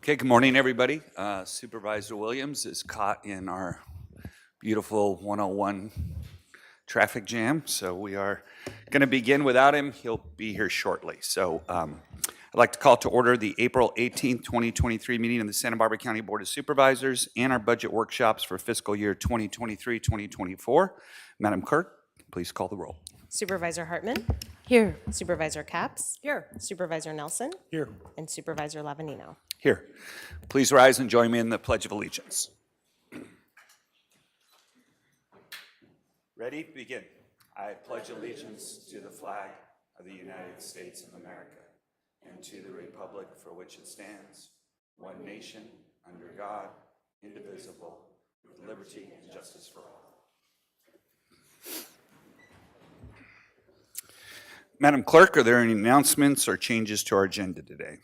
Okay, good morning, everybody. Supervisor Williams is caught in our beautiful 101 traffic jam, so we are going to begin without him. He'll be here shortly. So I'd like to call to order the April 18th, 2023 meeting of the Santa Barbara County Board of Supervisors and our budget workshops for fiscal year 2023-2024. Madam Clerk, please call the roll. Supervisor Hartman, Here. Supervisor Capps, Here. Supervisor Nelson, Here. and Supervisor Lavanino. Here. Please rise and join me in the Pledge of Allegiance. Ready? Begin. I pledge allegiance to the flag of the United States of America and to the republic for which it stands, one nation, under God, indivisible, with liberty and justice for all. Madam Clerk, are there any announcements or changes to our agenda today?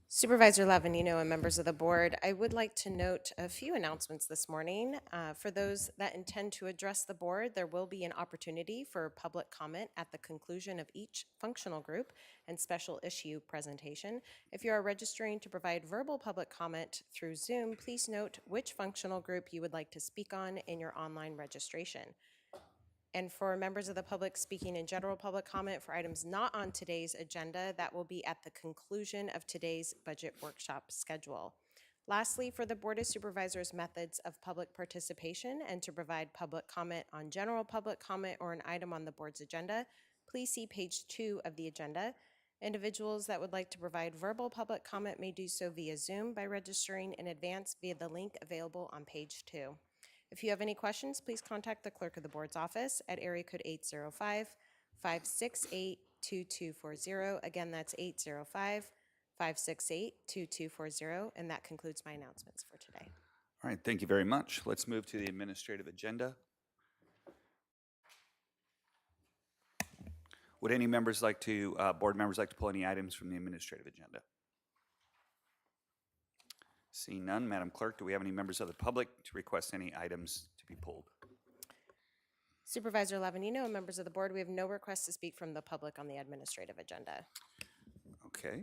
Supervisor Lavanino and members of the board, I would like to note a few announcements this morning. For those that intend to address the board, there will be an opportunity for public comment at the conclusion of each functional group and special issue presentation. If you are registering to provide verbal public comment through Zoom, please note which functional group you would like to speak on in your online registration. And for members of the public speaking in general public comment for items not on today's agenda, that will be at the conclusion of today's budget workshop schedule. Lastly, for the Board of Supervisors' methods of public participation and to provide public comment on general public comment or an item on the board's agenda, please see page 2 of the agenda. Individuals that would like to provide verbal public comment may do so via Zoom by registering in advance via the link available on page 2. If you have any questions, please contact the clerk of the board's office at area code 805-568-2240. Again, that's 805-568-2240. And that concludes my announcements for today. All right, thank you very much. Let's move to the administrative agenda. Would any members like to, board members like to pull any items from the administrative agenda? Seeing none, Madam Clerk, do we have any members of the public to request any items to be pulled? Supervisor Lavanino and members of the board, we have no requests to speak from the public on the administrative agenda. Okay,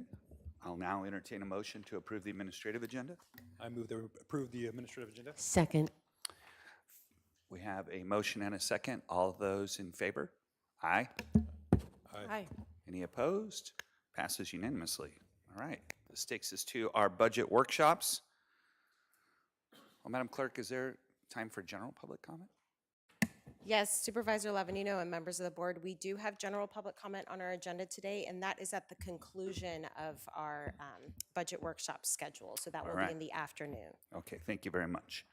I'll now entertain a motion to approve the administrative agenda. I move to approve the administrative agenda. Second. We have a motion and a second. All those in favor? Aye. Aye. Any opposed? Passes unanimously. All right, this takes us to our budget workshops. Well, Madam Clerk, is there time for general public comment? Yes, Supervisor Lavanino and members of the board, we do have general public comment on our agenda today, and that is at the conclusion of our budget workshop schedule. So that will be in the afternoon. Okay, thank you very much.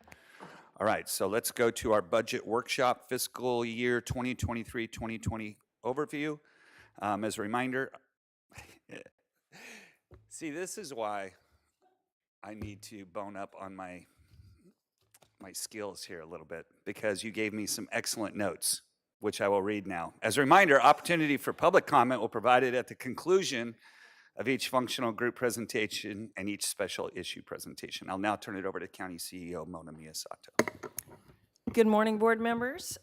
All right, so let's go to our budget workshop fiscal year 2023-2020 overview. As a reminder, see, this is why I need to bone up on my skills here a little bit, because you gave me some excellent notes, which I will read now. As a reminder, opportunity for public comment will be provided at the conclusion of each functional group presentation and each special issue presentation. I'll now turn it over to County CEO Mona Miyasato. Good morning, board members.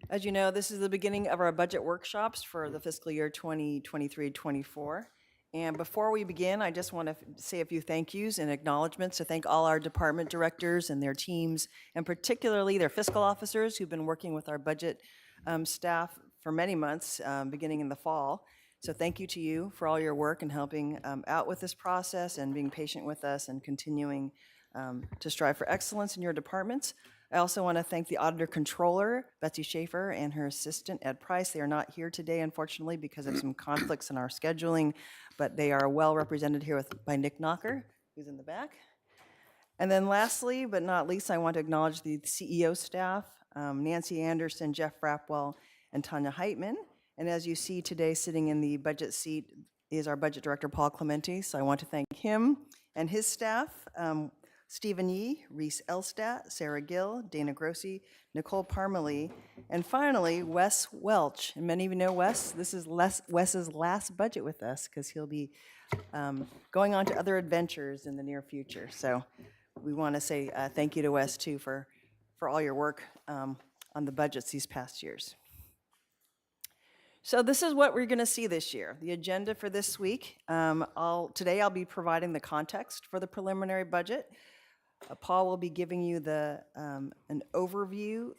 As you know, this is the beginning of our budget workshops for the fiscal year 2023-24. And before we begin, I just want to say a few thank yous and acknowledgments to thank all our department directors and their teams, and particularly their fiscal officers who've been working with our budget staff for many months, beginning in the fall. So thank you to you for all your work and helping out with this process and being patient with us and continuing to strive for excellence in your departments. I also want to thank the Auditor Controller, Betsy Schaefer, and her assistant, Ed Price. They are not here today, unfortunately, because of some conflicts in our scheduling, but they are well represented here by Nick Knocker, who's in the back. And then lastly, but not least, I want to acknowledge the CEO staff, Nancy Anderson, Jeff Rapwell, and Tanya Heitman. And as you see today, sitting in the budget seat is our Budget Director, Paul Clementi. So I want to thank him and his staff. Stephen Yee, Reese Elstadt, Sarah Gill, Dana Grossi, Nicole Parmalee, and finally, Wes Welch. And many of you know Wes. This is Wes's last budget with us because he'll be going on to other adventures in the near future. So we want to say thank you to Wes, too, for all your work on the budgets these past years. So this is what we're going to see this year. The agenda for this week. Today I'll be providing the context for the preliminary budget. Paul will be giving you an overview.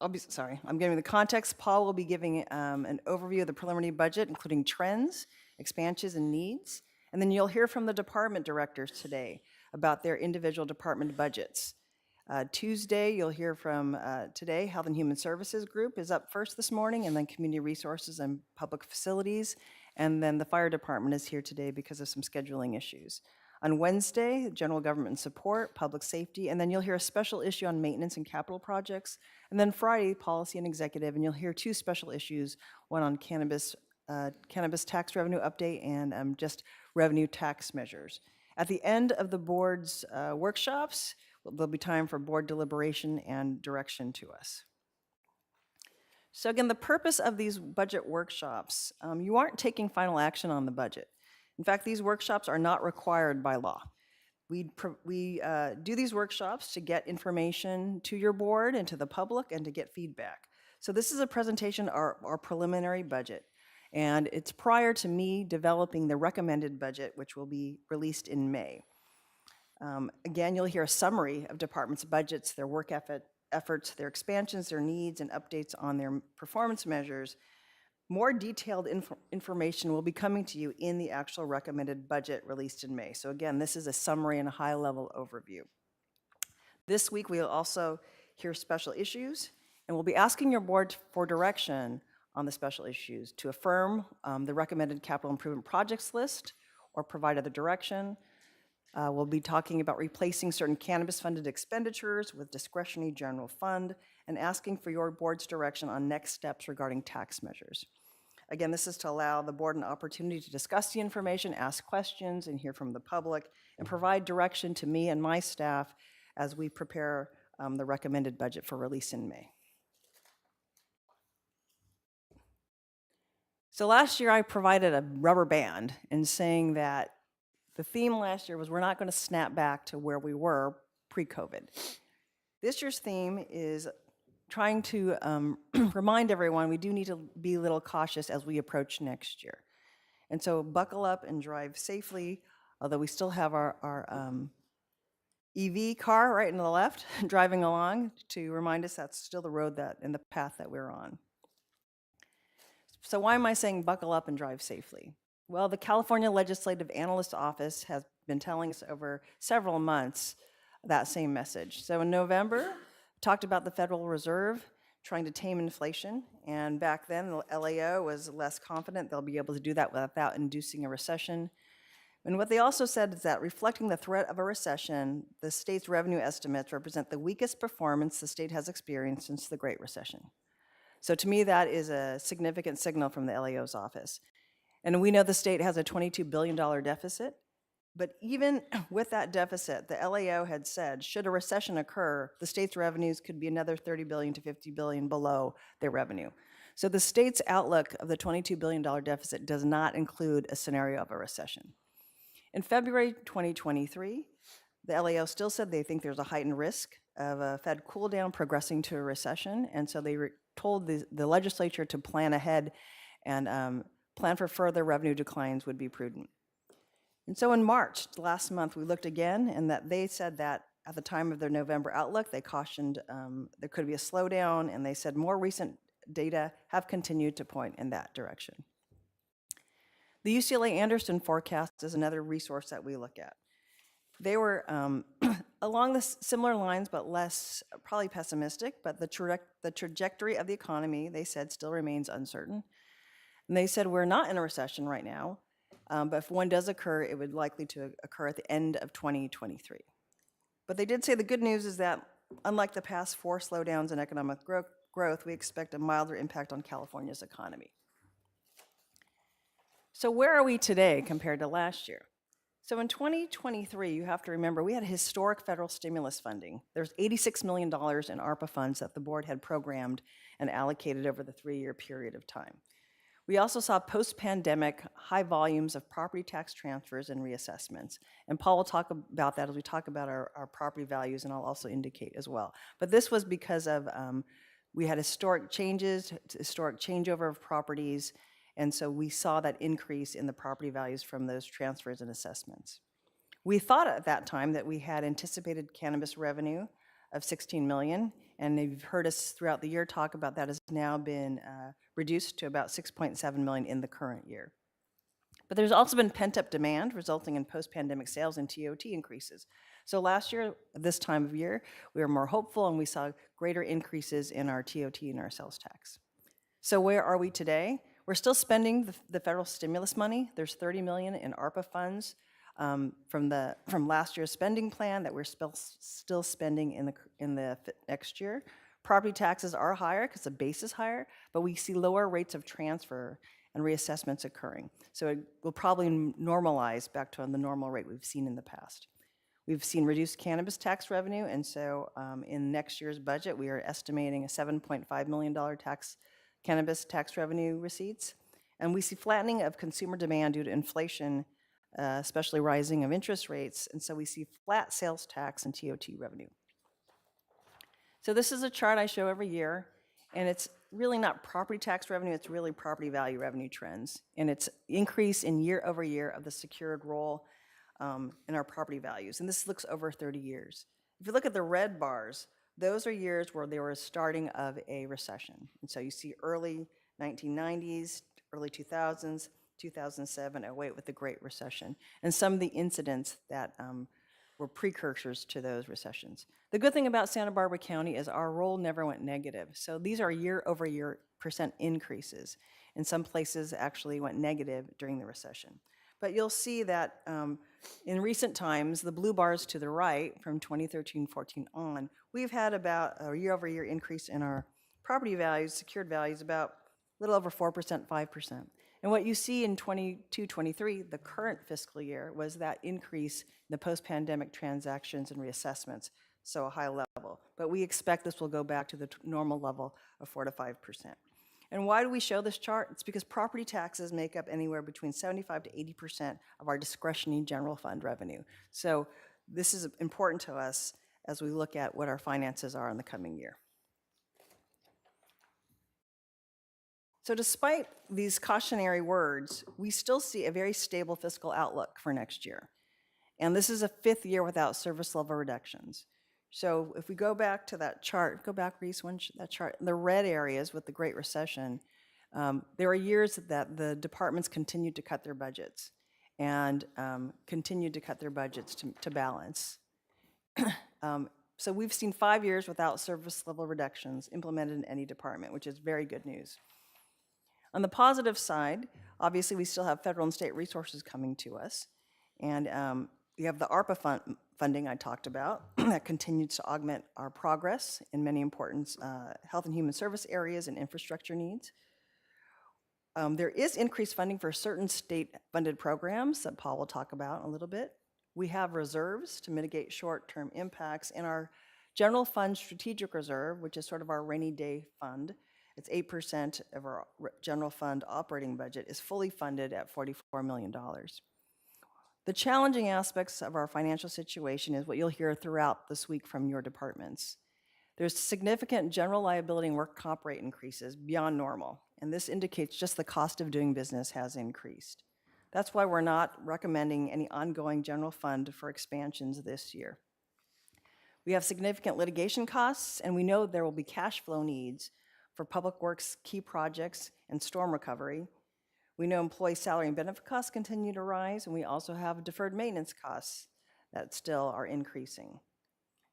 I'm giving the context. Paul will be giving an overview of the preliminary budget, including trends, expansions, and needs. And then you'll hear from the department directors today about their individual department budgets. Tuesday, you'll hear from today, Health and Human Services Group is up first this morning, and then Community Resources and Public Facilities. And then the Fire Department is here today because of some scheduling issues. On Wednesday, General Government Support, Public Safety, and then you'll hear a special issue on maintenance and capital projects. And then Friday, Policy and Executive, and you'll hear two special issues, one on cannabis tax revenue update and just revenue tax measures. At the end of the board's workshops, there'll be time for board deliberation and direction to us. So again, the purpose of these budget workshops, you aren't taking final action on the budget. In fact, these workshops are not required by law. We do these workshops to get information to your board and to the public and to get feedback. So this is a presentation of our preliminary budget, and it's prior to me developing the recommended budget, which will be released in May. Again, you'll hear a summary of departments' budgets, their work efforts, their expansions, their needs, and updates on their performance measures. More detailed information will be coming to you in the actual recommended budget released in May. So again, this is a summary and a high-level overview. This week, we'll also hear special issues, and we'll be asking your board for direction on the special issues to affirm the recommended capital improvement projects list or provide other direction. We'll be talking about replacing certain cannabis-funded expenditures with discretionary general fund and asking for your board's direction on next steps regarding tax measures. Again, this is to allow the board an opportunity to discuss the information, ask questions, and hear from the public, and provide direction to me and my staff as we prepare the recommended budget for release in May. So last year, I provided a rubber band in saying that the theme last year was we're not going to snap back to where we were pre-COVID. This year's theme is trying to remind everyone we do need to be a little cautious as we approach next year. And so buckle up and drive safely, although we still have our EV car right in the left driving along to remind us that's still the road and the path that we're on. So why am I saying buckle up and drive safely? Well, the California Legislative Analyst Office has been telling us over several months that same message. So in November, talked about the Federal Reserve trying to tame inflation, and back then the LAO was less confident they'll be able to do that without inducing a recession. And what they also said is that reflecting the threat of a recession, the state's revenue estimates represent the weakest performance the state has experienced since the Great Recession. So to me, that is a significant signal from the LAO's office. And we know the state has a $22 billion deficit, but even with that deficit, the LAO had said, should a recession occur, the state's revenues could be another $30 billion to $50 billion below their revenue. So the state's outlook of the $22 billion deficit does not include a scenario of a recession. In February 2023, the LAO still said they think there's a heightened risk of a Fed cool down progressing to a recession, and so they told the legislature to plan ahead and plan for further revenue declines would be prudent. And so in March, last month, we looked again, and that they said that at the time of their November outlook, they cautioned there could be a slowdown, and they said more recent data have continued to point in that direction. The UCLA Anderson forecast is another resource that we look at. They were along the similar lines, but less probably pessimistic, but the trajectory of the economy, they said, still remains uncertain. And they said, we're not in a recession right now, but if one does occur, it would likely to occur at the end of 2023. But they did say the good news is that, unlike the past 4 slowdowns in economic growth, we expect a milder impact on California's economy. So where are we today compared to last year? So in 2023, you have to remember, we had historic federal stimulus funding. There's $86 million in ARPA funds that the board had programmed and allocated over the 3-year period of time. We also saw post-pandemic high volumes of property tax transfers and reassessments. And Paul will talk about that as we talk about our property values, and I'll also indicate as well. But this was because of We had historic changes, historic changeover of properties, and so we saw that increase in the property values from those transfers and assessments. We thought at that time that we had anticipated cannabis revenue of 16 million, and you've heard us throughout the year talk about that has now been reduced to about 6.7 million in the current year. But there's also been pent-up demand resulting in post-pandemic sales and TOT increases. So last year, at this time of year, we were more hopeful and we saw greater increases in our TOT and our sales tax. So where are we today? We're still spending the federal stimulus money. There's 30 million in ARPA funds from last year's spending plan that we're still spending in the next year. Property taxes are higher because the base is higher, but we see lower rates of transfer and reassessments occurring. So it will probably normalize back to the normal rate we've seen in the past. We've seen reduced cannabis tax revenue, and so in next year's budget, we are estimating a $7.5 million cannabis tax revenue receipts. And we see flattening of consumer demand due to inflation, especially rising of interest rates, and so we see flat sales tax and TOT revenue. So this is a chart I show every year, and it's really not property tax revenue, it's really property value revenue trends. And it's increase in year over year of the secured roll in our property values. And this looks over 30 years. If you look at the red bars, those are years where there was starting of a recession. And so you see early 1990s, early 2000s, 2007, 08 with the Great Recession, and some of the incidents that were precursors to those recessions. The good thing about Santa Barbara County is our roll never went negative. So these are year-over-year percent increases. In some places actually went negative during the recession. But you'll see that in recent times, the blue bars to the right from 2013-14 on, we've had about a year-over-year increase in our property values, secured values, about a little over 4%, 5%. And what you see in 22-23, the current fiscal year, was that increase in the post-pandemic transactions and reassessments, so a high level. But we expect this will go back to the normal level of 4 to 5%. And why do we show this chart? It's because property taxes make up anywhere between 75 to 80% of our discretionary general fund revenue. So this is important to us as we look at what our finances are in the coming year. So despite these cautionary words, we still see a very stable fiscal outlook for next year. And this is a 5th year without service level reductions. So if we go back to that chart, go back, Reese, that chart, the red areas with the Great Recession, there were years that the departments continued to cut their budgets and continued to cut their budgets to balance. So we've seen 5 years without service level reductions implemented in any department, which is very good news. On the positive side, obviously we still have federal and state resources coming to us. And we have the ARPA funding I talked about that continues to augment our progress in many important health and human service areas and infrastructure needs. There is increased funding for certain state-funded programs that Paul will talk about in a little bit. We have reserves to mitigate short-term impacts, and our general fund strategic reserve, which is sort of our rainy day fund, it's 8% of our general fund operating budget, is fully funded at $44 million. The challenging aspects of our financial situation is what you'll hear throughout this week from your departments. There's significant general liability and work comp rate increases beyond normal, and this indicates just the cost of doing business has increased. That's why we're not recommending any ongoing general fund for expansions this year. We have significant litigation costs, and we know there will be cash flow needs for public works key projects and storm recovery. We know employee salary and benefit costs continue to rise, and we also have deferred maintenance costs that still are increasing.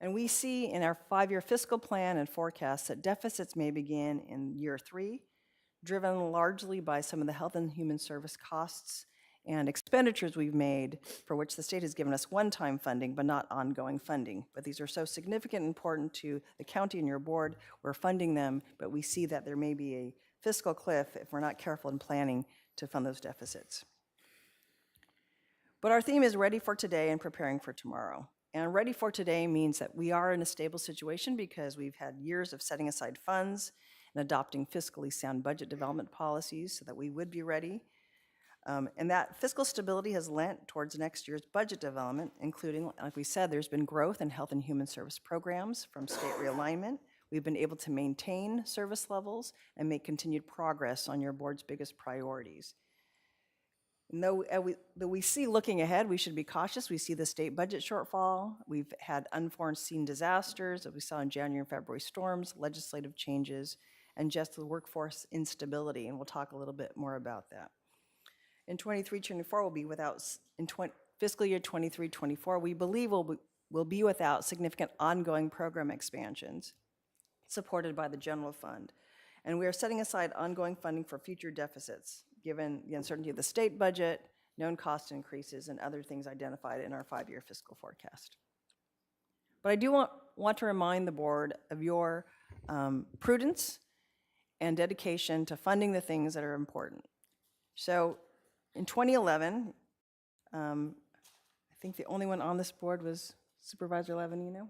And we see in our 5-year fiscal plan and forecast that deficits may begin in year 3, driven largely by some of the health and human service costs and expenditures we've made, for which the state has given us one-time funding, but not ongoing funding. But these are so significant and important to the county and your board, we're funding them, but we see that there may be a fiscal cliff if we're not careful in planning to fund those deficits. But our theme is ready for today and preparing for tomorrow. And ready for today means that we are in a stable situation because we've had years of setting aside funds and adopting fiscally sound budget development policies so that we would be ready. And that fiscal stability has lent towards next year's budget development, including, like we said, there's been growth in health and human service programs from state realignment. we've been able to maintain service levels and make continued progress on your board's biggest priorities. And though we see looking ahead, we should be cautious. We see the state budget shortfall. We've had unforeseen disasters that we saw in January and February storms, legislative changes, and just the workforce instability. And we'll talk a little bit more about that. In 23-24, we'll be without, fiscal year 23-24, we believe we'll be without significant ongoing program expansions supported by the general fund. And we are setting aside ongoing funding for future deficits, given the uncertainty of the state budget, known cost increases, and other things identified in our 5-year fiscal forecast. But I do want to remind the board of your prudence and dedication to funding the things that are important. So in 2011, I think the only one on this board was Supervisor Lavanino.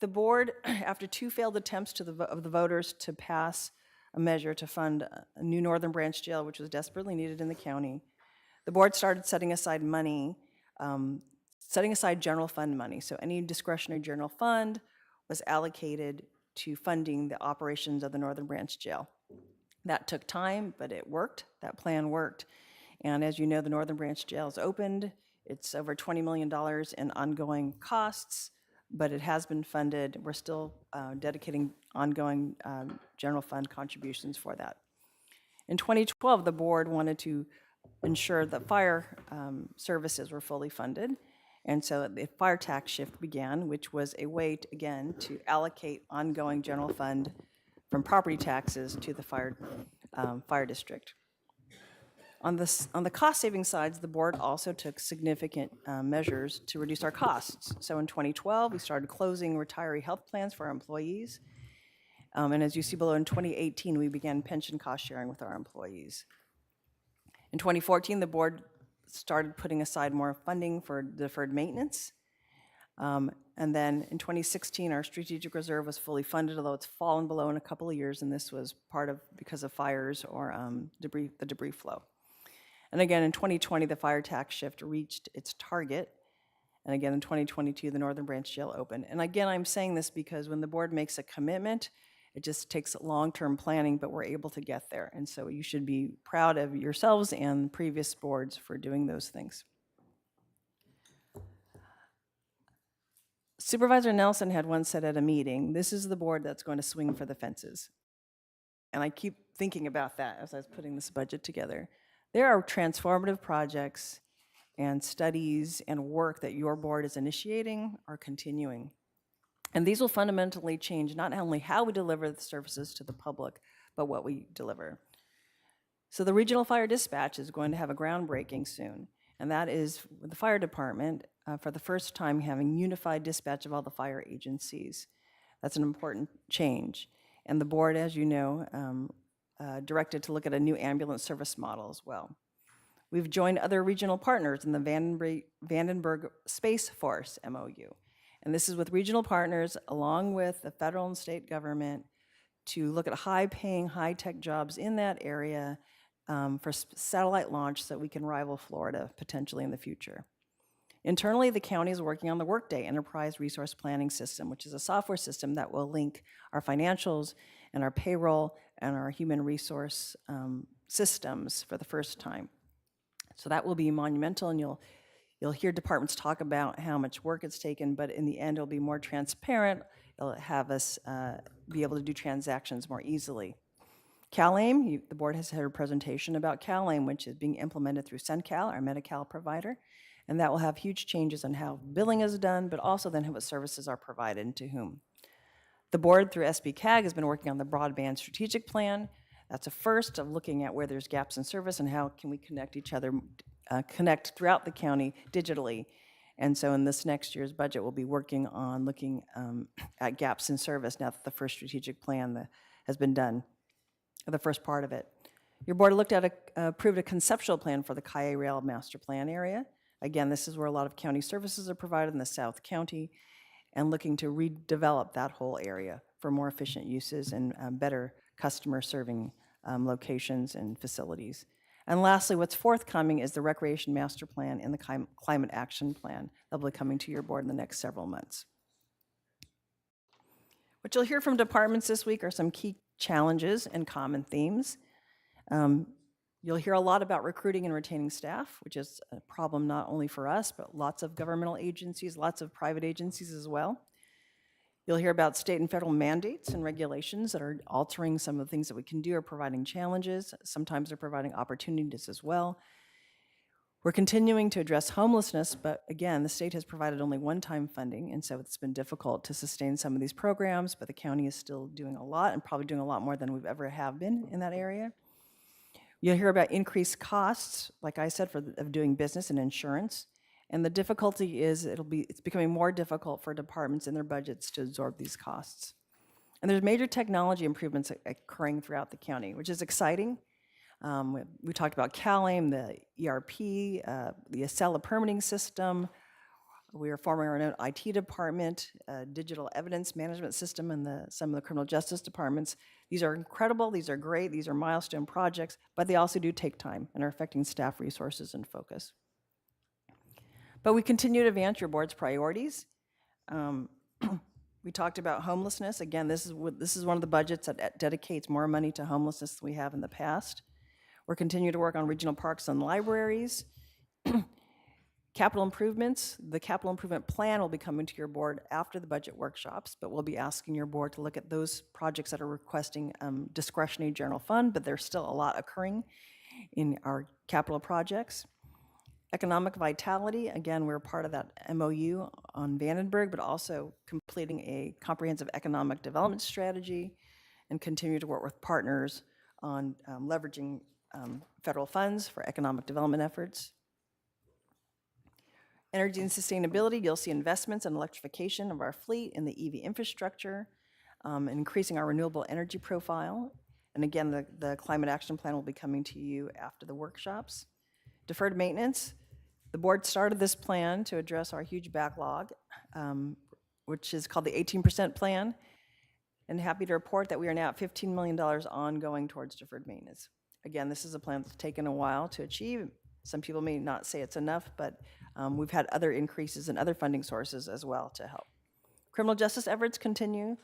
The board, after 2 failed attempts of the voters to pass a measure to fund a new Northern Branch jail, which was desperately needed in the county, the board started setting aside money, setting aside general fund money. So any discretionary general fund was allocated to funding the operations of the Northern Branch jail. That took time, but it worked. That plan worked. And as you know, the Northern Branch jail is opened. It's over $20 million in ongoing costs, but it has been funded. We're still dedicating ongoing general fund contributions for that. In 2012, the board wanted to ensure that fire services were fully funded. And so the fire tax shift began, which was a way, again, to allocate ongoing general fund from property taxes to the fire district. On the cost-saving sides, the board also took significant measures to reduce our costs. So in 2012, we started closing retiree health plans for our employees. And as you see below, in 2018, we began pension cost sharing with our employees. In 2014, the board started putting aside more funding for deferred maintenance. And then in 2016, our strategic reserve was fully funded, although it's fallen below in a couple of years, and this was because of fires or the debris flow. And again, in 2020, the fire tax shift reached its target. And again, in 2022, the Northern Branch jail opened. And again, I'm saying this because when the board makes a commitment, it just takes long-term planning, but we're able to get there. And so you should be proud of yourselves and previous boards for doing those things. Supervisor Nelson had once said at a meeting, this is the board that's going to swing for the fences. And I keep thinking about that as I was putting this budget together. There are transformative projects and studies and work that your board is initiating or continuing. And these will fundamentally change not only how we deliver the services to the public, but what we deliver. So the Regional Fire Dispatch is going to have a groundbreaking soon, and that is the fire department for the first time having unified dispatch of all the fire agencies. That's an important change. And the board, as you know, directed to look at a new ambulance service model as well. We've joined other regional partners in the Vandenberg Space Force MOU. And this is with regional partners along with the federal and state government to look at high-paying, high-tech jobs in that area for satellite launch so that we can rival Florida potentially in the future. Internally, the county is working on the Workday Enterprise Resource Planning System, which is a software system that will link our financials and our payroll and our human resource systems for the first time. So that will be monumental, and you'll hear departments talk about how much work it's taken, but in the end, it'll be more transparent. It'll have us be able to do transactions more easily. CalAIM, the board has had a presentation about CalAIM, which is being implemented through CenCal, our Medi-Cal provider, and that will have huge changes on how billing is done, but also then what services are provided and to whom. The board, through SBCAG, has been working on the broadband strategic plan. That's a first of looking at where there's gaps in service and how can we connect each other, connect throughout the county digitally. And so in this next year's budget, we'll be working on looking at gaps in service now that the first strategic plan has been done, the first part of it. Your board looked at approved a conceptual plan for the Kaye Rail Master Plan area. Again, this is where a lot of county services are provided in the South County, and looking to redevelop that whole area for more efficient uses and better customer serving locations and facilities. And lastly, what's forthcoming is the Recreation Master Plan and the Climate Action Plan. They'll be coming to your board in the next several months. What you'll hear from departments this week are some key challenges and common themes. You'll hear a lot about recruiting and retaining staff, which is a problem not only for us, but lots of governmental agencies, lots of private agencies as well. You'll hear about state and federal mandates and regulations that are altering some of the things that we can do or providing challenges. Sometimes they're providing opportunities as well. We're continuing to address homelessness, but again, the state has provided only one-time funding, and so it's been difficult to sustain some of these programs, but the county is still doing a lot and probably doing a lot more than we've ever have been in that area. You'll hear about increased costs, like I said, of doing business and insurance. And the difficulty is it's becoming more difficult for departments in their budgets to absorb these costs. And there's major technology improvements occurring throughout the county, which is exciting. We talked about CalAIM, the ERP, the Acela permitting system. We are forming our own IT department, digital evidence management system, and some of the criminal justice departments. These are incredible, these are great, these are milestone projects, but they also do take time and are affecting staff resources and focus. But we continue to advance your board's priorities. We talked about homelessness. Again, this is one of the budgets that dedicates more money to homelessness than we have in the past. We're continuing to work on regional parks and libraries. Capital improvements, the capital improvement plan will be coming to your board after the budget workshops, but we'll be asking your board to look at those projects that are requesting discretionary general fund, but there's still a lot occurring in our capital projects. Economic vitality, again, we're part of that MOU on Vandenberg, but also completing a comprehensive economic development strategy and continue to work with partners on leveraging federal funds for economic development efforts. Energy and sustainability, you'll see investments in electrification of our fleet and the EV infrastructure, and increasing our renewable energy profile. And again, the climate action plan will be coming to you after the workshops. Deferred maintenance, the board started this plan to address our huge backlog, which is called the 18% plan. And happy to report that we are now at $15 million ongoing towards deferred maintenance. Again, this is a plan that's taken a while to achieve. Some people may not say it's enough, but we've had other increases in other funding sources as well to help. Criminal justice efforts continue.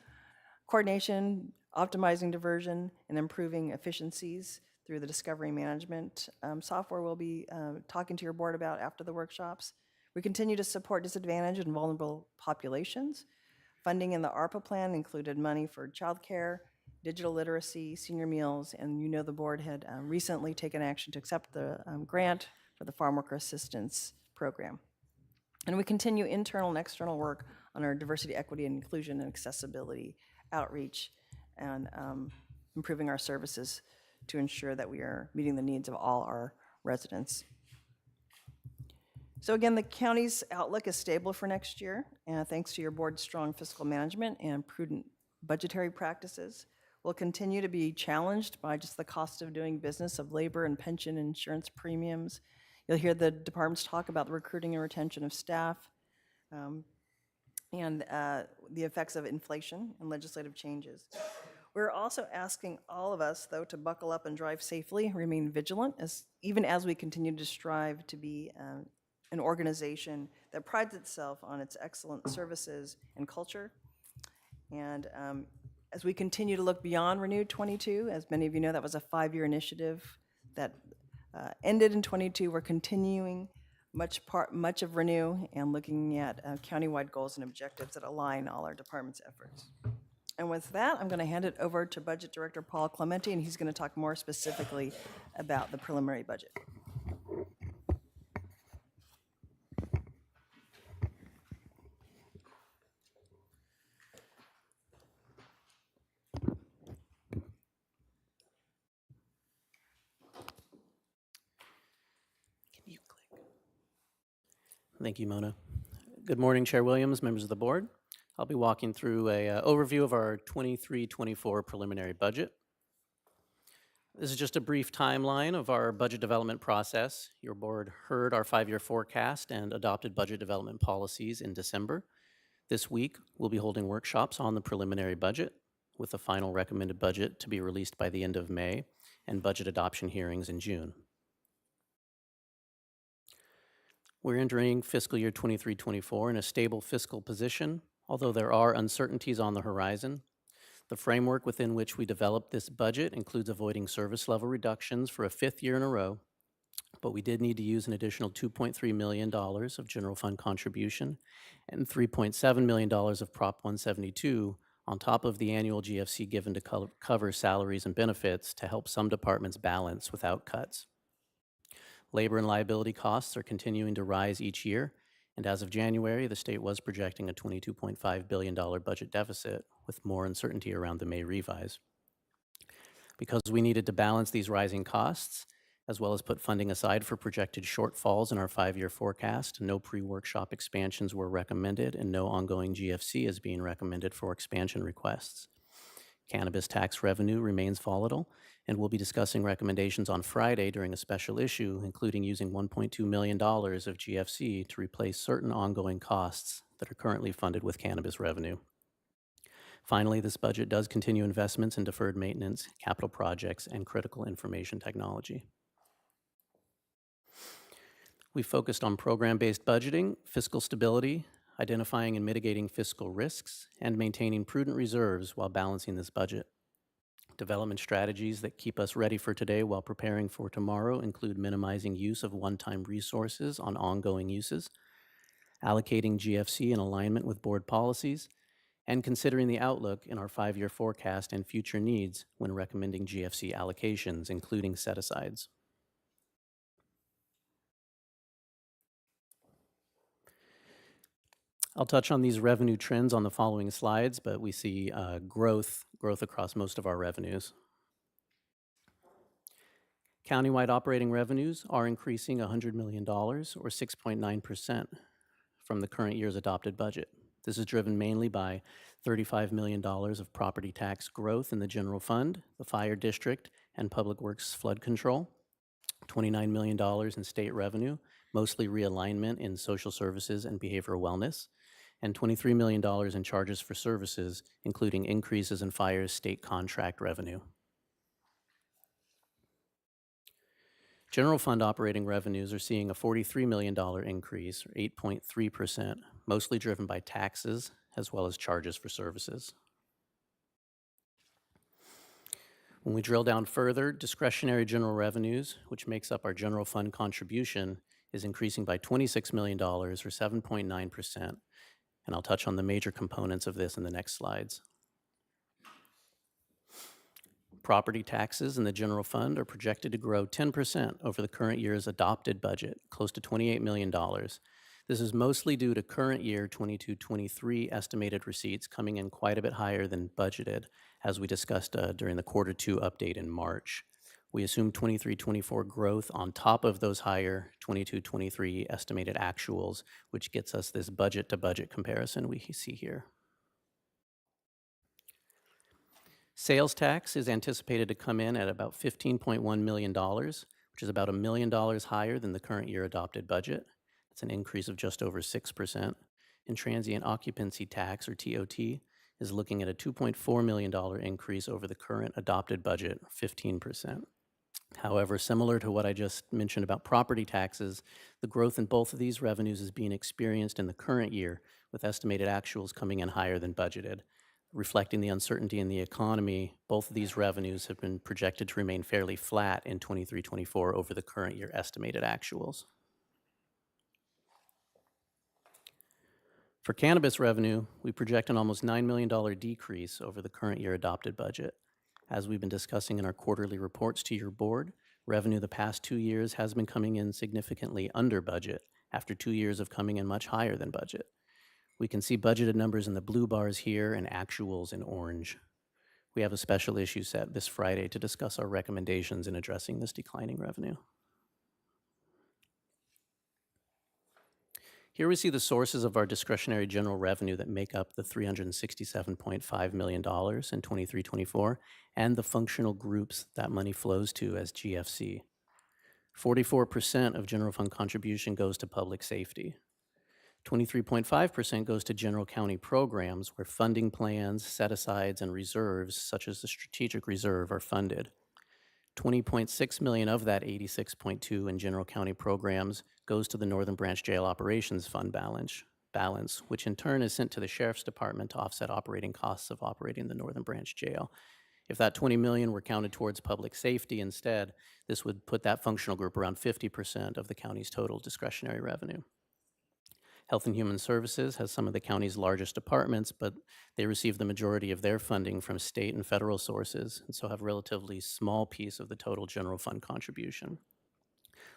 Coordination, optimizing diversion, and improving efficiencies through the discovery management software we'll be talking to your board about after the workshops. We continue to support disadvantaged and vulnerable populations. Funding in the ARPA plan included money for childcare, digital literacy, senior meals, and you know the board had recently taken action to accept the grant for the farm worker assistance program. And we continue internal and external work on our diversity, equity, and inclusion and accessibility outreach and improving our services to ensure that we are meeting the needs of all our residents. So again, the county's outlook is stable for next year, and thanks to your board's strong fiscal management and prudent budgetary practices. We'll continue to be challenged by just the cost of doing business of labor and pension and insurance premiums. You'll hear the departments talk about the recruiting and retention of staff, and the effects of inflation and legislative changes. We're also asking all of us, though, to buckle up and drive safely, remain vigilant, even as we continue to strive to be an organization that prides itself on its excellent services and culture. And as we continue to look beyond Renew 22, as many of you know, that was a 5-year initiative that ended in 22. We're continuing much of Renew and looking at countywide goals and objectives that align all our departments' efforts. And with that, I'm going to hand it over to Budget Director Paul Clemente, and he's going to talk more specifically about the preliminary budget. Thank you, Mona. Good morning, Chair Williams, members of the board. I'll be walking through an overview of our 23-24 preliminary budget. This is just a brief timeline of our budget development process. Your board heard our 5-year forecast and adopted budget development policies in December. This week, we'll be holding workshops on the preliminary budget, with the final recommended budget to be released by the end of May and budget adoption hearings in June. We're entering fiscal year 23-24 in a stable fiscal position, although there are uncertainties on the horizon. The framework within which we developed this budget includes avoiding service level reductions for a fifth year in a row, but we did need to use an additional $2.3 million of general fund contribution and $3.7 million of Prop 172 on top of the annual GFC given to cover salaries and benefits to help some departments balance without cuts. Labor and liability costs are continuing to rise each year, and as of January, the state was projecting a $22.5 billion budget deficit, with more uncertainty around the May revise. Because we needed to balance these rising costs, as well as put funding aside for projected shortfalls in our 5-year forecast, no pre-workshop expansions were recommended, and no ongoing GFC is being recommended for expansion requests. Cannabis tax revenue remains volatile, and we'll be discussing recommendations on Friday during a special issue, including using $1.2 million of GFC to replace certain ongoing costs that are currently funded with cannabis revenue. Finally, this budget does continue investments in deferred maintenance, capital projects, and critical information technology. We focused on program-based budgeting, fiscal stability, identifying and mitigating fiscal risks, and maintaining prudent reserves while balancing this budget. Development strategies that keep us ready for today while preparing for tomorrow include minimizing use of one-time resources on ongoing uses, allocating GFC in alignment with board policies, and considering the outlook in our 5-year forecast and future needs when recommending GFC allocations, including set-asides. I'll touch on these revenue trends on the following slides, but we see growth across most of our revenues. Countywide operating revenues are increasing $100 million, or 6.9%, from the current year's adopted budget. This is driven mainly by $35 million of property tax growth in the general fund, the fire district, and public works flood control, $29 million in state revenue, mostly realignment in social services and behavioral wellness, and $23 million in charges for services, including increases in fire's state contract revenue. General fund operating revenues are seeing a $43 million increase, or 8.3%, mostly driven by taxes as well as charges for services. When we drill down further, discretionary general revenues, which makes up our general fund contribution, is increasing by $26 million, or 7.9%, and I'll touch on the major components of this in the next slides. Property taxes in the general fund are projected to grow 10% over the current year's adopted budget, close to $28 million. This is mostly due to current year 22-23 estimated receipts coming in quite a bit higher than budgeted, as we discussed during the Q2 update in March. We assume 23-24 growth on top of those higher 22-23 estimated actuals, which gets us this budget-to-budget comparison we see here. Sales tax is anticipated to come in at about $15.1 million, which is about $1 million higher than the current year adopted budget. It's an increase of just over 6%. And transient occupancy tax, or TOT, is looking at a $2.4 million increase over the current adopted budget, 15%. However, similar to what I just mentioned about property taxes, the growth in both of these revenues is being experienced in the current year, with estimated actuals coming in higher than budgeted. Reflecting the uncertainty in the economy, both of these revenues have been projected to remain fairly flat in 23-24 over the current year estimated actuals. For cannabis revenue, we project an almost $9 million decrease over the current year adopted budget. As we've been discussing in our quarterly reports to your board, revenue the past 2 years has been coming in significantly under budget after 2 years of coming in much higher than budget. We can see budgeted numbers in the blue bars here and actuals in orange. We have a special issue set this Friday to discuss our recommendations in addressing this declining revenue. Here we see the sources of our discretionary general revenue that make up the $367.5 million in 23-24 and the functional groups that money flows to as GFC. 44% of general fund contribution goes to public safety. 23.5% goes to general county programs where funding plans, set-asides, and reserves, such as the strategic reserve, are funded. $20.6 million of that $86.2 in general county programs goes to the Northern Branch Jail Operations Fund balance, balance, which in turn is sent to the Sheriff's Department to offset operating costs of operating the Northern Branch Jail. If that 20 million were counted towards public safety instead, this would put that functional group around 50% of the county's total discretionary revenue. Health and Human Services has some of the county's largest departments, but they receive the majority of their funding from state and federal sources, and so have a relatively small piece of the total general fund contribution.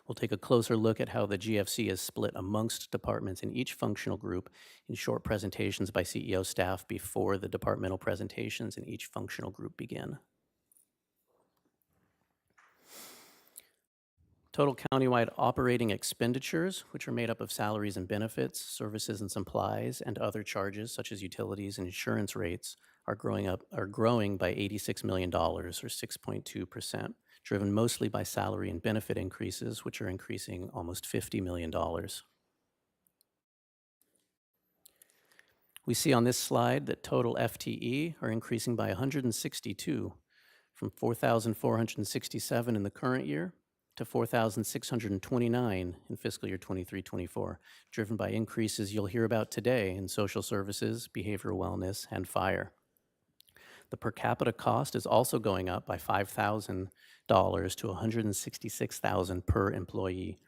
We'll take a closer look at how the GFC is split amongst departments in each functional group in short presentations by CEO staff before the departmental presentations in each functional group begin. Total countywide operating expenditures, which are made up of salaries and benefits, services and supplies, and other charges such as utilities and insurance rates, are growing by $86 million, or 6.2%, driven mostly by salary and benefit increases, which are increasing almost $50 million. We see on this slide that total FTE are increasing by 162, from 4,467 in the current year to 4,629 in fiscal year 23-24, driven by increases you'll hear about today in social services, behavioral wellness, and fire. The per capita cost is also going up by $5,000 to $166,000 per employee.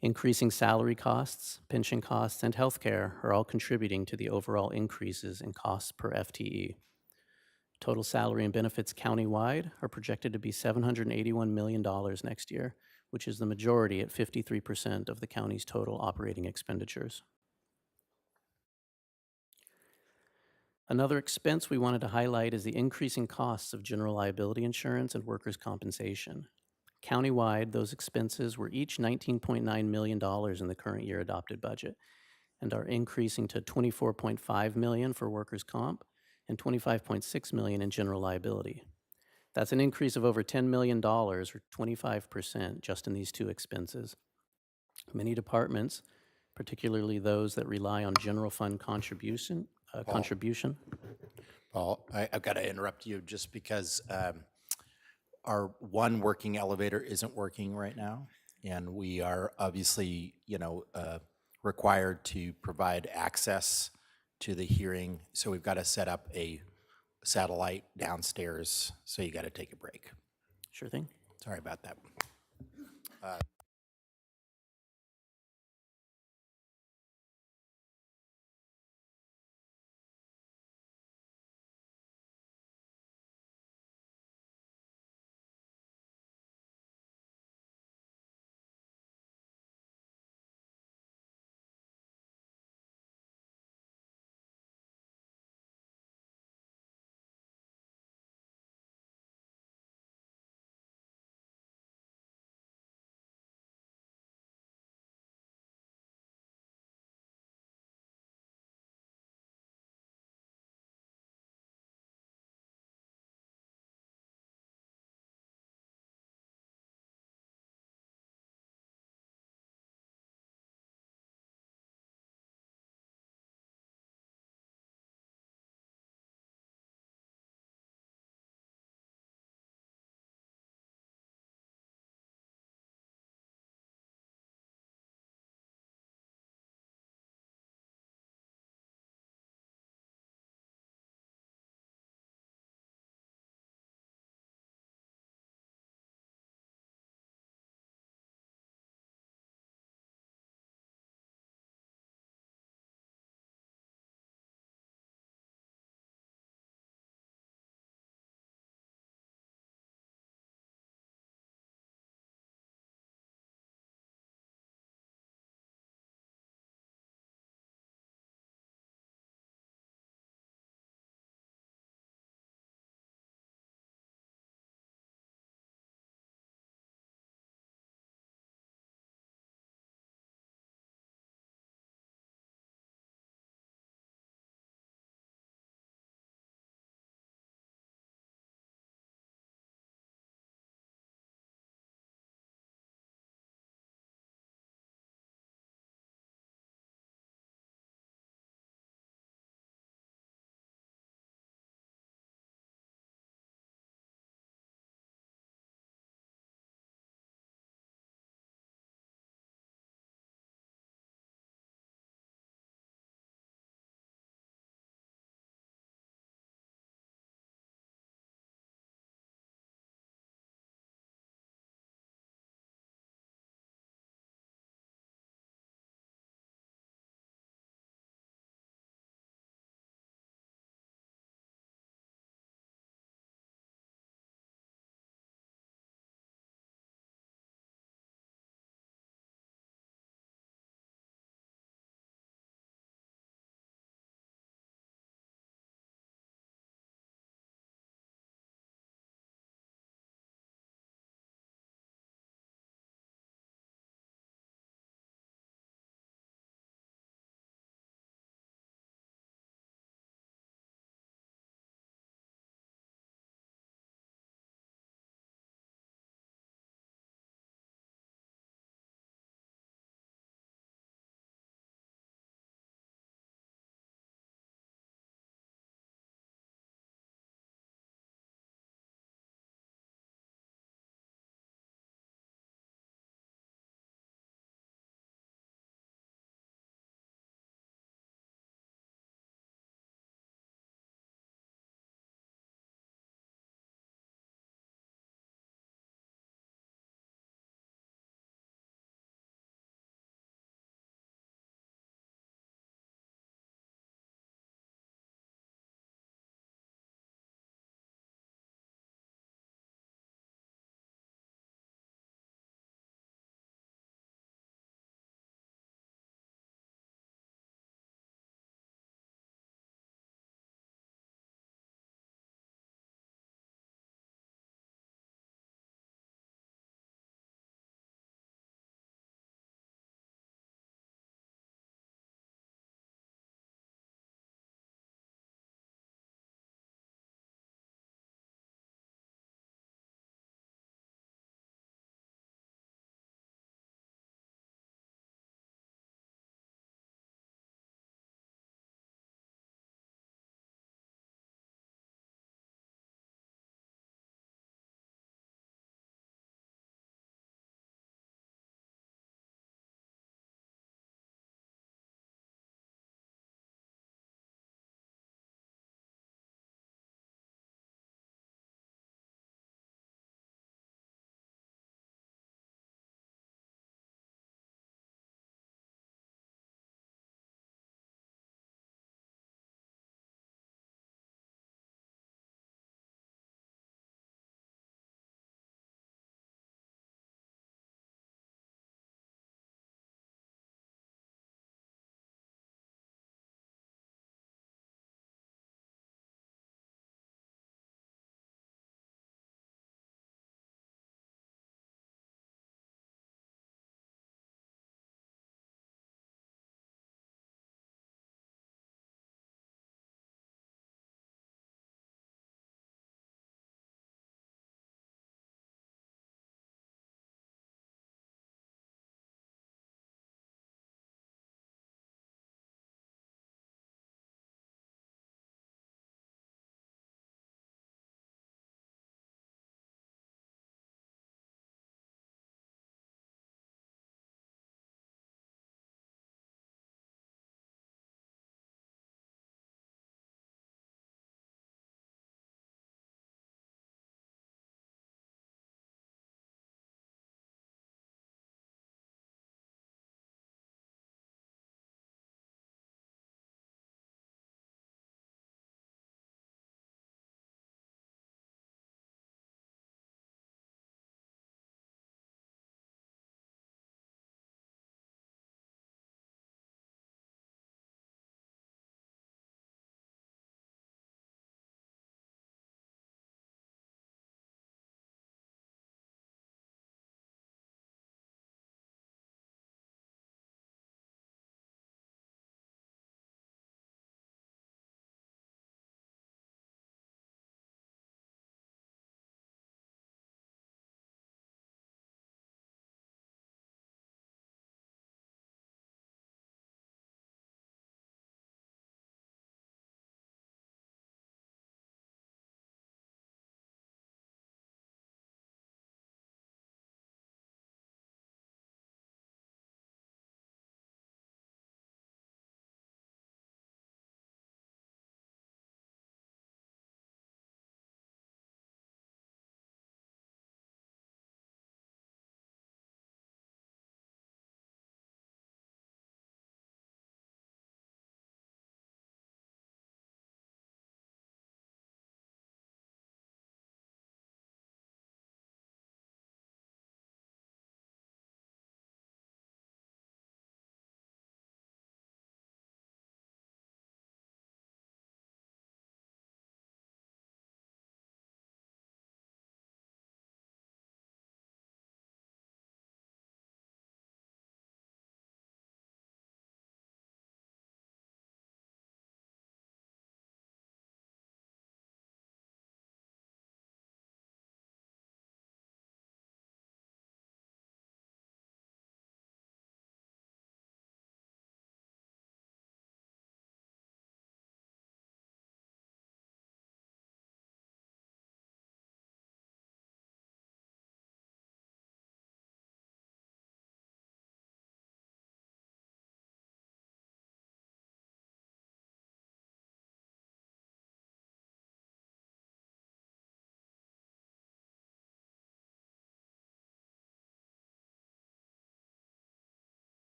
Increasing salary costs, pension costs, and healthcare are all contributing to the overall increases in costs per FTE. Total salary and benefits countywide are projected to be $781 million next year, which is the majority at 53% of the county's total operating expenditures. Another expense we wanted to highlight is the increasing costs of general liability insurance and workers' compensation. Countywide, those expenses were each $19.9 million in the current year adopted budget and are increasing to $24.5 million for workers' comp and $25.6 million in general liability. That's an increase of over $10 million, or 25%, just in these two expenses. Many departments, particularly those that rely on general fund contribution. Paul, I've got to interrupt you just because our one working elevator isn't working right now, and we are obviously, required to provide access to the hearing, so we've got to set up a satellite downstairs, so you got to take a break. Sure thing. Sorry about that.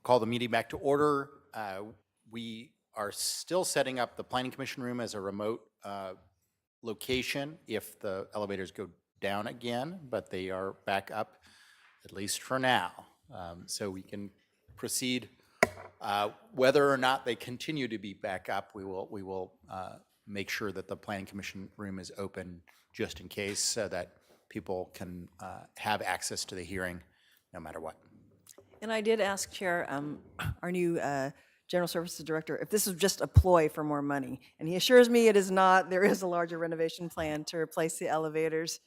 Call the meeting back to order. We are still setting up the Planning Commission room as a remote location if the elevators go down again, but they are back up, at least for now. So we can proceed. Whether or not they continue to be back up, we will make sure that the Planning Commission room is open just in case so that people can have access to the hearing no matter what. And I did ask Chair, our new General Services Director, if this is just a ploy for more money. And he assures me it is not. There is a larger renovation plan to replace the elevators.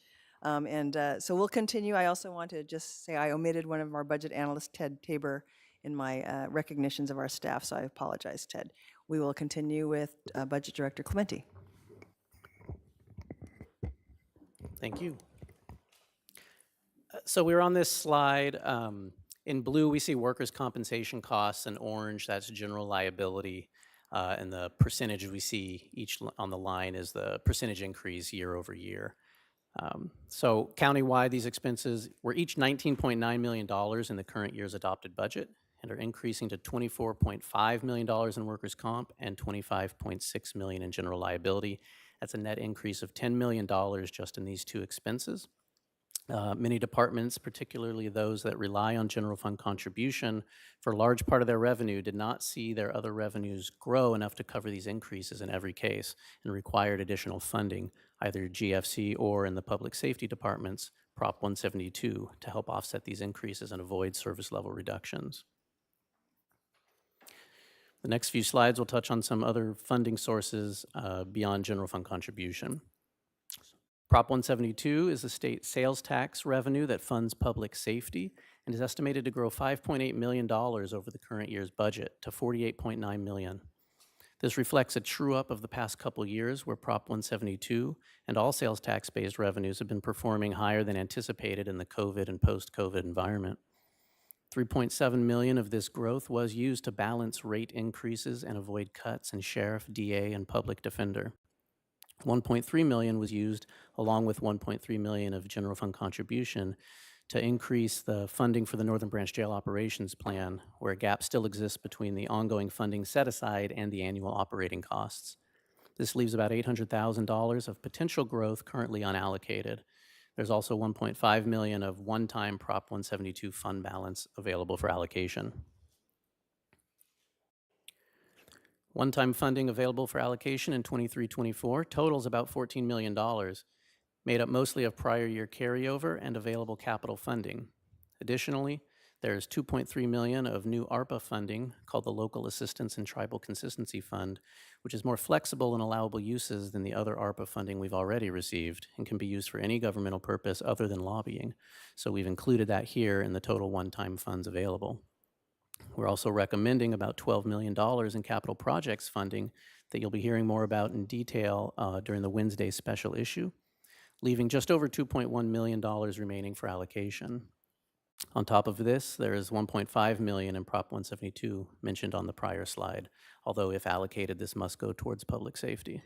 So we'll continue. I also want to just say I omitted one of our budget analysts, Ted Tabor, in my recognitions of our staff, so I apologize, Ted. We will continue with Budget Director Clementi. Thank you. So we're on this slide. In blue, we see workers' compensation costs. In orange, that's general liability. And the percentage we see on the line is the percentage increase year over year. So countywide, these expenses were each $19.9 million in the current year's adopted budget and are increasing to $24.5 million in workers' comp and $25.6 million in general liability. That's a net increase of $10 million just in these two expenses. Many departments, particularly those that rely on general fund contribution for a large part of their revenue, did not see their other revenues grow enough to cover these increases in every case and required additional funding, either GFC or in the public safety departments, Prop 172, to help offset these increases and avoid service level reductions. The next few slides will touch on some other funding sources beyond general fund contribution. Prop 172 is the state sales tax revenue that funds public safety and is estimated to grow $5.8 million over the current year's budget to $48.9 million. This reflects a true-up of the past couple years where Prop 172 and all sales tax-based revenues have been performing higher than anticipated in the COVID and post-COVID environment. $3.7 million of this growth was used to balance rate increases and avoid cuts in sheriff, DA, and public defender. $1.3 million was used, along with $1.3 million of general fund contribution, to increase the funding for the Northern Branch Jail Operations Plan, where a gap still exists between the ongoing funding set aside and the annual operating costs. This leaves about $800,000 of potential growth currently unallocated. There's also $1.5 million of one-time Prop 172 fund balance available for allocation. One-time funding available for allocation in 23-24 totals about $14 million, made up mostly of prior year carryover and available capital funding. Additionally, there's $2.3 million of new ARPA funding called the Local Assistance and Tribal Consistency Fund, which is more flexible and allowable uses than the other ARPA funding we've already received and can be used for any governmental purpose other than lobbying. So we've included that here in the total one-time funds available. We're also recommending about $12 million in capital projects funding that you'll be hearing more about in detail during the Wednesday special issue, leaving just over $2.1 million remaining for allocation. On top of this, there is $1.5 million in Prop 172 mentioned on the prior slide, although if allocated, this must go towards public safety.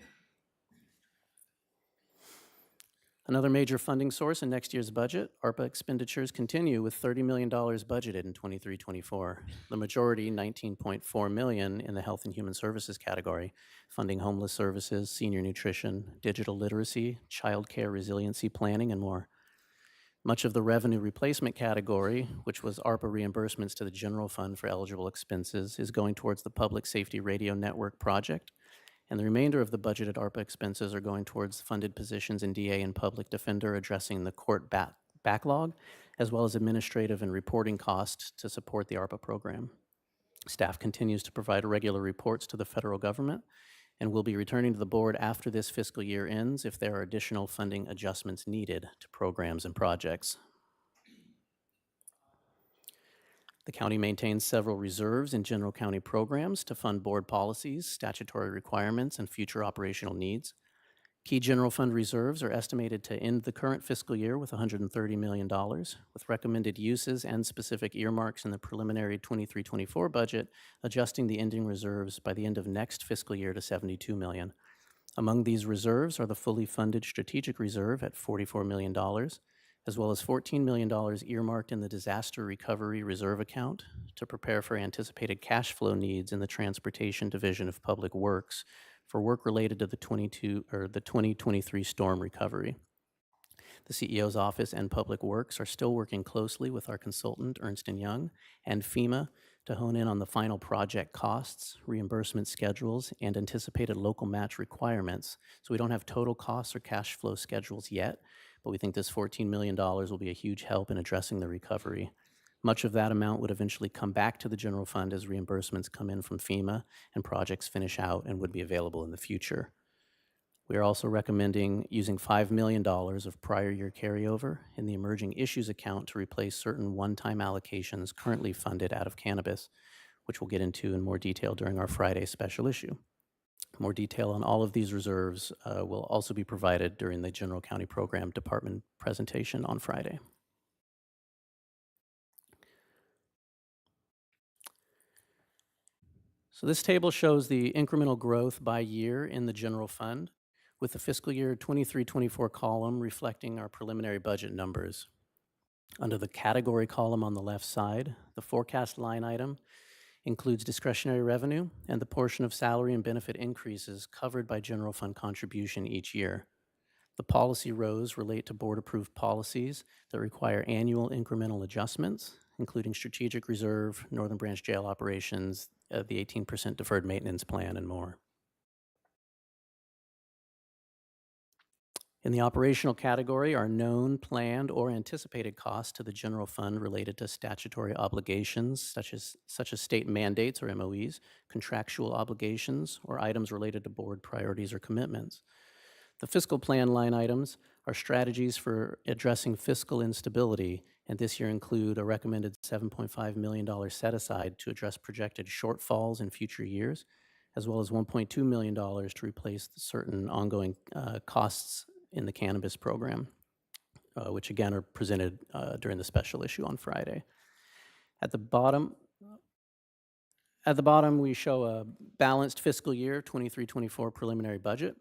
Another major funding source in next year's budget, ARPA expenditures continue with $30 million budgeted in 23-24. The majority, $19.4 million, in the Health and Human Services category, funding homeless services, senior nutrition, digital literacy, child care resiliency planning, and more. Much of the revenue replacement category, which was ARPA reimbursements to the general fund for eligible expenses, is going towards the Public Safety Radio Network project, and the remainder of the budgeted ARPA expenses are going towards funded positions in DA and public defender addressing the court backlog, as well as administrative and reporting costs to support the ARPA program. Staff continues to provide regular reports to the federal government and will be returning to the board after this fiscal year ends if there are additional funding adjustments needed to programs and projects. The county maintains several reserves in general county programs to fund board policies, statutory requirements, and future operational needs. Key general fund reserves are estimated to end the current fiscal year with $130 million, with recommended uses and specific earmarks in the preliminary 23-24 budget, adjusting the ending reserves by the end of next fiscal year to $72 million. Among these reserves are the fully funded strategic reserve at $44 million, as well as $14 million earmarked in the Disaster Recovery Reserve Account to prepare for anticipated cash flow needs in the Transportation Division of Public Works for work related to the 2023 storm recovery. The CEO's office and Public Works are still working closely with our consultant, Ernst & Young, and FEMA to hone in on the final project costs, reimbursement schedules, and anticipated local match requirements. So we don't have total costs or cash flow schedules yet, but we think this $14 million will be a huge help in addressing the recovery. Much of that amount would eventually come back to the general fund as reimbursements come in from FEMA and projects finish out and would be available in the future. We are also recommending using $5 million of prior year carryover in the emerging issues account to replace certain one-time allocations currently funded out of cannabis, which we'll get into in more detail during our Friday special issue. More detail on all of these reserves will also be provided during the General County Program Department presentation on Friday. So this table shows the incremental growth by year in the general fund, with the fiscal year 23-24 column reflecting our preliminary budget numbers. Under the category column on the left side, the forecast line item includes discretionary revenue and the portion of salary and benefit increases covered by general fund contribution each year. The policy rows relate to board-approved policies that require annual incremental adjustments, including strategic reserve, Northern Branch jail operations, the 18% deferred maintenance plan, and more. In the operational category are known, planned, or anticipated costs to the general fund related to statutory obligations, such as state mandates or MOEs, contractual obligations, or items related to board priorities or commitments. The fiscal plan line items are strategies for addressing fiscal instability, and this year include a recommended $7.5 million set aside to address projected shortfalls in future years, as well as $1.2 million to replace certain ongoing costs in the cannabis program, which again are presented during the special issue on Friday. At the bottom, we show a balanced fiscal year 23-24 preliminary budget,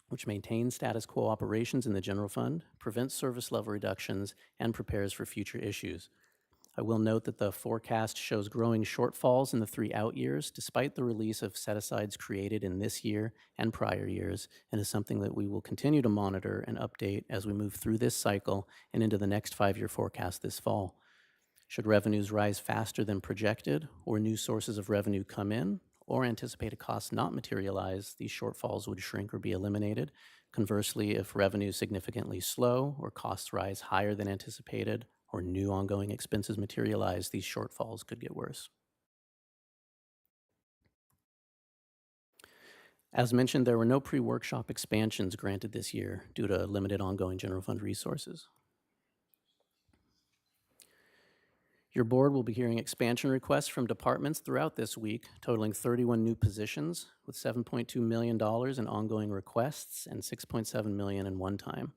which maintains status quo operations in the general fund, prevents service level reductions, and prepares for future issues. I will note that the forecast shows growing shortfalls in the 3 out years, despite the release of set-asides created in this year and prior years, and is something that we will continue to monitor and update as we move through this cycle and into the next 5-year forecast this fall. Should revenues rise faster than projected, or new sources of revenue come in, or anticipated costs not materialize, these shortfalls would shrink or be eliminated. Conversely, if revenues significantly slow or costs rise higher than anticipated, or new ongoing expenses materialize, these shortfalls could get worse. As mentioned, there were no pre-workshop expansions granted this year due to limited ongoing general fund resources. Your board will be hearing expansion requests from departments throughout this week, totaling 31 new positions with $7.2 million in ongoing requests and $6.7 million in one-time.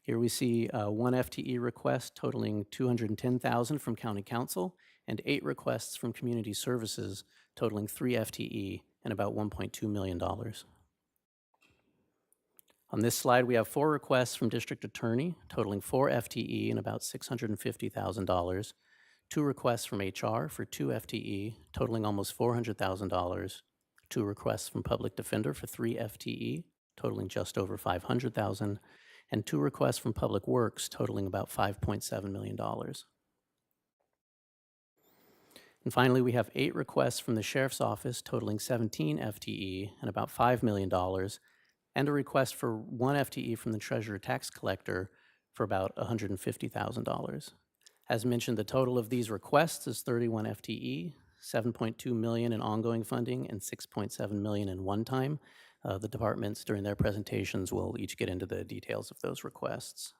Here we see one FTE request totaling $210,000 from County Council and 8 requests from Community Services totaling 3 FTE and about $1.2 million. On this slide, we have 4 requests from District Attorney totaling 4 FTE and about $650,000, 2 requests from HR for 2 FTE totaling almost $400,000, 2 requests from Public Defender for 3 FTE totaling just over $500,000, and 2 requests from Public Works totaling about $5.7 million. And finally, we have 8 requests from the Sheriff's Office totaling 17 FTE and about $5 million, and a request for 1 FTE from the Treasurer Tax Collector for about $150,000. As mentioned, the total of these requests is 31 FTE, $7.2 million in ongoing funding, and $6.7 million in one-time. The departments during their presentations will each get into the details of those requests.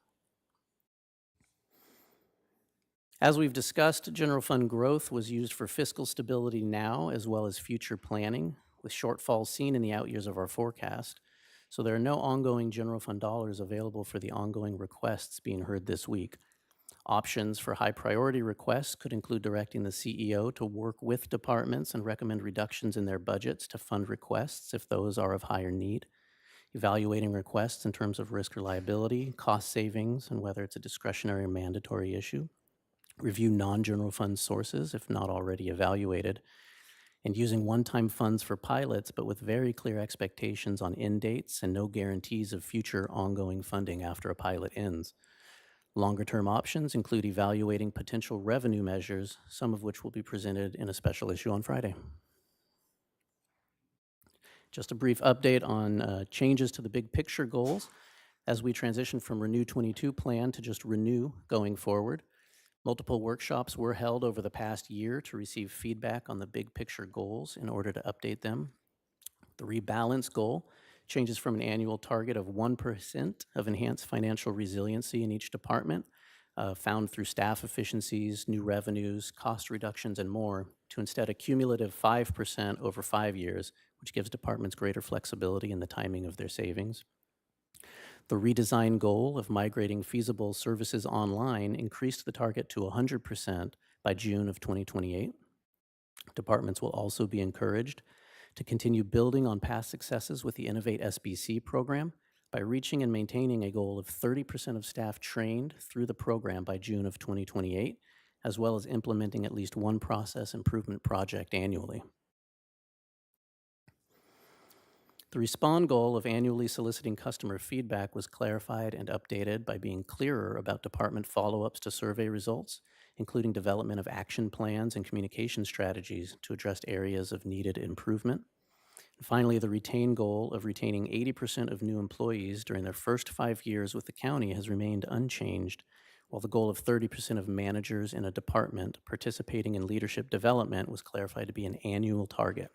As we've discussed, general fund growth was used for fiscal stability now as well as future planning, with shortfalls seen in the out years of our forecast. So there are no ongoing general fund dollars available for the ongoing requests being heard this week. Options for high priority requests could include directing the CEO to work with departments and recommend reductions in their budgets to fund requests if those are of higher need. evaluating requests in terms of risk or liability, cost savings, and whether it's a discretionary or mandatory issue, review non-general fund sources if not already evaluated, and using one-time funds for pilots, but with very clear expectations on end dates and no guarantees of future ongoing funding after a pilot ends. Longer-term options include evaluating potential revenue measures, some of which will be presented in a special issue on Friday. Just a brief update on changes to the big picture goals as we transition from Renew 22 plan to just Renew going forward. Multiple workshops were held over the past year to receive feedback on the big picture goals in order to update them. The rebalance goal changes from an annual target of 1% of enhanced financial resiliency in each department, found through staff efficiencies, new revenues, cost reductions, and more, to instead a cumulative 5% over 5 years, which gives departments greater flexibility in the timing of their savings. The redesign goal of migrating feasible services online increased the target to 100% by June of 2028. Departments will also be encouraged to continue building on past successes with the Innovate SBC program by reaching and maintaining a goal of 30% of staff trained through the program by June of 2028, as well as implementing at least one process improvement project annually. The Respond goal of annually soliciting customer feedback was clarified and updated by being clearer about department follow-ups to survey results, including development of action plans and communication strategies to address areas of needed improvement. And finally, the Retain goal of retaining 80% of new employees during their first 5 years with the county has remained unchanged, while the goal of 30% of managers in a department participating in leadership development was clarified to be an annual target.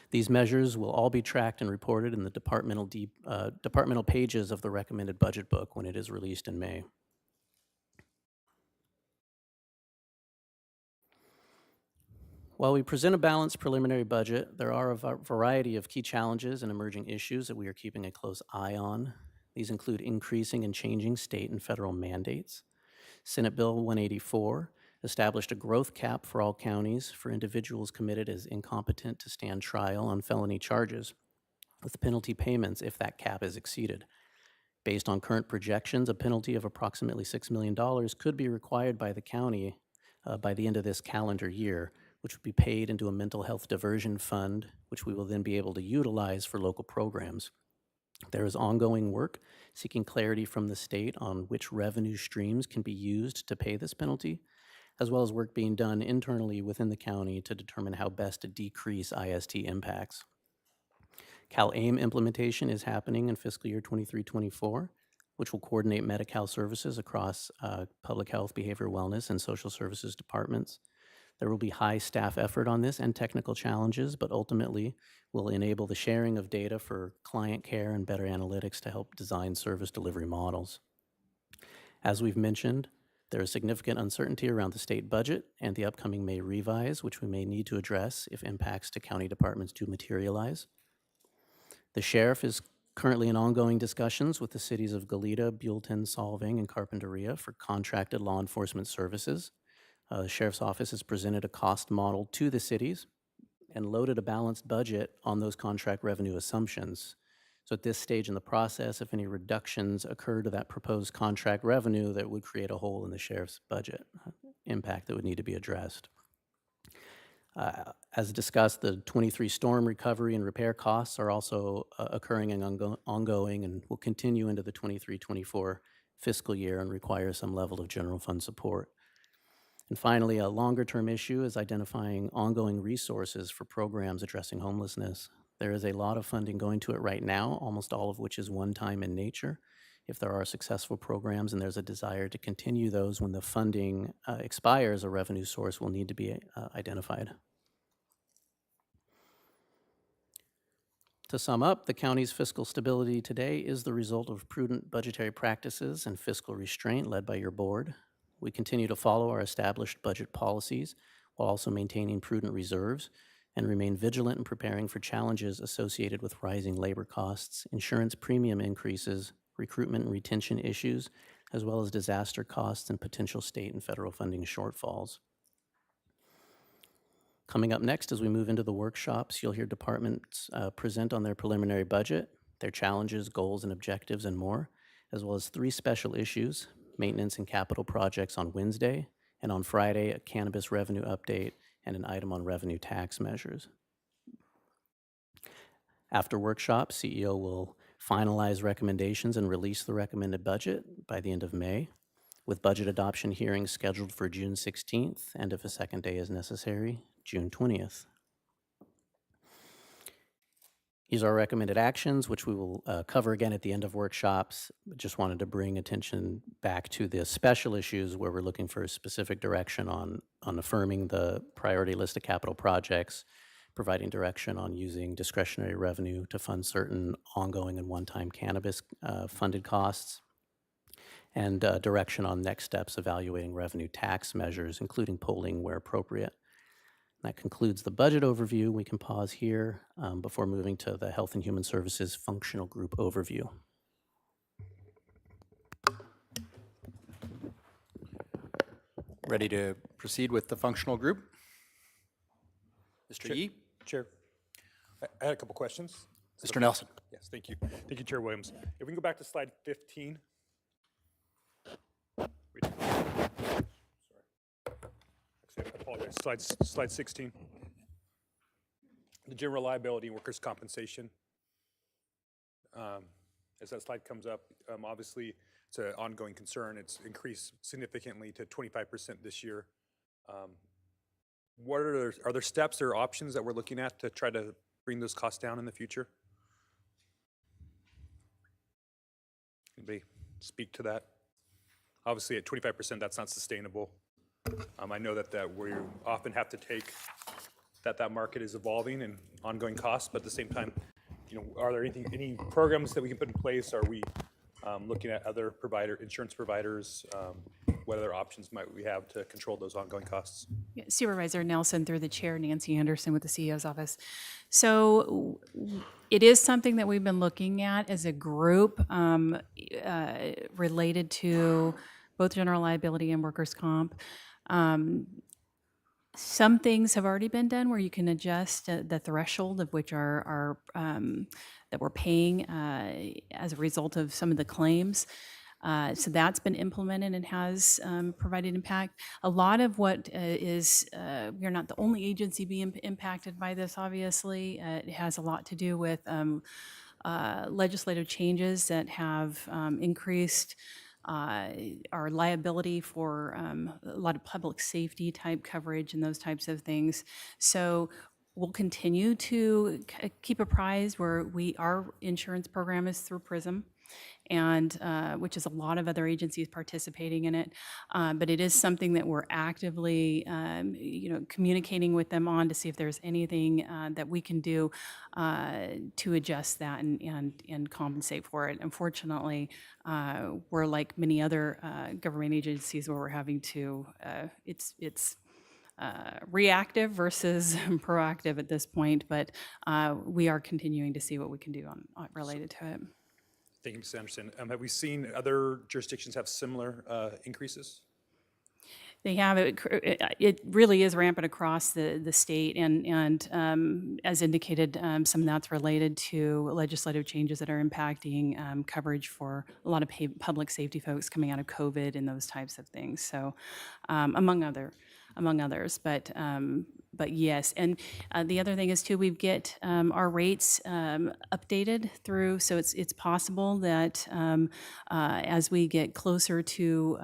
These measures will all be tracked and reported in the departmental pages of the recommended budget book when it is released in May. While we present a balanced preliminary budget, there are a variety of key challenges and emerging issues that we are keeping a close eye on. These include increasing and changing state and federal mandates. Senate Bill 184 established a growth cap for all counties for individuals committed as incompetent to stand trial on felony charges, with penalty payments if that cap is exceeded. Based on current projections, a penalty of approximately $6 million could be required by the county by the end of this calendar year, which would be paid into a mental health diversion fund, which we will then be able to utilize for local programs. There is ongoing work seeking clarity from the state on which revenue streams can be used to pay this penalty, as well as work being done internally within the county to determine how best to decrease IST impacts. CalAIM implementation is happening in fiscal year 23-24, which will coordinate Medi-Cal services across public health, behavioral wellness, and social services departments. There will be high staff effort on this and technical challenges, but ultimately will enable the sharing of data for client care and better analytics to help design service delivery models. As we've mentioned, there is significant uncertainty around the state budget and the upcoming May revise, which we may need to address if impacts to county departments do materialize. The sheriff is currently in ongoing discussions with the cities of Goleta, Buellton, Solvang, and Carpinteria for contracted law enforcement services. The sheriff's office has presented a cost model to the cities and loaded a balanced budget on those contract revenue assumptions. So at this stage in the process, if any reductions occur to that proposed contract revenue, that would create a hole in the sheriff's budget impact that would need to be addressed. As discussed, the 23 storm recovery and repair costs are also occurring and ongoing and will continue into the 23-24 fiscal year and require some level of general fund support. And finally, a longer-term issue is identifying ongoing resources for programs addressing homelessness. There is a lot of funding going to it right now, almost all of which is one-time in nature. If there are successful programs and there's a desire to continue those when the funding expires, a revenue source will need to be identified. To sum up, the county's fiscal stability today is the result of prudent budgetary practices and fiscal restraint led by your board. We continue to follow our established budget policies while also maintaining prudent reserves and remain vigilant in preparing for challenges associated with rising labor costs, insurance premium increases, recruitment and retention issues, as well as disaster costs and potential state and federal funding shortfalls. Coming up next, as we move into the workshops, you'll hear departments present on their preliminary budget. their challenges, goals, and objectives, and more, as well as 3 special issues, maintenance and capital projects on Wednesday, and on Friday, a cannabis revenue update and an item on revenue tax measures. After workshop, CEO will finalize recommendations and release the recommended budget by the end of May, with budget adoption hearings scheduled for June 16th, and if a second day is necessary, June 20th. These are recommended actions, which we will cover again at the end of workshops. Just wanted to bring attention back to the special issues where we're looking for a specific direction on affirming the priority list of capital projects, providing direction on using discretionary revenue to fund certain ongoing and one-time cannabis funded costs, and direction on next steps evaluating revenue tax measures, including polling where appropriate. That concludes the budget overview. We can pause here before moving to the Health and Human Services Functional Group overview. Ready to proceed with the functional group? Mr. Yee? Chair, I had a couple questions. Mr. Nelson? Yes, thank you. Thank you, Chair Williams. If we can go back to slide 15. Wait. Sorry. Actually, I apologize. Slide 16. The general liability and workers' compensation. As that slide comes up, obviously, it's an ongoing concern. It's increased significantly to 25% this year. What are there steps or options that we're looking at to try to bring those costs down in the future? Anybody speak to that? Obviously, at 25%, that's not sustainable. I know that we often have to take that market is evolving and ongoing costs, but at the same time, are there any programs that we can put in place? Are we looking at other insurance providers? What other options might we have to control those ongoing costs? Yeah, Supervisor Nelson, through the chair, Nancy Anderson with the CEO's office. So it is something that we've been looking at as a group related to both general liability and workers' comp. Some things have already been done where you can adjust the threshold of which are that we're paying as a result of some of the claims. So that's been implemented and has provided impact. A lot of what we're not the only agency being impacted by this, obviously. It has a lot to do with legislative changes that have increased our liability for a lot of public safety type coverage and those types of things. So we'll continue to keep apprised where our insurance program is through PRISM, and which is a lot of other agencies participating in it. But it is something that we're actively, communicating with them on to see if there's anything that we can do to adjust that and compensate for it. Unfortunately, we're like many other government agencies where we're having to, it's reactive versus proactive at this point, but we are continuing to see what we can do on related to it. Thank you, Ms. Anderson. Have we seen other jurisdictions have similar increases? They have it really is rampant across the state, and as indicated, some of that's related to legislative changes that are impacting coverage for a lot of public safety folks coming out of COVID and those types of things. So, among others, but yes, and the other thing is too, we get our rates updated through, so it's possible that as we get closer to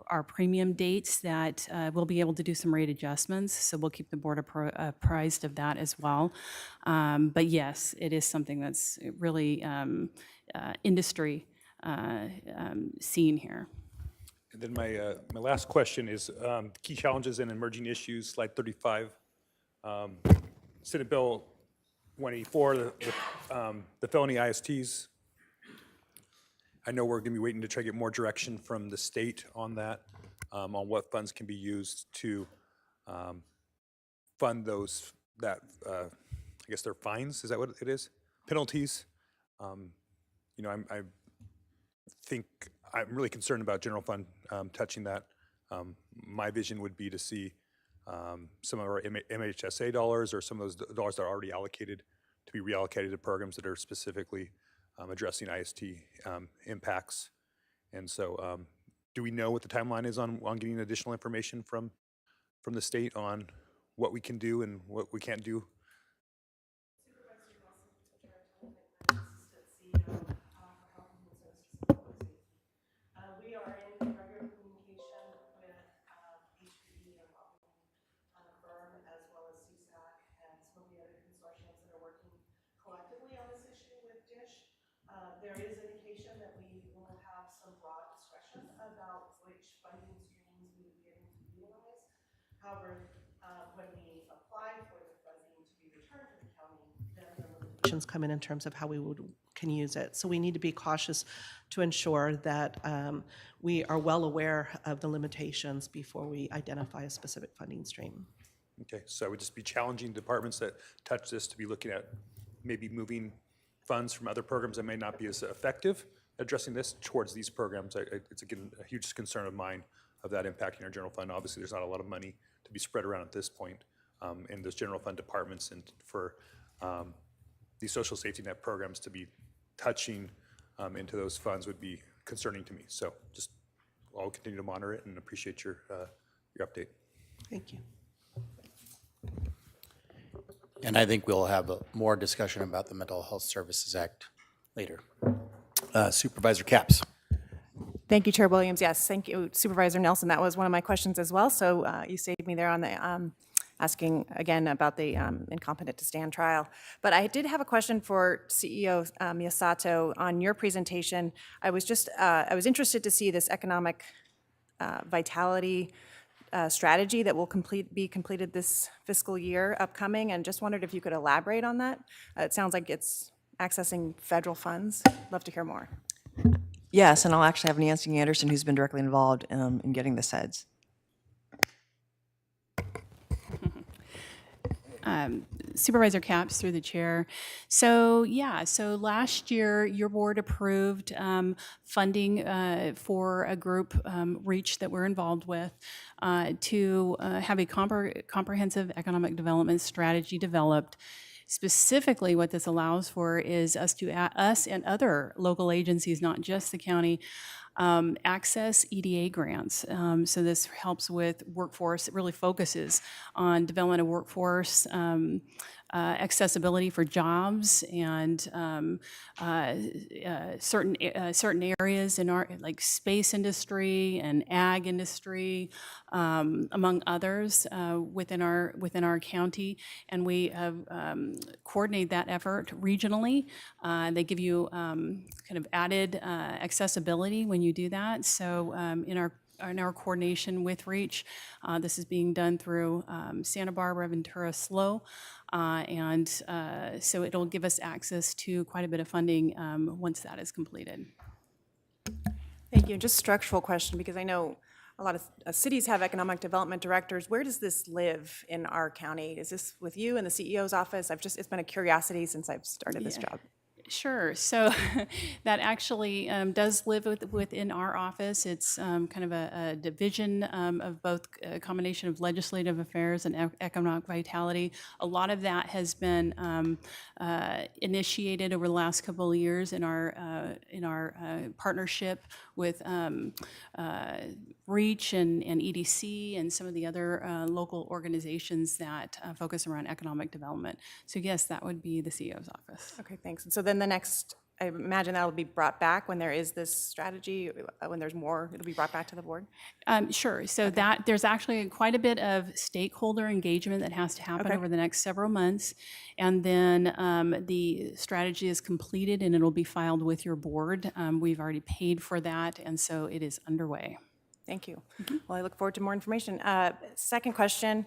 our premium dates that we'll be able to do some rate adjustments, so we'll keep the board apprised of that as well. But yes, it is something that's really industry seen here. And then my last question is key challenges and emerging issues, slide 35. Senate Bill 184, the felony ISTs. I know we're going to be waiting to try to get more direction from the state on that, on what funds can be used to fund those I guess they're fines. Is that what it is? Penalties. I think I'm really concerned about general fund touching that. My vision would be to see some of our MHSA dollars or some of those dollars that are already allocated to be reallocated to programs that are specifically addressing IST impacts. And so do we know what the timeline is on getting additional information from the state on what we can do and what we can't do? We are in regular communication with HPE and firm, as well as CSAC and some of the other consortiums that are working collectively on this issue with DISH. There is indication that we will have some broad discretion about which funding streams we would be able to utilize. However, when we apply for the funding to be returned to the county, then the limitations come in terms of how we can use it. So we need to be cautious to ensure that we are well aware of the limitations before we identify a specific funding stream. Okay, so I would just be challenging departments that touch this to be looking at maybe moving funds from other programs that may not be as effective addressing this towards these programs. It's again a huge concern of mine of that impacting our general fund. Obviously, there's not a lot of money to be spread around at this point in those general fund departments, and for these social safety net programs to be touching into those funds would be concerning to me. So just I'll continue to monitor it and appreciate your update. Thank you. And I think we'll have more discussion about the Mental Health Services Act later. Supervisor Capps. Thank you, Chair Williams. Yes, thank you, Supervisor Nelson. That was one of my questions as well. So you saved me there on the asking again about the incompetent to stand trial. But I did have a question for CEO Miyasato on your presentation. I was interested to see this economic vitality strategy that will be completed this fiscal year upcoming, and just wondered if you could elaborate on that. It sounds like it's accessing federal funds. Love to hear more. Yes, and I'll actually have Nancy Anderson, who's been directly involved in getting this heads. Supervisor Capps, through the chair. So yeah, so last year your board approved funding for a group, REACH, that we're involved with to have a comprehensive economic development strategy developed. Specifically, what this allows for is us and other local agencies, not just the county, access EDA grants. So this helps with workforce. It really focuses on development of workforce, accessibility for jobs, and certain areas in our, like space industry and ag industry, among others, within our county. And we have coordinated that effort regionally. They give you kind of added accessibility when you do that. So in our coordination with REACH, this is being done through Santa Barbara, Ventura, SLO, and so it'll give us access to quite a bit of funding once that is completed. Thank you. Just a structural question, because I know a lot of cities have economic development directors. Where does this live in our county? Is this with you in the CEO's office? It's been a curiosity since I've started this job. Sure. So that actually does live within our office. It's kind of a division of both a combination of legislative affairs and economic vitality. A lot of that has been initiated over the last couple of years in our partnership with REACH and EDC and some of the other local organizations that focus around economic development. So yes, that would be the CEO's office. Okay, thanks. And so then the next, I imagine that will be brought back when there is this strategy, when there's more, it'll be brought back to the board? Sure. So that there's actually quite a bit of stakeholder engagement that has to happen over the next several months. And then the strategy is completed and it'll be filed with your board. We've already paid for that, and so it is underway. Thank you. Well, I look forward to more information. Second question,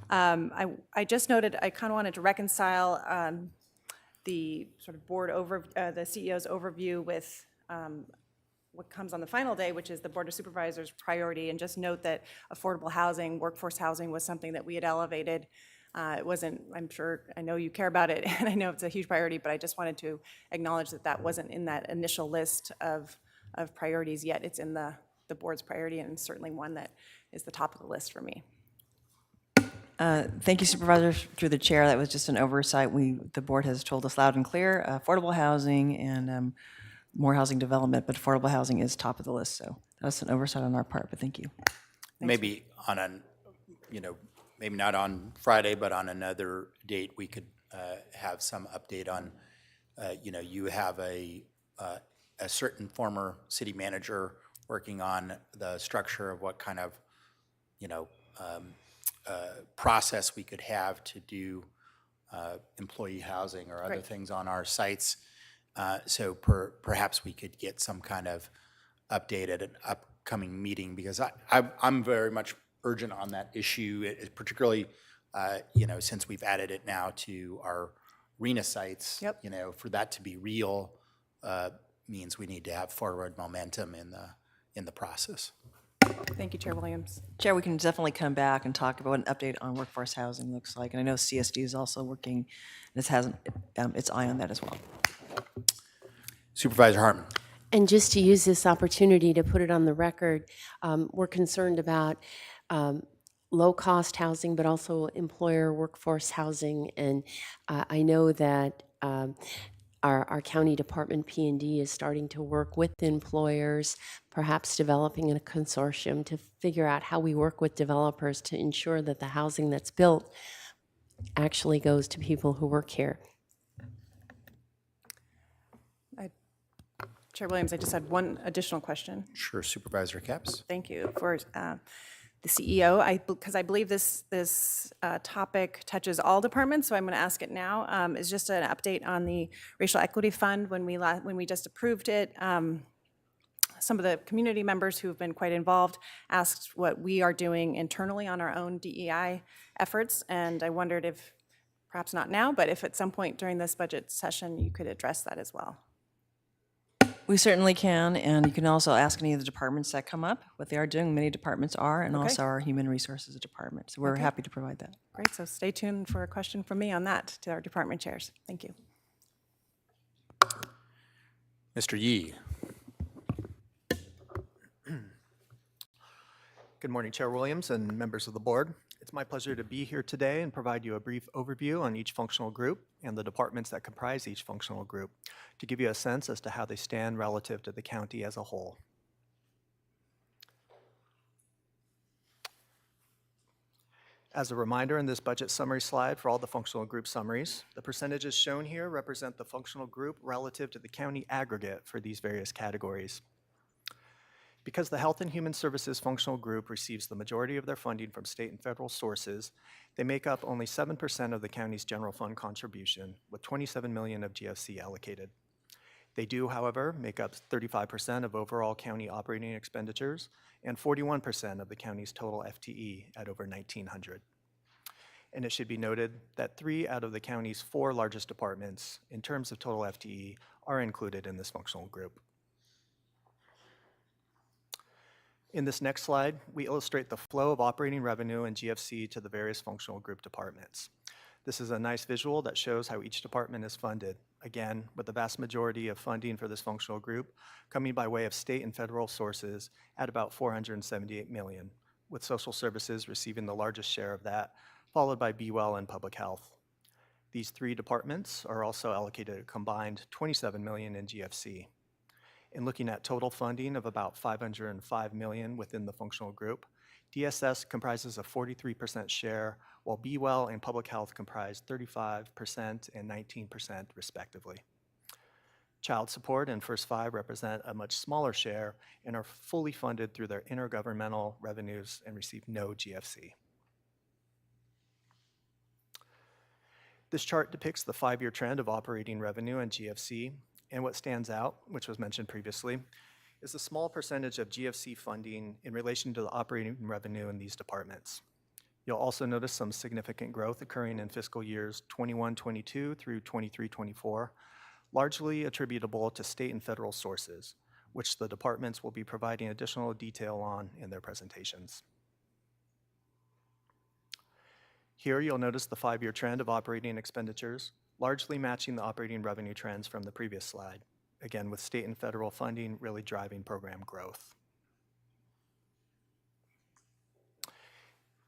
I just noted, I kind of wanted to reconcile the sort of board the CEO's overview with what comes on the final day, which is the Board of Supervisors' priority, and just note that affordable housing, workforce housing was something that we had elevated. It wasn't, I know you care about it, and I know it's a huge priority, but I just wanted to acknowledge that that wasn't in that initial list of priorities yet. It's in the board's priority, and certainly one that is the top of the list for me. Thank you, Supervisor, through the chair. That was just an oversight. The board has told us loud and clear, affordable housing and more housing development, but affordable housing is top of the list. So that's an oversight on our part, but thank you. Maybe on an, maybe not on Friday, but on another date, we could have some update on, you have a certain former city manager working on the structure of what kind of, process we could have to do employee housing or other things on our sites. So perhaps we could get some kind of update at an upcoming meeting, because I'm very much urgent on that issue, particularly, since we've added it now to our RENA sites. Yep. For that to be real means we need to have forward momentum in the process. Thank you, Chair Williams. Chair, we can definitely come back and talk about an update on workforce housing looks like. And I know CSD is also working, this has its eye on that as well. Supervisor Hartman. And just to use this opportunity to put it on the record, we're concerned about low-cost housing, but also employer workforce housing. And I know that our county department, P&D, is starting to work with employers, perhaps developing a consortium to figure out how we work with developers to ensure that the housing that's built actually goes to people who work here. Chair Williams, I just had one additional question. Sure, Supervisor Capps. Thank you for the CEO, because I believe this topic touches all departments, so I'm going to ask it now. It's just an update on the Racial Equity Fund. When we just approved it, some of the community members who have been quite involved asked what we are doing internally on our own DEI efforts, and I wondered if, perhaps not now, but if at some point during this budget session you could address that as well. We certainly can, and you can also ask any of the departments that come up what they are doing. Many departments are, and also our human resources department. So we're happy to provide that. Great, so stay tuned for a question from me on that to our department chairs. Thank you. Mr. Yee. Good morning, Chair Williams and members of the board. It's my pleasure to be here today and provide you a brief overview on each functional group and the departments that comprise each functional group to give you a sense as to how they stand relative to the county as a whole. As a reminder, in this budget summary slide for all the functional group summaries, the percentages shown here represent the functional group relative to the county aggregate for these various categories. Because the Health and Human Services functional group receives the majority of their funding from state and federal sources, they make up only 7% of the county's general fund contribution, with $27 million of GFC allocated. They do, however, make up 35% of overall county operating expenditures and 41% of the county's total FTE at over 1,900. And it should be noted that 3 out of the county's 4 largest departments, in terms of total FTE, are included in this functional group. In this next slide, we illustrate the flow of operating revenue and GFC to the various functional group departments. This is a nice visual that shows how each department is funded, again, with the vast majority of funding for this functional group coming by way of state and federal sources at about $478 million, with social services receiving the largest share of that, followed by BWell and public health. These 3 departments are also allocated a combined $27 million in GFC. In looking at total funding of about $505 million within the functional group, DSS comprises a 43% share, while BWell and public health comprise 35% and 19% respectively. Child support and First 5 represent a much smaller share and are fully funded through their intergovernmental revenues and receive no GFC. This chart depicts the 5-year trend of operating revenue and GFC. And what stands out, which was mentioned previously, is the small percentage of GFC funding in relation to the operating revenue in these departments. You'll also notice some significant growth occurring in fiscal years 21-22 through 23-24, largely attributable to state and federal sources, which the departments will be providing additional detail on in their presentations. Here you'll notice the 5-year trend of operating expenditures, largely matching the operating revenue trends from the previous slide, again with state and federal funding really driving program growth.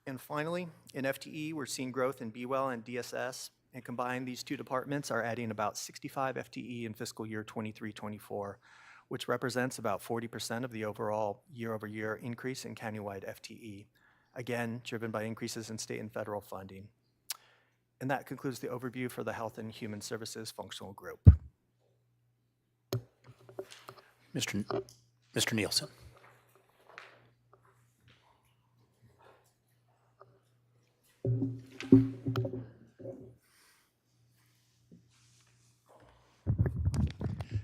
And finally, in FTE, we're seeing growth in BWell and DSS, and combined, these two departments are adding about 65 FTE in fiscal year 23-24, which represents about 40% of the overall year-over-year increase in countywide FTE, again, driven by increases in state and federal funding. And that concludes the overview for the Health and Human Services Functional Group. Mr. Nielsen.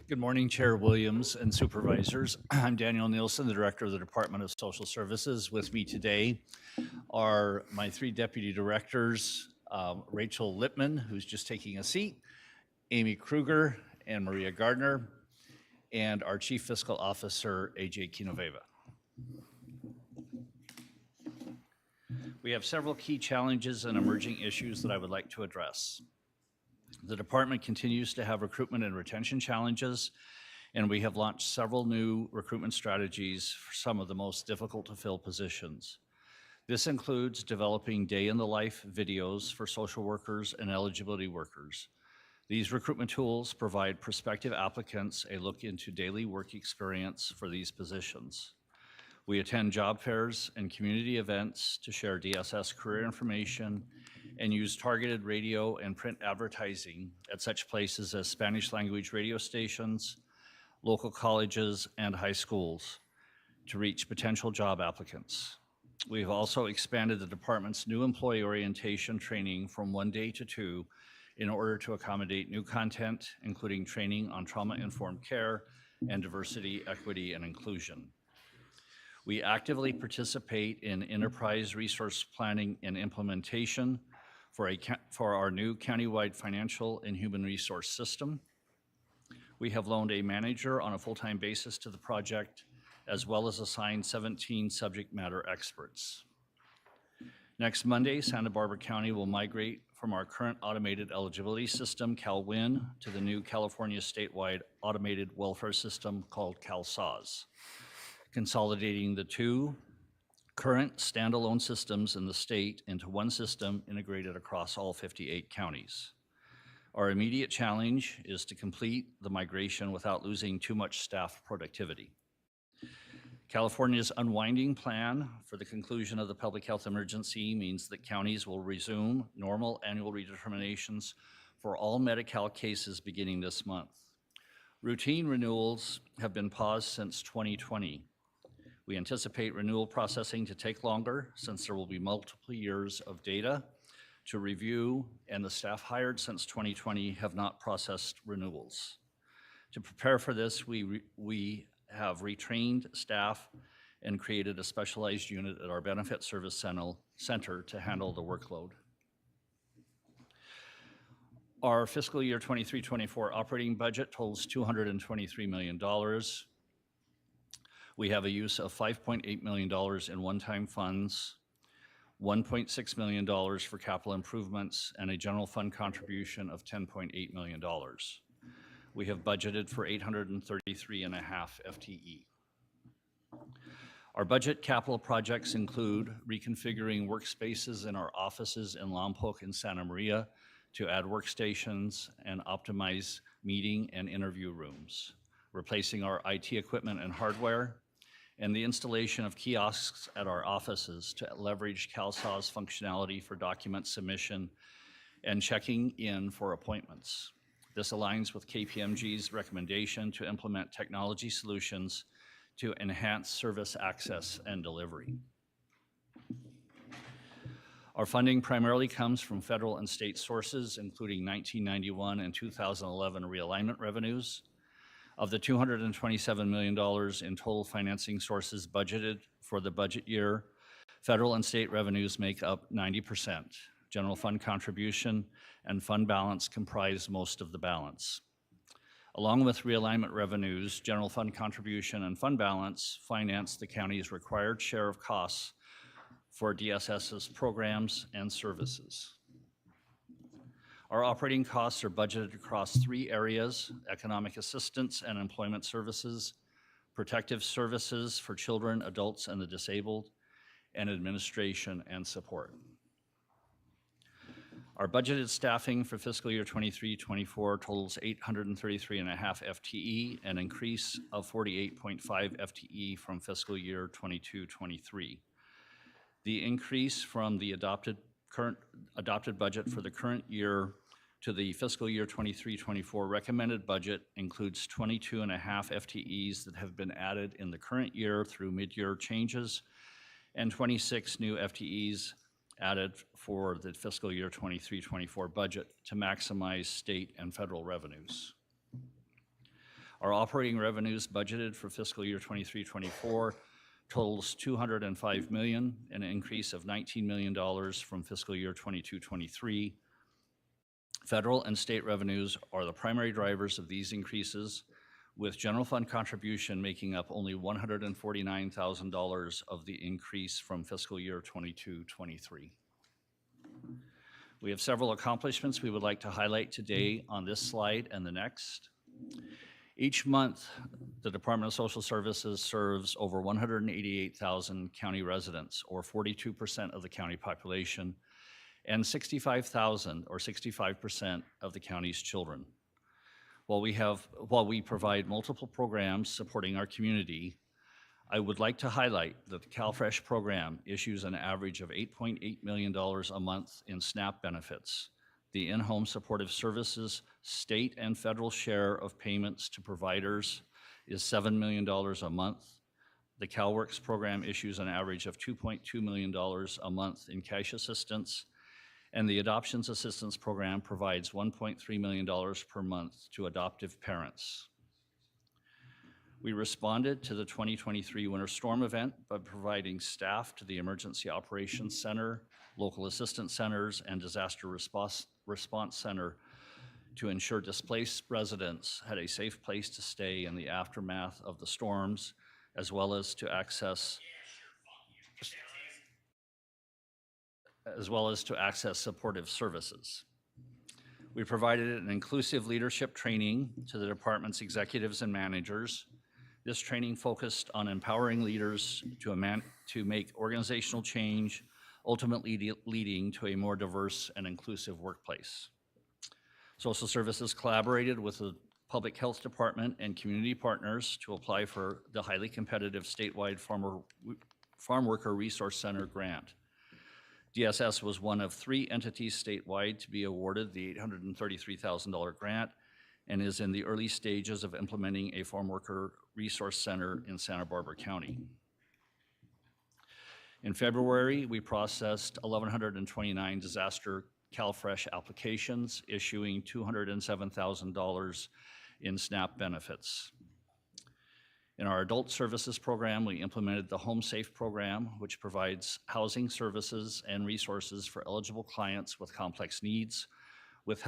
Good morning, Chair Williams and supervisors. I'm Daniel Nielsen, the Director of the Department of Social Services. With me today are my three deputy directors, Rachel Lippman, who's just taking a seat, Amy Kruger, and Maria Gardner, and our Chief Fiscal Officer, AJ Kinoveva. We have several key challenges and emerging issues that I would like to address. The department continues to have recruitment and retention challenges, and we have launched several new recruitment strategies for some of the most difficult to fill positions. This includes developing day-in-the-life videos for social workers and eligibility workers. These recruitment tools provide prospective applicants a look into daily work experience for these positions. We attend job fairs and community events to share DSS career information and use targeted radio and print advertising at such places as Spanish language radio stations, local colleges, and high schools to reach potential job applicants. We've also expanded the department's new employee orientation training from 1 day to 2 in order to accommodate new content, including training on trauma-informed care and diversity, equity, and inclusion. We actively participate in enterprise resource planning and implementation for our new countywide financial and human resource system. We have loaned a manager on a full-time basis to the project, as well as assigned 17 subject matter experts. Next Monday, Santa Barbara County will migrate from our current automated eligibility system, CalWIN, to the new California statewide automated welfare system called CalSAWS, consolidating the two current standalone systems in the state into one system integrated across all 58 counties. Our immediate challenge is to complete the migration without losing too much staff productivity. California's unwinding plan for the conclusion of the public health emergency means that counties will resume normal annual redeterminations for all Medi-Cal cases beginning this month. Routine renewals have been paused since 2020. We anticipate renewal processing to take longer since there will be multiple years of data to review, and the staff hired since 2020 have not processed renewals. To prepare for this, we have retrained staff and created a specialized unit at our Benefit Service Center to handle the workload. Our fiscal year 23-24 operating budget totals $223 million. We have a use of $5.8 million in one-time funds, $1.6 million for capital improvements, and a general fund contribution of $10.8 million. We have budgeted for 833.5 FTE. Our budget capital projects include reconfiguring workspaces in our offices in Lompoc and Santa Maria to add workstations and optimize meeting and interview rooms, replacing our IT equipment and hardware, and the installation of kiosks at our offices to leverage CalSAWS functionality for document submission and checking in for appointments. This aligns with KPMG's recommendation to implement technology solutions to enhance service access and delivery. Our funding primarily comes from federal and state sources, including 1991 and 2011 realignment revenues. Of the $227 million in total financing sources budgeted for the budget year, federal and state revenues make up 90%. General fund contribution and fund balance comprise most of the balance. Along with realignment revenues, general fund contribution and fund balance finance the county's required share of costs for DSS's programs and services. Our operating costs are budgeted across 3 areas: economic assistance and employment services, protective services for children, adults, and the disabled, and administration and support. Our budgeted staffing for fiscal year 23-24 totals 833.5 FTE, an increase of 48.5 FTE from fiscal year 22-23. The increase from the adopted budget for the current year to the fiscal year 23-24 recommended budget includes 22.5 FTEs that have been added in the current year through mid-year changes, and 26 new FTEs added for the fiscal year 23-24 budget to maximize state and federal revenues. Our operating revenues budgeted for fiscal year 23-24 totals $205 million, an increase of $19 million from fiscal year 22-23. Federal and state revenues are the primary drivers of these increases, with general fund contribution making up only $149,000 of the increase from fiscal year 22-23. We have several accomplishments we would like to highlight today on this slide and the next. Each month, the Department of Social Services serves over 188,000 county residents, or 42% of the county population, and 65,000, or 65% of the county's children. While we provide multiple programs supporting our community, I would like to highlight that the CalFresh program issues an average of $8.8 million a month in SNAP benefits. The in-home supportive services state and federal share of payments to providers is $7 million a month. The CalWorks program issues an average of $2.2 million a month in cash assistance, and the Adoptions Assistance Program provides $1.3 million per month to adoptive parents. We responded to the 2023 winter storm event by providing staff to the Emergency Operations Center, local assistance centers, and Disaster Response Center to ensure displaced residents had a safe place to stay in the aftermath of the storms, as well as to access supportive services. We provided an inclusive leadership training to the department's executives and managers. This training focused on empowering leaders to make organizational change, ultimately leading to a more diverse and inclusive workplace. Social Services collaborated with the Public Health Department and community partners to apply for the highly competitive statewide Farm Worker Resource Center grant. DSS was one of 3 entities statewide to be awarded the $833,000 grant and is in the early stages of implementing a Farm Worker Resource Center in Santa Barbara County. In February, we processed 1,129 disaster CalFresh applications, issuing $207,000 in SNAP benefits. In our adult services program, we implemented the Home Safe program, which provides housing services and resources for eligible clients with complex needs, with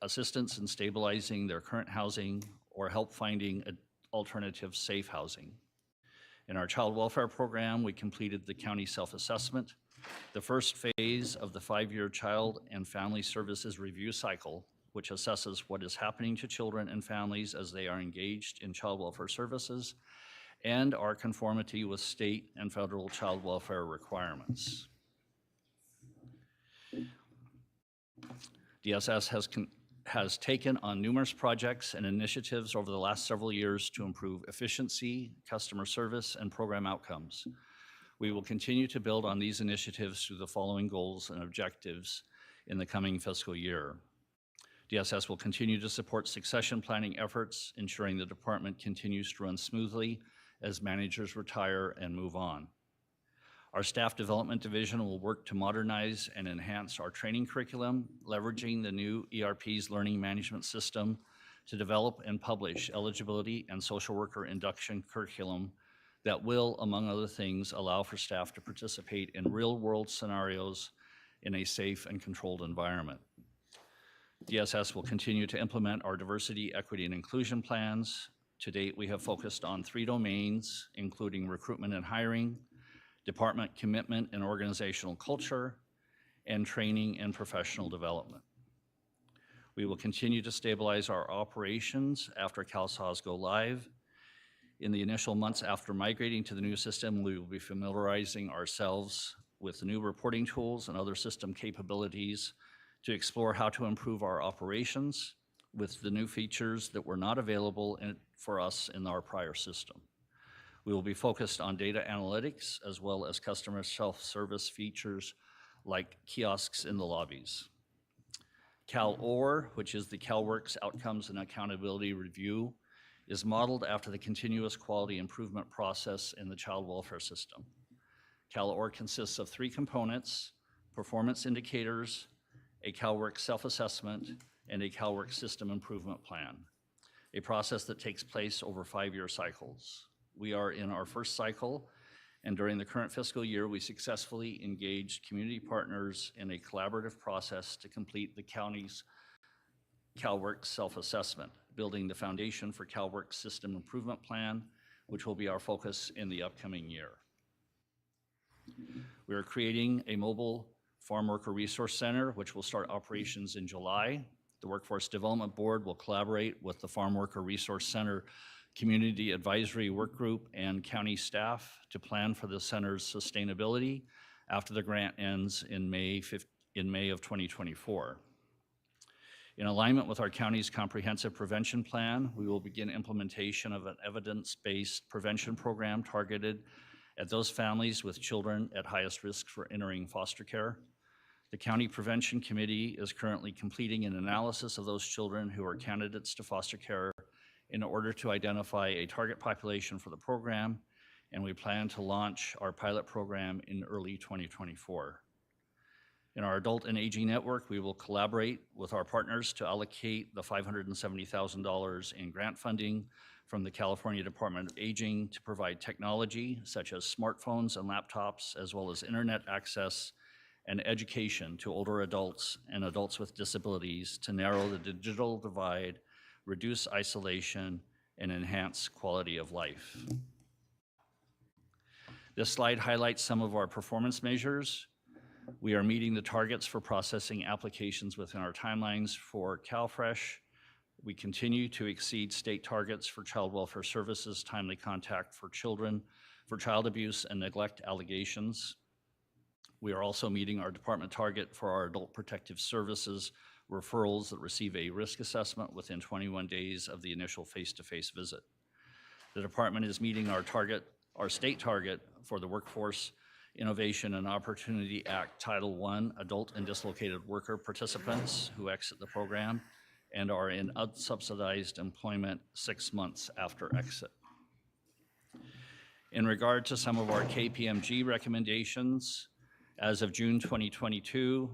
assistance in stabilizing their current housing or help finding alternative safe housing. In our child welfare program, we completed the county self-assessment, the first phase of the 5-year Child and Family Services Review Cycle, which assesses what is happening to children and families as they are engaged in child welfare services, and our conformity with state and federal child welfare requirements. DSS has taken on numerous projects and initiatives over the last several years to improve efficiency, customer service, and program outcomes. We will continue to build on these initiatives through the following goals and objectives in the coming fiscal year. DSS will continue to support succession planning efforts, ensuring the department continues to run smoothly as managers retire and move on. Our Staff Development Division will work to modernize and enhance our training curriculum, leveraging the new ERP's learning management system to develop and publish eligibility and social worker induction curriculum that will, among other things, allow for staff to participate in real-world scenarios in a safe and controlled environment. DSS will continue to implement our diversity, equity, and inclusion plans. To date, we have focused on 3 domains, including recruitment and hiring, department commitment and organizational culture, and training and professional development. We will continue to stabilize our operations after CalSAWS go live, In the initial months after migrating to the new system, we will be familiarizing ourselves with the new reporting tools and other system capabilities to explore how to improve our operations with the new features that were not available for us in our prior system. We will be focused on data analytics as well as customer self-service features like kiosks in the lobbies. CalOR, which is the CalWORKS Outcomes and Accountability Review, is modeled after the continuous quality improvement process in the child welfare system. CalOR consists of 3 components: performance indicators, a CalWORKS self-assessment, and a CalWORKS system improvement plan, a process that takes place over 5-year cycles. We are in our first cycle, and during the current fiscal year, we successfully engaged community partners in a collaborative process to complete the county's CalWORKS self-assessment, building the foundation for CalWORKS system improvement plan, which will be our focus in the upcoming year. We are creating a mobile farm worker resource center, which will start operations in July. The Workforce Development Board will collaborate with the Farm Worker Resource Center Community Advisory Work Group and county staff to plan for the center's sustainability after the grant ends in May of 2024. In alignment with our county's comprehensive prevention plan, we will begin implementation of an evidence-based prevention program targeted at those families with children at highest risk for entering foster care. The County Prevention Committee is currently completing an analysis of those children who are candidates to foster care in order to identify a target population for the program, and we plan to launch our pilot program in early 2024. In our Adult and Aging Network, we will collaborate with our partners to allocate the $570,000 in grant funding from the California Department of Aging to provide technology such as smartphones and laptops, as well as internet access and education to older adults and adults with disabilities to narrow the digital divide, reduce isolation, and enhance quality of life. This slide highlights some of our performance measures. We are meeting the targets for processing applications within our timelines for CalFresh. We continue to exceed state targets for child welfare services, timely contact for children, for child abuse and neglect allegations. We are also meeting our department target for our adult protective services referrals that receive a risk assessment within 21 days of the initial face-to-face visit. The department is meeting our state target for the Workforce Innovation and Opportunity Act Title I adult and dislocated worker participants who exit the program and are in unsubsidized employment 6 months after exit. In regard to some of our KPMG recommendations, as of June 2022,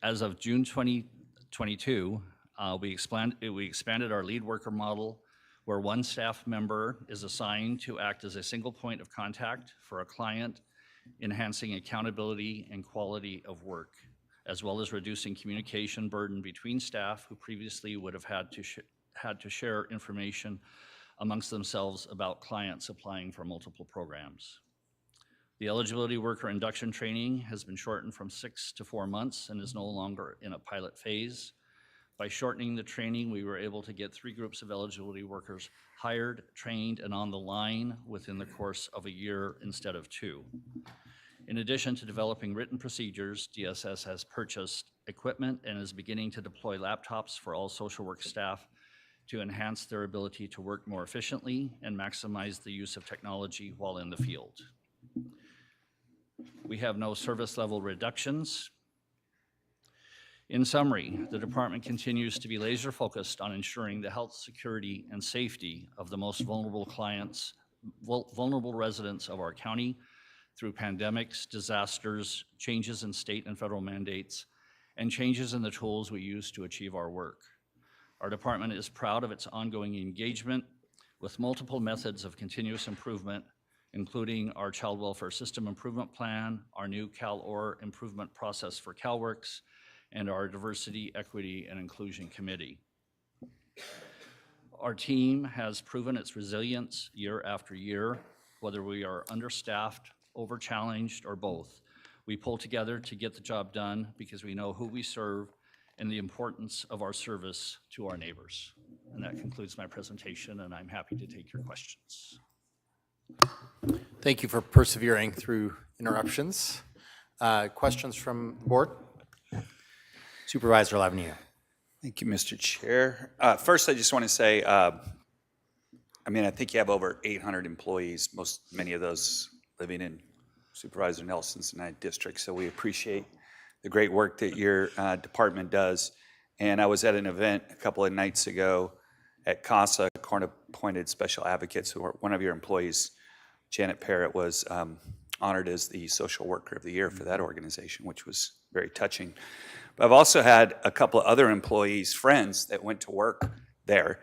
as of June 2022, we expanded our lead worker model where one staff member is assigned to act as a single point of contact for a client, enhancing accountability and quality of work, as well as reducing communication burden between staff who previously would have had to share information amongst themselves about clients applying for multiple programs. The eligibility worker induction training has been shortened from 6 to 4 months and is no longer in a pilot phase. By shortening the training, we were able to get 3 groups of eligibility workers hired, trained, and on the line within the course of a year instead of 2. In addition to developing written procedures, DSS has purchased equipment and is beginning to deploy laptops for all social work staff to enhance their ability to work more efficiently and maximize the use of technology while in the field. We have no service level reductions. In summary, the department continues to be laser focused on ensuring the health, security, and safety of the most vulnerable clients, vulnerable residents of our county through pandemics, disasters, changes in state and federal mandates, and changes in the tools we use to achieve our work. Our department is proud of its ongoing engagement with multiple methods of continuous improvement, including our Child Welfare System Improvement Plan, our new CalOR improvement process for CalWORKS, and our Diversity, Equity, and Inclusion Committee. Our team has proven its resilience year after year, whether we are understaffed, over-challenged, or both. We pull together to get the job done because we know who we serve and the importance of our service to our neighbors. And that concludes my presentation, and I'm happy to take your questions. Thank you for persevering through interruptions. Questions from the board? Supervisor Lavanino. Thank you, Mr. Chair. First, I just want to say, I think you have over 800 employees, many of those living in Supervisor Nelson's and I district, so we appreciate the great work that your department does. And I was at an event a couple of nights ago at CASA, Court-Appointed Special Advocates, who are one of your employees, Janet Parrott, was honored as the Social Worker of the Year for that organization, which was very touching. But I've also had a couple of other employees, friends, that went to work there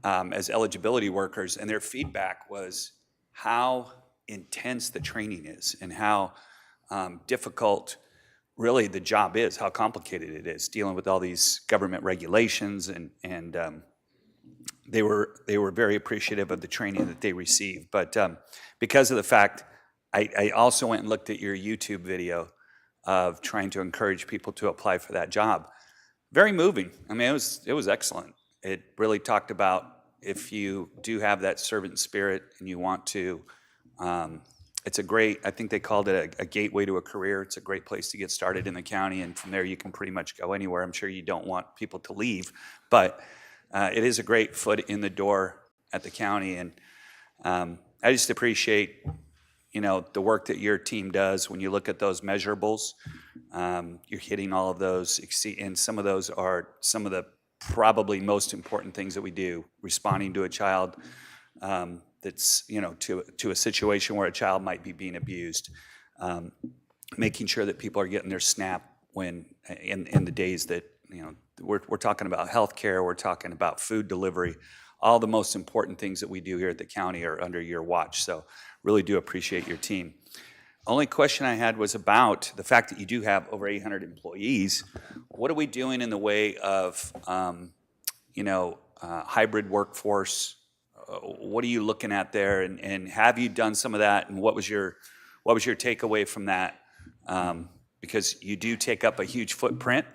as eligibility workers, and their feedback was how intense the training is and how difficult really the job is, how complicated it is, dealing with all these government regulations, and they were very appreciative of the training that they received. But because of the fact, I also went and looked at your YouTube video of trying to encourage people to apply for that job. Very moving. I mean, it was excellent. It really talked about if you do have that servant spirit and you want to, it's a great, I think they called it a gateway to a career. It's a great place to get started in the county, and from there you can pretty much go anywhere. I'm sure you don't want people to leave, but it is a great foot in the door at the county, and I just appreciate the work that your team does. When you look at those measurables, you're hitting all of those, and some of those are some of the probably most important things that we do, responding to a child that's, to a situation where a child might be being abused, making sure that people are getting their SNAP when, in the days that, we're talking about healthcare, we're talking about food delivery. All the most important things that we do here at the county are under your watch, so really do appreciate your team. Only question I had was about the fact that you do have over 800 employees. What are we doing in the way of, hybrid workforce? What are you looking at there, and have you done some of that, and what was your takeaway from that? Because you do take up a huge footprint,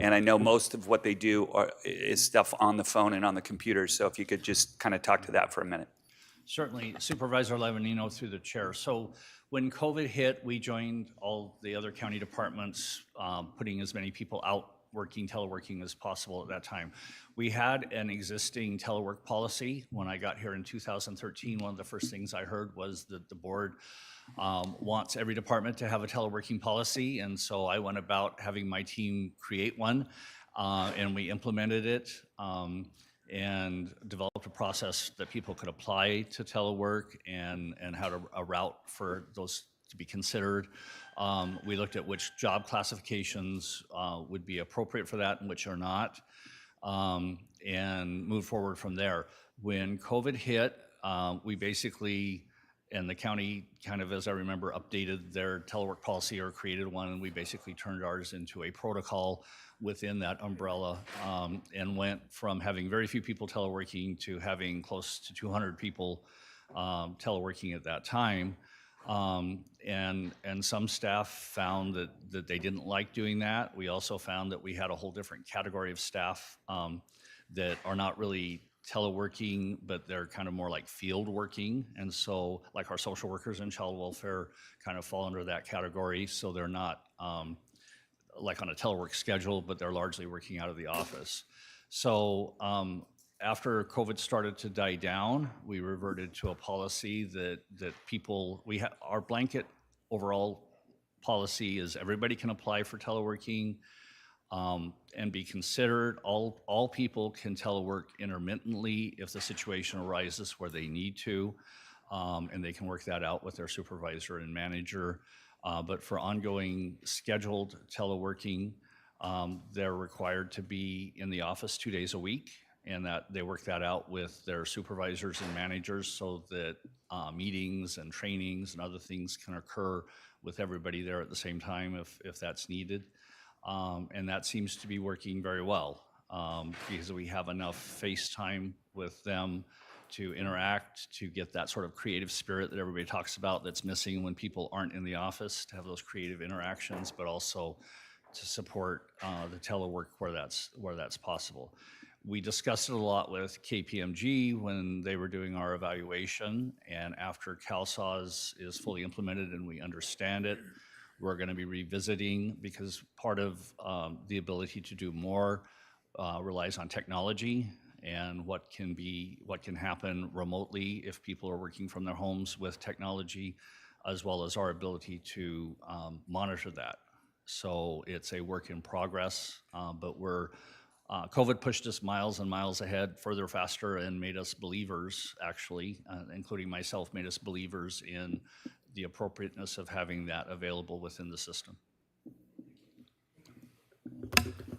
and I know most of what they do is stuff on the phone and on the computer, so if you could just kind of talk to that for a minute. Certainly, Supervisor Lavanino through the chair. So when COVID hit, we joined all the other county departments, putting as many people out teleworking as possible at that time. We had an existing telework policy. When I got here in 2013, one of the first things I heard was that the board wants every department to have a teleworking policy, and so I went about having my team create one, and we implemented it and developed a process that people could apply to telework and how to a route for those to be considered. We looked at which job classifications would be appropriate for that and which are not, and moved forward from there. When COVID hit, we basically, and the county kind of, as I remember, updated their telework policy or created one, and we basically turned ours into a protocol within that umbrella, and went from having very few people teleworking to having close to 200 people teleworking at that time. And some staff found that they didn't like doing that. We also found that we had a whole different category of staff that are not really teleworking, but they're kind of more like field working. And so like our social workers and child welfare kind of fall under that category. So they're not like on a telework schedule, but they're largely working out of the office. So after COVID started to die down, we reverted to a policy that people, our blanket overall policy is everybody can apply for teleworking and be considered. All people can telework intermittently if the situation arises where they need to, and they can work that out with their supervisor and manager. But for ongoing scheduled teleworking, they're required to be in the office 2 days a week, and that they work that out with their supervisors and managers so that meetings and trainings and other things can occur with everybody there at the same time if that's needed. And that seems to be working very well because we have enough face time with them to interact, to get that sort of creative spirit that everybody talks about that's missing when people aren't in the office, to have those creative interactions, but also to support the telework where that's possible. We discussed it a lot with KPMG when they were doing our evaluation, and after CalSAWS is fully implemented and we understand it, we're going to be revisiting, because part of the ability to do more relies on technology and what can happen remotely if people are working from their homes with technology, as well as our ability to monitor that. So it's a work in progress, but COVID pushed us miles and miles ahead, further, faster, and made us believers, actually, including myself, made us believers in the appropriateness of having that available within the system.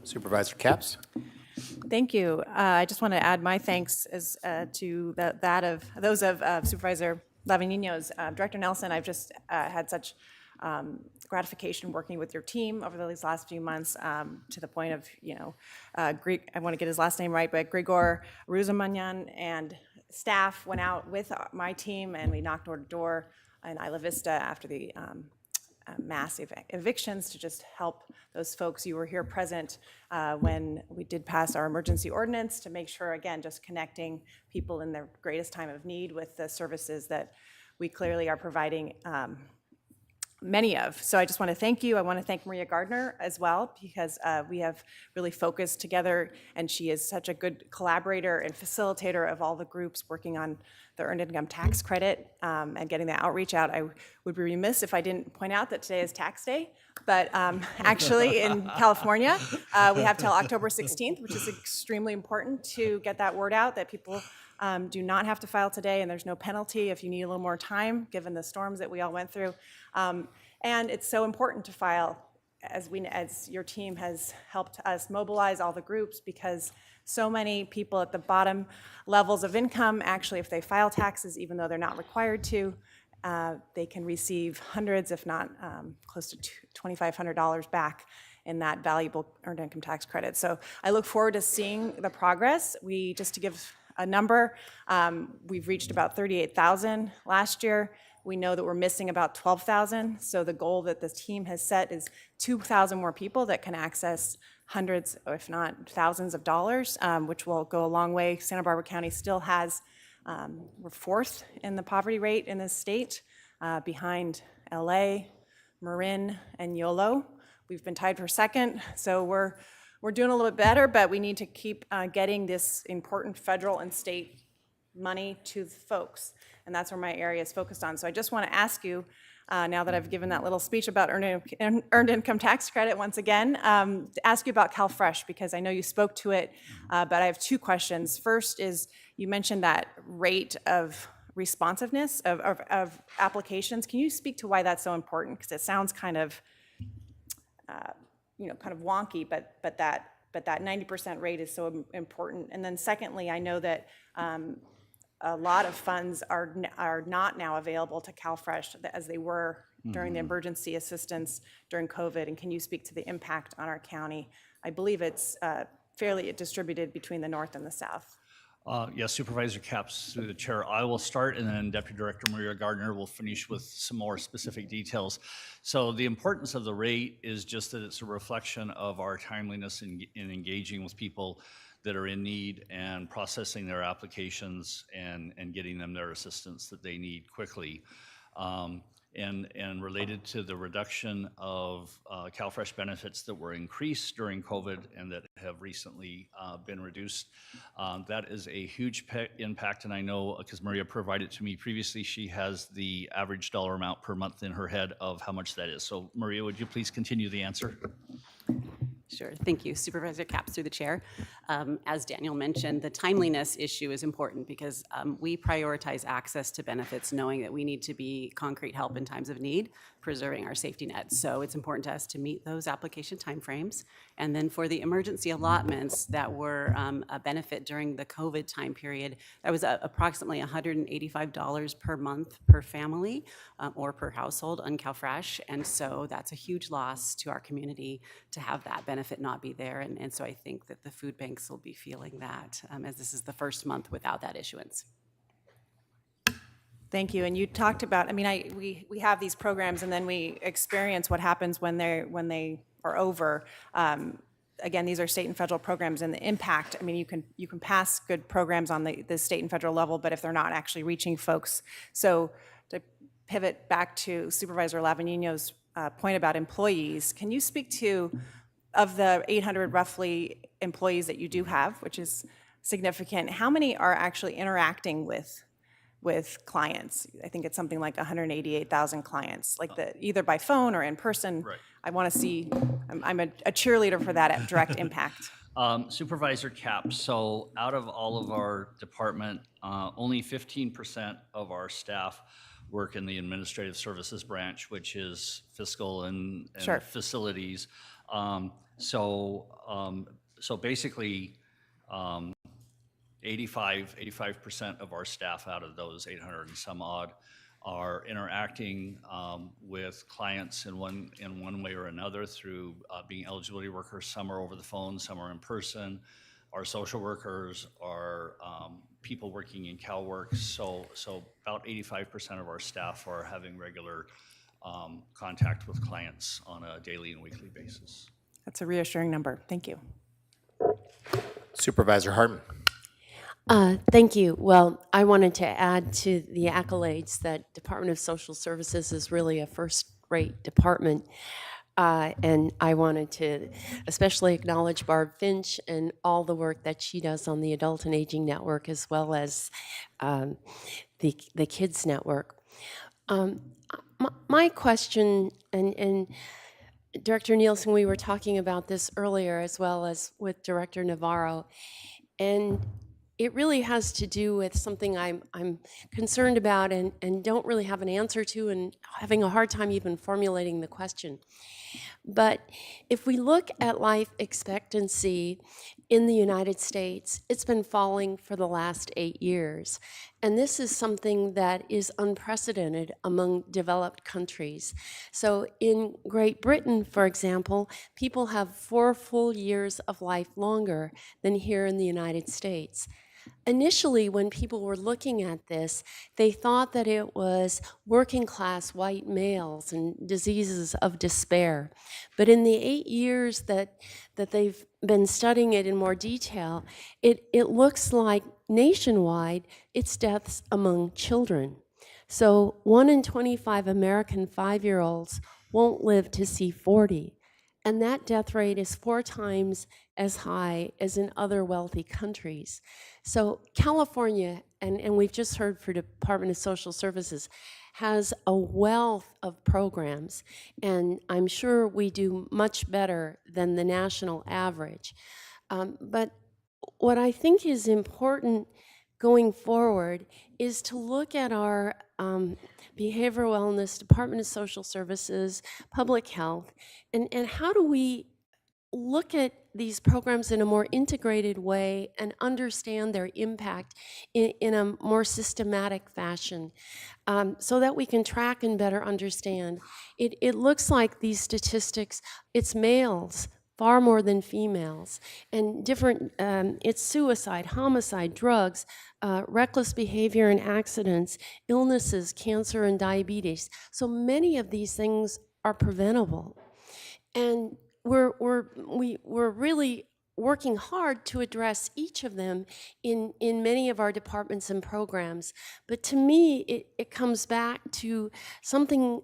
Supervisor Capps? Thank you. I just want to add my thanks to that of those of Supervisor Lavanino's. Director Nelson, I've just had such gratification working with your team over these last few months, to the point of, I want to get his last name right, but Grigor Ruzamanyan and staff went out with my team and we knocked door to door in Isla Vista after the massive evictions to just help those folks. You were here present when we did pass our emergency ordinance to make sure, again, just connecting people in their greatest time of need with the services that we clearly are providing many of. So I just want to thank you. I want to thank Maria Gardner as well, because we have really focused together, and she is such a good collaborator and facilitator of all the groups working on the Earned Income Tax Credit and getting the outreach out. I would be remiss if I didn't point out that today is tax day, but actually in California, we have till October 16th, which is extremely important to get that word out, that people do not have to file today, and there's no penalty if you need a little more time, given the storms that we all went through. And it's so important to file, as your team has helped us mobilize all the groups, because so many people at the bottom levels of income, actually, if they file taxes, even though they're not required to, they can receive hundreds, if not close to $2,500 back in that valuable Earned Income Tax Credit. So I look forward to seeing the progress. Just to give a number, we've reached about 38,000 last year. We know that we're missing about 12,000. So the goal that this team has set is 2,000 more people that can access hundreds, if not thousands of dollars, which will go a long way. Santa Barbara County still has, we're fourth in the poverty rate in this state, behind LA, Marin, and Yolo. We've been tied for second, so we're doing a little bit better, but we need to keep getting this important federal and state money to the folks, and that's where my area is focused on. So I just want to ask you, now that I've given that little speech about Earned Income Tax Credit once again, to ask you about CalFresh, because I know you spoke to it, but I have two questions. First is, you mentioned that rate of responsiveness of applications. Can you speak to why that's so important? Because it sounds kind of, kind of wonky, but that 90% rate is so important. And then secondly, I know that a lot of funds are not now available to CalFresh as they were during the emergency assistance during COVID. And can you speak to the impact on our county? I believe it's fairly distributed between the north and the south. Yes, Supervisor Capps, through the chair. I will start, and then Deputy Director Maria Gardner will finish with some more specific details. So the importance of the rate is just that it's a reflection of our timeliness in engaging with people that are in need and processing their applications and getting them their assistance that they need quickly. And related to the reduction of CalFresh benefits that were increased during COVID and that have recently been reduced, that is a huge impact. And I know, because Maria provided to me previously, she has the average dollar amount per month in her head of how much that is. So Maria, would you please continue the answer? Sure, thank you. Supervisor Capps, through the chair. As Daniel mentioned, the timeliness issue is important because we prioritize access to benefits knowing that we need to be concrete help in times of need, preserving our safety net. So it's important to us to meet those application timeframes. And then for the emergency allotments that were a benefit during the COVID time period, that was approximately $185 per month per family or per household on CalFresh. And so that's a huge loss to our community to have that benefit not be there. And so I think that the food banks will be feeling that as this is the first month without that issuance. Thank you. And you talked about, we have these programs and then we experience what happens when they or over. Again, these are state and federal programs, and the impact, I mean, you can pass good programs on the state and federal level, but if they're not actually reaching folks. So to pivot back to Supervisor Lavanino's point about employees, can you speak to, of the 800 roughly employees that you do have, which is significant, how many are actually interacting with clients? I think it's something like 188,000 clients, like either by phone or in person. Right. I want to see, I'm a cheerleader for that at direct impact. Supervisor Cap, so out of all of our department, only 15% of our staff work in the administrative services branch, which is fiscal and Sure. facilities. So basically, 85% of our staff out of those 800 and some odd are interacting with clients in one way or another through being eligibility workers. Some are over the phone, some are in person. Our social workers are people working in CalWorks. So about 85% of our staff are having regular contact with clients on a daily and weekly basis. That's a reassuring number. Thank you. Supervisor Hartman. Thank you. Well, I wanted to add to the accolades that Department of Social Services is really a first-rate department. And I wanted to especially acknowledge Barb Finch and all the work that she does on the Adult and Aging Network, as well as the Kids Network. My question, and Director Nielsen, we were talking about this earlier, as well as with Director Navarro, and it really has to do with something I'm concerned about and don't really have an answer to, and having a hard time even formulating the question. But if we look at life expectancy in the United States, it's been falling for the last 8 years. And this is something that is unprecedented among developed countries. So in Great Britain, for example, people have 4 full years of life longer than here in the United States. Initially, when people were looking at this, they thought that it was working class white males and diseases of despair. But in the 8 years that they've been studying it in more detail, it looks like nationwide, it's deaths among children. So 1 in 25 American 5-year-olds won't live to see 40. And that death rate is 4 times as high as in other wealthy countries. So California, and we've just heard for Department of Social Services, has a wealth of programs, and I'm sure we do much better than the national average. But what I think is important going forward is to look at our behavioral wellness, Department of Social Services, public health, and how do we look at these programs in a more integrated way and understand their impact in a more systematic fashion, so that we can track and better understand. It looks like these statistics, it's males far more than females, and different, it's suicide, homicide, drugs, reckless behavior and accidents, illnesses, cancer and diabetes. So many of these things are preventable. And we're really working hard to address each of them in many of our departments and programs. But to me, it comes back to something,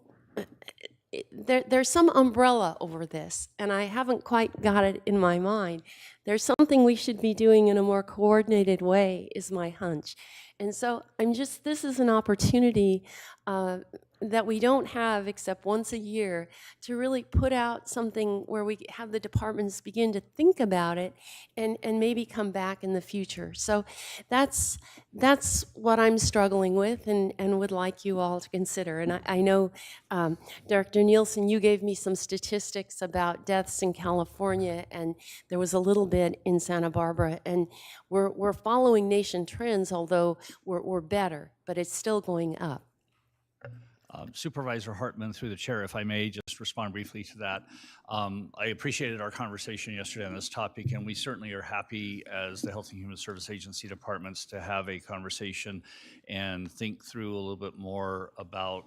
there's some umbrella over this, and I haven't quite got it in my mind. There's something we should be doing in a more coordinated way, is my hunch. And so this is an opportunity that we don't have except once a year to really put out something where we have the departments begin to think about it and maybe come back in the future. So that's what I'm struggling with and would like you all to consider. And I know, Director Nielsen, you gave me some statistics about deaths in California, and there was a little bit in Santa Barbara, and we're following nation trends, although we're better, but it's still going up. Supervisor Hartman, through the chair, if I may just respond briefly to that. I appreciated our conversation yesterday on this topic, and we certainly are happy as the Health and Human Service Agency departments to have a conversation and think through a little bit more about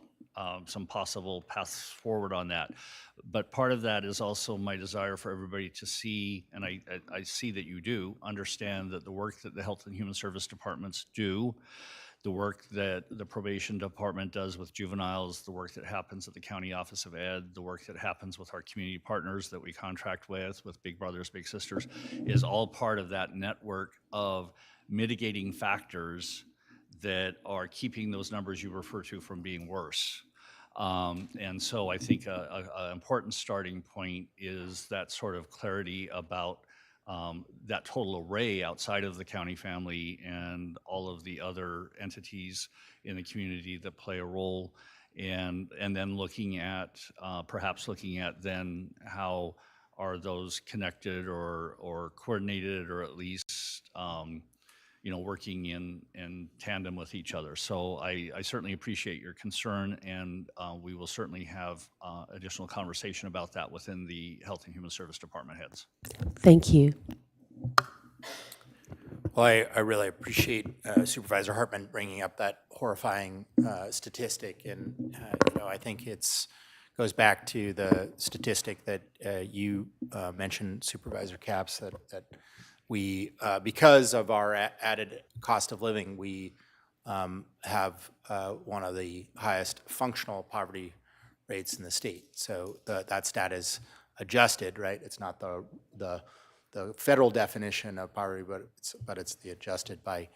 some possible paths forward on that. But part of that is also my desire for everybody to see, and I see that you do, understand that the work that the Health and Human Service departments do, the work that the probation department does with juveniles, the work that happens at the county office of ed, the work that happens with our community partners that we contract with Big Brothers Big Sisters, is all part of that network of mitigating factors that are keeping those numbers you refer to from being worse. And so I think an important starting point is that sort of clarity about that total array outside of the county family and all of the other entities in the community that play a role, and then looking at perhaps looking at then how are those connected or coordinated, or at least working in tandem with each other. So I certainly appreciate your concern, and we will certainly have additional conversation about that within the Health and Human Service Department heads. Thank you. Well, I really appreciate Supervisor Hartman bringing up that horrifying statistic, and I think it's goes back to the statistic that you mentioned, Supervisor Capps, that we, because of our added cost of living, we have one of the highest functional poverty rates in the state. So that stat is adjusted, right? It's not the federal definition of poverty, but it's the adjusted by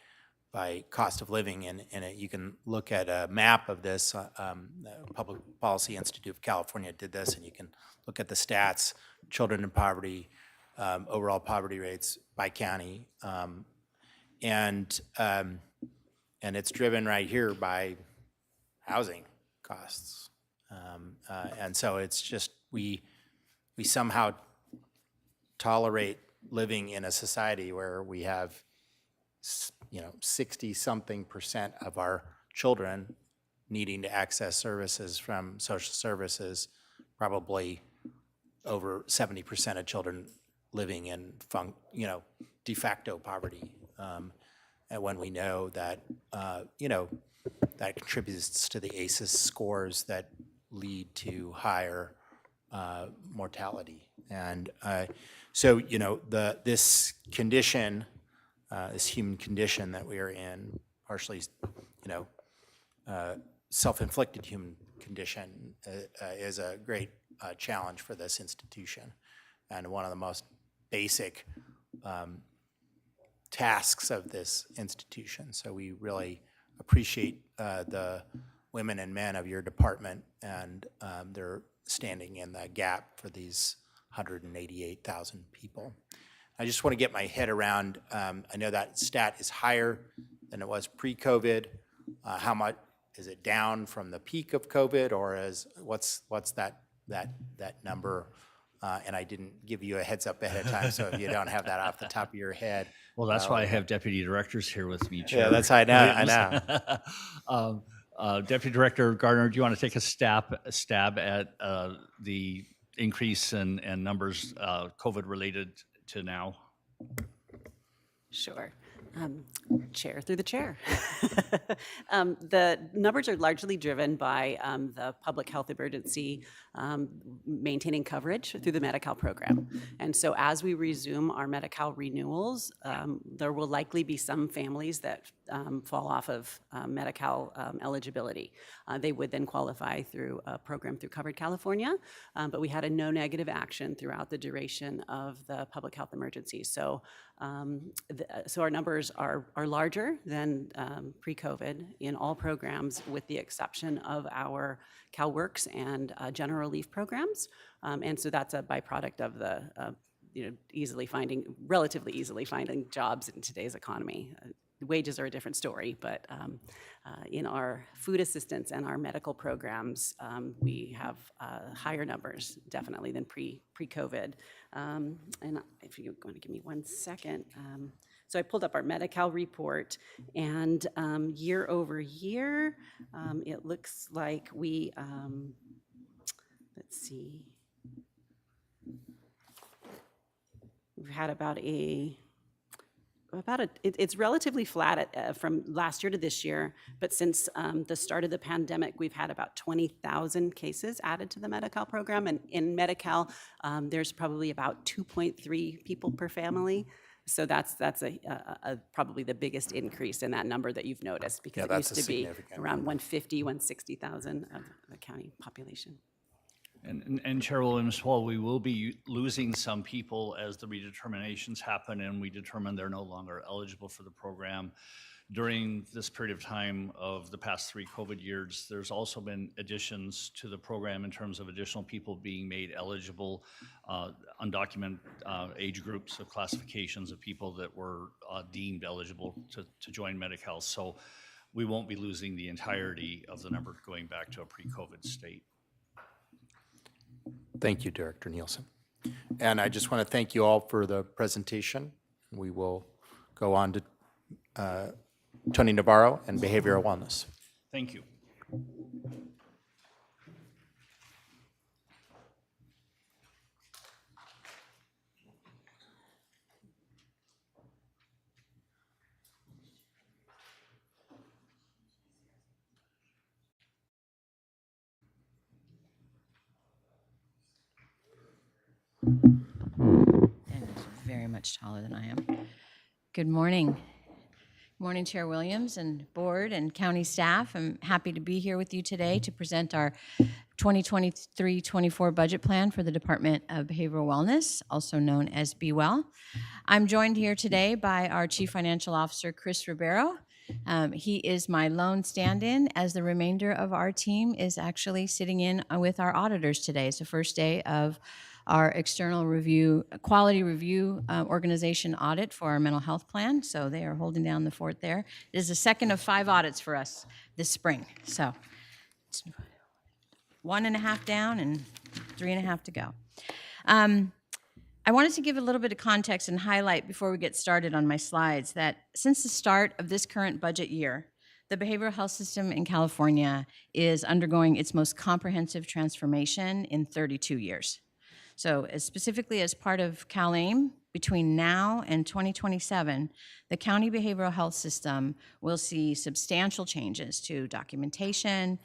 cost of living. And you can look at a map of this. Public Policy Institute of California did this, and you can look at the stats: children in poverty, overall poverty rates by county, and it's driven right here by housing costs, and so it's just we somehow tolerate living in a society where we have 60-something% of our children needing to access services from social services, probably over 70% of children living in de facto poverty, and when we know that that contributes to the ACEs scores that lead to higher mortality. And so this condition, this human condition that we are in, partially self-inflicted human condition, is a great challenge for this institution, and one of the most basic tasks of this institution. So we really appreciate the women and men of your department and their standing in the gap for these 188,000 people. I just want to get my head around, I know that stat is higher than it was pre-COVID. How much is it down from the peak of COVID, or what's that number? And I didn't give you a heads up ahead of time, so if you don't have that off the top of your head. Well, that's why I have deputy directors here with me, Chair. Yeah, that's I know. Deputy Director Gardner, do you want to take a stab at the increase in numbers COVID related to now? Sure. Chair through the chair. The numbers are largely driven by the public health emergency maintaining coverage through the Medi-Cal program. And so as we resume our Medi-Cal renewals, there will likely be some families that fall off of Medi-Cal eligibility. They would then qualify through a program through Covered California, but we had a no negative action throughout the duration of the public health emergency. So so our numbers are larger than pre-COVID in all programs, with the exception of our CalWORKS and general relief programs. And so that's a byproduct of the relatively easily finding jobs in today's economy. Wages are a different story, but in our food assistance and our medical programs, we have higher numbers definitely than pre-COVID. And if you're going to give me 1 second. So I pulled up our Medi-Cal report, and year over year, it looks like we, let's see, we've had about a it's relatively flat from last year to this year, but since the start of the pandemic, we've had about 20,000 cases added to the Medi-Cal program, and in Medi-Cal, there's probably about 2.3 people per family. So that's probably the biggest increase in that number that you've noticed, because it used to be around 150, 160,000 of the county population. And Chair Williams, while we will be losing some people as the redeterminations happen and we determine they're no longer eligible for the program, during this period of time of the past 3 COVID years, there's also been additions to the program in terms of additional people being made eligible, undocumented age groups of classifications of people that were deemed eligible to join Medi-Cal. So we won't be losing the entirety of the number going back to a pre-COVID state. Thank you, Director Nielsen. And I just want to thank you all for the presentation. We will go on to Tony Navarro and Behavioral Wellness. Thank you. And very much taller than I am. Good morning. Morning, Chair Williams and board and county staff. I'm happy to be here with you today to present our 2023-24 budget plan for the Department of Behavioral Wellness, also known as Be Well. I'm joined here today by our Chief Financial Officer, Chris Ribeiro. He is my lone stand-in, as the remainder of our team is actually sitting in with our auditors today. It's the first day of our external review, quality review organization audit for our mental health plan. So they are holding down the fort there. It is the second of 5 audits for us this spring. So it's 1.5 down and 3.5 to go. I wanted to give a little bit of context and highlight before we get started on my slides that since the start of this current budget year, the behavioral health system in California is undergoing its most comprehensive transformation in 32 years. So specifically as part of CalAIM, between now and 2027, the county behavioral health system will see substantial changes to documentation,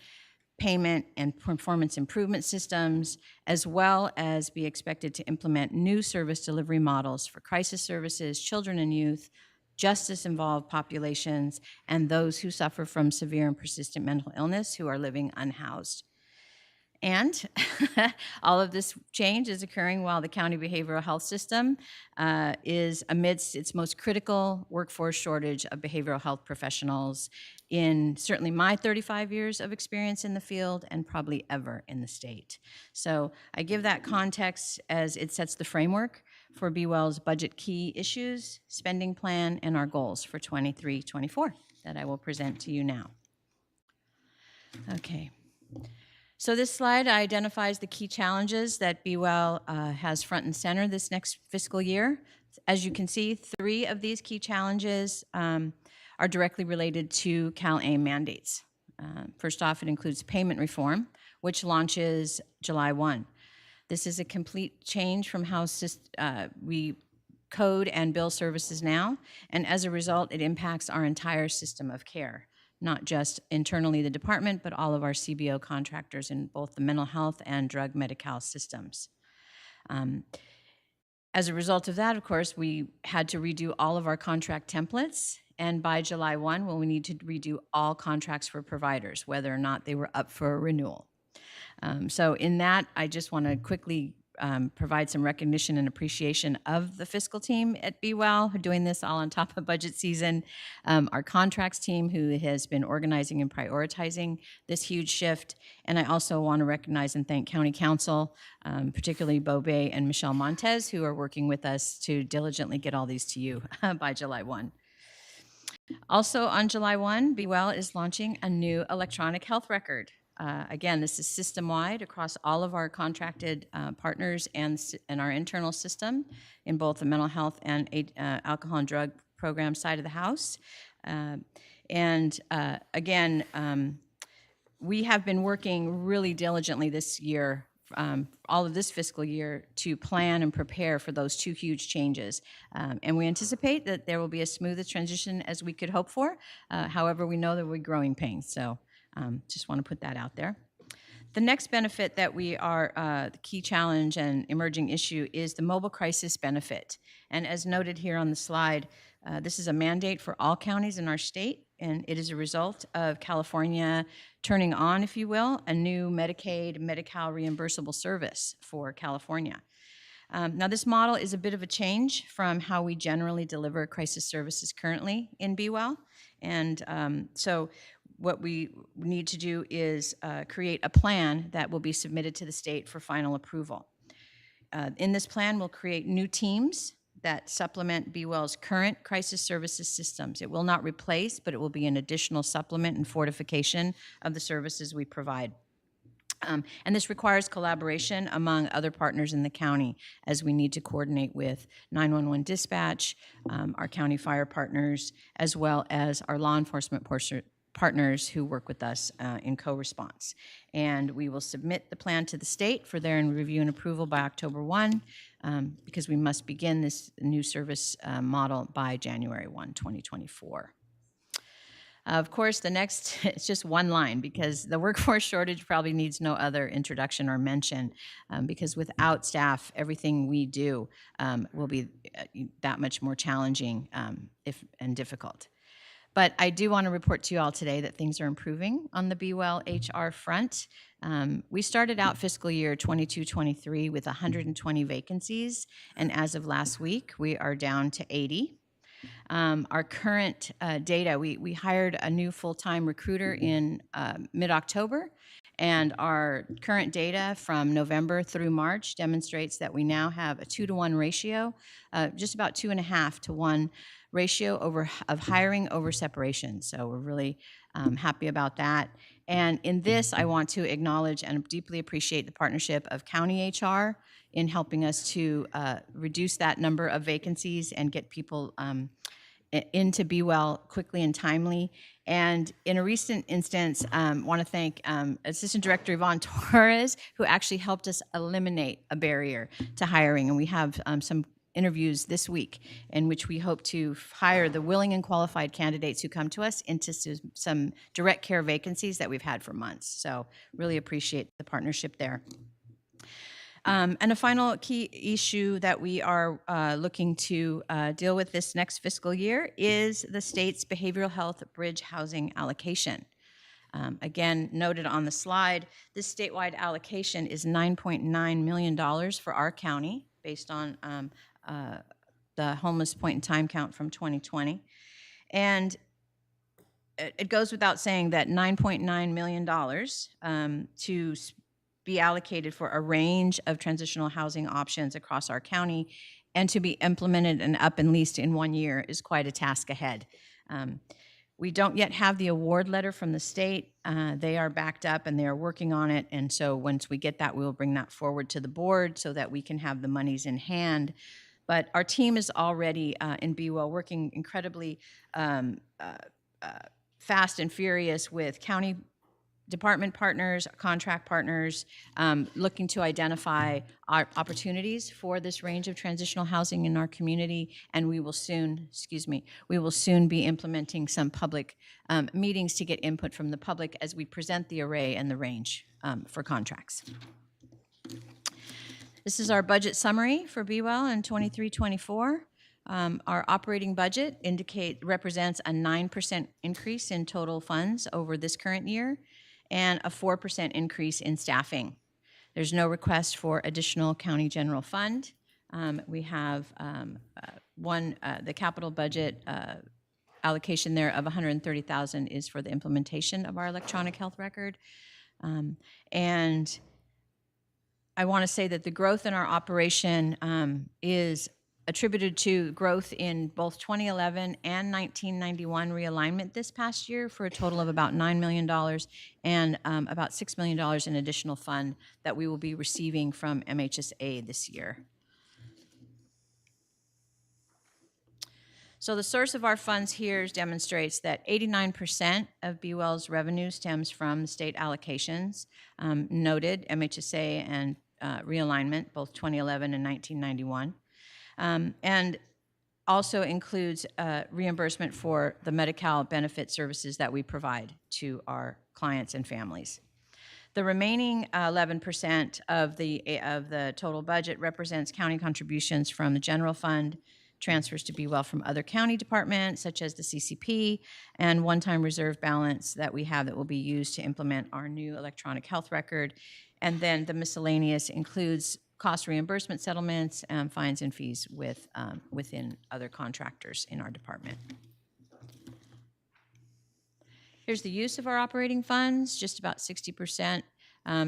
payment, and performance improvement systems, as well as be expected to implement new service delivery models for crisis services, children and youth, justice-involved populations, and those who suffer from severe and persistent mental illness who are living unhoused. And all of this change is occurring while the county behavioral health system is amidst its most critical workforce shortage of behavioral health professionals in certainly my 35 years of experience in the field and probably ever in the state. So I give that context as it sets the framework for Be Well's budget key issues, spending plan, and our goals for 23-24 that I will present to you now. Okay. So this slide identifies the key challenges that Be Well has front and center this next fiscal year. As you can see, 3 of these key challenges are directly related to CalAIM mandates. First off, it includes payment reform, which launches July 1. This is a complete change from how we code and bill services now, and as a result, it impacts our entire system of care. Not just internally the department, but all of our CBO contractors in both the mental health and drug Medi-Cal systems. As a result of that, of course, we had to redo all of our contract templates, and by July 1, we need to redo all contracts for providers, whether or not they were up for renewal. So in that, I just want to quickly provide some recognition and appreciation of the fiscal team at Be Well, who are doing this all on top of budget season, our contracts team, who has been organizing and prioritizing this huge shift, and I also want to recognize and thank County Council, particularly Bo Bay and Michelle Montez, who are working with us to diligently get all these to you by July 1. Also on July 1, Be Well is launching a new electronic health record. Again, this is system-wide across all of our contracted partners and our internal system in both the mental health and alcohol and drug program side of the house. Again, we have been working really diligently this year all of this fiscal year to plan and prepare for those two huge changes. And we anticipate that there will be as smooth a transition as we could hope for. However, we know there will be growing pains, so just want to put that out there. The next benefit that we are, the key challenge and emerging issue is the mobile crisis benefit. And as noted here on the slide, this is a mandate for all counties in our state, and it is a result of California turning on, if you will, a new Medicaid, Medi-Cal reimbursable service for California. Now, this model is a bit of a change from how we generally deliver crisis services currently in BeWell. And so what we need to do is create a plan that will be submitted to the state for final approval. In this plan, we'll create new teams that supplement BeWell's current crisis services systems. It will not replace, but it will be an additional supplement and fortification of the services we provide. And this requires collaboration among other partners in the county, as we need to coordinate with 911 dispatch, our county fire partners, as well as our law enforcement partners who work with us in co-response. And we will submit the plan to the state for their review and approval by October 1, because we must begin this new service model by January 1, 2024. Of course, the next, it's just one line, because the workforce shortage probably needs no other introduction or mention, because without staff, everything we do will be that much more challenging and difficult. But I do want to report to you all today that things are improving on the BeWell HR front. We started out fiscal year 22-23 with 120 vacancies, and as of last week, we are down to 80. Our current data, we hired a new full-time recruiter in mid-October, and our current data from November through March demonstrates that we now have a 2-to-1 ratio, just about 2.5 to 1 ratio of hiring over separation. So we're really happy about that. And in this, I want to acknowledge and deeply appreciate the partnership of county HR in helping us to reduce that number of vacancies and get people into BeWell quickly and timely. And in a recent instance, want to thank Assistant Director Yvonne Torres, who actually helped us eliminate a barrier to hiring. And we have some interviews this week in which we hope to hire the willing and qualified candidates who come to us into some direct care vacancies that we've had for months. So really appreciate the partnership there. And a final key issue that we are looking to deal with this next fiscal year is the state's behavioral health bridge housing allocation. Again, noted on the slide, this statewide allocation is $9.9 million for our county based on the homeless point in time count from 2020. And it goes without saying that $9.9 million to be allocated for a range of transitional housing options across our county and to be implemented and up and leased in 1 year is quite a task ahead. We don't yet have the award letter from the state. They are backed up and they are working on it. And so once we get that, we will bring that forward to the board so that we can have the monies in hand. But our team is already in BeWell working incredibly fast and furious with county department partners, contract partners, looking to identify our opportunities for this range of transitional housing in our community. And we will soon, we will soon be implementing some public meetings to get input from the public as we present the array and the range for contracts. This is our budget summary for BeWell in 23-24. Our operating budget represents a 9% increase in total funds over this current year and a 4% increase in staffing. There's no request for additional county general fund. We have the capital budget allocation there of $130,000 is for the implementation of our electronic health record. And I want to say that the growth in our operation is attributed to growth in both 2011 and 1991 realignment this past year for a total of about $9 million and about $6 million in additional fund that we will be receiving from MHSA this year. So the source of our funds here demonstrates that 89% of BWell's revenue stems from the state allocations, noted MHSA and realignment, both 2011 and 1991, and also includes reimbursement for the Medi-Cal benefit services that we provide to our clients and families. The remaining 11% of the total budget represents county contributions from the general fund, transfers to BWell from other county departments, such as the CCP, and one-time reserve balance that we have that will be used to implement our new electronic health record. And then the miscellaneous includes cost reimbursement settlements, fines and fees within other contractors in our department. Here's the use of our operating funds, just about 60%,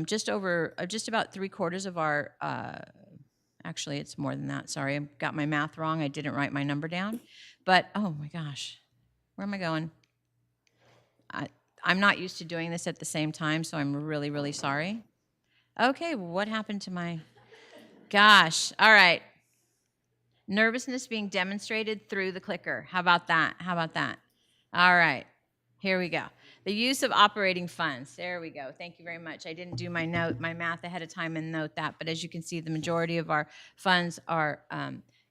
just about 3/4 of our, actually it's more than that, sorry, I got my math wrong, I didn't write my number down. But, oh my gosh, where am I going? I'm not used to doing this at the same time, so I'm really, really sorry. Okay, what happened to my, gosh, all right. Nervousness being demonstrated through the clicker. How about that? How about that? All right. Here we go. The use of operating funds. There we go. Thank you very much. I didn't do my math ahead of time and note that, but as you can see, the majority of our funds are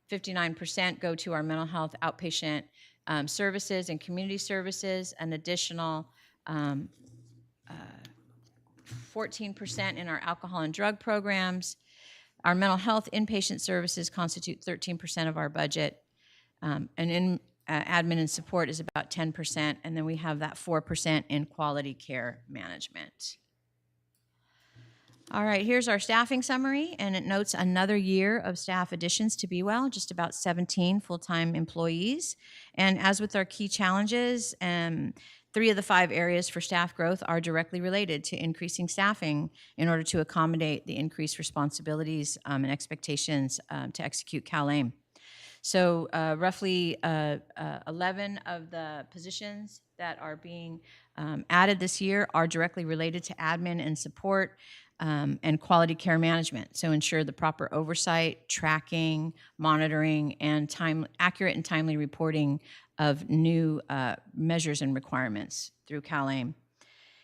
59% go to our mental health outpatient services and community services, an additional 14% in our alcohol and drug programs. Our mental health inpatient services constitute 13% of our budget, and in admin and support is about 10%, and then we have that 4% in quality care management. All right, here's our staffing summary, and it notes another year of staff additions to BWell, just about 17 full-time employees. And as with our key challenges, 3 of the 5 areas for staff growth are directly related to increasing staffing in order to accommodate the increased responsibilities and expectations to execute CalAIM. So roughly 11 of the positions that are being added this year are directly related to admin and support and quality care management. So ensure the proper oversight, tracking, monitoring, and accurate and timely reporting of new measures and requirements through CalAIM.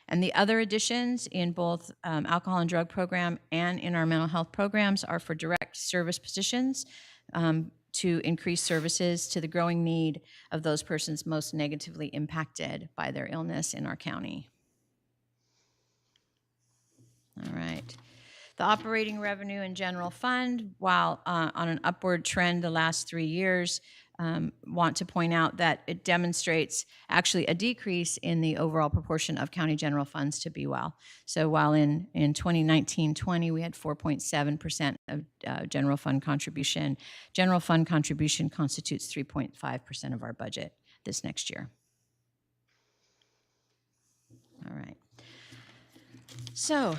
And the other additions in both alcohol and drug program and in our mental health programs are for direct service positions to increase services to the growing need of those persons most negatively impacted by their illness in our county. All right. The operating revenue and general fund, while on an upward trend the last 3 years, want to point out that it demonstrates actually a decrease in the overall proportion of county general funds to BWell. So while in 2019-20 we had 4.7% of general fund contribution constitutes 3.5% of our budget this next year. All right. So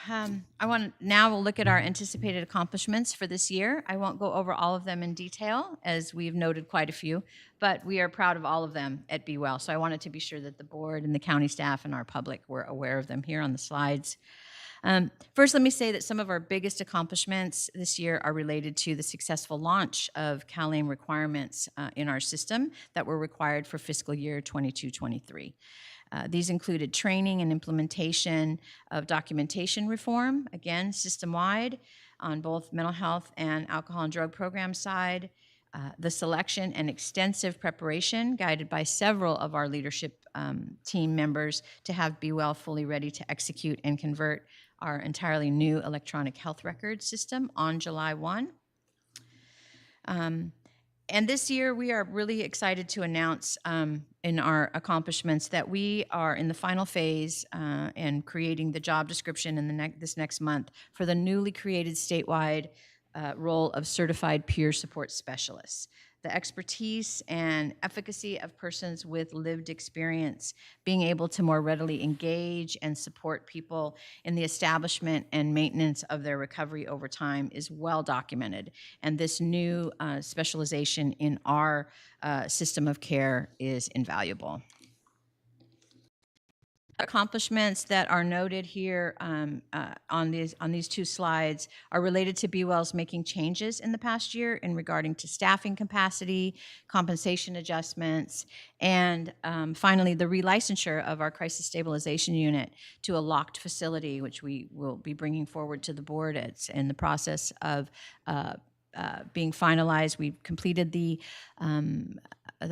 we'll look at our anticipated accomplishments for this year. I won't go over all of them in detail, as we've noted quite a few, but we are proud of all of them at BWell. So I wanted to be sure that the board and the county staff and our public were aware of them here on the slides. First, let me say that some of our biggest accomplishments this year are related to the successful launch of CalAIM requirements in our system that were required for fiscal year 22-23. These included training and implementation of documentation reform, again, system-wide on both mental health and alcohol and drug program side, the selection and extensive preparation guided by several of our leadership team members to have BWell fully ready to execute and convert our entirely new electronic health record system on July 1. And this year, we are really excited to announce in our accomplishments that we are in the final phase and creating the job description in this next month for the newly created statewide role of certified peer support specialists. The expertise and efficacy of persons with lived experience being able to more readily engage and support people in the establishment and maintenance of their recovery over time is well documented. And this new specialization in our system of care is invaluable. Accomplishments that are noted here on these two slides are related to Be Well's making changes in the past year in regarding to staffing capacity, compensation adjustments, and finally, the relicensure of our crisis stabilization unit to a locked facility, which we will be bringing forward to the board. It's in the process of being finalized. We've completed the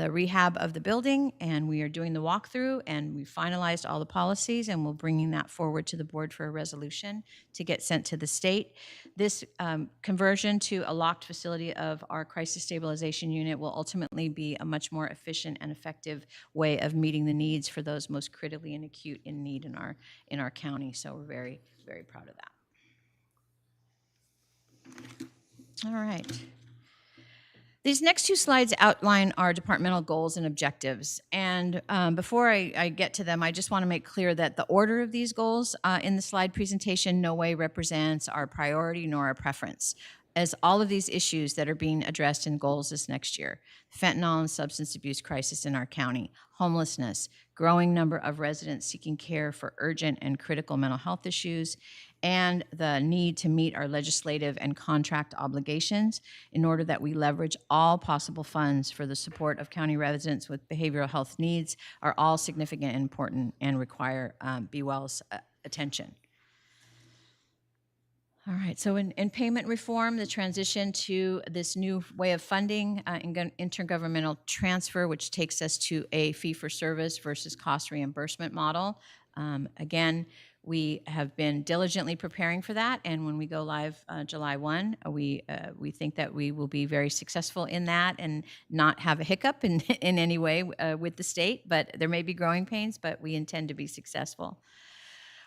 rehab of the building, and we are doing the walkthrough, and we finalized all the policies, and we're bringing that forward to the board for a resolution to get sent to the state. This conversion to a locked facility of our crisis stabilization unit will ultimately be a much more efficient and effective way of meeting the needs for those most critically and acute in need in our county. So we're very, very proud of that. All right. These next two slides outline our departmental goals and objectives. And before I get to them, I just want to make clear that the order of these goals in the slide presentation no way represents our priority nor our preference, as all of these issues that are being addressed in goals this next year: fentanyl and substance abuse crisis in our county, homelessness, growing number of residents seeking care for urgent and critical mental health issues, and the need to meet our legislative and contract obligations in order that we leverage all possible funds for the support of county residents with behavioral health needs are all significant and important and require Be Well's attention. All right, so in payment reform, the transition to this new way of funding intergovernmental transfer, which takes us to a fee-for-service versus cost reimbursement model. Again, we have been diligently preparing for that, and when we go live July 1, we think that we will be very successful in that and not have a hiccup in any way with the state, but there may be growing pains, but we intend to be successful.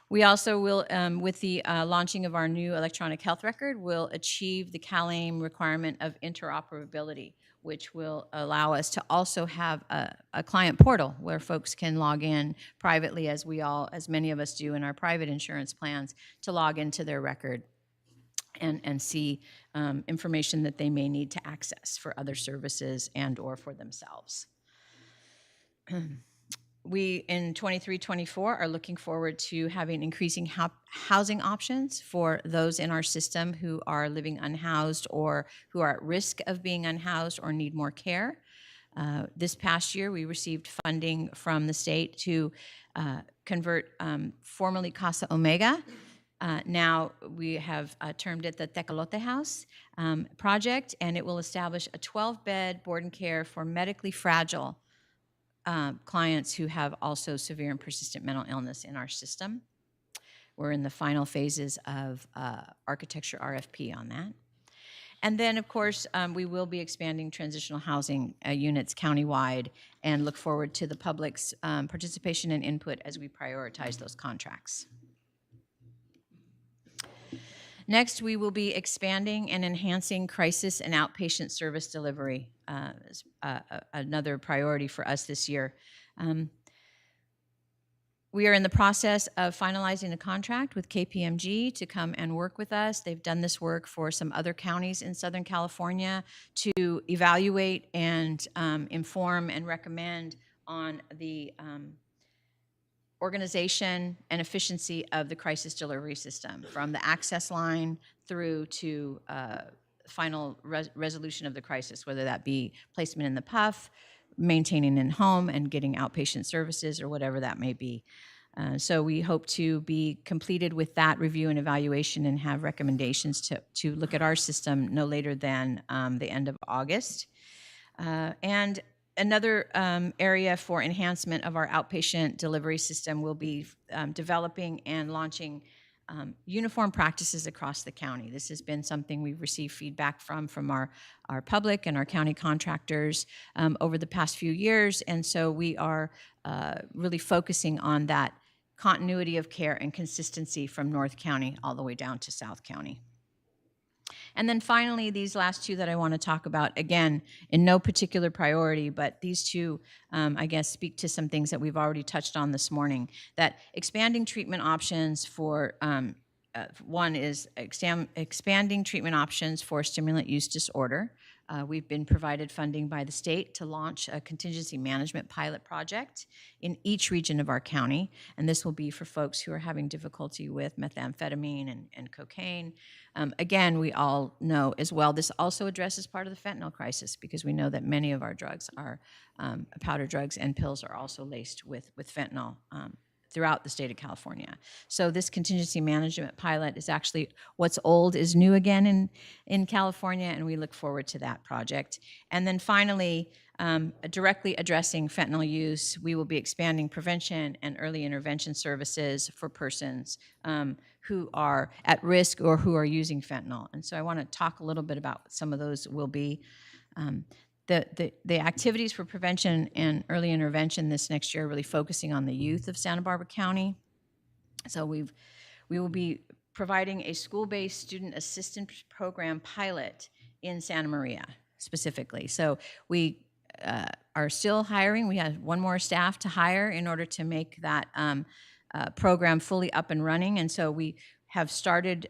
We also will, with the launching of our new electronic health record, will achieve the CalAIM requirement of interoperability, which will allow us to also have a client portal where folks can log in privately, as many of us do in our private insurance plans, to log into their record and see information that they may need to access for other services and or for themselves. We, in 23-24, are looking forward to having increasing housing options for those in our system who are living unhoused or who are at risk of being unhoused or need more care. This past year, we received funding from the state to convert formerly Casa Omega. Now we have termed it the Tecolote House project, and it will establish a 12-bed board and care for medically fragile clients who have also severe and persistent mental illness in our system. We're in the final phases of architecture RFP on that. And then, of course, we will be expanding transitional housing units countywide and look forward to the public's participation and input as we prioritize those contracts. Next, we will be expanding and enhancing crisis and outpatient service delivery, another priority for us this year. We are in the process of finalizing a contract with KPMG to come and work with us. They've done this work for some other counties in Southern California to evaluate and inform and recommend on the organization and efficiency of the crisis delivery system, from the access line through to final resolution of the crisis, whether that be placement in the PUF, maintaining in home, and getting outpatient services, or whatever that may be. So we hope to be completed with that review and evaluation and have recommendations to look at our system no later than the end of August. And another area for enhancement of our outpatient delivery system will be developing and launching uniform practices across the county. This has been something we've received feedback from our public and our county contractors over the past few years, and so we are really focusing on that continuity of care and consistency from North County all the way down to South County. And then finally, these last two that I want to talk about, again, in no particular priority, but these two, I guess, speak to some things that we've already touched on this morning, that expanding treatment options for, one is expanding treatment options for stimulant use disorder, We've been provided funding by the state to launch a contingency management pilot project in each region of our county, and this will be for folks who are having difficulty with methamphetamine and cocaine. Again, we all know as well, this also addresses part of the fentanyl crisis because we know that many of our drugs are powder drugs, and pills are also laced with fentanyl throughout the state of California. So this contingency management pilot is actually what's old is new again in California, and we look forward to that project. And then finally, directly addressing fentanyl use, we will be expanding prevention and early intervention services for persons who are at risk or who are using fentanyl. And so I want to talk a little bit about what some of those will be. The activities for prevention and early intervention this next year are really focusing on the youth of Santa Barbara County. So we will be providing a school-based student assistance program pilot in Santa Maria specifically. So we are still hiring. We have one more staff to hire in order to make that program fully up and running. And so we have started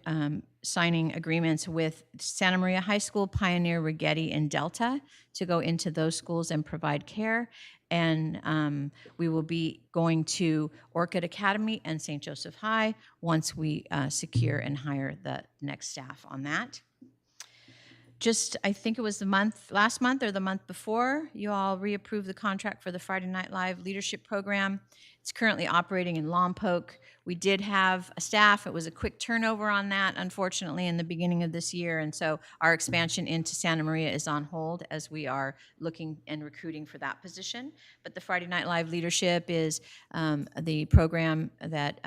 signing agreements with Santa Maria High School, Pioneer, Rigetti, and Delta to go into those schools and provide care. And we will be going to Orchid Academy and St. Joseph High once we secure and hire the next staff on that. Just, I think it was last month or the month before, you all reapproved the contract for the Friday Night Live Leadership Program. It's currently operating in Lompoc. We did have a staff. It was a quick turnover on that, unfortunately, in the beginning of this year. And so our expansion into Santa Maria is on hold as we are looking and recruiting for that position. But the Friday Night Live Leadership is the program that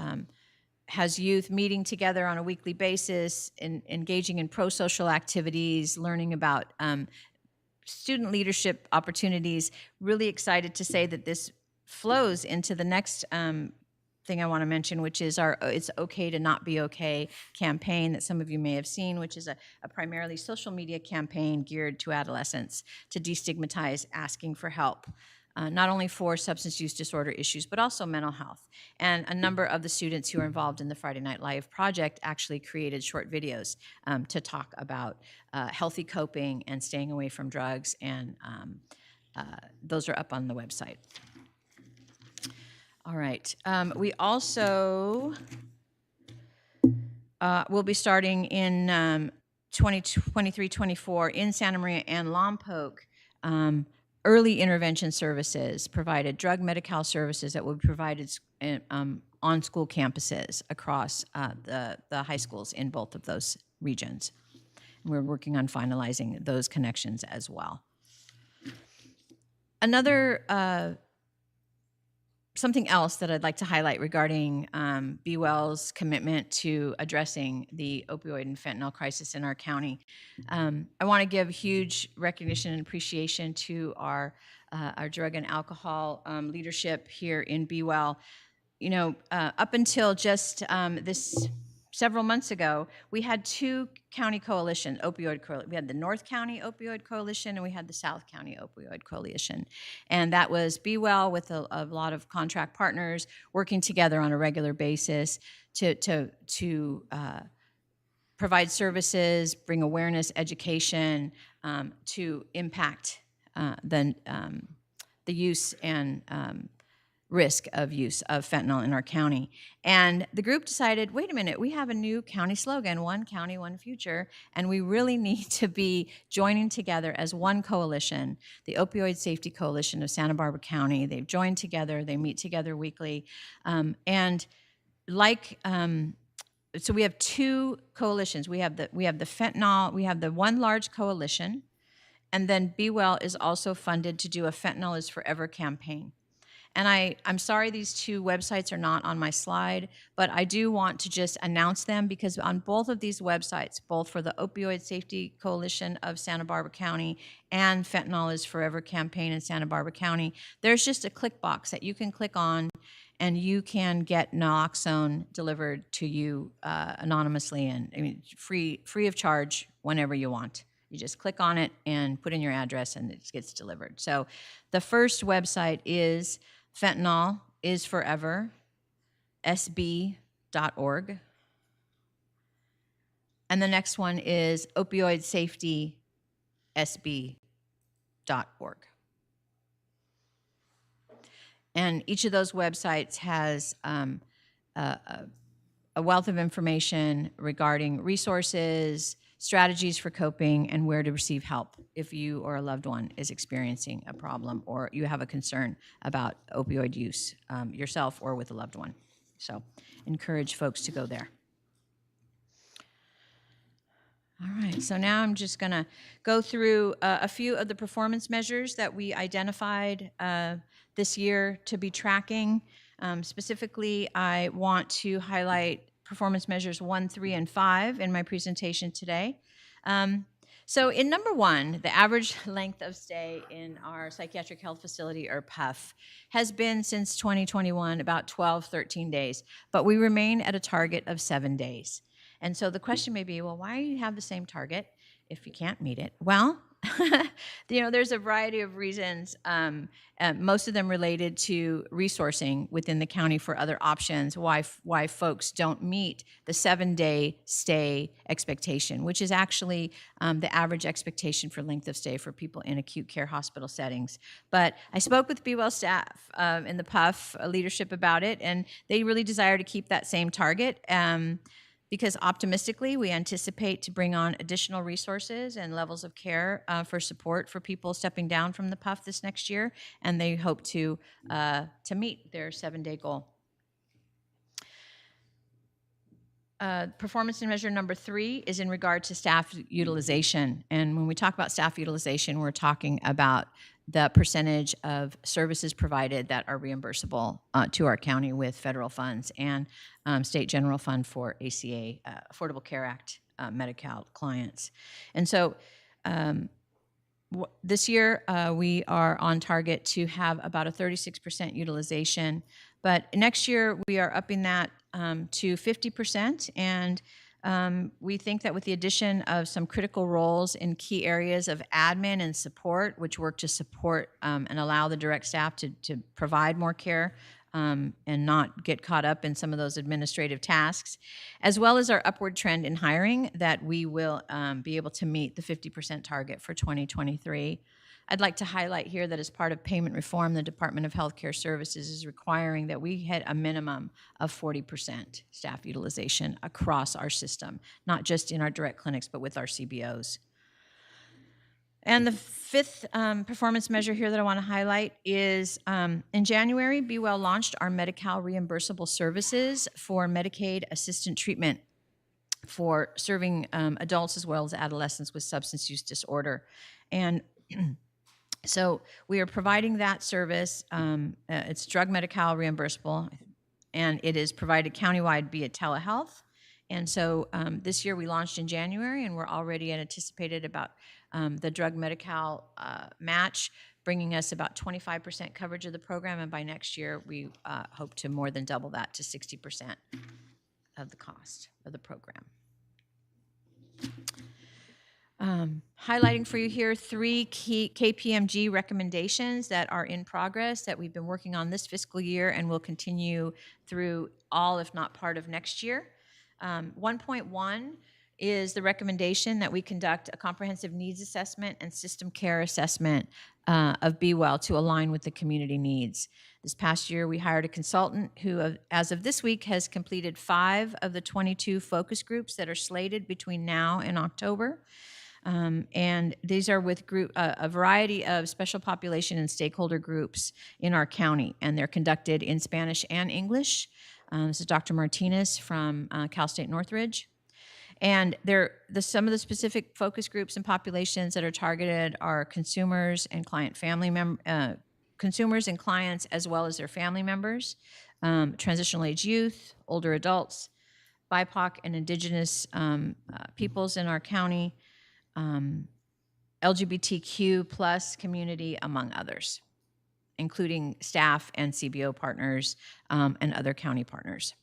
has youth meeting together on a weekly basis, engaging in pro-social activities, learning about student leadership opportunities. Really excited to say that this flows into the next thing I want to mention, which is our It's Okay to Not Be Okay campaign that some of you may have seen, which is a primarily social media campaign geared to adolescents to destigmatize asking for help. Not only for substance use disorder issues, but also mental health. And a number of the students who are involved in the Friday Night Live project actually created short videos to talk about healthy coping and staying away from drugs, and those are up on the website. All right. We also will be starting in 2023-24 in Santa Maria and Lompoc, early intervention services provided, drug Medi-Cal services that will be provided on school campuses across the high schools in both of those regions. And we're working on finalizing those connections as well. Another something else that I'd like to highlight regarding Be Well's commitment to addressing the opioid and fentanyl crisis in our county. I want to give huge recognition and appreciation to our drug and alcohol leadership here in Be Well. You know, up until just several months ago, we had two county coalitions, we had the North County Opioid Coalition and we had the South County Opioid Coalition. And that was Be Well with a lot of contract partners working together on a regular basis to provide services, bring awareness, education, to impact the use and risk of use of fentanyl in our county. And the group decided, wait a minute, we have a new county slogan, one county, one future, and we really need to be joining together as one coalition, the Opioid Safety Coalition of Santa Barbara County. They've joined together, they meet together weekly. So we have two coalitions. We have the fentanyl, we have the one large coalition, and then Be Well is also funded to do a Fentanyl is Forever campaign. And I'm sorry these two websites are not on my slide, but I do want to just announce them because on both of these websites, both for the Opioid Safety Coalition of Santa Barbara County and Fentanyl is Forever campaign in Santa Barbara County, there's just a click box that you can click on and you can get naloxone delivered to you anonymously and free of charge whenever you want. You just click on it and put in your address and it gets delivered. So the first website is Fentanyl is Forever, sb.org. And the next one is Opioid Safety And each of those websites has a wealth of information regarding resources, strategies for coping, and where to receive help if you or a loved one is experiencing a problem or you have a concern about opioid use yourself or with a loved one. So encourage folks to go there. All right, so now I'm just going to go through a few of the performance measures that we identified this year to be tracking. Specifically, I want to highlight performance measures 1, 3, and 5 in my presentation today. So in number 1, the average length of stay in our psychiatric health facility, or PUF, has been since 2021 about 12, 13 days, but we remain at a target of 7 days. And so the question may be, well, why do you have the same target if you can't meet it? Well, there's a variety of reasons, most of them related to resourcing within the county for other options, why folks don't meet the 7-day stay expectation, which is actually the average expectation for length of stay for people in acute care hospital settings. But I spoke with BeWell staff in the PUF leadership about it, and they really desire to keep that same target. Because optimistically, we anticipate to bring on additional resources and levels of care for support for people stepping down from the PUF this next year, and they hope to meet their 7-day goal. Performance measure number 3 is in regard to staff utilization. And when we talk about staff utilization, we're talking about the percentage of services provided that are reimbursable to our county with federal funds and state general fund for ACA, Affordable Care Act, Medi-Cal clients. And so this year we are on target to have about a 36% utilization, but next year we are upping that to 50%, and we think that with the addition of some critical roles in key areas of admin and support, which work to support and allow the direct staff to provide more care and not get caught up in some of those administrative tasks, as well as our upward trend in hiring, that we will be able to meet the 50% target for 2023. I'd like to highlight here that as part of payment reform, the Department of Healthcare Services is requiring that we hit a minimum of 40% staff utilization across our system, not just in our direct clinics, but with our CBOs. And the 5th performance measure here that I want to highlight is in January, BeWell launched our Medi-Cal reimbursable services for Medicaid assistant treatment for serving adults as well as adolescents with substance use disorder. And so we are providing that service. It's drug Medi-Cal reimbursable, and it is provided countywide via telehealth. And so this year we launched in January, and we're already anticipated about the drug Medi-Cal match, bringing us about 25% coverage of the program. And by next year, we hope to more than double that to 60% of the cost of the program. Highlighting for you here 3 key KPMG recommendations that are in progress that we've been working on this fiscal year and will continue through all, if not part of next year. 1.1 is the recommendation that we conduct a comprehensive needs assessment and system care assessment of BeWell to align with the community needs. This past year, we hired a consultant who, as of this week, has completed 5 of the 22 focus groups that are slated between now and October. And these are with a variety of special population and stakeholder groups in our county, and they're conducted in Spanish and English. This is Dr. Martinez from Cal State Northridge. And some of the specific focus groups and populations that are targeted are consumers and consumers and clients, as well as their family members, transitional age youth, older adults, BIPOC and Indigenous peoples in our county, LGBTQ plus community, among others, including staff and CBO partners and other county partners.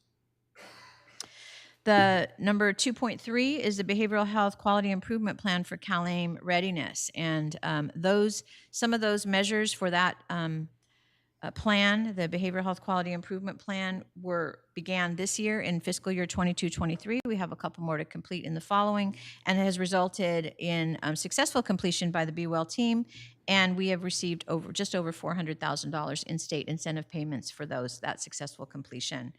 The number 2.3 is the Behavioral Health Quality Improvement Plan for CalAIM Readiness. And some of those measures for that plan, the Behavioral Health Quality Improvement Plan, began this year in fiscal year 22-23. We have a couple more to complete in the following, and it has resulted in successful completion by the Be Well team, and we have received just over $400,000 in state incentive payments for that successful completion.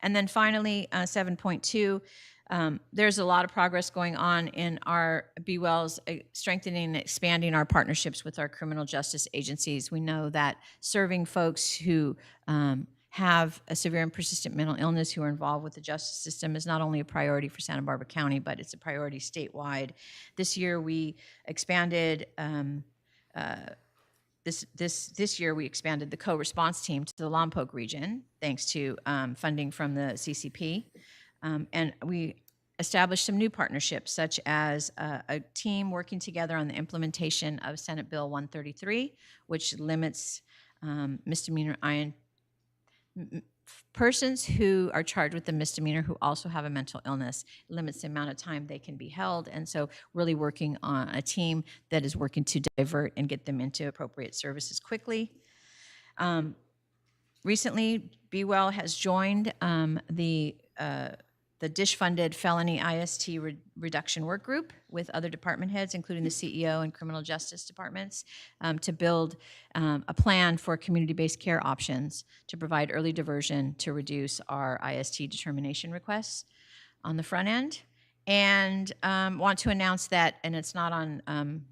And then finally, 7.2, there's a lot of progress going on in our Be Well's strengthening and expanding our partnerships with our criminal justice agencies. We know that serving folks who have a severe and persistent mental illness who are involved with the justice system is not only a priority for Santa Barbara County, but it's a priority statewide. This year we expanded This year, we expanded the co-response team to the Lompoc region, thanks to funding from the CCP. And we established some new partnerships, such as a team working together on the implementation of Senate Bill 133, which limits misdemeanor persons who are charged with a misdemeanor who also have a mental illness, limits the amount of time they can be held. And so really working on a team that is working to divert and get them into appropriate services quickly. Recently, Be Well has joined the DISH-funded felony IST reduction work group with other department heads, including the CEO and criminal justice departments, to build a plan for community-based care options to provide early diversion to reduce our IST determination requests on the front end. And want to announce that, and it's not on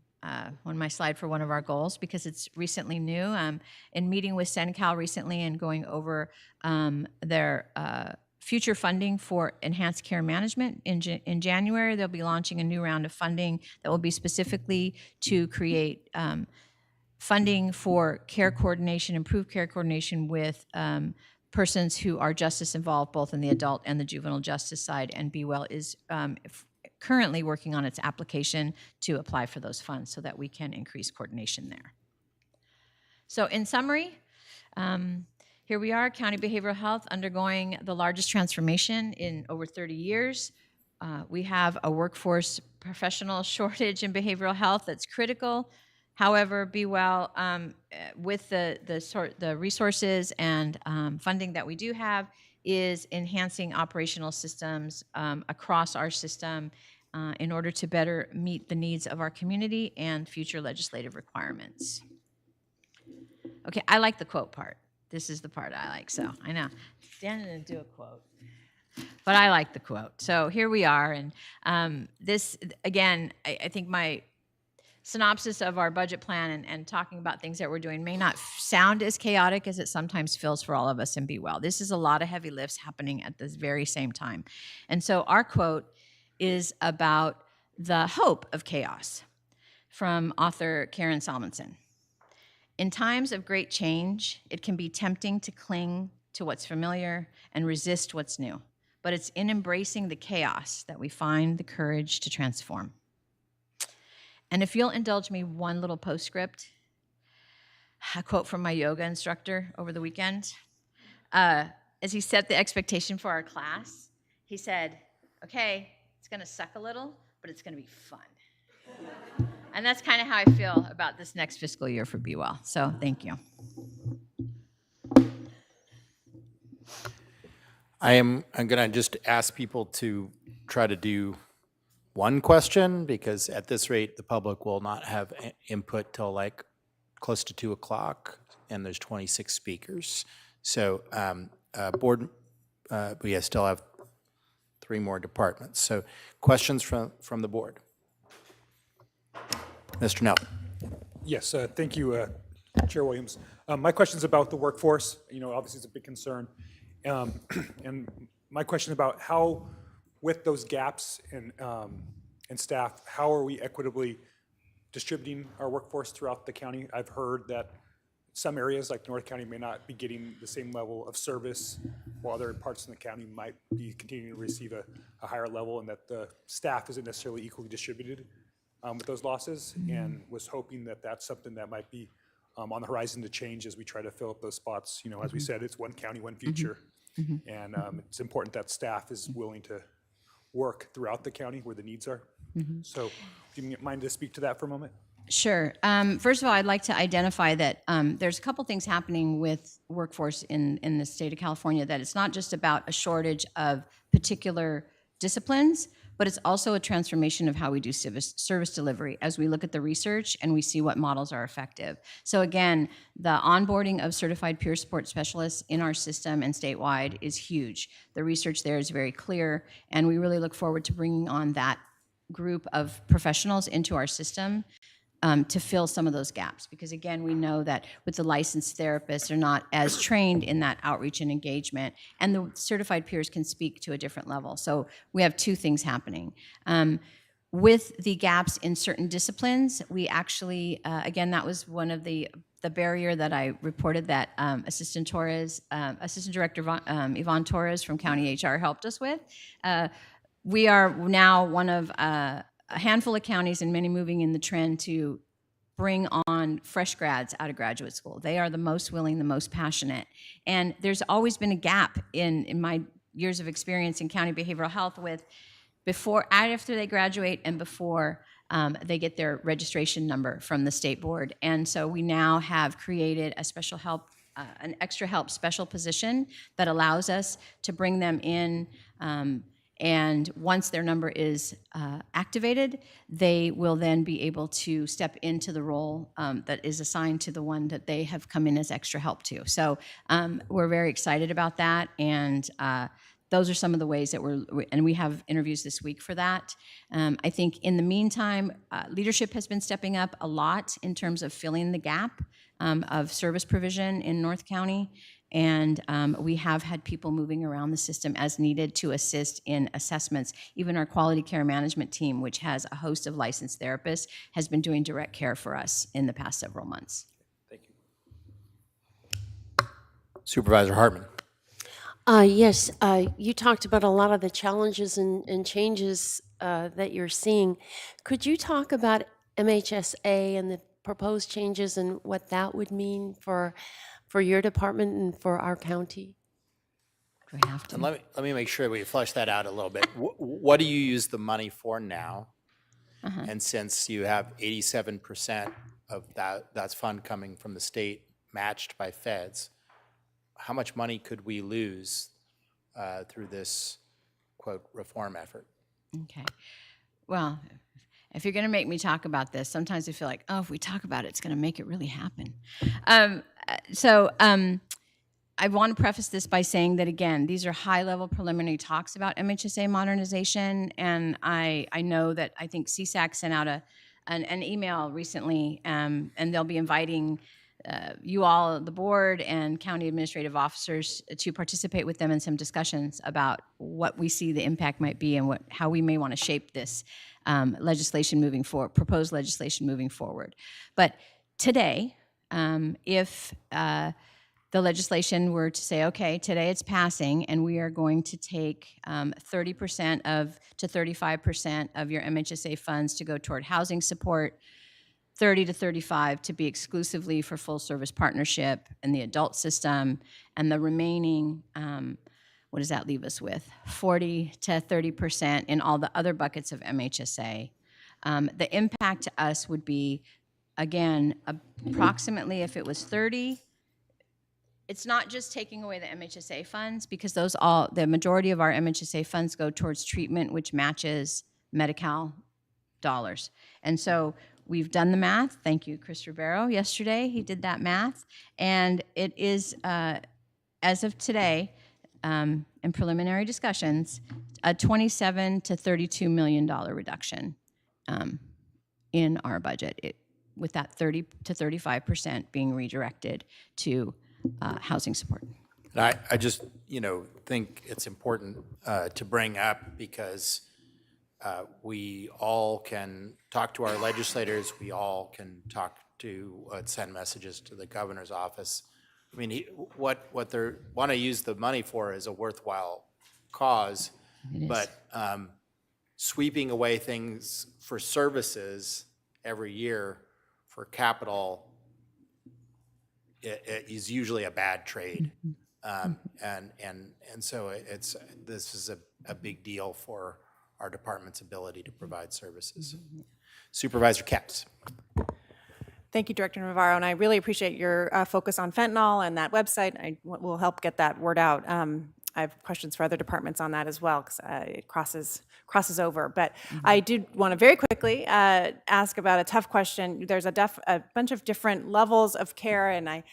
my slide for one of our goals because it's recently new. In meeting with SenCal recently and going over their future funding for enhanced care management. In January, they'll be launching a new round of funding that will be specifically to create funding for care coordination, improved care coordination with persons who are justice involved, both in the adult and the juvenile justice side. And Be Well is currently working on its application to apply for those funds so that we can increase coordination there. So in summary, here we are, County Behavioral Health, undergoing the largest transformation in over 30 years. We have a workforce professional shortage in behavioral health that's critical. However, Be Well, with the resources and funding that we do have, is enhancing operational systems across our system in order to better meet the needs of our community and future legislative requirements. Okay, I like the quote part. This is the part I like, so I know. Dan didn't do a quote, but I like the quote. So here we are, and this, again, I think my synopsis of our budget plan and talking about things that we're doing may not sound as chaotic as it sometimes feels for all of us in Be Well. This is a lot of heavy lifts happening at this very same time. And so our quote is about the hope of chaos from author Karen Salmonson. In times of great change, it can be tempting to cling to what's familiar and resist what's new. But it's in embracing the chaos that we find the courage to transform. And if you'll indulge me one little postscript, a quote from my yoga instructor over the weekend. As he set the expectation for our class, he said, okay, it's gonna suck a little, but it's gonna be fun. And that's kind of how I feel about this next fiscal year for Be Well. So thank you. I'm going to just ask people to try to do one question because at this rate, the public will not have input till like close to 2 o'clock and there's 26 speakers. So we still have 3 more departments. So questions from the board. Mr. Nell. Yes, thank you, Chair Williams. My question is about the workforce. You know, obviously it's a big concern. And my question about how, with those gaps in staff, how are we equitably distributing our workforce throughout the county? I've heard that some areas like North County may not be getting the same level of service, while other parts of the county might be continuing to receive a higher level, and that the staff isn't necessarily equally distributed with those losses, and was hoping that that's something that might be on the horizon to change as we try to fill up those spots. You know, as we said, it's one county, one future, and it's important that staff is willing to work throughout the county where the needs are. So, do you mind to speak to that for a moment? Sure. First of all, I'd like to identify that there's a couple things happening with workforce in the state of California, that it's not just about a shortage of particular disciplines, but it's also a transformation of how we do service delivery as we look at the research and we see what models are effective. So again, the onboarding of certified peer support specialists in our system and statewide is huge. The research there is very clear, and we really look forward to bringing on that group of professionals into our system to fill some of those gaps. Because again, we know that with the licensed therapists, they're not as trained in that outreach and engagement, and the certified peers can speak to a different level. So we have two things happening. With the gaps in certain disciplines, we actually, again, that was one of the barrier that I reported that Assistant Director Yvonne Torres from County HR helped us with. We are now one of a handful of counties, and many moving in the trend to bring on fresh grads out of graduate school. They are the most willing, the most passionate. And there's always been a gap in my years of experience in county behavioral health with after they graduate and before they get their registration number from the state board. And so we now have created a special help, an extra help special position that allows us to bring them in, and once their number is activated, they will then be able to step into the role that is assigned to the one that they have come in as extra help to. So we're very excited about that, and those are some of the ways that and we have interviews this week for that. I think in the meantime, leadership has been stepping up a lot in terms of filling the gap of service provision in North County. And we have had people moving around the system as needed to assist in assessments. Even our quality care management team, which has a host of licensed therapists, has been doing direct care for us in the past several months. Thank you. Supervisor Hartman. Yes, you talked about a lot of the challenges and changes that you're seeing. Could you talk about MHSA and the proposed changes and what that would mean for your department and for our county? Do we have to? And let me make sure we flesh that out a little bit. What do you use the money for now? And since you have 87% of that's fund coming from the state matched by feds, how much money could we lose through this, quote, reform effort? Okay. Well, if you're going to make me talk about this, sometimes I feel like, oh, if we talk about it, it's going to make it really happen. I want to preface this by saying that, again, these are high-level preliminary talks about MHSA modernization, and I know that I think CSAC sent out an email recently, and they'll be inviting you all, the board, and county administrative officers to participate with them in some discussions about what we see the impact might be and how we may want to shape this legislation moving forward, proposed legislation moving forward. But today, if the legislation were to say, okay, today it's passing, and we are going to take 30% to 35% of your MHSA funds to go toward housing support, 30 to 35 to be exclusively for full service partnership in the adult system, and the remaining, what does that leave us with? 40 to 30% in all the other buckets of MHSA. The impact to us would be, again, approximately, if it was 30, it's not just taking away the MHSA funds, because the majority of our MHSA funds go towards treatment, which matches Medi-Cal dollars. And so we've done the math. Thank you, Chris Ribeiro. Yesterday, he did that math. And it is, as of today, in preliminary discussions, a $27 to $32 million reduction in our budget, with that 30 to 35% being redirected to housing support. And I just, think it's important to bring up, because we all can talk to our legislators, we all can send messages to the governor's office. I mean, what they want to use the money for is a worthwhile cause, but sweeping away things for services every year for capital it is usually a bad trade. And so this is a big deal for our department's ability to provide services. Supervisor Capps. Thank you, Director Navarro, and I really appreciate your focus on fentanyl and that website. Will help get that word out. I have questions for other departments on that as well, because it crosses over. But I did want to very quickly ask about a tough question. There's a bunch of different levels of care, and I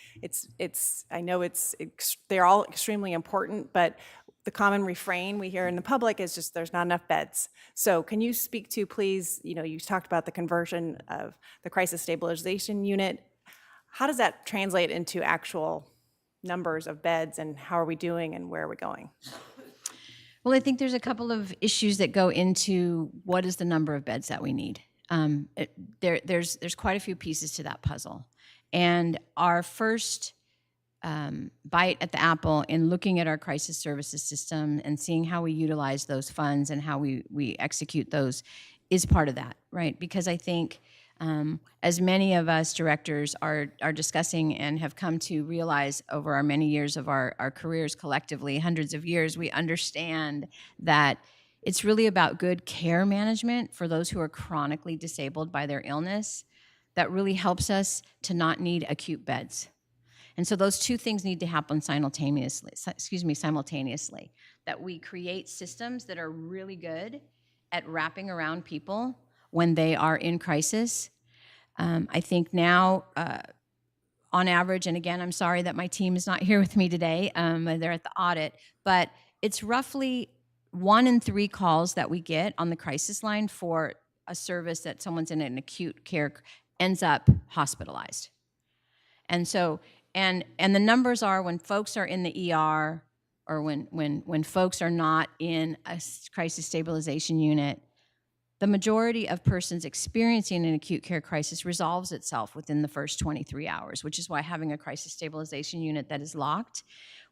know they're all extremely important, but the common refrain we hear in the public is just there's not enough beds. So can you speak to, please, you talked about the conversion of the crisis stabilization unit. How does that translate into actual numbers of beds, and how are we doing and where are we going? Well, I think there's a couple of issues that go into what is the number of beds that we need. There's quite a few pieces to that puzzle. And our first bite at the apple in looking at our crisis services system and seeing how we utilize those funds and how we execute those is part of that, right? Because I think as many of us directors are discussing and have come to realize over our many years of our careers collectively, hundreds of years, we understand that it's really about good care management for those who are chronically disabled by their illness that really helps us to not need acute beds. And so those two things need to happen simultaneously, that we create systems that are really good at wrapping around people when they are in crisis. I think now, on average, and again, I'm sorry that my team is not here with me today, they're at the audit, but it's roughly 1 in 3 calls that we get on the crisis line for a service that someone's in an acute care ends up hospitalized. And so, and the numbers are when folks are in the ER or when folks are not in a crisis stabilization unit, the majority of persons experiencing an acute care crisis resolves itself within the first 23 hours, which is why having a crisis stabilization unit that is locked.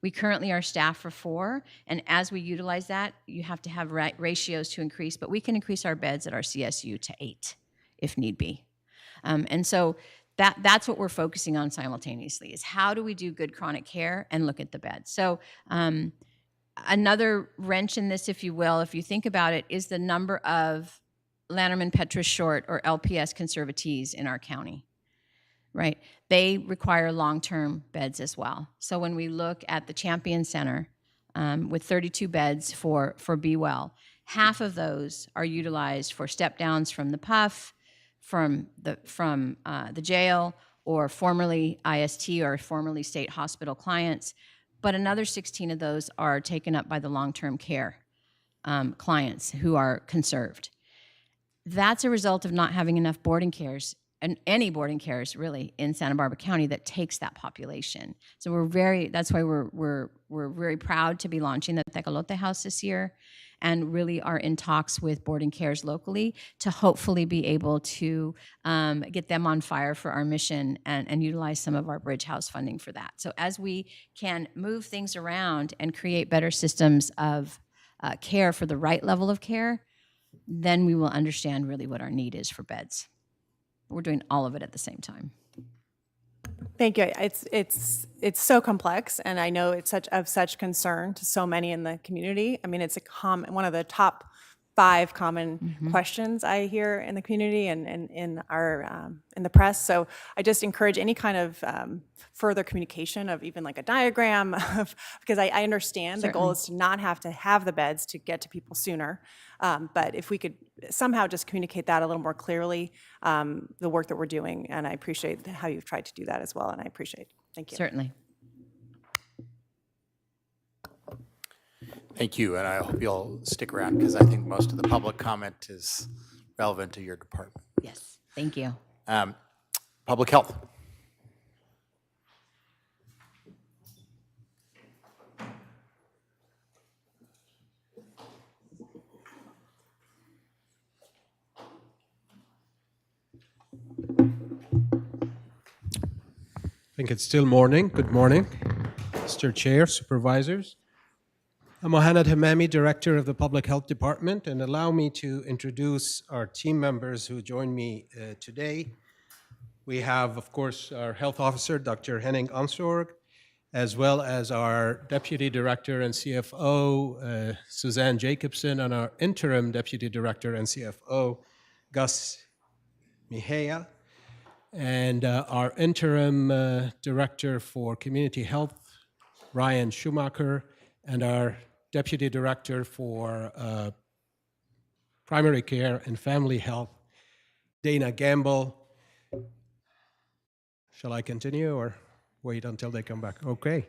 We currently are staffed for 4, and as we utilize that, you have to have ratios to increase, but we can increase our beds at our CSU to 8 if need be. And so that's what we're focusing on simultaneously, is how do we do good chronic care and look at the beds. So another wrench in this, if you will, if you think about it, is the number of Lanterman Petrus Short or LPS conservatees in our county, right? They require long-term beds as well. So when we look at the Champion Center with 32 beds for Be Well, half of those are utilized for step downs from the PUF, from the jail, or formerly IST or formerly state hospital clients, but another 16 of those are taken up by the long-term care clients who are conserved. That's a result of not having enough boarding cares, and any boarding cares really, in Santa Barbara County that takes that population. So that's why we're very proud to be launching the Tecolote House this year, and really are in talks with boarding cares locally to hopefully be able to get them on fire for our mission and utilize some of our Bridge House funding for that. So as we can move things around and create better systems of care for the right level of care, then we will understand really what our need is for beds. We're doing all of it at the same time. Thank you. It's so complex, and I know it's of such concern to so many in the community. I mean, it's one of the top 5 common questions I hear in the community and in the press. So I just encourage any kind of further communication of even like a diagram of, because I understand the goal is to not have to have the beds to get to people sooner. But if we could somehow just communicate that a little more clearly, the work that we're doing, and I appreciate how you've tried to do that as well, and I appreciate it. Thank you. Certainly. Thank you, and I hope you'll stick around because I think most of the public comment is relevant to your department. Yes, thank you. Public health. I think it's still morning. Good morning, Mr. Chair, supervisors. I'm Mohanad Hamami, Director of the Public Health Department, and allow me to introduce our team members who join me today. We have, of course, our Health Officer, Dr. Henning Ansorg, as well as our Deputy Director and CFO, Suzanne Jacobson, and our Interim Deputy Director and CFO, Gus Mejia, and our interim director for community health, Ryan Schumacher, and our deputy director for primary care and family health, Dana Gamble. Shall I continue or wait until they come back? Okay.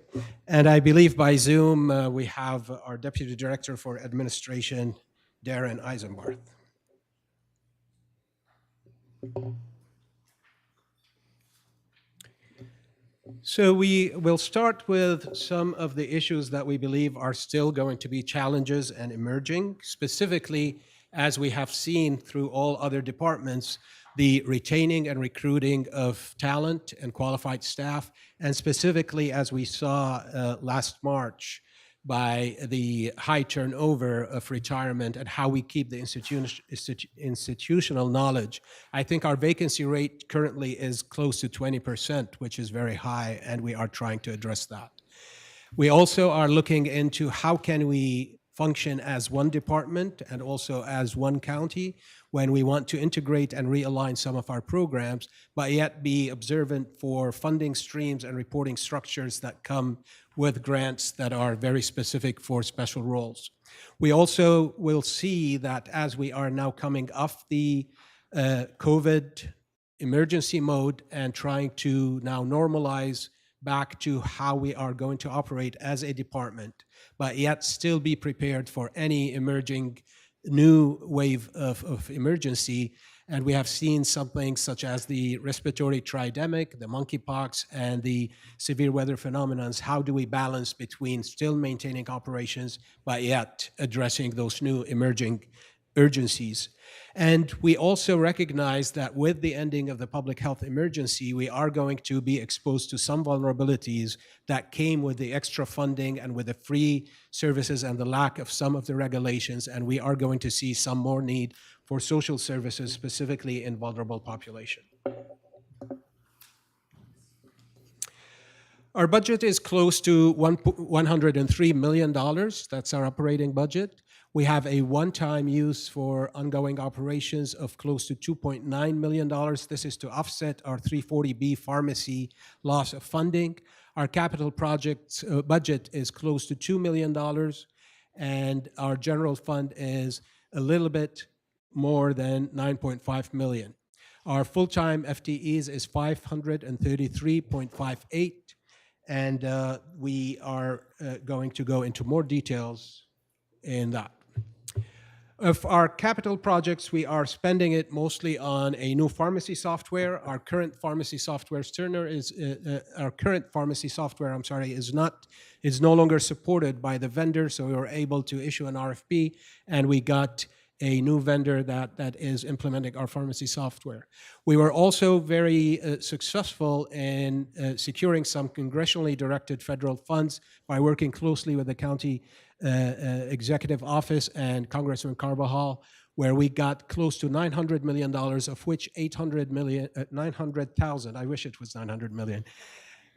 And I believe by Zoom we have our deputy director for administration, Darren Eisenbarth. So we will start with some of the issues that we believe are still going to be challenges and emerging, specifically, as we have seen through all other departments, the retaining and recruiting of talent and qualified staff, and specifically, as we saw last March, by the high turnover of retirement and how we keep the institutional knowledge. I think our vacancy rate currently is close to 20%, which is very high, and we are trying to address that. We also are looking into how can we function as one department and also as one county when we want to integrate and realign some of our programs, but yet be observant for funding streams and reporting structures that come with grants that are very specific for special roles. We also will see that as we are now coming off the COVID emergency mode and trying to now normalize back to how we are going to operate as a department, but yet still be prepared for any emerging new wave of emergency. And we have seen something such as the respiratory tridemic, the monkeypox, and the severe weather phenomenon. How do we balance between still maintaining operations, but yet addressing those new emerging urgencies? And we also recognize that with the ending of the public health emergency, we are going to be exposed to some vulnerabilities that came with the extra funding and with the free services and the lack of some of the regulations, and we are going to see some more need for social services, specifically in vulnerable population. Our budget is close to $103 million. That's our operating budget. We have a one-time use for ongoing operations of close to $2.9 million. This is to offset our 340B pharmacy loss of funding. Our capital projects budget is close to $2 million, and our general fund is a little bit more than $9.5 million. Our full-time FTEs is 533.58, and we are going to go into more details in that. Of our capital projects, we are spending it mostly on a new pharmacy software. Our current pharmacy software is no longer supported by the vendor, so we were able to issue an RFP, and we got a new vendor that is implementing our pharmacy software. We were also very successful in securing some congressionally directed federal funds by working closely with the county executive office and Congressman Carbajal, where we got close to $900 million, of which $900,000, I wish it was 900 million,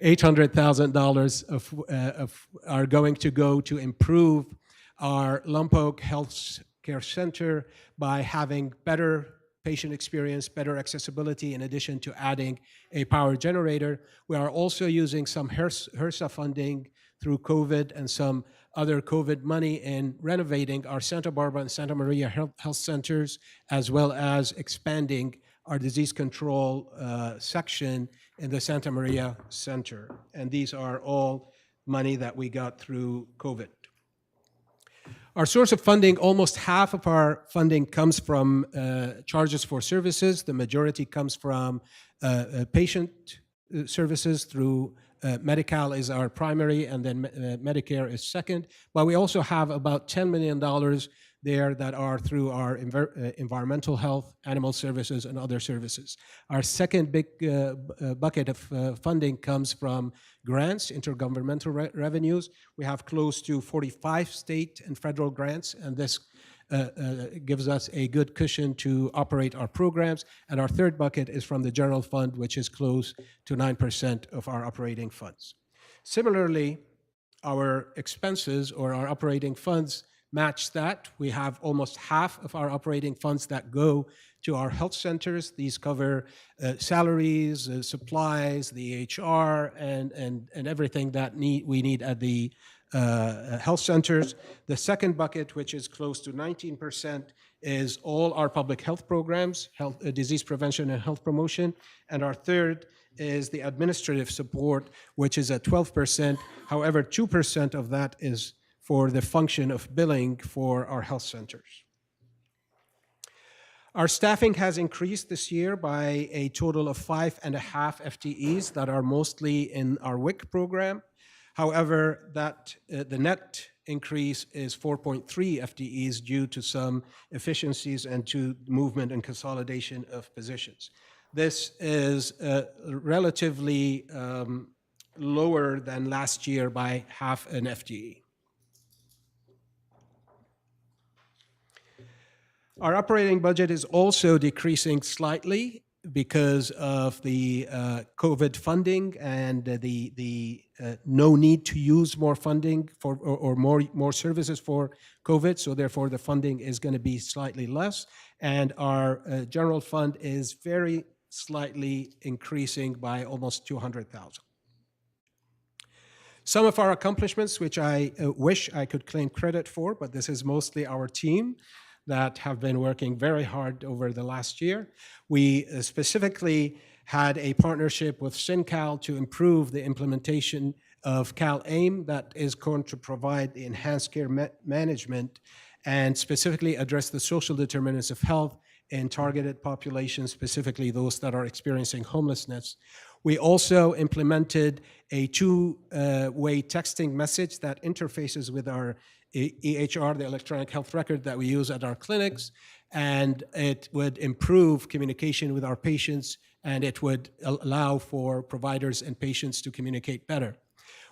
$800,000 are going to go to improve our Lompoc Health Care Center by having better patient experience, better accessibility, in addition to adding a power generator. We are also using some HRSA funding through COVID and some other COVID money in renovating our Santa Barbara and Santa Maria health centers, as well as expanding our disease control section in the Santa Maria Center. And these are all money that we got through COVID. Our source of funding, almost half of our funding comes from charges for services. The majority comes from patient services through Medi-Cal is our primary, and then Medicare is second. But we also have about $10 million there that are through our environmental health, animal services, and other services. Our second big bucket of funding comes from grants, intergovernmental revenues. We have close to 45 state and federal grants, and this gives us a good cushion to operate our programs. And our third bucket is from the general fund, which is close to 9% of our operating funds. Similarly, our expenses or our operating funds match that. We have almost half of our operating funds that go to our health centers. These cover salaries, supplies, the HR, and everything that we need at the health centers. The second bucket, which is close to 19%, is all our public health programs, disease prevention and health promotion. And our third is the administrative support, which is at 12%. However, 2% of that is for the function of billing for our health centers. Our staffing has increased this year by a total of 5.5 FTEs that are mostly in our WIC program. However, the net increase is 4.3 FTEs due to some efficiencies and to movement and consolidation of positions. This is relatively lower than last year by half an FTE. Our operating budget is also decreasing slightly because of the COVID funding and the no need to use more funding for or more services for COVID. So therefore, the funding is going to be slightly less, and our general fund is very slightly increasing by almost 200,000. Some of our accomplishments, which I wish I could claim credit for, but this is mostly our team that have been working very hard over the last year. We specifically had a partnership with SynCal to improve the implementation of CalAIM that is going to provide the enhanced care management and specifically address the social determinants of health in targeted populations, specifically those that are experiencing homelessness. We also implemented a two-way texting message that interfaces with our EHR, the electronic health record that we use at our clinics, and it would improve communication with our patients, and it would allow for providers and patients to communicate better.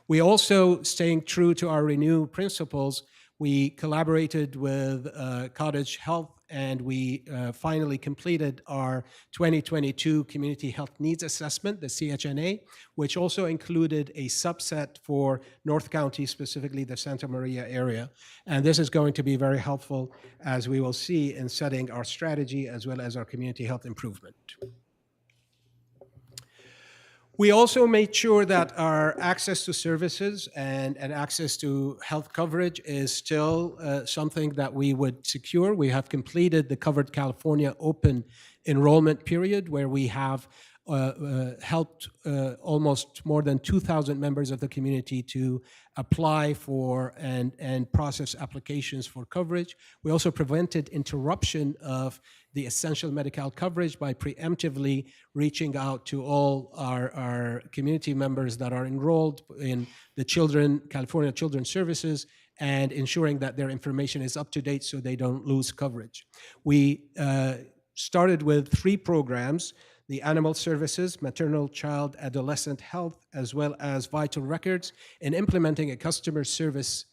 We also, staying true to our Renew principles, we collaborated with Cottage Health, and we finally completed our 2022 Community Health Needs Assessment, the CHNA, which also included a subset for North County, specifically the Santa Maria area. And this is going to be very helpful, as we will see, in setting our strategy as well as our community health improvement. We also made sure that our access to services and access to health coverage is still something that we would secure. We have completed the Covered California open enrollment period, where we have helped almost more than 2,000 members of the community to apply for and process applications for coverage. We also prevented interruption of the essential medical coverage by preemptively reaching out to all our community members that are enrolled in the California Children's Services, and ensuring that their information is up to date so they don't lose coverage. We started with 3 programs: the Animal Services, Maternal, Child, Adolescent Health, as well as Vital Records, in implementing a customer service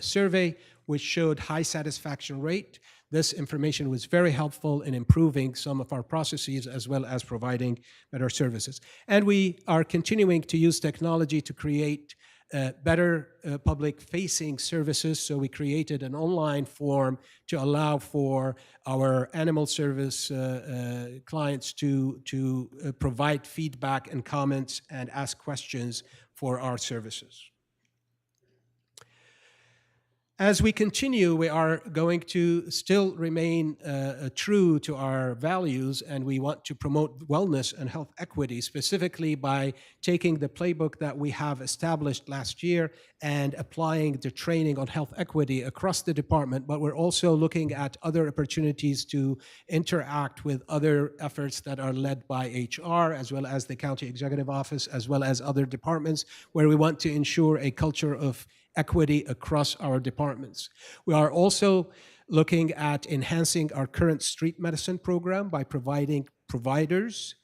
survey, which showed high satisfaction rate. This information was very helpful in improving some of our processes as well as providing better services. And we are continuing to use technology to create better public-facing services. So we created an online form to allow for our animal service clients to provide feedback and comments and ask questions for our services. As we continue, we are going to still remain true to our values, and we want to promote wellness and health equity, specifically by taking the playbook that we have established last year and applying the training on health equity across the department. But we're also looking at other opportunities to interact with other efforts that are led by HR, as well as the County Executive Office, as well as other departments, where we want to ensure a culture of equity across our departments. We are also looking at enhancing our current street medicine program by providing providers,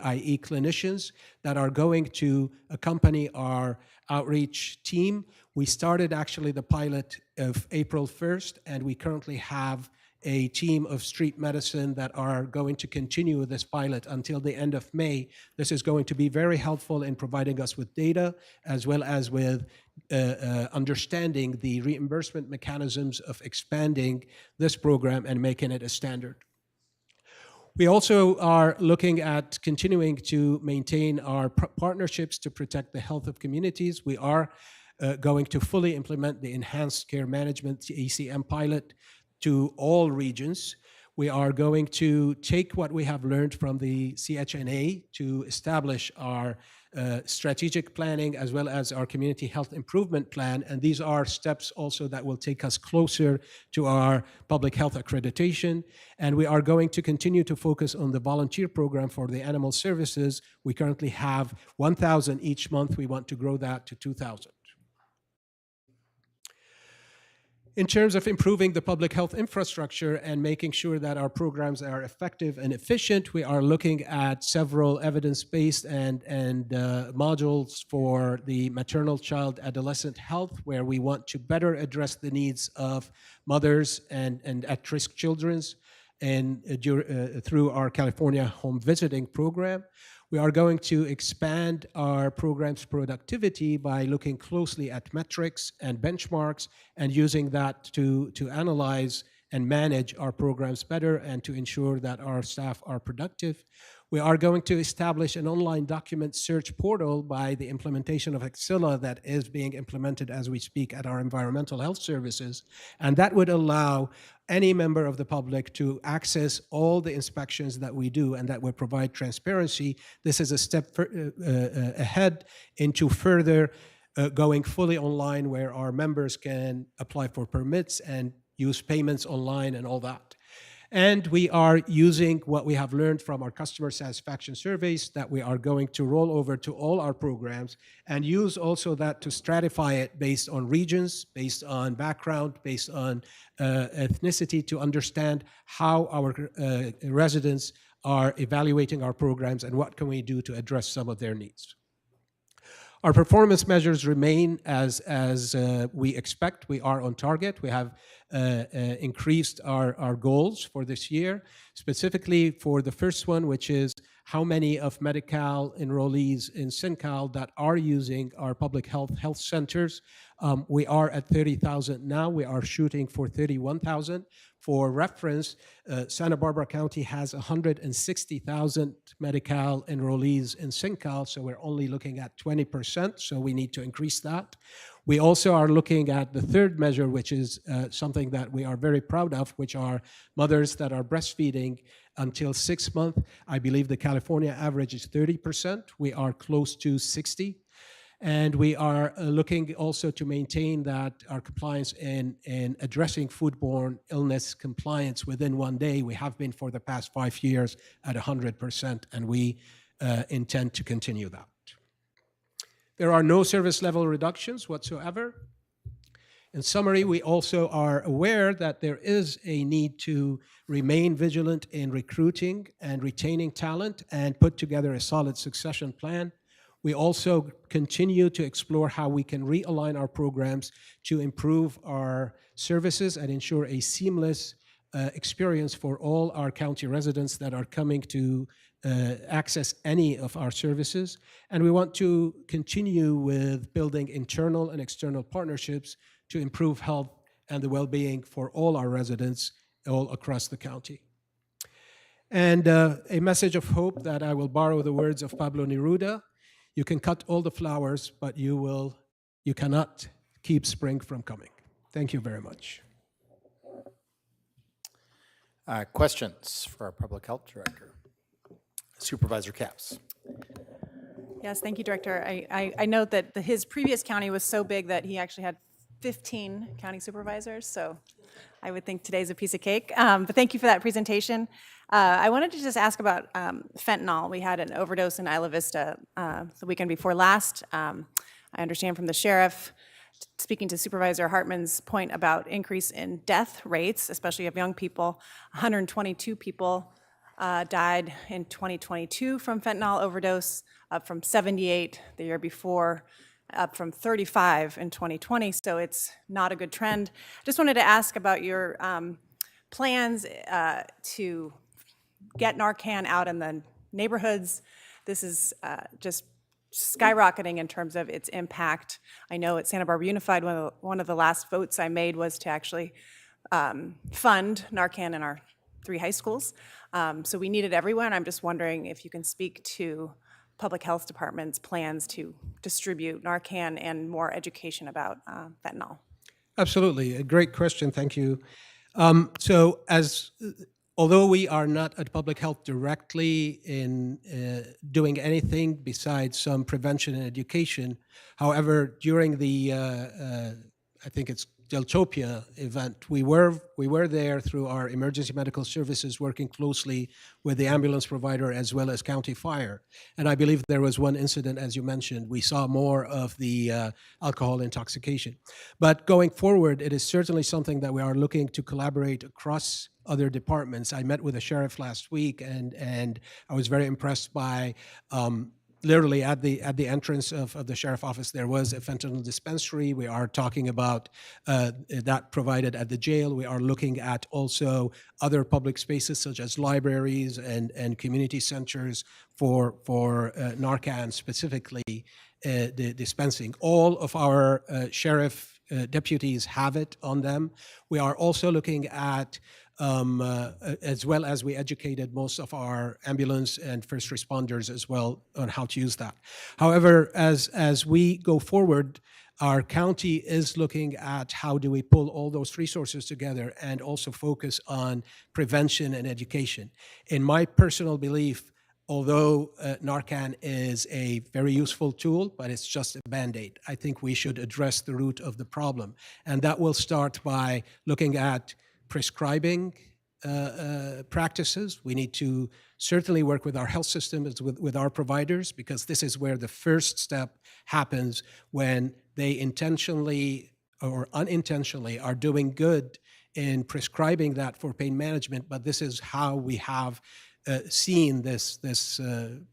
i.e. clinicians, that are going to accompany our outreach team. We started actually the pilot of April 1st, and we currently have a team of street medicine that are going to continue with this pilot until the end of May. This is going to be very helpful in providing us with data as well as with understanding the reimbursement mechanisms of expanding this program and making it a standard. We also are looking at continuing to maintain our partnerships to protect the health of communities. We are going to fully implement the Enhanced Care Management ACM pilot to all regions. We are going to take what we have learned from the CHNA to establish our strategic planning as well as our community health improvement plan. And these are steps also that will take us closer to our public health accreditation. And we are going to continue to focus on the volunteer program for the animal services. We currently have 1,000 each month. We want to grow that to 2,000. In terms of improving the public health infrastructure and making sure that our programs are effective and efficient, we are looking at several evidence-based and modules for the maternal, child, adolescent health, where we want to better address the needs of mothers and at-risk children through our California Home Visiting Program. We are going to expand our program's productivity by looking closely at metrics and benchmarks and using that to analyze and manage our programs better and to ensure that our staff are productive. We are going to establish an online document search portal by the implementation of Axilla that is being implemented as we speak at our environmental health services. And that would allow any member of the public to access all the inspections that we do, and that would provide transparency. This is a step ahead into further going fully online, where our members can apply for permits and use payments online and all that. And we are using what we have learned from our customer satisfaction surveys that we are going to roll over to all our programs and use also that to stratify it based on regions, based on background, based on ethnicity, to understand how our residents are evaluating our programs and what can we do to address some of their needs. Our performance measures remain as we expect. We are on target. We have increased our goals for this year, specifically for the first one, which is how many of Medi-Cal enrollees in SynCal that are using our public health centers. We are at 30,000 now. We are shooting for 31,000. For reference, Santa Barbara County has 160,000 Medi-Cal enrollees in SynCal, so we're only looking at 20%, so we need to increase that. We also are looking at the third measure, which is something that we are very proud of, which are mothers that are breastfeeding until 6 months. I believe the California average is 30%. We are close to 60%. And we are looking also to maintain that our compliance in addressing foodborne illness compliance within 1 day. We have been for the past 5 years at 100%, and we intend to continue that. There are no service level reductions whatsoever. In summary, we also are aware that there is a need to remain vigilant in recruiting and retaining talent and put together a solid succession plan. We also continue to explore how we can realign our programs to improve our services and ensure a seamless experience for all our county residents that are coming to access any of our services. And we want to continue with building internal and external partnerships to improve health and the well-being for all our residents all across the county. And a message of hope that I will borrow the words of Pablo Neruda: you can cut all the flowers, but you cannot keep spring from coming. Thank you very much. Questions for our Public Health Director? Supervisor Capps. Yes, thank you, Director. I note that his previous county was so big that he actually had 15 county supervisors, so I would think today's a piece of cake. But thank you for that presentation. I wanted to just ask about fentanyl. We had an overdose in Isla Vista the weekend before last. I understand from the sheriff, speaking to Supervisor Hartman's point about increase in death rates, especially of young people, 122 people died in 2022 from fentanyl overdose, up from 78 the year before, up from 35 in 2020, so it's not a good trend. Just wanted to ask about your plans to get Narcan out in the neighborhoods. This is just skyrocketing in terms of its impact. I know at Santa Barbara Unified, one of the last votes I made was to actually fund Narcan in our 3 high schools. So we need it everywhere, and I'm just wondering if you can speak to Public Health Department's plans to distribute Narcan and more education about fentanyl. Absolutely, a great question, thank you. Although we are not at Public Health directly in doing anything besides some prevention and education, however, during the, I think it's Deltopia event, we were there through our emergency medical services working closely with the ambulance provider as well as County Fire. And I believe there was one incident, as you mentioned, we saw more of the alcohol intoxication. But going forward, it is certainly something that we are looking to collaborate across other departments. I met with the sheriff last week, and I was very impressed by literally at the entrance of the sheriff office, there was a fentanyl dispensary. We are talking about that provided at the jail. We are looking at also other public spaces such as libraries and community centers for Narcan specifically, the dispensing. All of our sheriff deputies have it on them. We are also looking at as well as we educated most of our ambulance and first responders as well on how to use that. However, as we go forward, our county is looking at how do we pull all those resources together and also focus on prevention and education. In my personal belief, although Narcan is a very useful tool, but it's just a Band-Aid, I think we should address the root of the problem. And that will start by looking at prescribing practices. We need to certainly work with our health systems, with our providers, because this is where the first step happens when they intentionally or unintentionally are doing good in prescribing that for pain management, but this is how we have seen this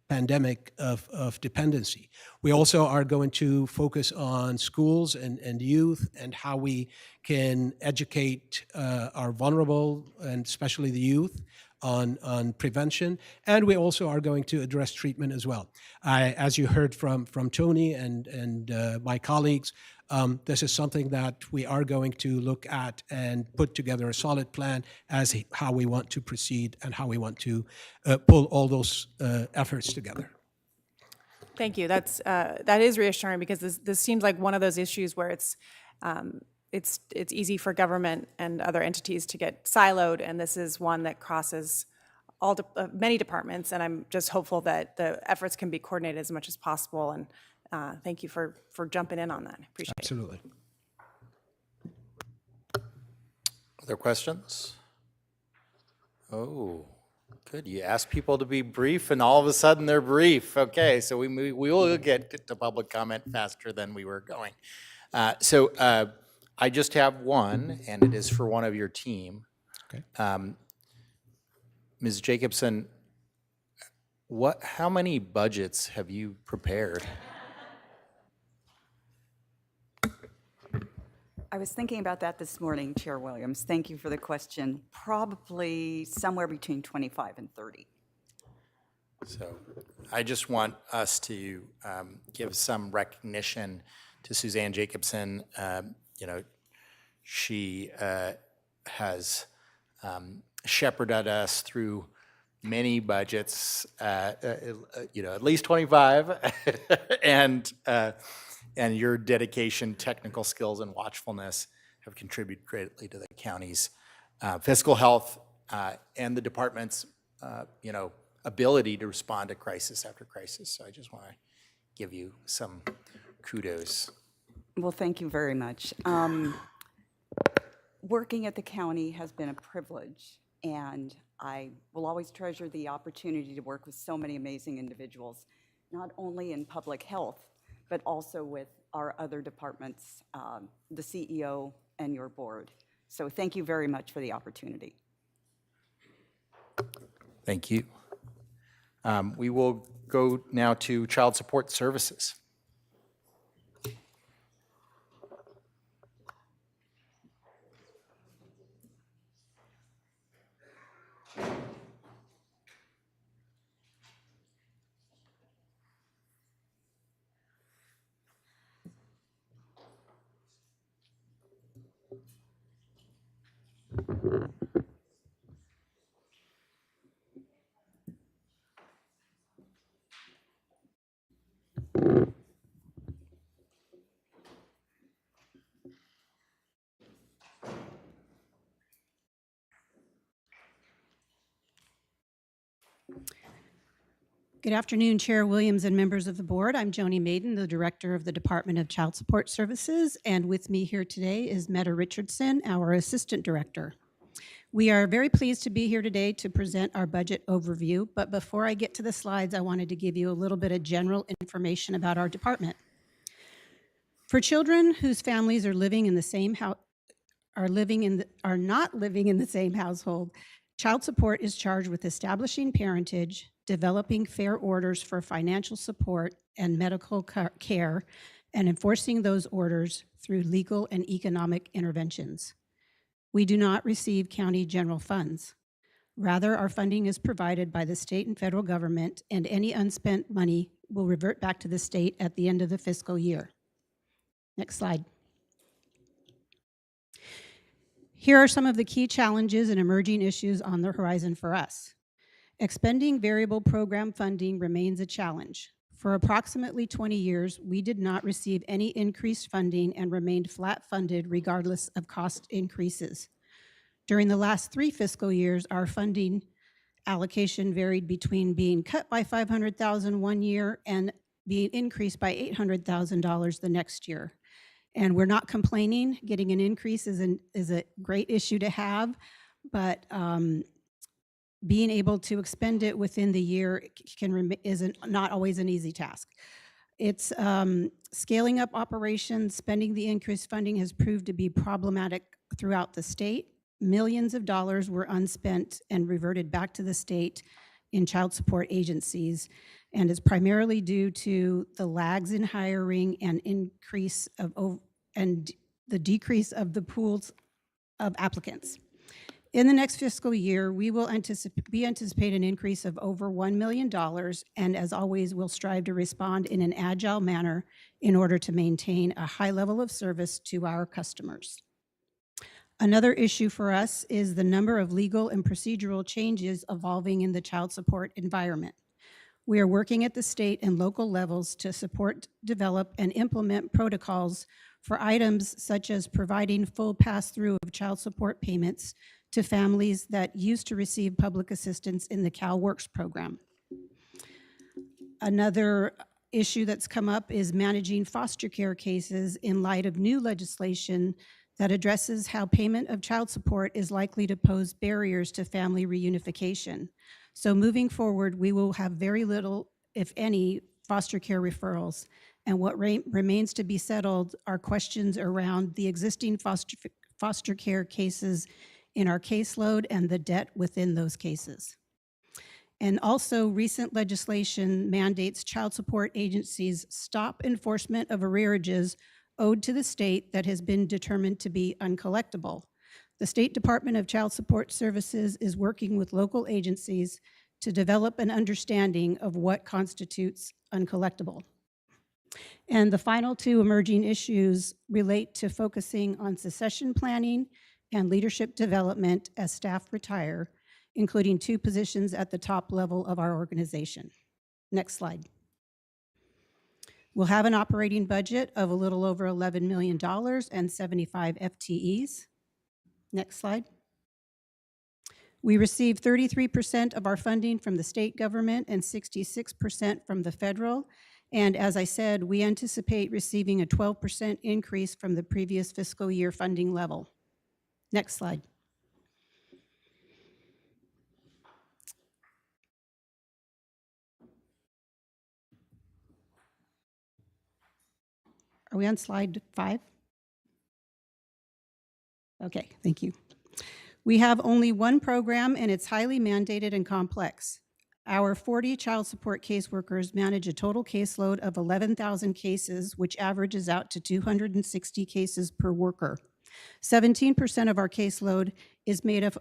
pandemic of dependency. We also are going to focus on schools and youth and how we can educate our vulnerable and especially the youth on prevention, and we also are going to address treatment as well. As you heard from Tony and my colleagues, this is something that we are going to look at and put together a solid plan as how we want to proceed and how we want to pull all those efforts together. Thank you. That is reassuring, because this seems like one of those issues where it's easy for government and other entities to get siloed, and this is one that crosses many departments, and I'm just hopeful that the efforts can be coordinated as much as possible, and thank you for jumping in on that. I appreciate it. Absolutely. Other questions? Oh, good. You ask people to be brief, and all of a sudden they're brief. Okay, so we will get to public comment faster than we were going. I just have one, and it is for one of your team. Okay. Ms. Jacobson, how many budgets have you prepared? I was thinking about that this morning, Chair Williams. Thank you for the question. Probably somewhere between 25 and 30. So I just want us to give some recognition to Suzanne Jacobson. She has shepherded us through many budgets, at least 25, and your dedication, technical skills, and watchfulness have contributed greatly to the county's fiscal health and the department's, ability to respond to crisis after crisis. So I just want to give you some kudos. Well, thank you very much. Working at the county has been a privilege, and I will always treasure the opportunity to work with so many amazing individuals, not only in public health, but also with our other departments, the CEO and your board. So thank you very much for the opportunity. Thank you. We will go now to Child Support Services. Good afternoon, Chair Williams and members of the board. I'm Joni Maiden, the Director of the Department of Child Support Services, and with me here today is Meta Richardson, our Assistant Director. We are very pleased to be here today to present our budget overview, but before I get to the slides, I wanted to give you a little bit of general information about our department. For children whose families are living in the same are not living in the same household, child support is charged with establishing parentage, developing fair orders for financial support and medical care, and enforcing those orders through legal and economic interventions. We do not receive county general funds. Rather, our funding is provided by the state and federal government, and any unspent money will revert back to the state at the end of the fiscal year. Next slide. Here are some of the key challenges and emerging issues on the horizon for us. Expending variable program funding remains a challenge. For approximately 20 years, we did not receive any increased funding and remained flat funded regardless of cost increases. During the last 3 fiscal years, our funding allocation varied between being cut by $500,000 one year and being increased by $800,000 the next year. And we're not complaining. Getting an increase is a great issue to have, but being able to expend it within the year is not always an easy task. It's scaling up operations, spending the increased funding has proved to be problematic throughout the state. Millions of dollars were unspent and reverted back to the state in child support agencies, and is primarily due to the lags in hiring and the decrease of the pools of applicants. In the next fiscal year, we anticipate an increase of over $1 million, and as always, we'll strive to respond in an agile manner in order to maintain a high level of service to our customers. Another issue for us is the number of legal and procedural changes evolving in the child support environment. We are working at the state and local levels to support, develop, and implement protocols for items such as providing full pass-through of child support payments to families that used to receive public assistance in the CalWORKS program. Another issue that's come up is managing foster care cases in light of new legislation that addresses how payment of child support is likely to pose barriers to family reunification. So moving forward, we will have very little, if any, foster care referrals. And what remains to be settled are questions around the existing foster care cases in our caseload and the debt within those cases. And also, recent legislation mandates child support agencies stop enforcement of arrearages owed to the state that has been determined to be uncollectible. The State Department of Child Support Services is working with local agencies to develop an understanding of what constitutes uncollectible. And the final 2 emerging issues relate to focusing on succession planning and leadership development as staff retire, including 2 positions at the top level of our organization. Next slide. We'll have an operating budget of a little over $11 million and 75 FTEs. Next slide. We receive 33% of our funding from the state government and 66% from the federal. And as I said, we anticipate receiving a 12% increase from the previous fiscal year funding level. Next slide. Are we on slide 5? Okay, thank you. We have only one program, and it's highly mandated and complex. Our 40 child support caseworkers manage a total caseload of 11,000 cases, which averages out to 260 cases per worker. 17% of our caseload is made up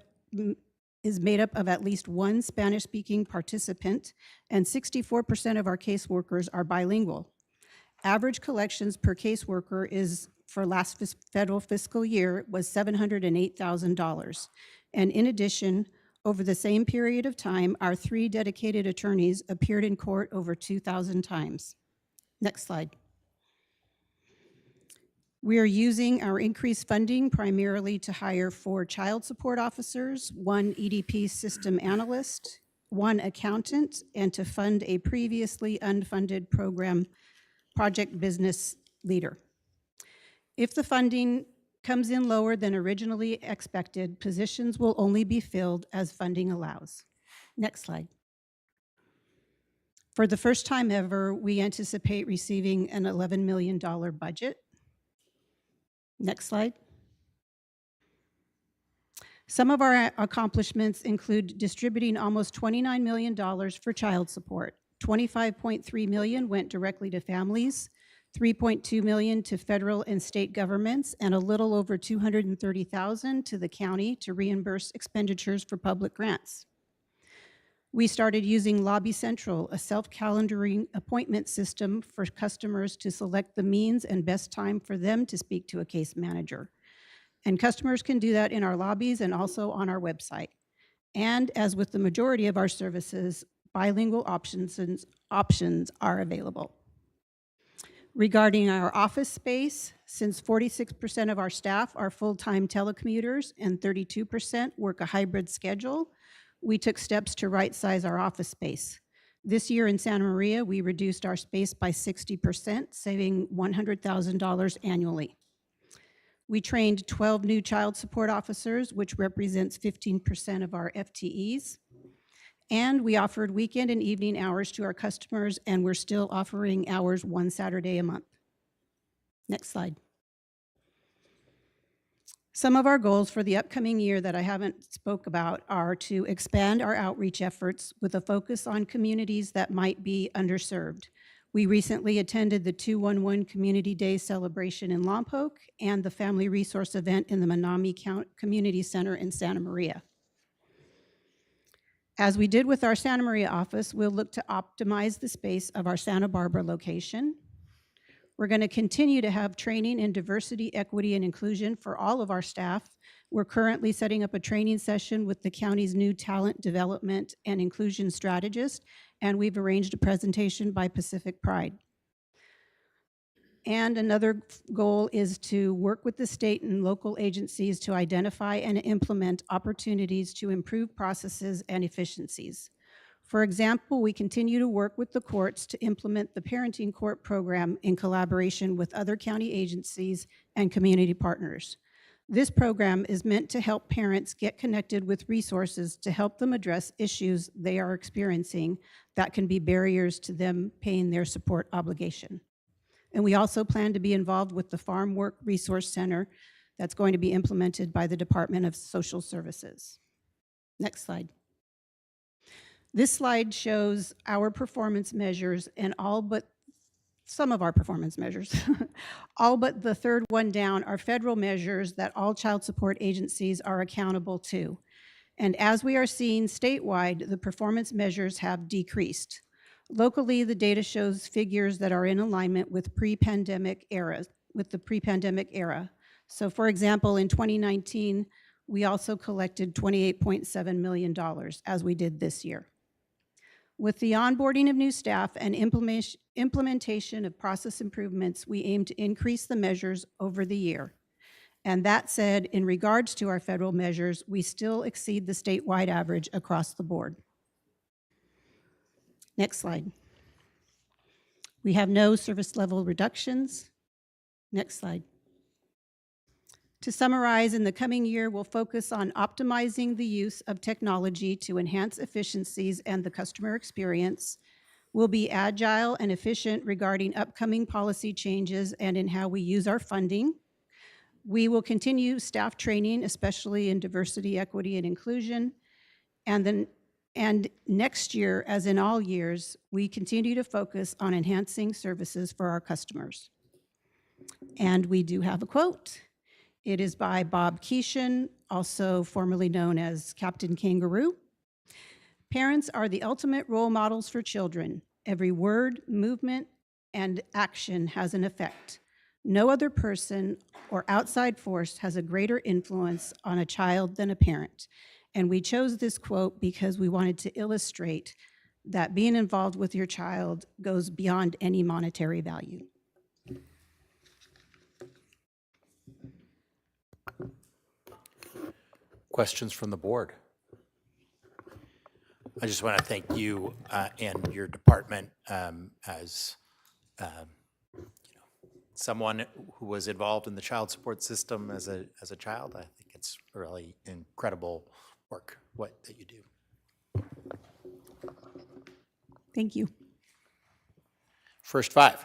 of at least one Spanish-speaking participant, and 64% of our caseworkers are bilingual. Average collections per caseworker is, for last federal fiscal year, was $708,000. And in addition, over the same period of time, our 3 dedicated attorneys appeared in court over 2,000 times. Next slide. We are using our increased funding primarily to hire 4 child support officers, 1 EDP system analyst, one accountant and to fund a previously unfunded program project business leader. If the funding comes in lower than originally expected, positions will only be filled as funding allows. Next slide. For the first time ever, we anticipate receiving an $11 million budget. Next slide. Some of our accomplishments include distributing almost $29 million for child support. $25.3 million went directly to families, $3.2 million to federal and state governments, and a little over $230,000 to the county to reimburse expenditures for public grants. We started using Lobby Central, a self-calendaring appointment system for customers to select the means and best time for them to speak to a case manager. And customers can do that in our lobbies and also on our website. And as with the majority of our services, bilingual options are available. Regarding our office space, since 46% of our staff are full-time telecommuters and 32% work a hybrid schedule, we took steps to right-size our office space. This year in Santa Maria, we reduced our space by 60%, saving $100,000 annually. We trained 12 new child support officers, which represents 15% of our FTEs. And we offered weekend and evening hours to our customers, and we're still offering hours one Saturday a month. Next slide. Some of our goals for the upcoming year that I haven't spoke about are to expand our outreach efforts with a focus on communities that might be underserved. We recently attended the 211 Community Day celebration in Lompoc and the Family Resource event in the Menominee Community Center in Santa Maria. As we did with our Santa Maria office, we'll look to optimize the space of our Santa Barbara location. We're going to continue to have training in diversity, equity, and inclusion for all of our staff. We're currently setting up a training session with the county's new talent development and inclusion strategist, and we've arranged a presentation by Pacific Pride. And another goal is to work with the state and local agencies to identify and implement opportunities to improve processes and efficiencies. For example, we continue to work with the courts to implement the Parenting Court program in collaboration with other county agencies and community partners. This program is meant to help parents get connected with resources to help them address issues they are experiencing that can be barriers to them paying their support obligation. And we also plan to be involved with the Farm Work Resource Center that's going to be implemented by the Department of Social Services. Next slide. This slide shows our performance measures and all but some of our performance measures. All but the third one down are federal measures that all child support agencies are accountable to. And as we are seeing statewide, the performance measures have decreased. Locally, the data shows figures that are in alignment with pre-pandemic eras, with the pre-pandemic era. So for example, in 2019, we also collected $28.7 million as we did this year. With the onboarding of new staff and implementation of process improvements, we aim to increase the measures over the year. And that said, in regards to our federal measures, we still exceed the statewide average across the board. Next slide. We have no service level reductions. Next slide. To summarize, in the coming year, we'll focus on optimizing the use of technology to enhance efficiencies and the customer experience. We'll be agile and efficient regarding upcoming policy changes and in how we use our funding. We will continue staff training, especially in diversity, equity, and inclusion. And next year, as in all years, we continue to focus on enhancing services for our customers. And we do have a quote. It is by Bob Keeshan, also formerly known as Captain Kangaroo. Parents are the ultimate role models for children. Every word, movement, and action has an effect. No other person or outside force has a greater influence on a child than a parent. And we chose this quote because we wanted to illustrate that being involved with your child goes beyond any monetary value. Questions from the board? I just want to thank you and your department as someone who was involved in the child support system as a child. I think it's really incredible work that you do. Thank you. First five.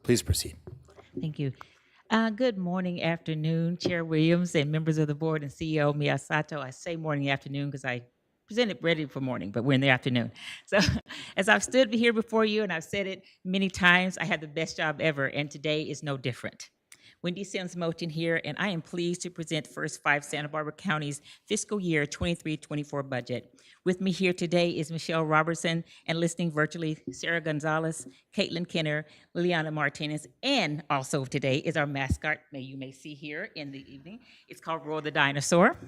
Please proceed. Thank you. Good morning, afternoon, Chair Williams and members of the board and CEO Miyasato. I say morning, afternoon because I presented ready for morning, but we're in the afternoon. So as I've stood here before you and I've said it many times, I had the best job ever, and today is no different. Wendy Sims Moten here, and I am pleased to present First Five Santa Barbara County's fiscal year 23-24 budget. With me here today is Michelle Robertson, and listening virtually, Sarah Gonzalez, Caitlin Kenner, Liliana Martinez, and also today is our mascot, you may see here in the evening. It's called Roar the Dinosaur.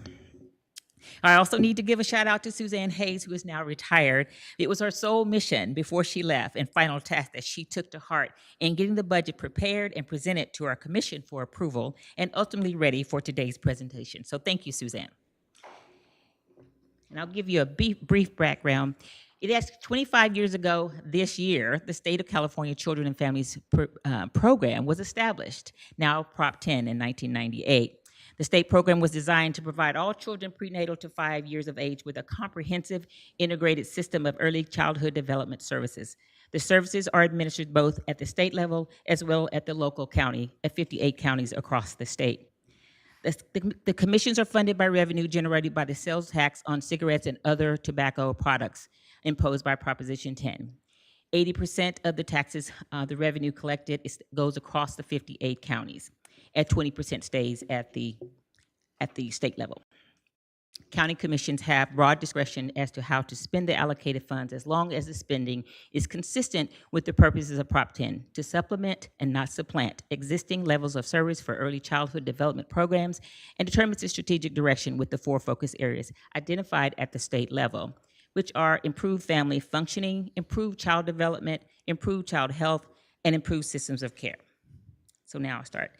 I also need to give a shout out to Suzanne Hayes, who is now retired. It was her sole mission before she left and final task that she took to heart in getting the budget prepared and presented to our commission for approval and ultimately ready for today's presentation. So thank you, Suzanne. And I'll give you a brief background. It is 25 years ago this year, the State of California Children and Families Program was established, now Prop 10 in 1998. The state program was designed to provide all children prenatal to 5 years of age with a comprehensive integrated system of early childhood development services. The services are administered both at the state level as well at the local county, at 58 counties across the state. The commissions are funded by revenue generated by the sales tax on cigarettes and other tobacco products imposed by Proposition 10. 80% of the taxes, the revenue collected goes across the 58 counties. At 20% stays at the state level. County commissions have broad discretion as to how to spend the allocated funds as long as the spending is consistent with the purposes of Prop 10 to supplement and not supplant existing levels of service for early childhood development programs and determines the strategic direction with the 4 focus areas identified at the state level, which are improved family functioning, improved child development, improved child health, and improved systems of care. So now I'll start.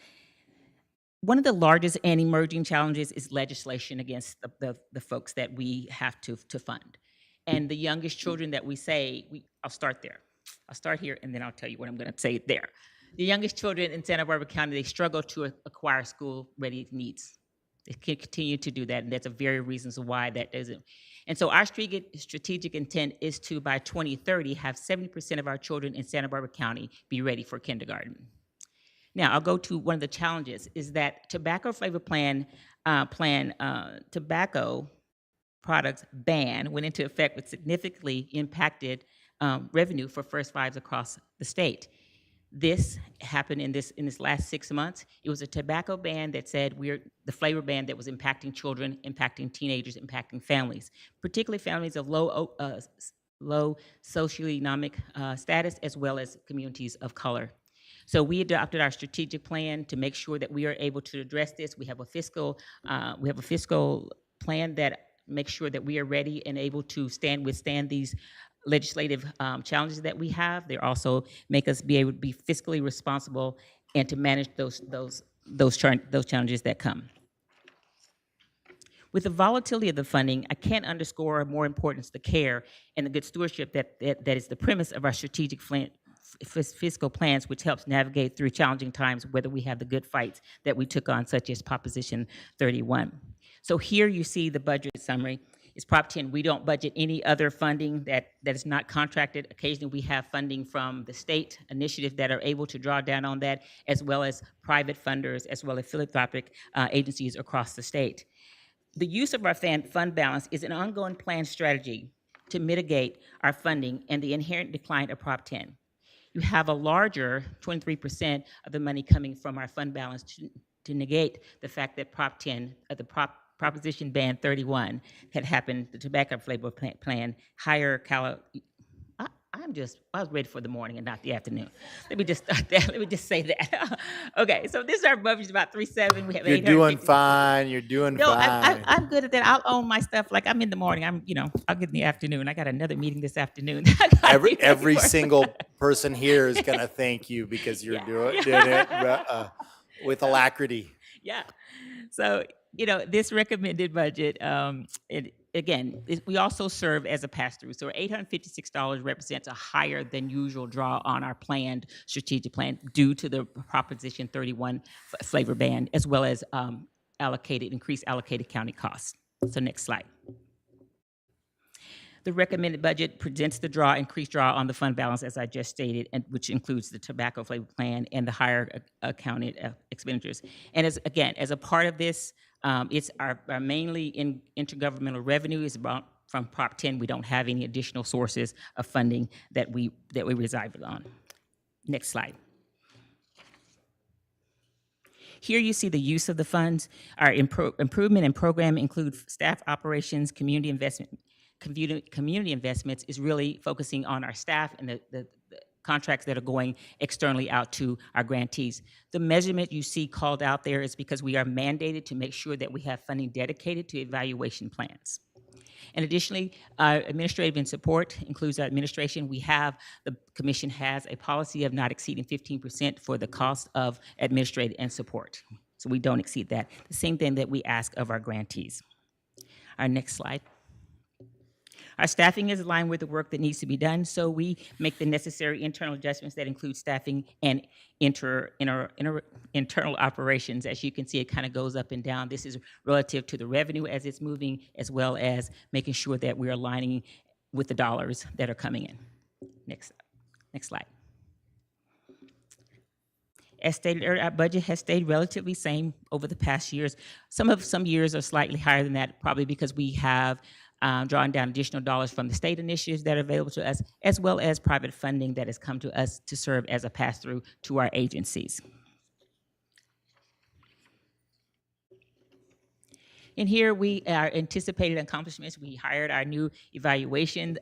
One of the largest and emerging challenges is legislation against the folks that we have to fund. And the youngest children that we say, I'll start there. I'll start here and then I'll tell you what I'm gonna say there. The youngest children in Santa Barbara County, they struggle to acquire school-ready needs. They can continue to do that, and that's a very reasons why that doesn't. And so our strategic intent is to, by 2030, have 70% of our children in Santa Barbara County be ready for kindergarten. Now, I'll go to one of the challenges is that tobacco flavor tobacco products ban went into effect, which significantly impacted revenue for First Fives across the state. This happened in this last 6 months. It was a tobacco ban that said the flavor ban that was impacting children, impacting teenagers, impacting families, particularly families of low socioeconomic status, as well as communities of color. So we adopted our strategic plan to make sure that we are able to address this. We have a fiscal plan that makes sure that we are ready and able to withstand these legislative challenges that we have. They also make us be able to be fiscally responsible and to manage those challenges that come. With the volatility of the funding, I can't underscore more importance the care and the good stewardship that is the premise of our strategic fiscal plans, which helps navigate through challenging times, whether we have the good fights that we took on, such as Proposition 31. So here you see the budget summary. is Prop 10. We don't budget any other funding that is not contracted. Occasionally, we have funding from the state initiatives that are able to draw down on that, as well as private funders, as well as philanthropic agencies across the state. The use of our fund balance is an ongoing planned strategy to mitigate our funding and the inherent decline of Prop 10. You have a larger 23% of the money coming from our fund balance to negate the fact that Prop 10, Proposition Ban 31 had happened, the tobacco flavor plan, higher I was ready for the morning and not the afternoon. Let me just start there. Let me just say that. Okay, so this is our budget, about 3.7. We have You're doing fine. You're doing fine. I'm good at that. I'll own my stuff. Like I'm in the morning. I'll get in the afternoon. I got another meeting this afternoon. Every single person here is going to thank you because you're doing it with alacrity. Yeah. So, this recommended budget, we also serve as a pass-through. So $856 represents a higher than usual draw on our planned strategic plan due to the Proposition 31 flavor ban, as well as increased allocated county costs. So next slide. The recommended budget presents the increased draw on the fund balance, as I just stated, and which includes the tobacco flavor plan and the higher accounted expenditures. And as a part of this, it's our mainly in intergovernmental revenue is about from Prop 10. We don't have any additional sources of funding that we reside on. Next slide. Here you see the use of the funds. Our improvement and program include staff operations, community investment. Community investments is really focusing on our staff and the contracts that are going externally out to our grantees. The measurement you see called out there is because we are mandated to make sure that we have funding dedicated to evaluation plans. And additionally, administrative and support includes our administration. The commission has a policy of not exceeding 15% for the cost of administrative and support. So we don't exceed that. The same thing that we ask of our grantees. Our next slide. Our staffing is aligned with the work that needs to be done, so we make the necessary internal adjustments that include staffing and internal operations. As you can see, it kind of goes up and down. This is relative to the revenue as it's moving, as well as making sure that we're aligning with the dollars that are coming in. Next slide. As stated earlier, our budget has stayed relatively same over the past years. Some years are slightly higher than that, probably because we have drawing down additional dollars from the state initiatives that are available to us, as well as private funding that has come to us to serve as a pass-through to our agencies. And here we are anticipated accomplishments. We hired our new evaluation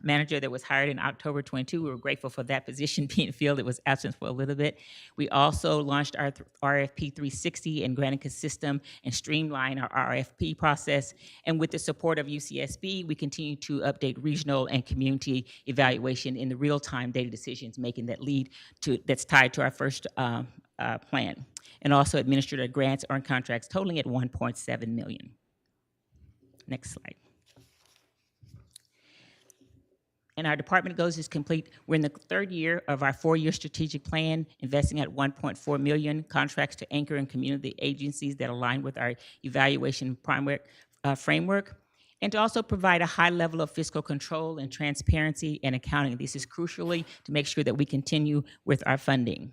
manager that was hired in October 22. We were grateful for that position being filled. It was absent for a little bit. We also launched our RFP 360 and Granicus system and streamlined our RFP process. And with the support of UCSB, we continue to update regional and community evaluation in the real-time data decisions making that's tied to our first plan. And also administered our grants or contracts totaling at $1.7 million. Next slide. And our department goals is complete. We're in the third year of our 4-year strategic plan, investing at $1.4 million, contracts to anchor and community agencies that align with our evaluation framework, and to also provide a high level of fiscal control and transparency and accounting. This is crucially to make sure that we continue with our funding.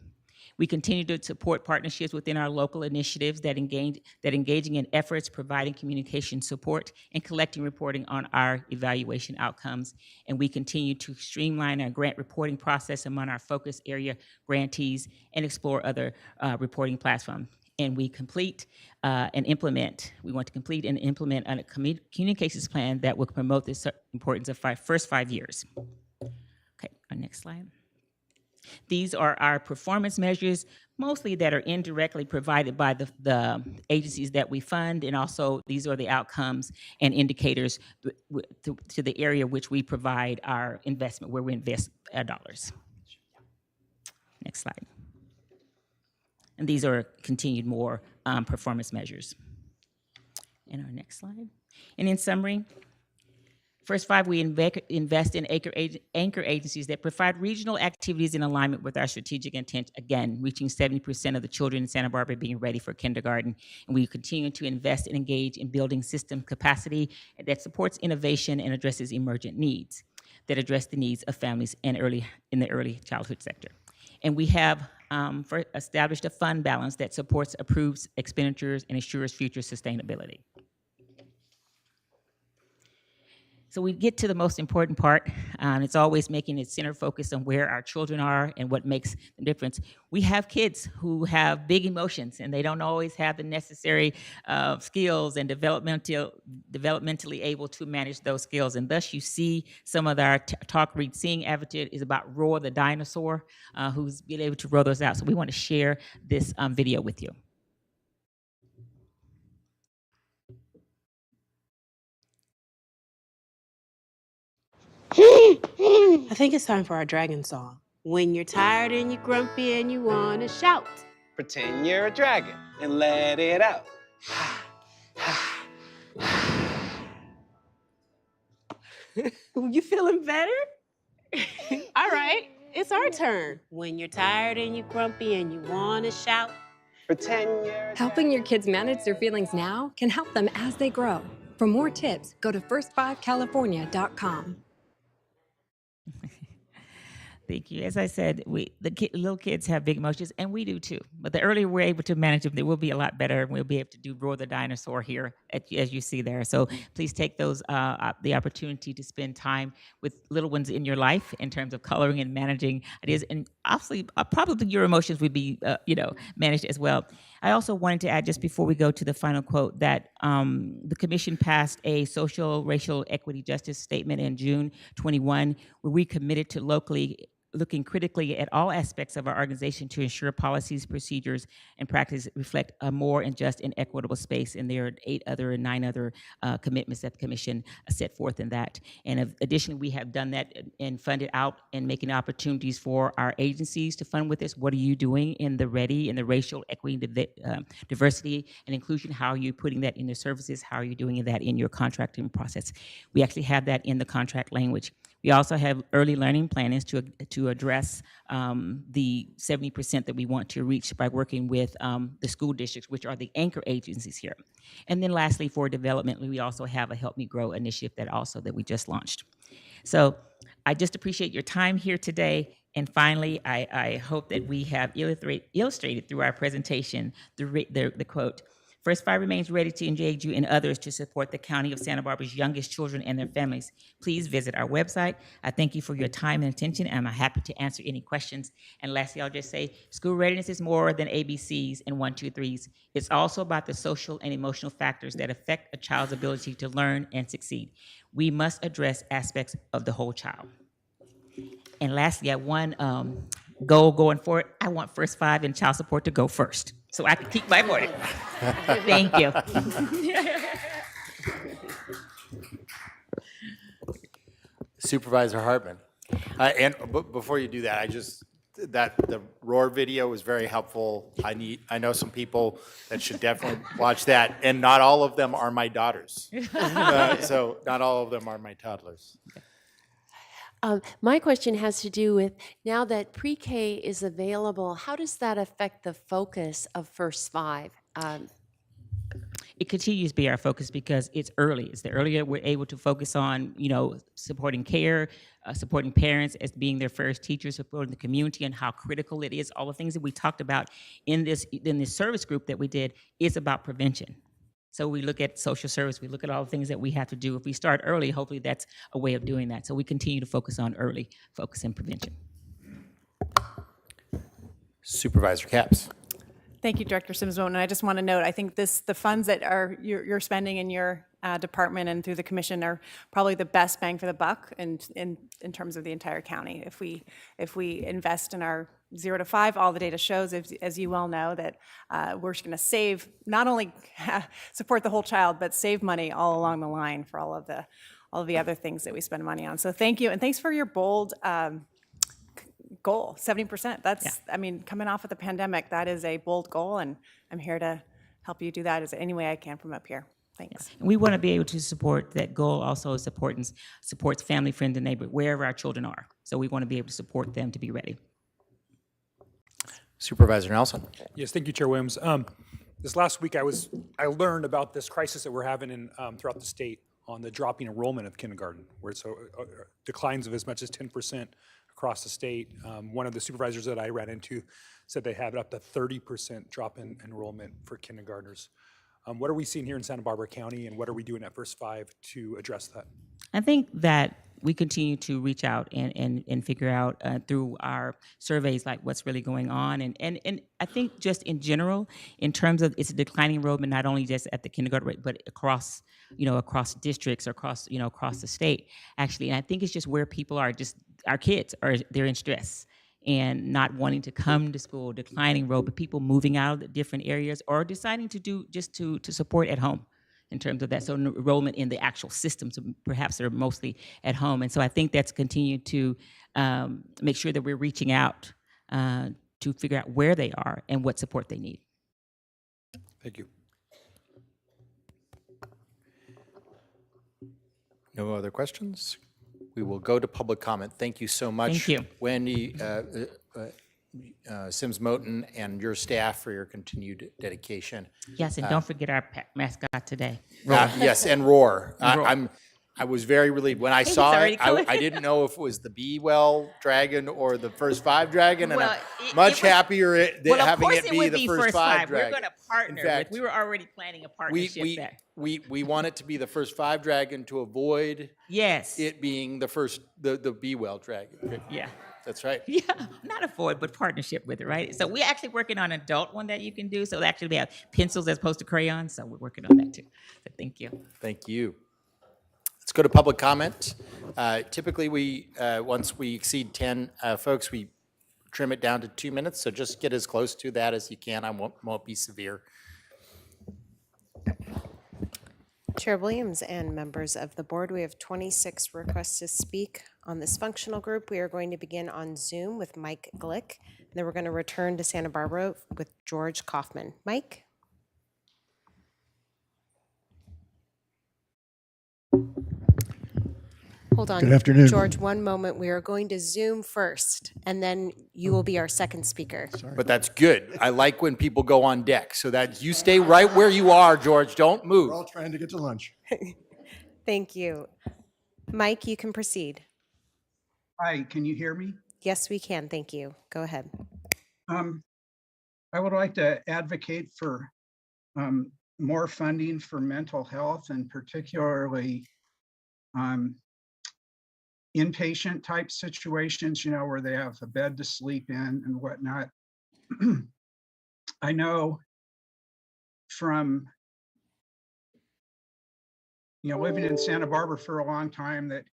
We continue to support partnerships within our local initiatives that engaging in efforts providing communication support and collecting reporting on our evaluation outcomes. And we continue to streamline our grant reporting process among our focus area grantees and explore other reporting platforms. And we complete and implement. We want to complete and implement a communications plan that will promote the importance of first 5 years. Okay, our next slide. These are our performance measures, mostly that are indirectly provided by the agencies that we fund, and also these are the outcomes and indicators to the area which we provide our investment, where we invest our dollars. Next slide. And these are continued more performance measures. And our next slide. And in summary, First five, we invest in anchor agencies that provide regional activities in alignment with our strategic intent, again, reaching 70% of the children in Santa Barbara being ready for kindergarten. And we continue to invest and engage in building system capacity that supports innovation and addresses emergent needs that address the needs of families in the early childhood sector. And we have established a fund balance that supports, approves expenditures, and ensures future sustainability. So we get to the most important part. It's always making it center focus on where our children are and what makes the difference. We have kids who have big emotions and they don't always have the necessary skills and developmentally able to manage those skills. And thus you see some of our Talk, Read, Sing advocate is about Roar the dinosaur, who's been able to roll those out. So we want to share this video with you. I think it's time for our dragon song. When you're tired and you're grumpy and you want to shout. Pretend you're a dragon and let it out. You feeling better? All right, it's our turn. When you're tired and you're grumpy and you want to shout. Pretend you're a Helping your kids manage their feelings now can help them as they grow. For more tips, go to first5california.com. Thank you. As I said, little kids have big emotions, and we do too. But the earlier we're able to manage them, they will be a lot better, and we'll be able to do Roar the Dinosaur here, as you see there. So please take the opportunity to spend time with little ones in your life in terms of coloring and managing ideas. And obviously, probably your emotions would be, managed as well. I also wanted to add, just before we go to the final quote, that the commission passed a social, racial equity justice statement in June 21, where we committed to looking critically at all aspects of our organization to ensure policies, procedures, and practices reflect a more just and equitable space. And there are 9 other commitments that the commission set forth in that. And additionally, we have done that and funded out and making opportunities for our agencies to fund with this. What are you doing in the racial equity, diversity, and inclusion? How are you putting that in the services? How are you doing that in your contracting process? We actually have that in the contract language. We also have early learning plans to address the 70% that we want to reach by working with the school districts, which are the anchor agencies here. And then lastly, for development, we also have a Help Me Grow initiative that we just launched. So I just appreciate your time here today. And finally, I hope that we have illustrated through our presentation the quote, First Five remains ready to engage you and others to support the County of Santa Barbara's youngest children and their families. Please visit our website. I thank you for your time and attention, and I'm happy to answer any questions. And lastly, I'll just say, school readiness is more than ABCs and 1, 2, 3s. It's also about the social and emotional factors that affect a child's ability to learn and succeed. We must address aspects of the whole child. And lastly, I want goal going forward. I want First Five and child support to go first, so I can keep my morning. Thank you. Supervisor Hartman. And before you do that, the Roar video was very helpful. I know some people that should definitely watch that, and not all of them are my daughters. So not all of them are my toddlers. My question has to do with, now that pre-K is available, how does that affect the focus of First Five? It continues to be our focus because it's early. It's the earlier we're able to focus on, supporting care, supporting parents as being their first teachers, supporting the community and how critical it is. All the things that we talked about in this service group that we did is about prevention. So we look at social service, we look at all the things that we have to do. If we start early, hopefully that's a way of doing that. So we continue to focus on early, focus and prevention. Supervisor Capps. Thank you, Director Sims-Moen. And I just want to note, I think the funds that you're spending in your department and through the commission are probably the best bang for the buck in terms of the entire county. If we invest in our 0 to 5, all the data shows, as you well know, that we're going to save, not only support the whole child, but save money all along the line for all of the other things that we spend money on. So thank you, and thanks for your bold goal, 70%. That's, coming off of the pandemic, that is a bold goal, and I'm here to help you do that as any way I can from up here. Thanks. And we want to be able to support that goal. Also supports family, friends, and neighbor wherever our children are. So we want to be able to support them to be ready. Supervisor Nelson. Yes, thank you, Chair Williams. This last week, I learned about this crisis that we're having in throughout the state on the dropping enrollment of kindergarten, where it's declines of as much as 10% across the state. One of the supervisors that I ran into said they have up to 30% drop in enrollment for kindergartners. What are we seeing here in Santa Barbara County, and what are we doing at First Five to address that? I think that we continue to reach out and figure out through our surveys like what's really going on. And I think just in general, in terms of it's a declining enrollment, not only just at the kindergarten rate, but across districts, across the state, actually. And I think it's just where people are our kids they're in stress and not wanting to come to school, declining enrollment, but people moving out of the different areas or deciding to do just to support at home. In terms of that, so enrollment in the actual systems, perhaps they're mostly at home. And so I think that's continued to make sure that we're reaching out to figure out where they are and what support they need. Thank you. No other questions? We will go to public comment. Thank you so much, Thank you. Wendy, Sims Moten, and your staff for your continued dedication. Yes, and don't forget our mascot today. Yes, and Roar. And Roar. I was very relieved when I Hey, saw he's it. already coming. I didn't know if it was the Be Well Dragon or the First Five Dragon, and Well, I'm much happier having it be the First Five We're Dragon. going to partner. In fact, we were already planning a partnership there. we want it to be the First Five Dragon to avoid Yes. it being the Be Well Dragon. Yeah. That's right. Yeah, not avoid, but partnership with it, right? So we're actually working on an adult one that you can do. So actually we have pencils as opposed to crayons. So we're working on that too. So thank you. Thank you. Let's go to public comment. Typically, once we exceed 10 folks, we trim it down to 2 minutes. So just get as close to that as you can. I won't be severe. Chair Williams and members of the board, we have 26 requests to speak on this functional group. We are going to begin on Zoom with Mike Glick. And then we're going to return to Santa Barbara with George Kaufman. Mike? Hold on. Good afternoon. George, one moment. We are going to Zoom first, and then you will be our second speaker. But that's good. I like when people go on deck so that you stay right where you are, George. Don't move. We're all trying to get to lunch. Thank you. Mike, you can proceed. Hi, can you hear me? Yes, we can. Thank you. Go ahead. I would like to advocate for more funding for mental health, and particularly inpatient type situations, where they have a bed to sleep in and whatnot. I know from living in Santa Barbara for a long time that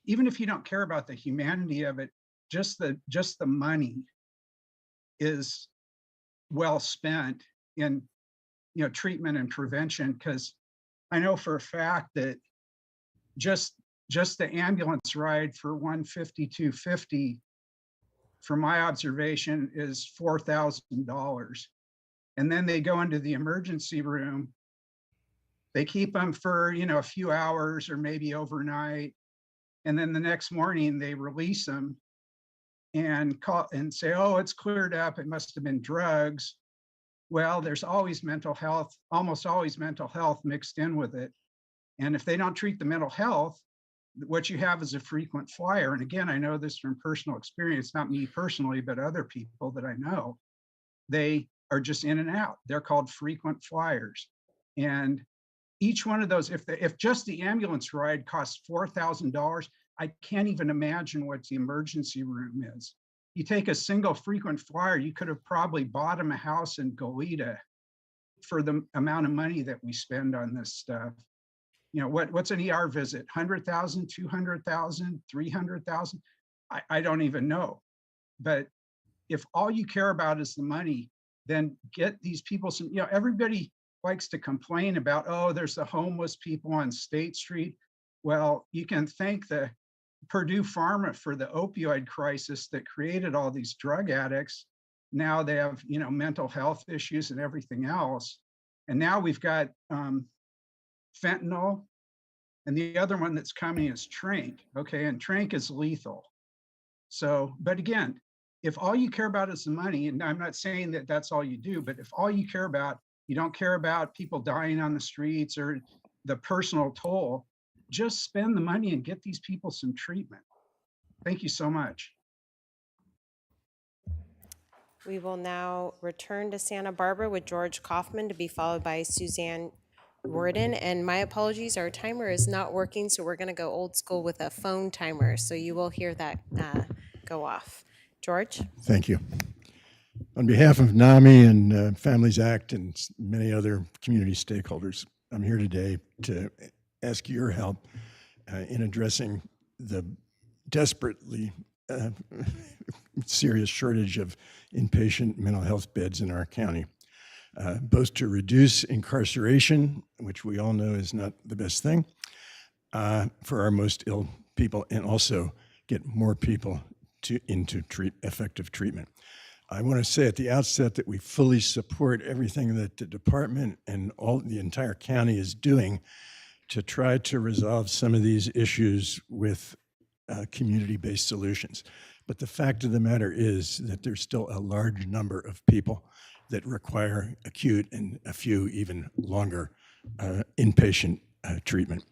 even if you don't care about the humanity of it, just the money is well spent in treatment and prevention. Because I know for a fact that just the ambulance ride for 152.50, from my observation, is $4,000. And then they go into the emergency room. They keep them for a few hours or maybe overnight, and then the next morning they release them and call and say, "Oh, it's cleared up. It must have been drugs." Well, there's always mental health, almost always mental health mixed in with it. And if they don't treat the mental health, what you have is a frequent flyer. And again, I know this from personal experience, not me personally, but other people that I know. They are just in and out. They're called frequent flyers. And each one of those, if just the ambulance ride costs $4,000, I can't even imagine what the emergency room is. You take a single frequent flyer, you could have probably bought them a house in Goleta for the amount of money that we spend on this stuff. What's an ER visit? 100,000, 200,000, 300,000? I don't even know. But if all you care about is the money, then get these people some, everybody likes to complain about, oh, there's the homeless people on State Street. Well, you can thank the Purdue Pharma for the opioid crisis that created all these drug addicts. Now they have, mental health issues and everything else. And now we've got fentanyl, and the other one that's coming is Tranq, okay? And Tranq is lethal. So, but again, if all you care about is the money, and I'm not saying that that's all you do, but if all you care about, you don't care about people dying on the streets or the personal toll, just spend the money and get these people some treatment. Thank you so much. We will now return to Santa Barbara with George Kaufman to be followed by Suzanne Worden. And my apologies, our timer is not working, so we're going to go old school with a phone timer. So you will hear that go off. George? Thank you. On behalf of NAMI and Families Act and many other community stakeholders, I'm here today to ask your help in addressing the desperately serious shortage of inpatient mental health beds in our county, both to reduce incarceration, which we all know is not the best thing, for our most ill people, and also get more people into effective treatment. I want to say at the outset that we fully support everything that the department and the entire county is doing to try to resolve some of these issues with community-based solutions. But the fact of the matter is that there's still a large number of people that require acute and a few even longer inpatient treatment.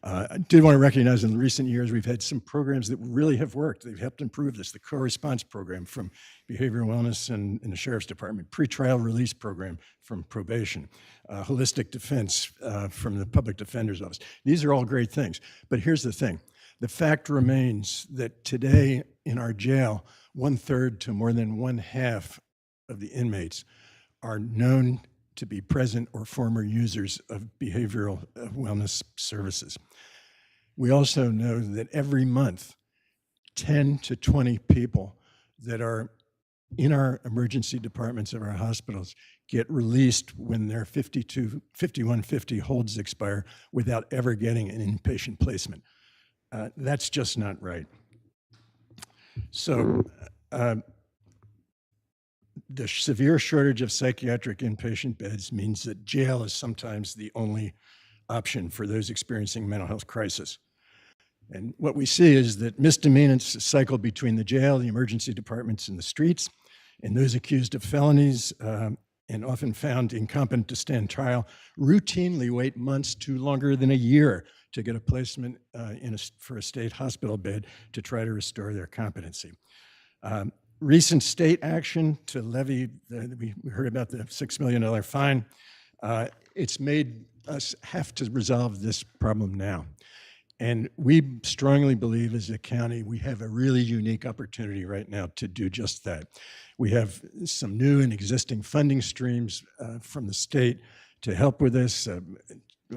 I did want to recognize in recent years we've had some programs that really have worked. They've helped improve this. The co-response program from Behavioral Wellness and the Sheriff's Department, pretrial release program from probation, holistic defense from the Public Defender's Office. These are all great things. But here's the thing. The fact remains that today in our jail, 1/3 to more than 1/2 of the inmates are known to be present or former users of behavioral wellness services. We also know that every month, 10 to 20 people that are in our emergency departments of our hospitals get released when their 5150 holds expire without ever getting an inpatient placement. That's just not right. So the severe shortage of psychiatric inpatient beds means that jail is sometimes the only option for those experiencing mental health crisis. And what we see is that misdemeanors cycle between the jail, the emergency departments, and the streets, and those accused of felonies and often found incompetent to stand trial routinely wait months to longer than a year to get a placement for a state hospital bed to try to restore their competency. Recent state action to levy, we heard about the $6 million fine. It's made us have to resolve this problem now. And we strongly believe as a county, we have a really unique opportunity right now to do just that. We have some new and existing funding streams from the state to help with this.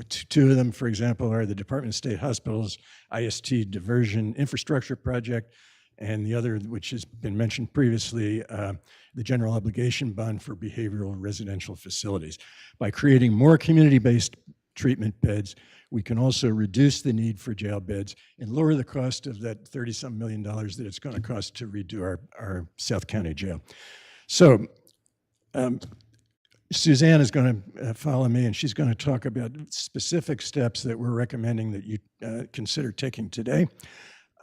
Two of them, for example, are the Department of State Hospitals IST Diversion Infrastructure Project, and the other, which has been mentioned previously, the General Obligation Bond for Behavioral Residential Facilities. By creating more community-based treatment beds, we can also reduce the need for jail beds and lower the cost of that $30-some million that it's going to cost to redo our South County jail. So Suzanne is going to follow me, and she's going to talk about specific steps that we're recommending that you consider taking today.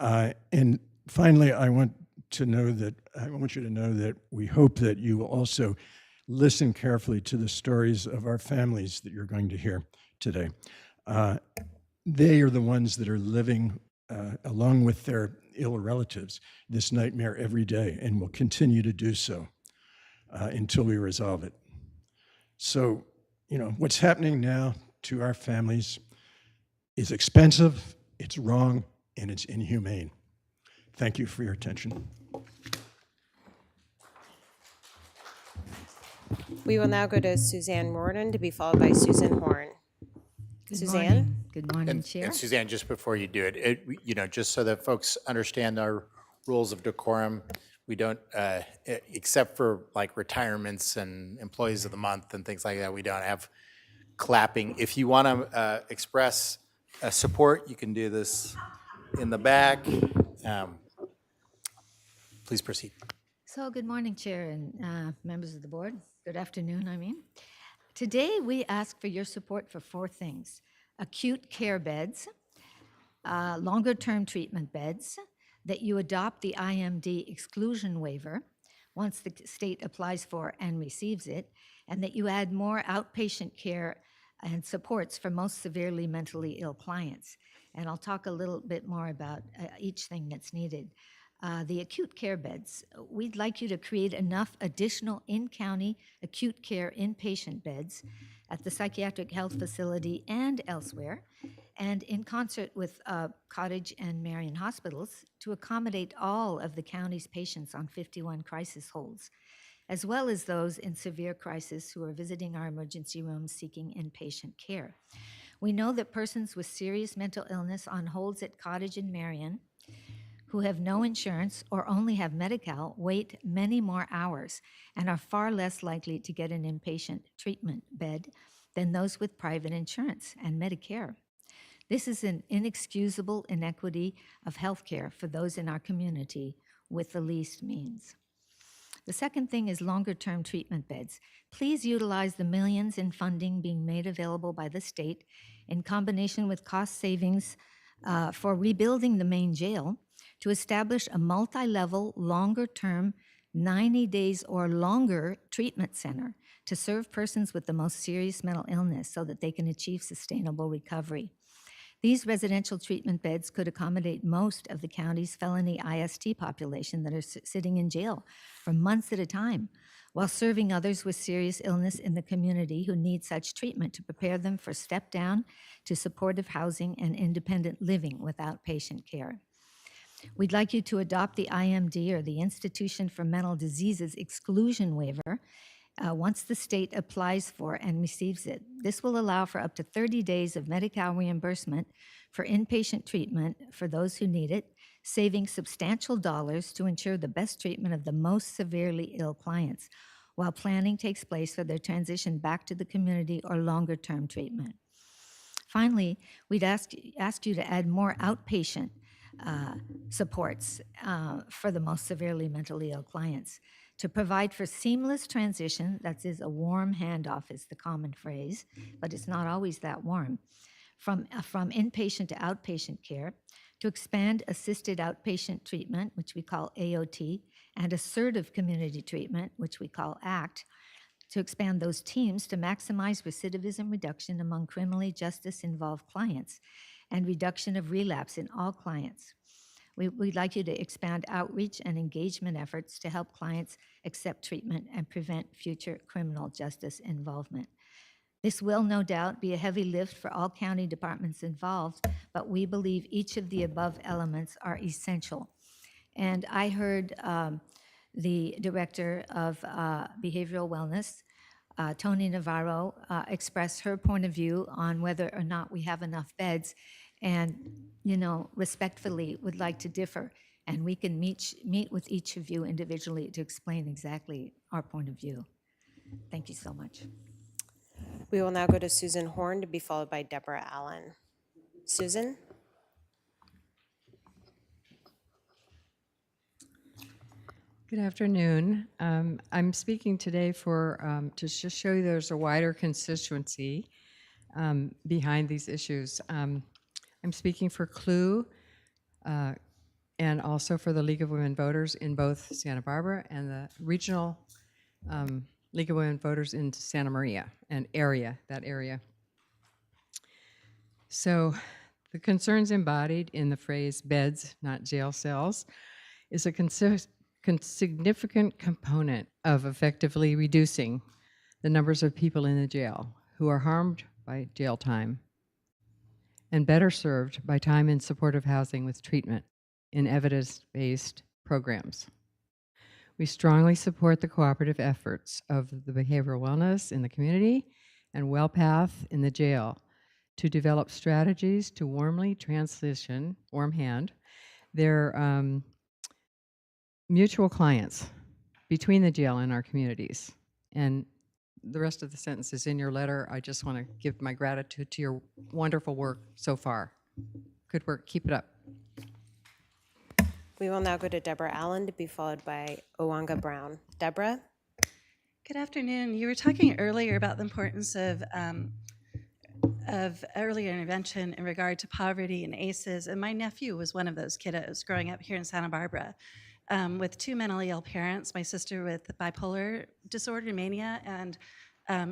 And finally, I want you to know that we hope that you will also listen carefully to the stories of our families that you're going to hear today. They are the ones that are living, along with their ill relatives, this nightmare every day, and will continue to do so until we resolve it. So, what's happening now to our families is expensive, it's wrong, and it's inhumane. Thank you for your attention. We will now go to Suzanne Worden to be followed by Susan Horn. Suzanne? Good morning, Chair. And Suzanne, just before you do it, just so that folks understand our rules of decorum, we don't, except for like retirements and employees of the month and things like that, we don't have clapping. If you want to express support, you can do this in the back. Please proceed. So good morning, Chair and members of the board. Good afternoon, I mean. Today, we ask for your support for 4 things. acute care beds, longer-term treatment beds, that you adopt the IMD exclusion waiver once the state applies for and receives it, and that you add more outpatient care and supports for most severely mentally ill clients. And I'll talk a little bit more about each thing that's needed. The acute care beds, we'd like you to create enough additional in-county acute care inpatient beds at the psychiatric health facility and elsewhere, and in concert with Cottage and Marion hospitals to accommodate all of the county's patients on 51 crisis holds, as well as those in severe crisis who are visiting our emergency rooms seeking inpatient care. We know that persons with serious mental illness on holds at Cottage and Marion who have no insurance or only have Medi-Cal wait many more hours and are far less likely to get an inpatient treatment bed than those with private insurance and Medicare. This is an inexcusable inequity of healthcare for those in our community with the least means. The second thing is longer-term treatment beds. Please utilize the millions in funding being made available by the state in combination with cost savings for rebuilding the main jail to establish a multi-level, longer-term, 90 days or longer treatment center to serve persons with the most serious mental illness so that they can achieve sustainable recovery. These residential treatment beds could accommodate most of the county's felony IST population that are sitting in jail for months at a time, while serving others with serious illness in the community who need such treatment to prepare them for step down to supportive housing and independent living with outpatient care. We'd like you to adopt the IMD, or the Institution for Mental Diseases exclusion waiver, once the state applies for and receives it. This will allow for up to 30 days of Medi-Cal reimbursement for inpatient treatment for those who need it, saving substantial dollars to ensure the best treatment of the most severely ill clients, while planning takes place for their transition back to the community or longer-term treatment. Finally, we'd ask you to add more outpatient supports for the most severely mentally ill clients to provide for seamless transition, that is a warm handoff is the common phrase, but it's not always that warm, from inpatient to outpatient care, to expand assisted outpatient treatment, which we call AOT, and assertive community treatment, which we call ACT, to expand those teams to maximize recidivism reduction among criminally justice-involved clients and reduction of relapse in all clients. We'd like you to expand outreach and engagement efforts to help clients accept treatment and prevent future criminal justice involvement. This will no doubt be a heavy lift for all county departments involved, but we believe each of the above elements are essential. And I heard the Director of Behavioral Wellness, Tony Navarro, express her point of view on whether or not we have enough beds, and, you know, respectfully would like to differ, and we can meet with each of you individually to explain exactly our point of view. Thank you so much. We will now go to Susan Horn to be followed by Deborah Allen. Susan? Good afternoon. I'm speaking today to just show you there's a wider constituency behind these issues. I'm speaking for CLUE and also for the League of Women Voters in both Santa Barbara and the regional League of Women Voters in Santa Maria and that area. So the concerns embodied in the phrase beds, not jail cells, is a significant component of effectively reducing the numbers of people in the jail who are harmed by jail time and better served by time in supportive housing with treatment in evidence-based programs. We strongly support the cooperative efforts of the behavioral wellness in the community and WellPath in the jail to develop strategies to warmly transition, warm hand, their mutual clients between the jail and our communities. And the rest of the sentence is in your letter. I just want to give my gratitude to your wonderful work so far. Good work. Keep it up. We will now go to Deborah Allen to be followed by Owanga Brown. Deborah? Good afternoon. You were talking earlier about the importance of of early intervention in regard to poverty and ACEs, and my nephew was one of those kiddos growing up here in Santa Barbara with two mentally ill parents, my sister with bipolar disorder, mania, and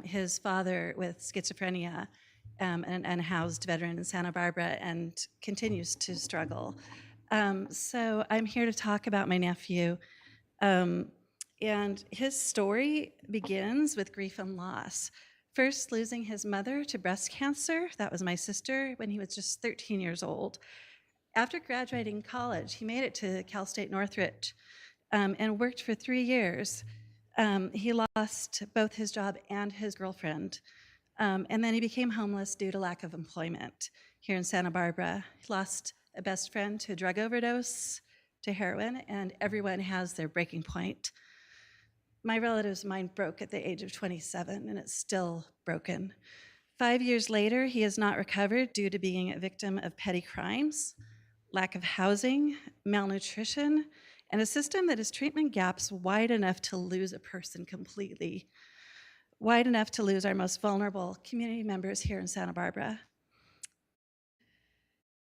his father with schizophrenia, and housed veteran in Santa Barbara and continues to struggle. So I'm here to talk about my nephew. And his story begins with grief and loss. First, losing his mother to breast cancer, that was my sister, when he was just 13 years old. After graduating college, he made it to Cal State Northridge and worked for 3 years. He lost both his job and his girlfriend. And then he became homeless due to lack of employment here in Santa Barbara. He lost a best friend to a drug overdose, to heroin, and everyone has their breaking point. My relative's mind broke at the age of 27, and it's still broken. 5 years later, he has not recovered due to being a victim of petty crimes, lack of housing, malnutrition, and a system that has treatment gaps wide enough to lose a person completely, wide enough to lose our most vulnerable community members here in Santa Barbara.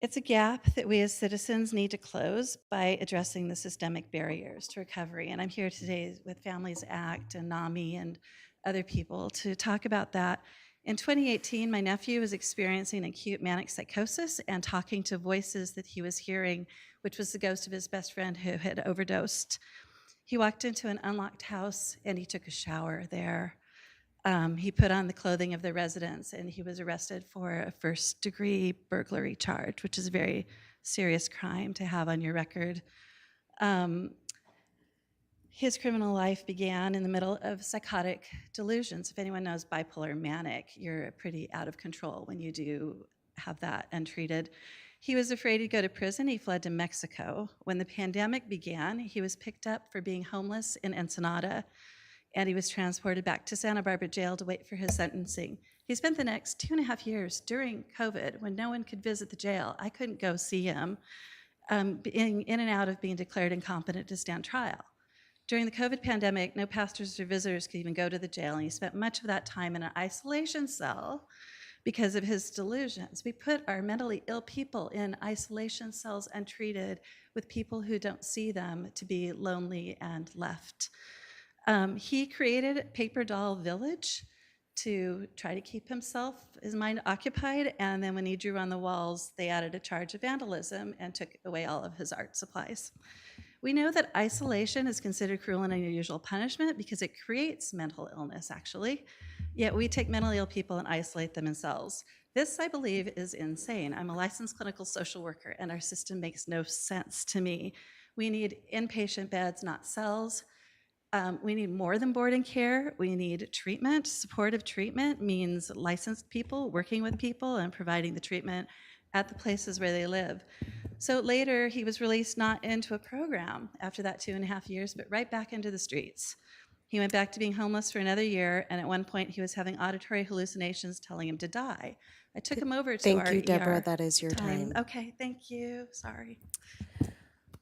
It's a gap that we as citizens need to close by addressing the systemic barriers to recovery. And I'm here today with Families Act and NAMI and other people to talk about that. In 2018, my nephew was experiencing acute manic psychosis and talking to voices that he was hearing, which was the ghost of his best friend who had overdosed. He walked into an unlocked house and he took a shower there. He put on the clothing of the residents and he was arrested for a first-degree burglary charge, which is a very serious crime to have on your record. His criminal life began in the middle of psychotic delusions. If anyone knows bipolar manic, you're pretty out of control when you do have that untreated. He was afraid to go to prison. He fled to Mexico. When the pandemic began, he was picked up for being homeless in Ensenada, and he was transported back to Santa Barbara jail to wait for his sentencing. He spent the next 2.5 years during COVID when no one could visit the jail. I couldn't go see him, being in and out of being declared incompetent to stand trial. During the COVID pandemic, no pastors or visitors could even go to the jail, and he spent much of that time in an isolation cell because of his delusions. We put our mentally ill people in isolation cells untreated with people who don't see them to be lonely and left. He created Paper Doll Village to try to keep his mind occupied, and then when he drew on the walls, they added a charge of vandalism and took away all of his art supplies. We know that isolation is considered cruel and unusual punishment because it creates mental illness, actually, yet we take mentally ill people and isolate them in cells. This, I believe, is insane. I'm a licensed clinical social worker, and our system makes no sense to me. We need inpatient beds, not cells. We need more than boarding care. We need treatment. Supportive treatment means licensed people working with people and providing the treatment at the places where they live. So later, he was released not into a program after that 2.5 years, but right back into the streets. He went back to being homeless for another year, and at one point, he was having auditory hallucinations telling him to die. I took him over to our Thank you, Deborah. ER That is your time. Okay, thank you. Sorry.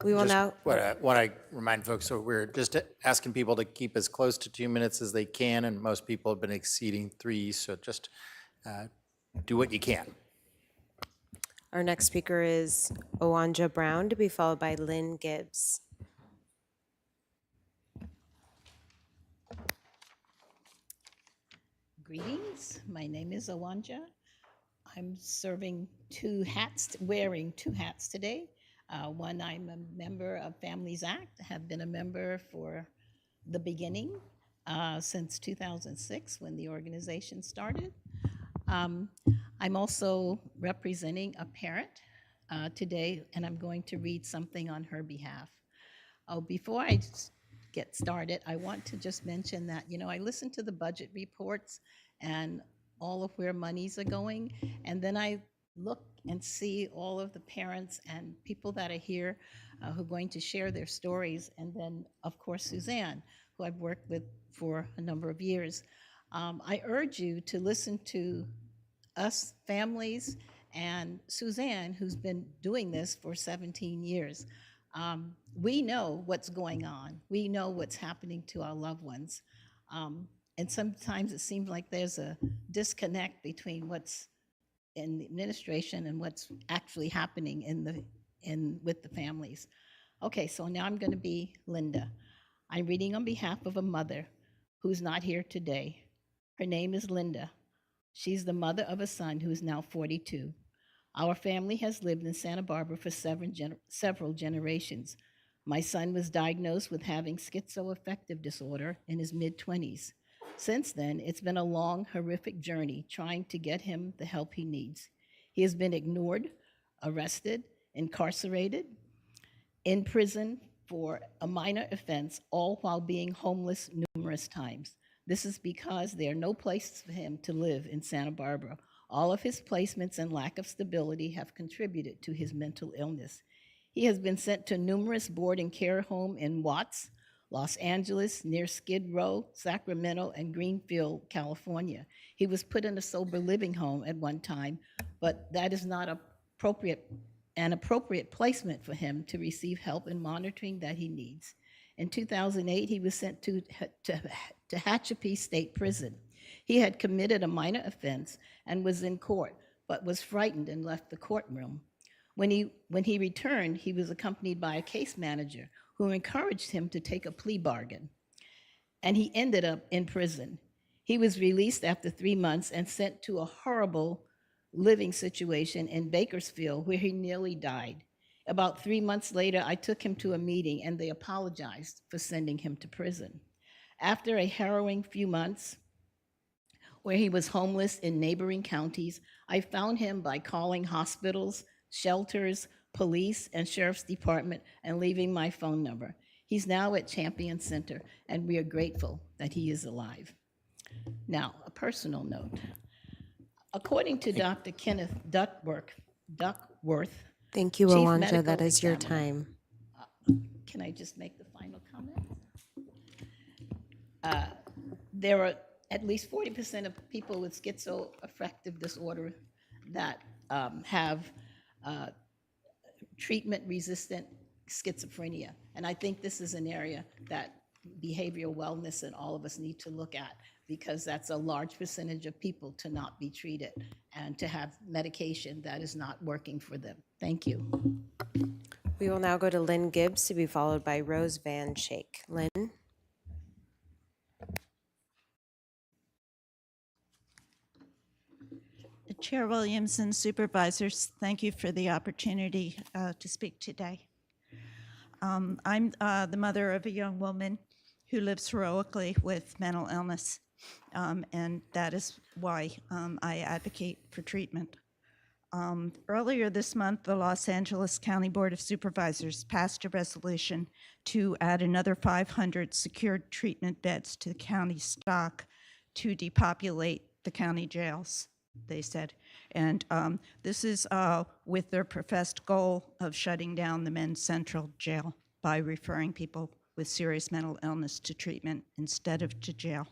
We will Just now. want to remind folks, so we're just asking people to keep as close to 2 minutes as they can, and most people have been exceeding 3, so just do what you can. Our next speaker is Owanja Brown, to be followed by Lynn Gibbs. Greetings. My name is Owanja. I'm serving wearing two hats today. One, I'm a member of Families Act, have been a member for the beginning since 2006 when the organization started. I'm also representing a parent today, and I'm going to read something on her behalf. Before I get started, I want to just mention that, I listen to the budget reports and all of where monies are going, and then I look and see all of the parents and people that are here who are going to share their stories, and then, of course, Suzanne, who I've worked with for a number of years. I urge you to listen to us families and Suzanne, who's been doing this for 17 years. We know what's going on. We know what's happening to our loved ones. And sometimes it seems like there's a disconnect between what's in the administration and what's actually happening with the families. Okay, so now I'm going to be Linda. I'm reading on behalf of a mother who's not here today. Her name is Linda. She's the mother of a son who is now 42. Our family has lived in Santa Barbara for several generations. My son was diagnosed with having schizoaffective disorder in his mid-20s. Since then, it's been a long, horrific journey trying to get him the help he needs. He has been ignored, arrested, incarcerated, in prison for a minor offense, all while being homeless numerous times. This is because there are no places for him to live in Santa Barbara. All of his placements and lack of stability have contributed to his mental illness. He has been sent to numerous board and care homes in Watts, Los Angeles, near Skid Row, Sacramento, and Greenfield, California. He was put in a sober living home at one time, but that is not an appropriate placement for him to receive help and monitoring that he needs. In 2008, he was sent to Tehachapi State Prison. He had committed a minor offense and was in court, but was frightened and left the courtroom. When he returned, he was accompanied by a case manager who encouraged him to take a plea bargain, and he ended up in prison. He was released after 3 months and sent to a horrible living situation in Bakersfield, where he nearly died. About 3 months later, I took him to a meeting, and they apologized for sending him to prison. After a harrowing few months, where he was homeless in neighboring counties, I found him by calling hospitals, shelters, police, and sheriff's department, and leaving my phone number. He's now at Champion Center, and we are grateful that he is alive. Now, a personal note. According to Dr. Kenneth Duckworth, Thank you, Chief Awanja. Medical That is your Examiner. time. Can I just make the final comment? There are at least 40% of people with schizoaffective disorder that have treatment-resistant schizophrenia. And I think this is an area that behavioral wellness and all of us need to look at, because that's a large percentage of people to not be treated and to have medication that is not working for them. Thank you. We will now go to Lynn Gibbs to be followed by Rose Van Shake. Lynn? Chair Williams and supervisors, thank you for the opportunity to speak today. I'm the mother of a young woman who lives heroically with mental illness, and that is why I advocate for treatment. Earlier this month, the Los Angeles County Board of Supervisors passed a resolution to add another 500 secured treatment beds to the county stock to depopulate the county jails, they said. And this is with their professed goal of shutting down the Men's Central Jail by referring people with serious mental illness to treatment instead of to jail.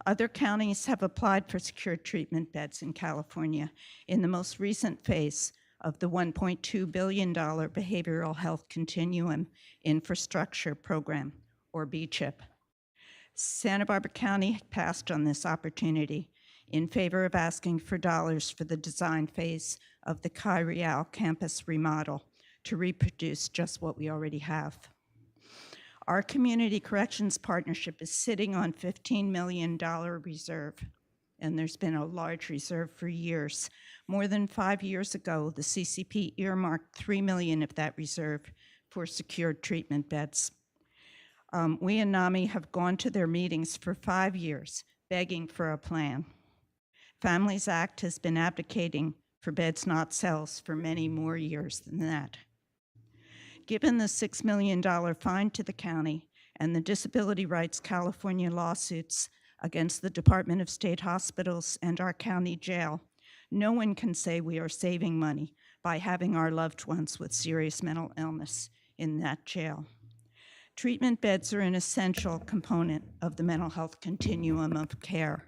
Other counties have applied for secured treatment beds in California in the most recent phase of the $1.2 billion Behavioral Health Continuum Infrastructure Program, or BCHIP. Santa Barbara County passed on this opportunity in favor of asking for dollars for the design phase of the Chi Real campus remodel to reproduce just what we already have. Our Community Corrections Partnership is sitting on $15 million reserve, and there's been a large reserve for years. More than 5 years ago, the CCP earmarked $3 million of that reserve for secured treatment beds. We and NAMI have gone to their meetings for 5 years, begging for a plan. Families Act has been advocating for beds, not cells, for many more years than that. Given the $6 million fine to the county and the Disability Rights California lawsuits against the Department of State Hospitals and our county jail, no one can say we are saving money by having our loved ones with serious mental illness in that jail. Treatment beds are an essential component of the mental health continuum of care,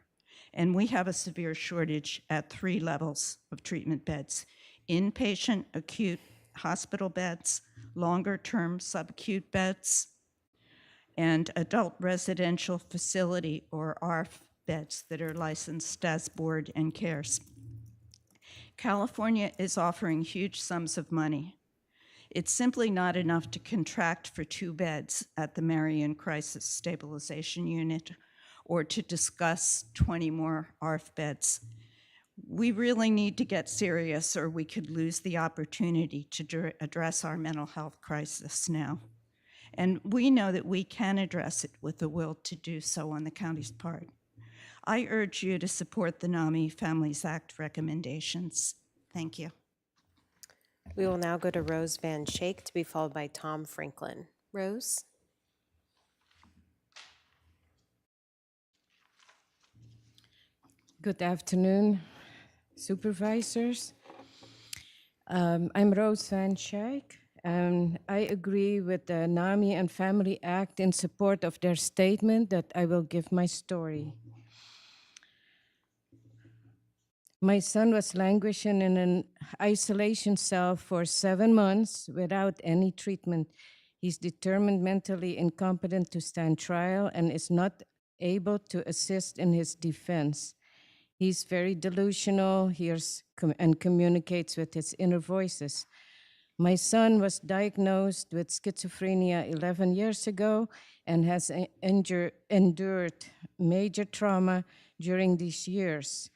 and we have a severe shortage at 3 levels of treatment beds: inpatient acute hospital beds, longer-term subacute beds, and adult residential facility, or ARF, beds that are licensed as board and cares. California is offering huge sums of money. It's simply not enough to contract for 2 beds at the Marion Crisis Stabilization Unit or to discuss 20 more ARF beds. We really need to get serious or we could lose the opportunity to address our mental health crisis now. And we know that we can address it with the will to do so on the county's part. I urge you to support the NAMI Families Act recommendations. Thank you. We will now go to Rose Van Shake to be followed by Tom Franklin. Rose? Good afternoon, supervisors. I'm Rose Van Schaik, and I agree with the NAMI and Family Act in support of their statement that I will give my story. My son was languishing in an isolation cell for 7 months without any treatment. He's determined mentally incompetent to stand trial and is not able to assist in his defense. He's very delusional, hears and communicates with his inner voices. My son was diagnosed with schizophrenia 11 years ago and has endured major trauma during these years.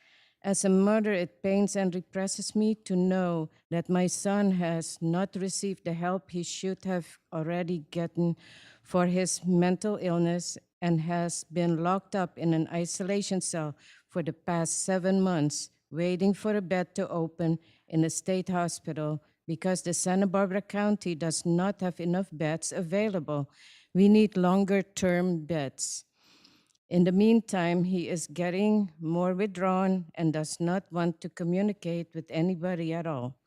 As a mother, it pains and represses me to know that my son has not received the help he should have already gotten for his mental illness and has been locked up in an isolation cell for the past 7 months, waiting for a bed to open in a state hospital because the Santa Barbara County does not have enough beds available. We need longer-term beds. In the meantime, he is getting more withdrawn and does not want to communicate with anybody at all.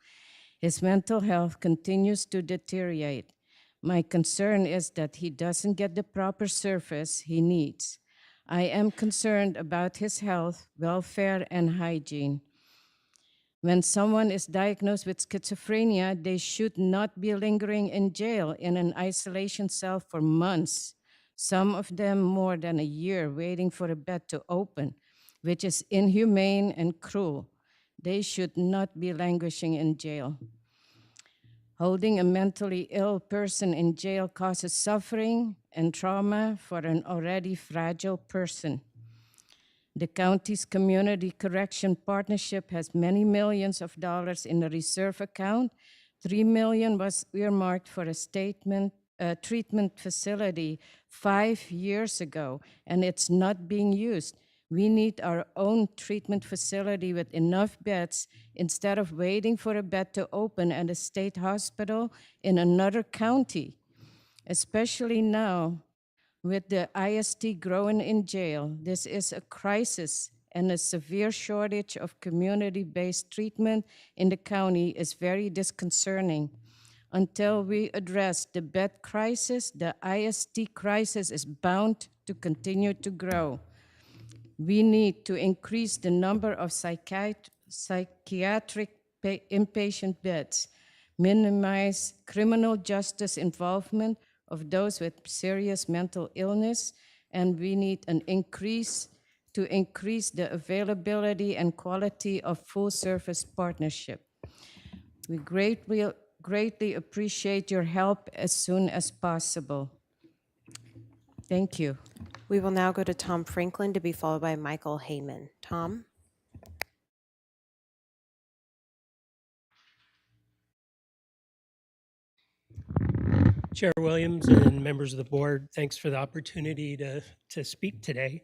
His mental health continues to deteriorate. My concern is that he doesn't get the proper service he needs. I am concerned about his health, welfare, and hygiene. When someone is diagnosed with schizophrenia, they should not be lingering in jail in an isolation cell for months, some of them more than a year, waiting for a bed to open, which is inhumane and cruel. They should not be languishing in jail. Holding a mentally ill person in jail causes suffering and trauma for an already fragile person. The county's Community Correction Partnership has many millions of dollars in a reserve account. $3 million was earmarked for a treatment facility 5 years ago, and it's not being used. We need our own treatment facility with enough beds instead of waiting for a bed to open at a state hospital in another county, especially now with the IST growing in jail. This is a crisis, and a severe shortage of community-based treatment in the county is very disconcerting. Until we address the bed crisis, the IST crisis is bound to continue to grow. We need to increase the number of psychiatric inpatient beds, minimize criminal justice involvement of those with serious mental illness, and we need an increase the availability and quality of full-service partnership. We greatly appreciate your help as soon as possible. Thank you. We will now go to Tom Franklin to be followed by Michael Heyman. Tom? Chair Williams and members of the board, thanks for the opportunity to speak today.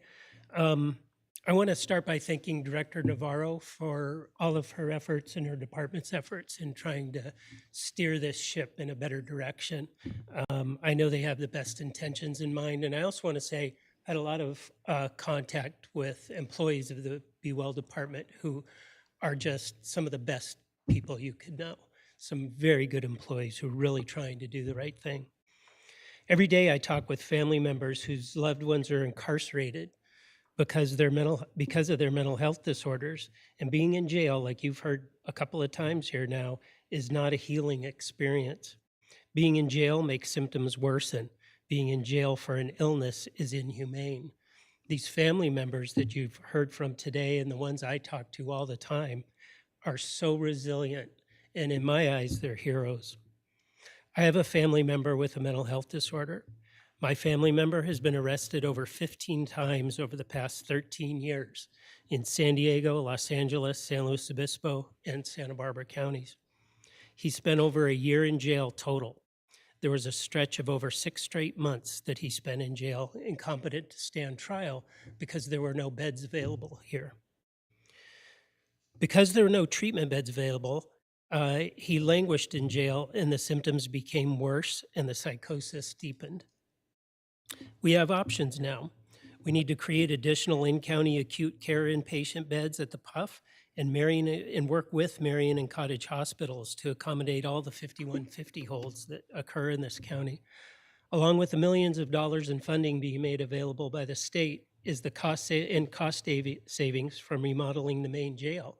I want to start by thanking Director Navarro for all of her efforts and her department's efforts in trying to steer this ship in a better direction. I know they have the best intentions in mind, and I also want to say I had a lot of contact with employees of the Be Well Department who are just some of the best people you could know. Some very good employees who are really trying to do the right thing. Every day I talk with family members whose loved ones are incarcerated because of their mental health disorders, and being in jail, like you've heard a couple of times here now, is not a healing experience. Being in jail makes symptoms worsen. Being in jail for an illness is inhumane. These family members that you've heard from today and the ones I talk to all the time are so resilient, and in my eyes, they're heroes. I have a family member with a mental health disorder. My family member has been arrested over 15 times over the past 13 years in San Diego, Los Angeles, San Luis Obispo, and Santa Barbara counties. He spent over a year in jail total. There was a stretch of over 6 straight months that he spent in jail, incompetent to stand trial because there were no beds available here. Because there were no treatment beds available, he languished in jail and the symptoms became worse and the psychosis deepened. We have options now. We need to create additional in-county acute care inpatient beds at the PUF and work with Marion and Cottage hospitals to accommodate all the 5150 holds that occur in this county. Along with the millions of dollars in funding being made available by the state is the cost savings from remodeling the main jail.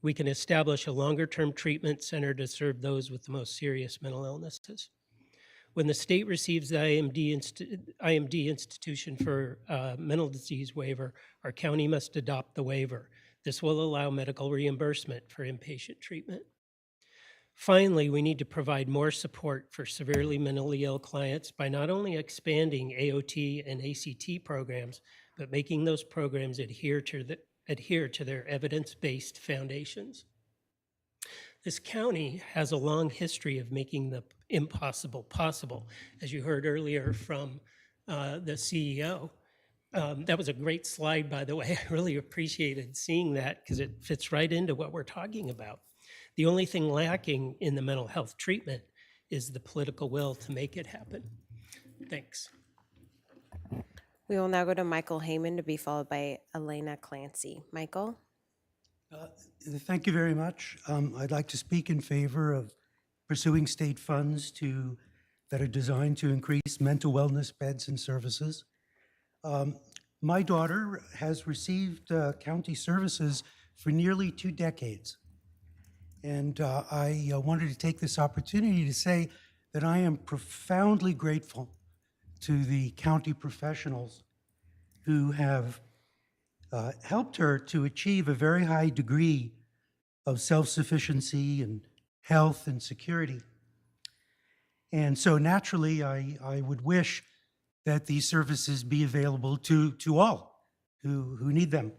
We can establish a longer-term treatment center to serve those with the most serious mental illnesses. When the state receives the IMD institution for mental disease waiver, our county must adopt the waiver. This will allow medical reimbursement for inpatient treatment. Finally, we need to provide more support for severely mentally ill clients by not only expanding AOT and ACT programs, but making those programs adhere to their evidence-based foundations. This county has a long history of making the impossible possible, as you heard earlier from the CEO. That was a great slide, by the way. I really appreciated seeing that because it fits right into what we're talking about. The only thing lacking in the mental health treatment is the political will to make it happen. Thanks. We will now go to Michael Heyman to be followed by Elena Clancy. Michael? Thank you very much. I'd like to speak in favor of pursuing state funds that are designed to increase mental wellness beds and services. My daughter has received county services for nearly 2 decades. And I wanted to take this opportunity to say that I am profoundly grateful to the county professionals who have helped her to achieve a very high degree of self-sufficiency and health and security. And so naturally, I would wish that these services be available to all who need them.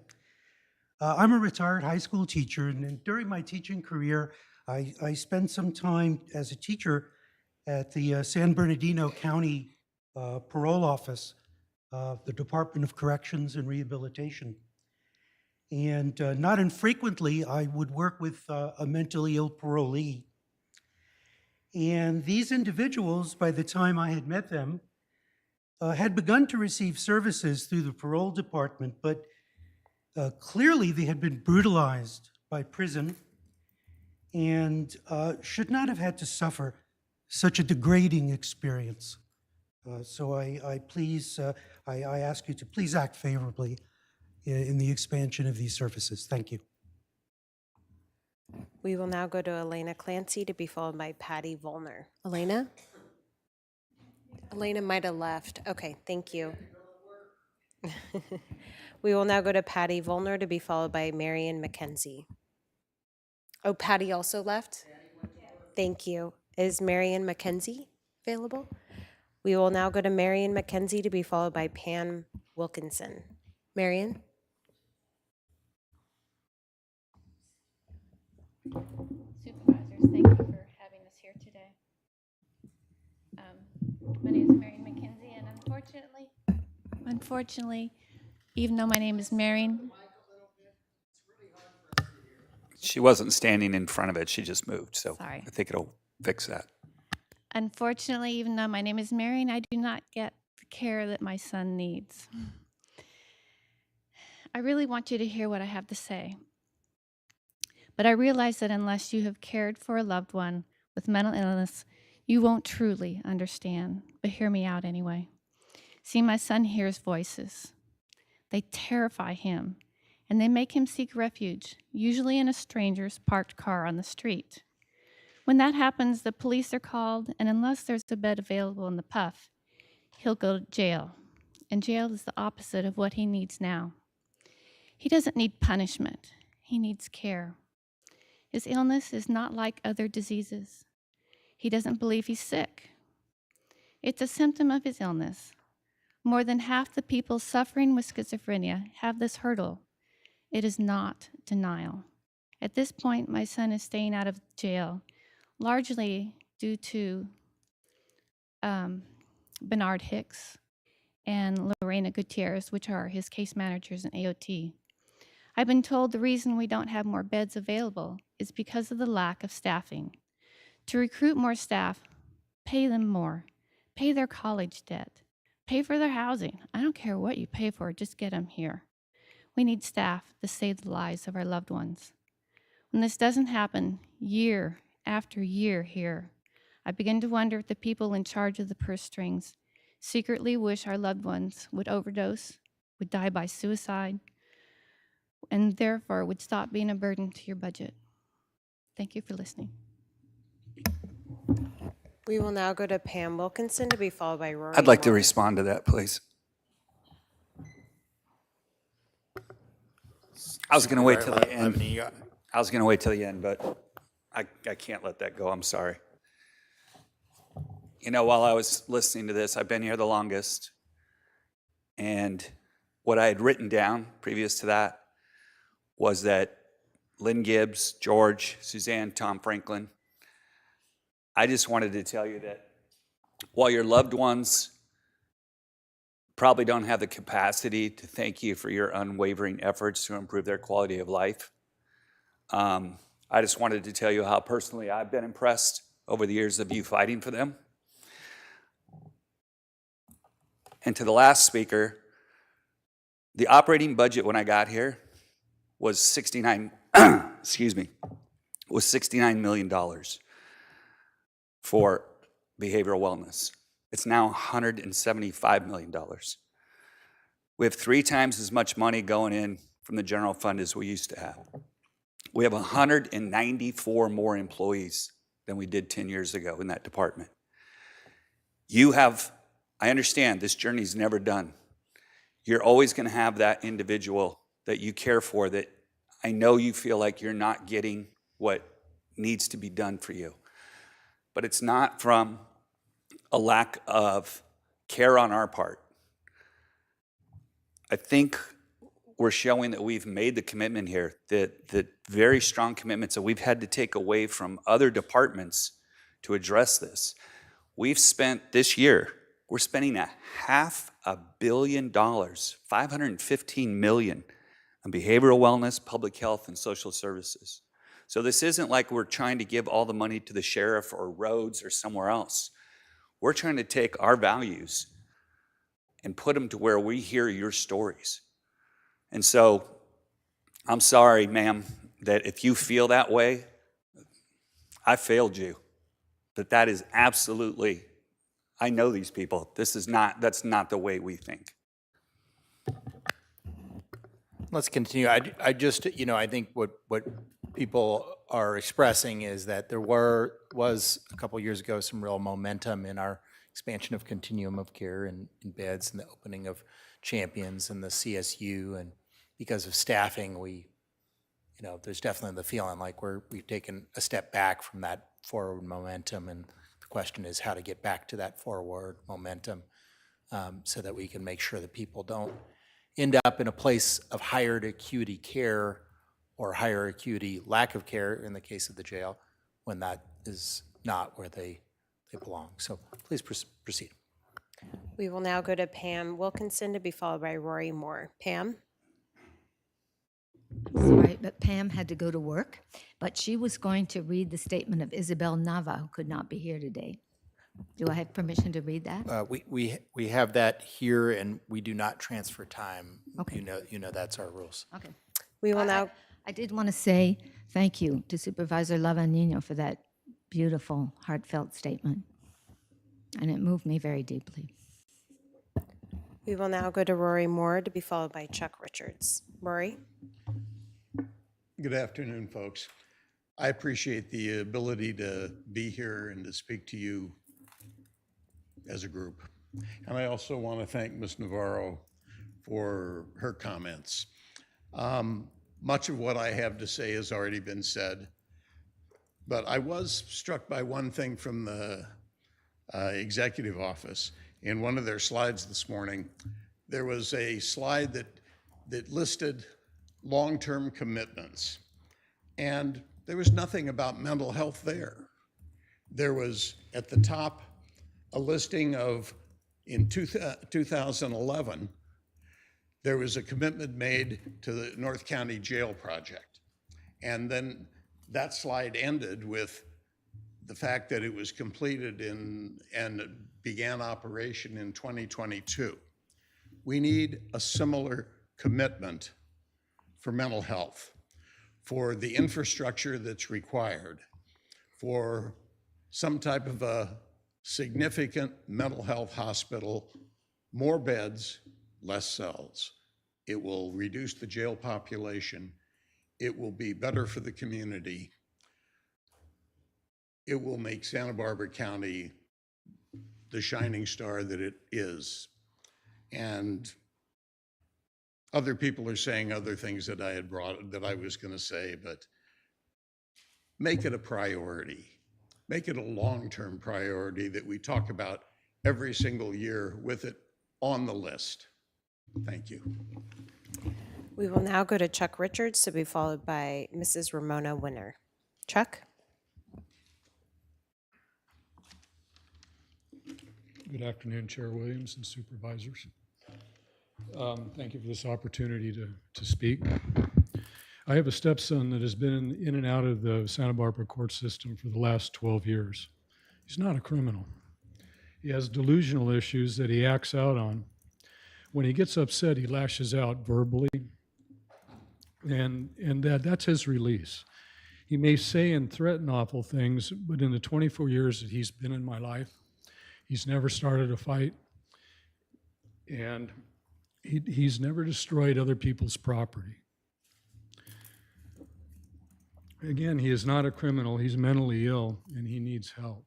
I'm a retired high school teacher, and during my teaching career, I spent some time as a teacher at the San Bernardino County Parole Office, the Department of Corrections and Rehabilitation. And not infrequently, I would work with a mentally ill parolee. And these individuals, by the time I had met them, had begun to receive services through the parole department, but clearly they had been brutalized by prison and should not have had to suffer such a degrading experience. So I ask you to please act favorably in the expansion of these services. Thank you. We will now go to Elena Clancy to be followed by Patty Volner. Elena? Elena might have left. Okay, thank you. We will now go to Patty Volner to be followed by Marion McKenzie. Oh, Patty also left? Thank you. Is Marion McKenzie available? We will now go to Marion McKenzie to be followed by Pam Wilkinson. Marion? Supervisors, thank you for having us here today. My name is Marion McKenzie, and unfortunately, even though my name is Marion, She wasn't standing in front of it, she just moved, so Sorry. I think it'll fix that. unfortunately, even though my name is Marion, I do not get the care that my son needs. I really want you to hear what I have to say. But I realize that unless you have cared for a loved one with mental illness, you won't truly understand. But hear me out anyway. See, my son hears voices. They terrify him, and they make him seek refuge, usually in a stranger's parked car on the street. When that happens, the police are called, and unless there's a bed available in the PUF, he'll go to jail. And jail is the opposite of what he needs now. He doesn't need punishment. He needs care. His illness is not like other diseases. He doesn't believe he's sick. It's a symptom of his illness. More than half the people suffering with schizophrenia have this hurdle. It is not denial. At this point, my son is staying out of jail, largely due to Bernard Hicks and Lorena Gutierrez, which are his case managers in AOT. I've been told the reason we don't have more beds available is because of the lack of staffing. To recruit more staff, pay them more, pay their college debt, pay for their housing. I don't care what you pay for, just get them here. We need staff to save the lives of our loved ones. When this doesn't happen year after year here, I begin to wonder if the people in charge of the purse strings secretly wish our loved ones would overdose, would die by suicide, and therefore would stop being a burden to your budget. Thank you for listening. We will now go to Pam Wilkinson to be followed by Rory. I'd like to Moore. respond to that, please. I was going to wait till the end. I was going to wait till the end, but I can't let that go. I'm sorry. You know, while I was listening to this, I've been here the longest. And what I had written down previous to that was that Lynn Gibbs, George, Suzanne, Tom Franklin, I just wanted to tell you that while your loved ones probably don't have the capacity to thank you for your unwavering efforts to improve their quality of life, I just wanted to tell you how personally I've been impressed over the years of you fighting for them. And to the last speaker, the operating budget when I got here was $69 million for behavioral wellness. It's now $175 million. We have 3 times as much money going in from the general fund as we used to have. We have 194 more employees than we did 10 years ago in that department. I understand this journey's never done. You're always going to have that individual that you care for that I know you feel like you're not getting what needs to be done for you. But it's not from a lack of care on our part. I think we're showing that we've made the commitment here, that very strong commitments that we've had to take away from other departments to address this. We've spent this year, we're spending $500 million, $515 million on behavioral wellness, public health, and social services. So this isn't like we're trying to give all the money to the sheriff or roads or somewhere else. We're trying to take our values and put them to where we hear your stories. And so I'm sorry, ma'am, that if you feel that way, I failed you. That is absolutely, I know these people. That's not the way we think. Let's continue. I just, I think what people are expressing is that there was a couple years ago some real momentum in our expansion of continuum of care in beds and the opening of Champions and the CSU, and because of staffing, there's definitely the feeling like we've taken a step back from that forward momentum, and the question is how to get back to that forward momentum so that we can make sure that people don't end up in a place of higher acuity care or higher acuity lack of care in the case of the jail when that is not where they belong. So please proceed. We will now go to Pam Wilkinson to be followed by Rory Moore. Pam? Sorry, but Pam had to go to work, but she was going to read the statement of Isabel Nava, who could not be here today. Do I have permission to read that? We have that here, and we do not transfer time. Okay. You know that's our rules. Okay. We will now. I did want to say thank you to Supervisor Lavanino for that beautiful, heartfelt statement, and it moved me very deeply. We will now go to Rory Moore to be followed by Chuck Richards. Rory? Good afternoon, folks. I appreciate the ability to be here and to speak to you as a group. And I also want to thank Ms. Navarro for her comments. Much of what I have to say has already been said. But I was struck by one thing from the executive office. In one of their slides this morning, there was a slide that listed long-term commitments. And there was nothing about mental health there. There was at the top a listing of, in 2011, there was a commitment made to the North County Jail Project. And then that slide ended with the fact that it was completed and began operation in 2022. We need a similar commitment for mental health, for the infrastructure that's required, for some type of a significant mental health hospital, more beds, less cells. It will reduce the jail population. It will be better for the community. It will make Santa Barbara County the shining star that it is. And other people are saying other things that I was going to say, but make it a priority. Make it a long-term priority that we talk about every single year with it on the list. Thank you. We will now go to Chuck Richards to be followed by Mrs. Ramona Winner. Chuck? Good afternoon, Chair Williams and supervisors. Thank you for this opportunity to speak. I have a stepson that has been in and out of the Santa Barbara court system for the last 12 years. He's not a criminal. He has delusional issues that he acts out on. When he gets upset, he lashes out verbally, and that's his release. He may say and threaten awful things, but in the 24 years that he's been in my life, he's never started a fight, and he's never destroyed other people's property. Again, he is not a criminal. He's mentally ill, and he needs help.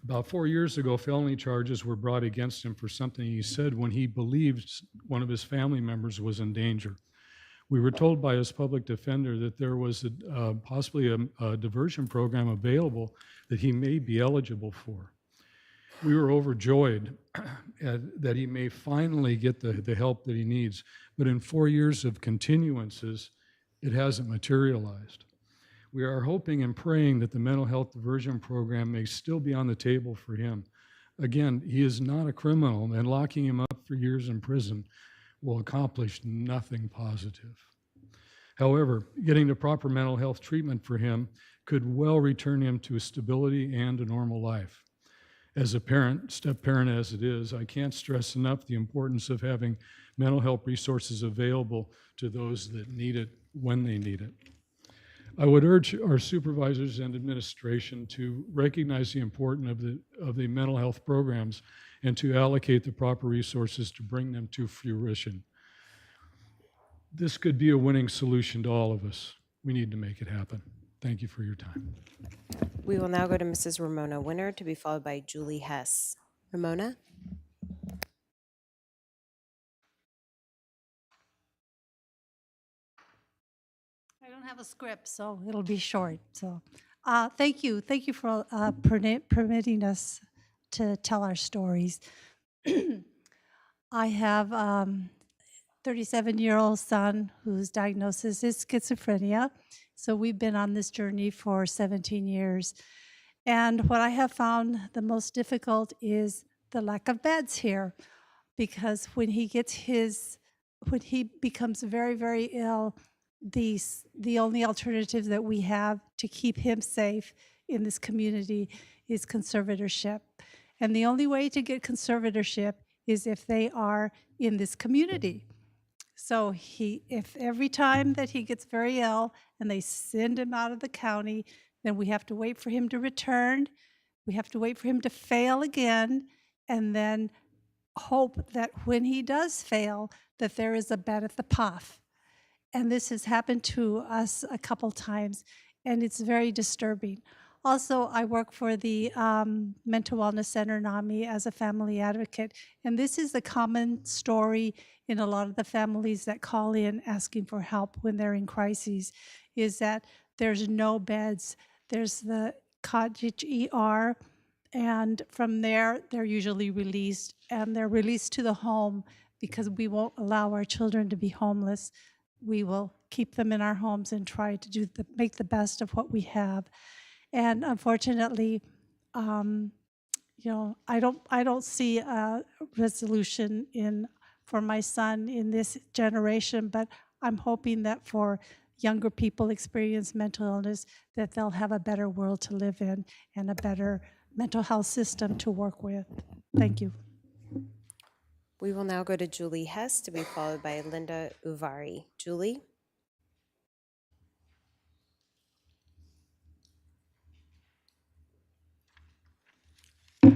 About 4 years ago, felony charges were brought against him for something he said when he believed one of his family members was in danger. We were told by his public defender that there was possibly a diversion program available that he may be eligible for. We were overjoyed that he may finally get the help that he needs, but in 4 years of continuances, it hasn't materialized. We are hoping and praying that the mental health diversion program may still be on the table for him. Again, he is not a criminal, and locking him up for years in prison will accomplish nothing positive. However, getting the proper mental health treatment for him could well return him to stability and a normal life. As a parent, step-parent as it is, I can't stress enough the importance of having mental health resources available to those that need it when they need it. I would urge our supervisors and administration to recognize the importance of the mental health programs and to allocate the proper resources to bring them to fruition. This could be a winning solution to all of us. We need to make it happen. Thank you for your time. We will now go to Mrs. Ramona Winner to be followed by Julie Hess. Ramona? I don't have a script, so it'll be short. So thank you for permitting us to tell our stories. I have a 37-year-old son whose diagnosis is schizophrenia. So we've been on this journey for 17 years. And what I have found the most difficult is the lack of beds here, because when he becomes very, very ill, the only alternative that we have to keep him safe in this community is conservatorship. And the only way to get conservatorship is if they are in this community. So if every time that he gets very ill and they send him out of the county, then we have to wait for him to return. We have to wait for him to fail again, and then hope that when he does fail, that there is a bed at the POF. And this has happened to us a couple times, and it's very disturbing. Also, I work for the Mental Wellness Center, NAMI, as a family advocate, and this is the common story in a lot of the families that call in asking for help when they're in crises, is that there's no beds. there's the cottage ER, and from there, they're usually released, and they're released to the home because we won't allow our children to be homeless. We will keep them in our homes and try to make the best of what we have. And unfortunately, I don't see a resolution for my son in this generation, but I'm hoping that for younger people experience mental illness, that they'll have a better world to live in and a better mental health system to work with. Thank you. We will now go to Julie Hess to be followed by Linda Uvari. Julie?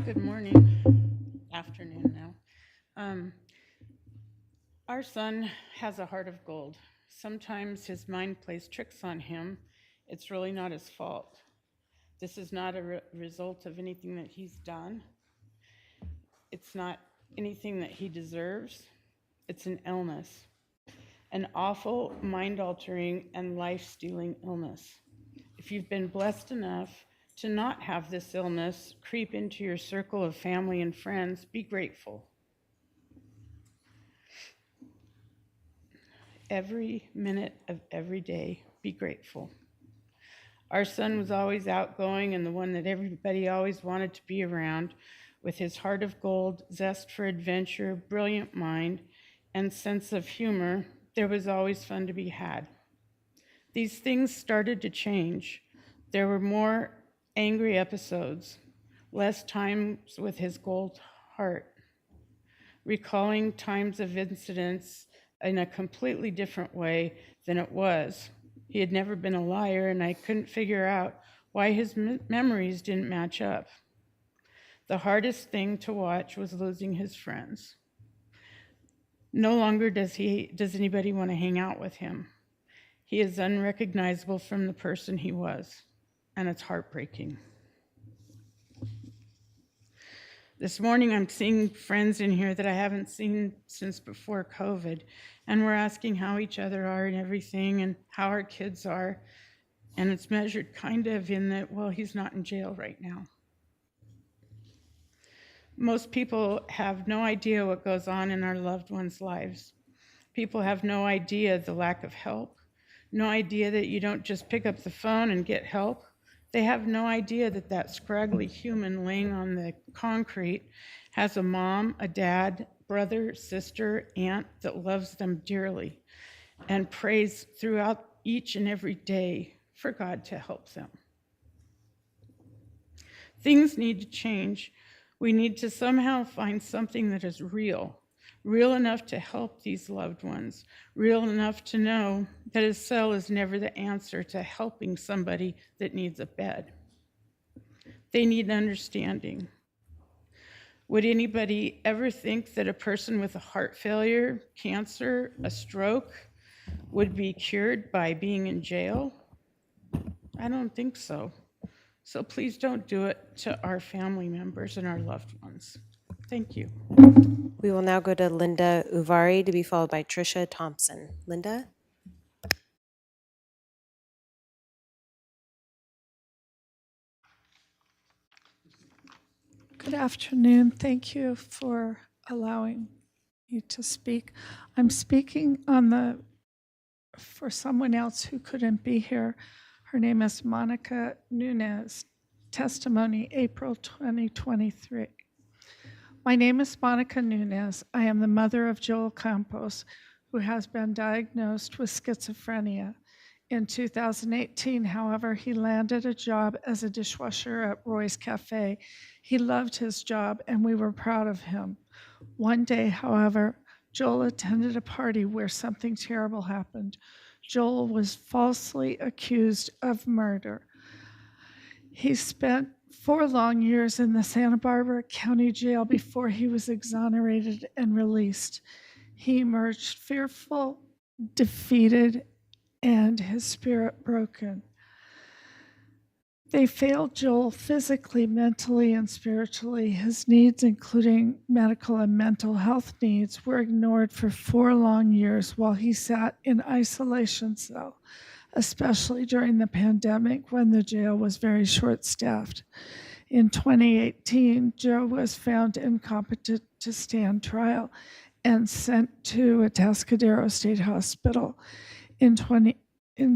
Good morning, afternoon now. Our son has a heart of gold. Sometimes his mind plays tricks on him. It's really not his fault. This is not a result of anything that he's done. It's not anything that he deserves. It's an illness, an awful, mind-altering, and life-stealing illness. If you've been blessed enough to not have this illness creep into your circle of family and friends, be grateful. Every minute of every day, be grateful. Our son was always outgoing and the one that everybody always wanted to be around. With his heart of gold, zest for adventure, brilliant mind, and sense of humor, there was always fun to be had. These things started to change. There were more angry episodes, less times with his gold heart, recalling times of incidents in a completely different way than it was. He had never been a liar, and I couldn't figure out why his memories didn't match up. The hardest thing to watch was losing his friends. No longer does anybody want to hang out with him. He is unrecognizable from the person he was, and it's heartbreaking. This morning, I'm seeing friends in here that I haven't seen since before COVID, and we're asking how each other are and everything, and how our kids are, and it's measured kind of in that, well, he's not in jail right now. Most people have no idea what goes on in our loved ones' lives. People have no idea the lack of help, no idea that you don't just pick up the phone and get help. They have no idea that that scraggly human laying on the concrete has a mom, a dad, brother, sister, aunt that loves them dearly and prays throughout each and every day for God to help them. Things need to change. We need to somehow find something that is real enough to help these loved ones, real enough to know that a cell is never the answer to helping somebody that needs a bed. They need understanding. Would anybody ever think that a person with a heart failure, cancer, a stroke would be cured by being in jail? I don't think so. So please don't do it to our family members and our loved ones. Thank you. We will now go to Linda Uvari to be followed by Tricia Thompson. Linda? Good afternoon. Thank you for allowing me to speak. I'm speaking for someone else who couldn't be here. Her name is Monica Nunez. Testimony, April 2023. My name is Monica Nunez. I am the mother of Joel Campos, who has been diagnosed with schizophrenia. In 2018, however, he landed a job as a dishwasher at Roy's Cafe. He loved his job, and we were proud of him. One day, however, Joel attended a party where something terrible happened. Joel was falsely accused of murder. He spent 4 long years in the Santa Barbara County Jail before he was exonerated and released. He emerged fearful, defeated, and his spirit broken. They failed Joel physically, mentally, and spiritually. His needs, including medical and mental health needs, were ignored for 4 long years while he sat in isolation cell. especially during the pandemic when the jail was very short-staffed. In 2018, Joe was found incompetent to stand trial and sent to Atascadero State Hospital. In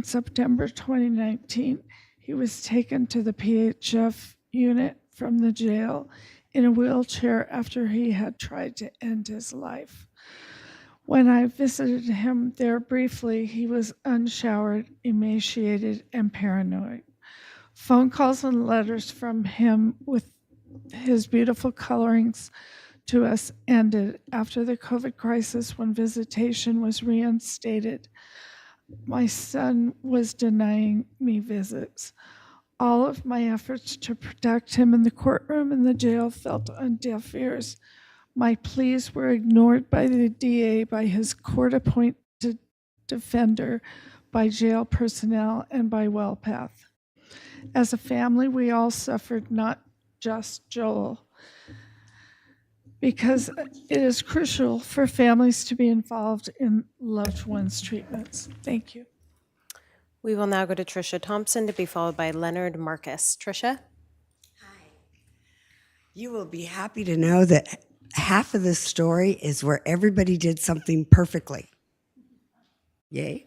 September 2019, he was taken to the PHF unit from the jail in a wheelchair after he had tried to end his life. When I visited him there briefly, he was unshowered, emaciated, and paranoid. Phone calls and letters from him with his beautiful colorings to us ended after the COVID crisis when visitation was reinstated. My son was denying me visits. All of my efforts to protect him in the courtroom and the jail fell on deaf ears. My pleas were ignored by the DA, by his court-appointed defender, by jail personnel, and by WellPath. As a family, we all suffered, not just Joel, because it is crucial for families to be involved in loved ones' treatments. Thank you. We will now go to Tricia Thompson to be followed by Leonard Marcus. Tricia? You will be happy to know that half of the story is where everybody did something perfectly. Yay.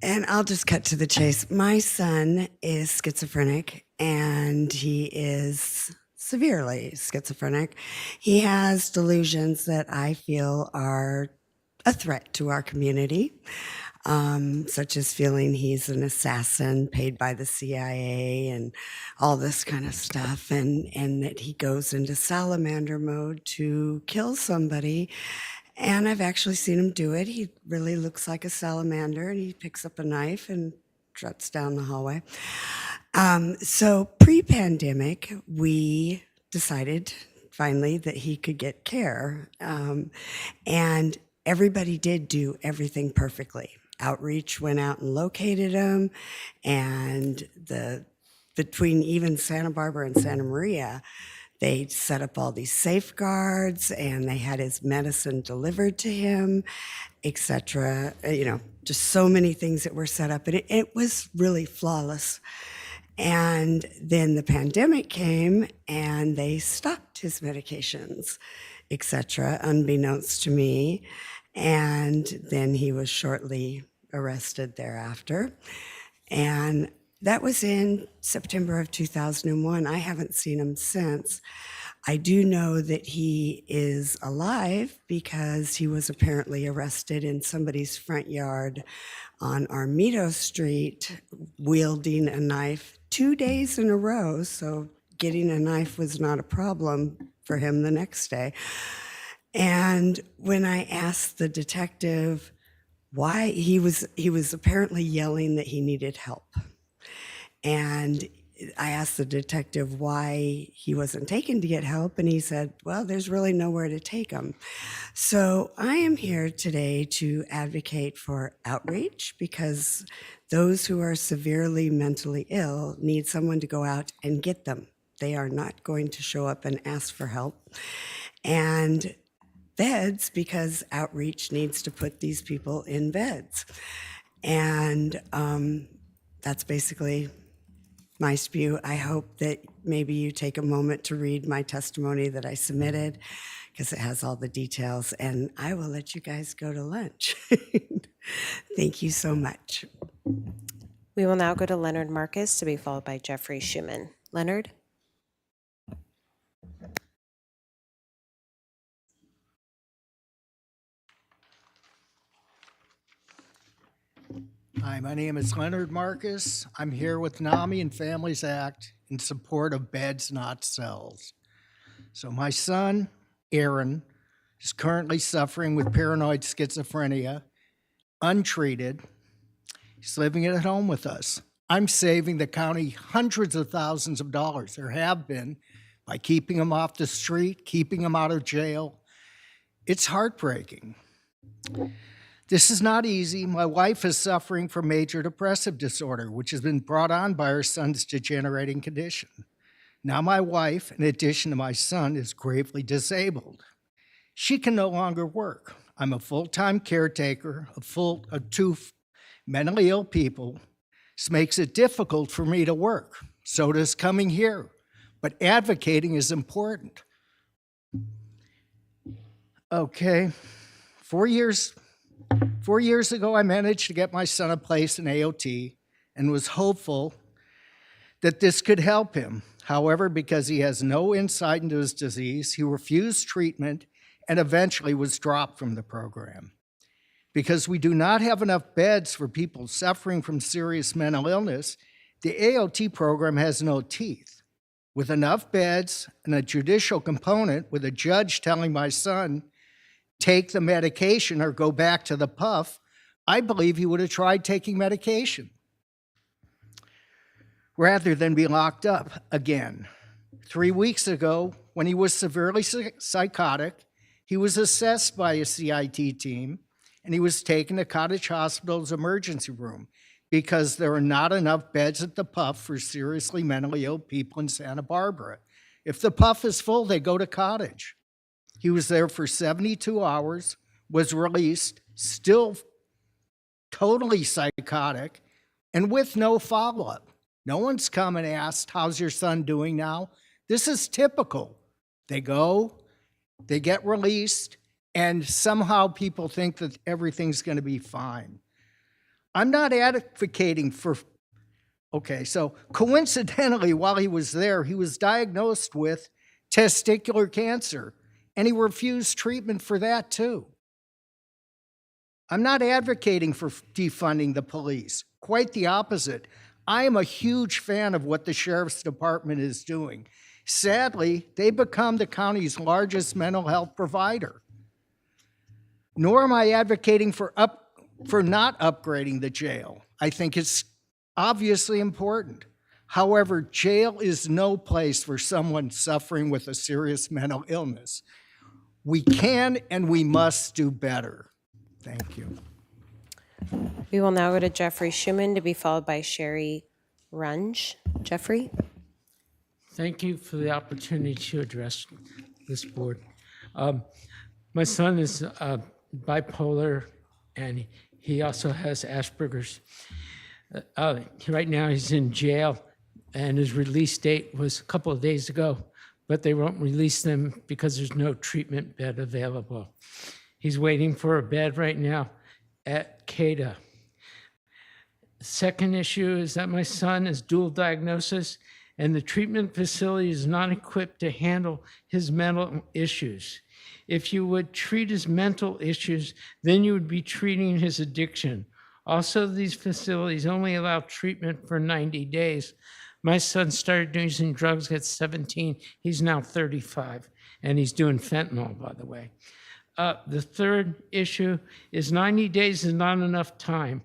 And I'll just cut to the chase. My son is schizophrenic, and he is severely schizophrenic. He has delusions that I feel are a threat to our community, such as feeling he's an assassin paid by the CIA and all this kind of stuff, and that he goes into salamander mode to kill somebody. And I've actually seen him do it. He really looks like a salamander, and he picks up a knife and trots down the hallway. So pre-pandemic, we decided finally that he could get care. And everybody did do everything perfectly. Outreach went out and located him, and between even Santa Barbara and Santa Maria, they set up all these safeguards, and they had his medicine delivered to him, etc. Just so many things that were set up, and it was really flawless. And then the pandemic came, and they stopped his medications, etc., unbeknownst to me. And then he was shortly arrested thereafter. And that was in September of 2001. I haven't seen him since. I do know that he is alive because he was apparently arrested in somebody's front yard on Armido Street, wielding a knife 2 days in a row. So getting a knife was not a problem for him the next day. And when I asked the detective why, he was apparently yelling that he needed help. And I asked the detective why he wasn't taken to get help, and he said, well, there's really nowhere to take him. So I am here today to advocate for outreach, because those who are severely mentally ill need someone to go out and get them. They are not going to show up and ask for help. And beds, because outreach needs to put these people in beds. And that's basically my spew. I hope that maybe you take a moment to read my testimony that I submitted, because it has all the details, and I will let you guys go to lunch. Thank you so much. We will now go to Leonard Marcus to be followed by Jeffrey Schuman. Leonard? Hi, my name is Leonard Marcus. I'm here with NAMI and Families Act in support of beds, not cells. So my son, Aaron, is currently suffering with paranoid schizophrenia, untreated. He's living at home with us. I'm saving the county hundreds of thousands of dollars, there have been, by keeping him off the street, keeping him out of jail. It's heartbreaking. This is not easy. My wife is suffering from major depressive disorder, which has been brought on by her son's degenerating condition. Now my wife, in addition to my son, is gravely disabled. She can no longer work. I'm a full-time caretaker of two mentally ill people. This makes it difficult for me to work. So does coming here. But advocating is important. Okay, 4 years ago, I managed to get my son a place in AOT and was hopeful that this could help him. However, because he has no insight into his disease, he refused treatment and eventually was dropped from the program. Because we do not have enough beds for people suffering from serious mental illness, the AOT program has no teeth. With enough beds and a judicial component, with a judge telling my son, take the medication or go back to the PUF, I believe he would have tried taking medication rather than be locked up again. 3 weeks ago, when he was severely psychotic, he was assessed by a CIT team and he was taken to Cottage Hospital's emergency room because there are not enough beds at the PUF for seriously mentally ill people in Santa Barbara. If the PUF is full, they go to Cottage. He was there for 72 hours, was released, still totally psychotic, and with no follow-up. No one's come and asked, how's your son doing now? This is typical. They go, they get released, and somehow people think that everything's going to be fine. I'm not advocating for, okay, so coincidentally, while he was there, he was diagnosed with testicular cancer, and he refused treatment for that too. I'm not advocating for defunding the police. Quite the opposite. I am a huge fan of what the Sheriff's Department is doing. Sadly, they become the county's largest mental health provider. Nor am I advocating for not upgrading the jail. I think it's obviously important. However, jail is no place for someone suffering with a serious mental illness. We can and we must do better. Thank you. We will now go to Jeffrey Schuman to be followed by Sherry Runge. Jeffrey? Thank you for the opportunity to address this board. My son is bipolar and he also has Asperger's. Right now he's in jail and his release date was a couple of days ago, but they won't release them because there's no treatment bed available. He's waiting for a bed right now at CADA. Second issue is that my son is dual diagnosis and the treatment facility is not equipped to handle his mental issues. If you would treat his mental issues, then you would be treating his addiction. Also, these facilities only allow treatment for 90 days. My son started using drugs at 17. He's now 35, and he's doing fentanyl, by the way. The third issue is 90 days is not enough time.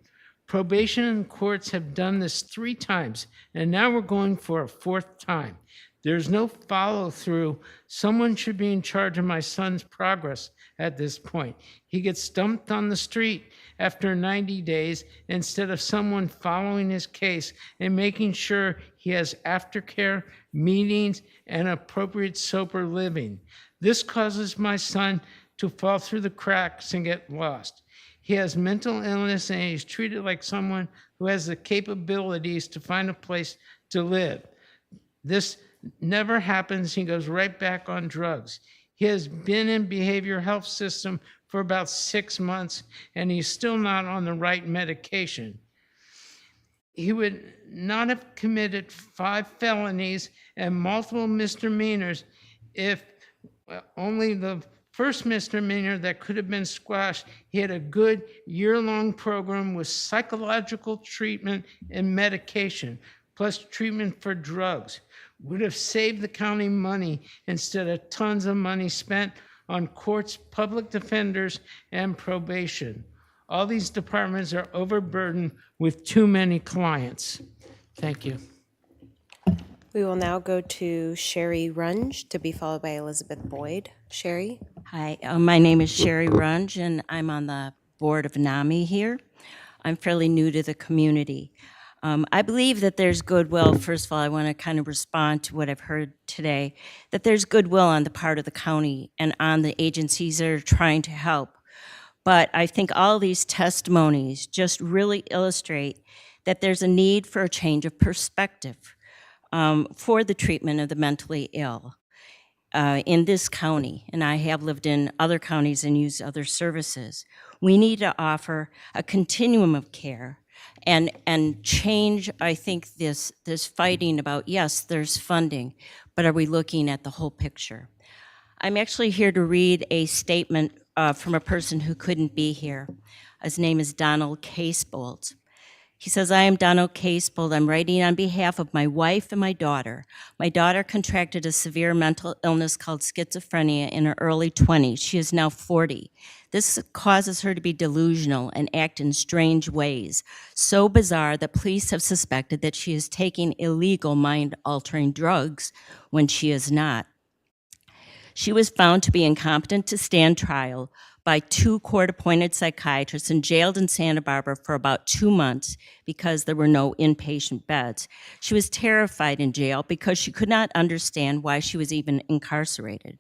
Probation and courts have done this 3 times, and now we're going for a 4th time. There's no follow-through. Someone should be in charge of my son's progress at this point. He gets dumped on the street after 90 days instead of someone following his case and making sure he has aftercare, meetings, and appropriate sober living. This causes my son to fall through the cracks and get lost. He has mental illness and he's treated like someone who has the capabilities to find a place to live. This never happens. He goes right back on drugs. He has been in behavioral health system for about 6 months and he's still not on the right medication. He would not have committed 5 felonies and multiple misdemeanors if only the first misdemeanor that could have been squashed. He had a good year-long program with psychological treatment and medication, plus treatment for drugs. Would have saved the county money instead of tons of money spent on courts, public defenders, and probation. All these departments are overburdened with too many clients. Thank you. We will now go to Sherry Runge to be followed by Elizabeth Boyd. Sherry? Hi, my name is Sherry Runge, and I'm on the board of NAMI here. I'm fairly new to the community. I believe that there's goodwill. First of all, I want to kind of respond to what I've heard today, that there's goodwill on the part of the county and on the agencies that are trying to help. But I think all these testimonies just really illustrate that there's a need for a change of perspective for the treatment of the mentally ill in this county. And I have lived in other counties and used other services. We need to offer a continuum of care and change, I think, this fighting about, yes, there's funding, but are we looking at the whole picture? I'm actually here to read a statement from a person who couldn't be here. His name is Donald Casebold. He says, I am Donald Casebold. I'm writing on behalf of my wife and my daughter. My daughter contracted a severe mental illness called schizophrenia in her early 20s. She is now 40. This causes her to be delusional and act in strange ways, so bizarre that police have suspected that she is taking illegal mind-altering drugs when she is not. She was found to be incompetent to stand trial by 2 court-appointed psychiatrists and jailed in Santa Barbara for about 2 months because there were no inpatient beds. She was terrified in jail because she could not understand why she was even incarcerated.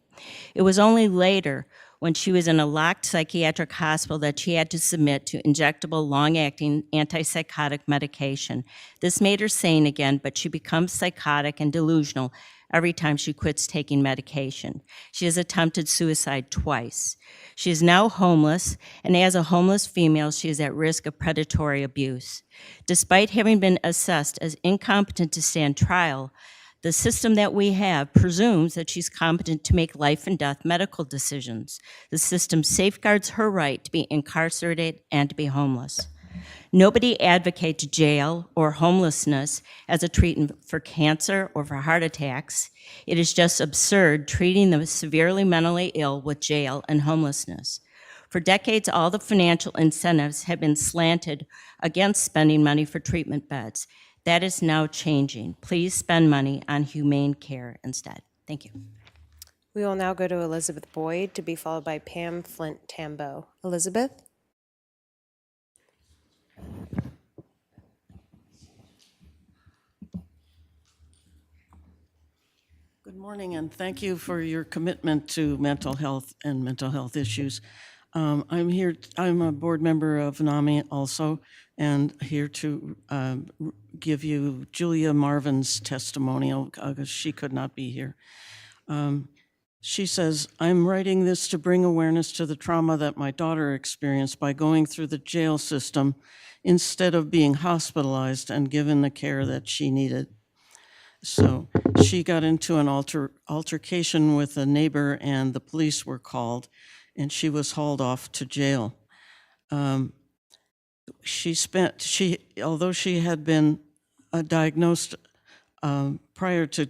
It was only later, when she was in a locked psychiatric hospital, that she had to submit to injectable, long-acting antipsychotic medication. This made her sane again, but she becomes psychotic and delusional every time she quits taking medication. She has attempted suicide twice. She is now homeless, and as a homeless female, she is at risk of predatory abuse. Despite having been assessed as incompetent to stand trial, the system that we have presumes that she's competent to make life and death medical decisions. The system safeguards her right to be incarcerated and to be homeless. Nobody advocates jail or homelessness as a treatment for cancer or for heart attacks. It is just absurd treating the severely mentally ill with jail and homelessness. For decades, all the financial incentives have been slanted against spending money for treatment beds. That is now changing. Please spend money on humane care instead. Thank you. We will now go to Elizabeth Boyd, to be followed by Pam Flint Tambo. Elizabeth? Good morning, and thank you for your commitment to mental health and mental health issues. I'm a board member of NAMI also, and here to give you Julia Marvin's testimonial, because she could not be here. She says, I'm writing this to bring awareness to the trauma that my daughter experienced by going through the jail system instead of being hospitalized and given the care that she needed. So she got into an altercation with a neighbor, and the police were called, and she was hauled off to jail. Although she had been diagnosed prior to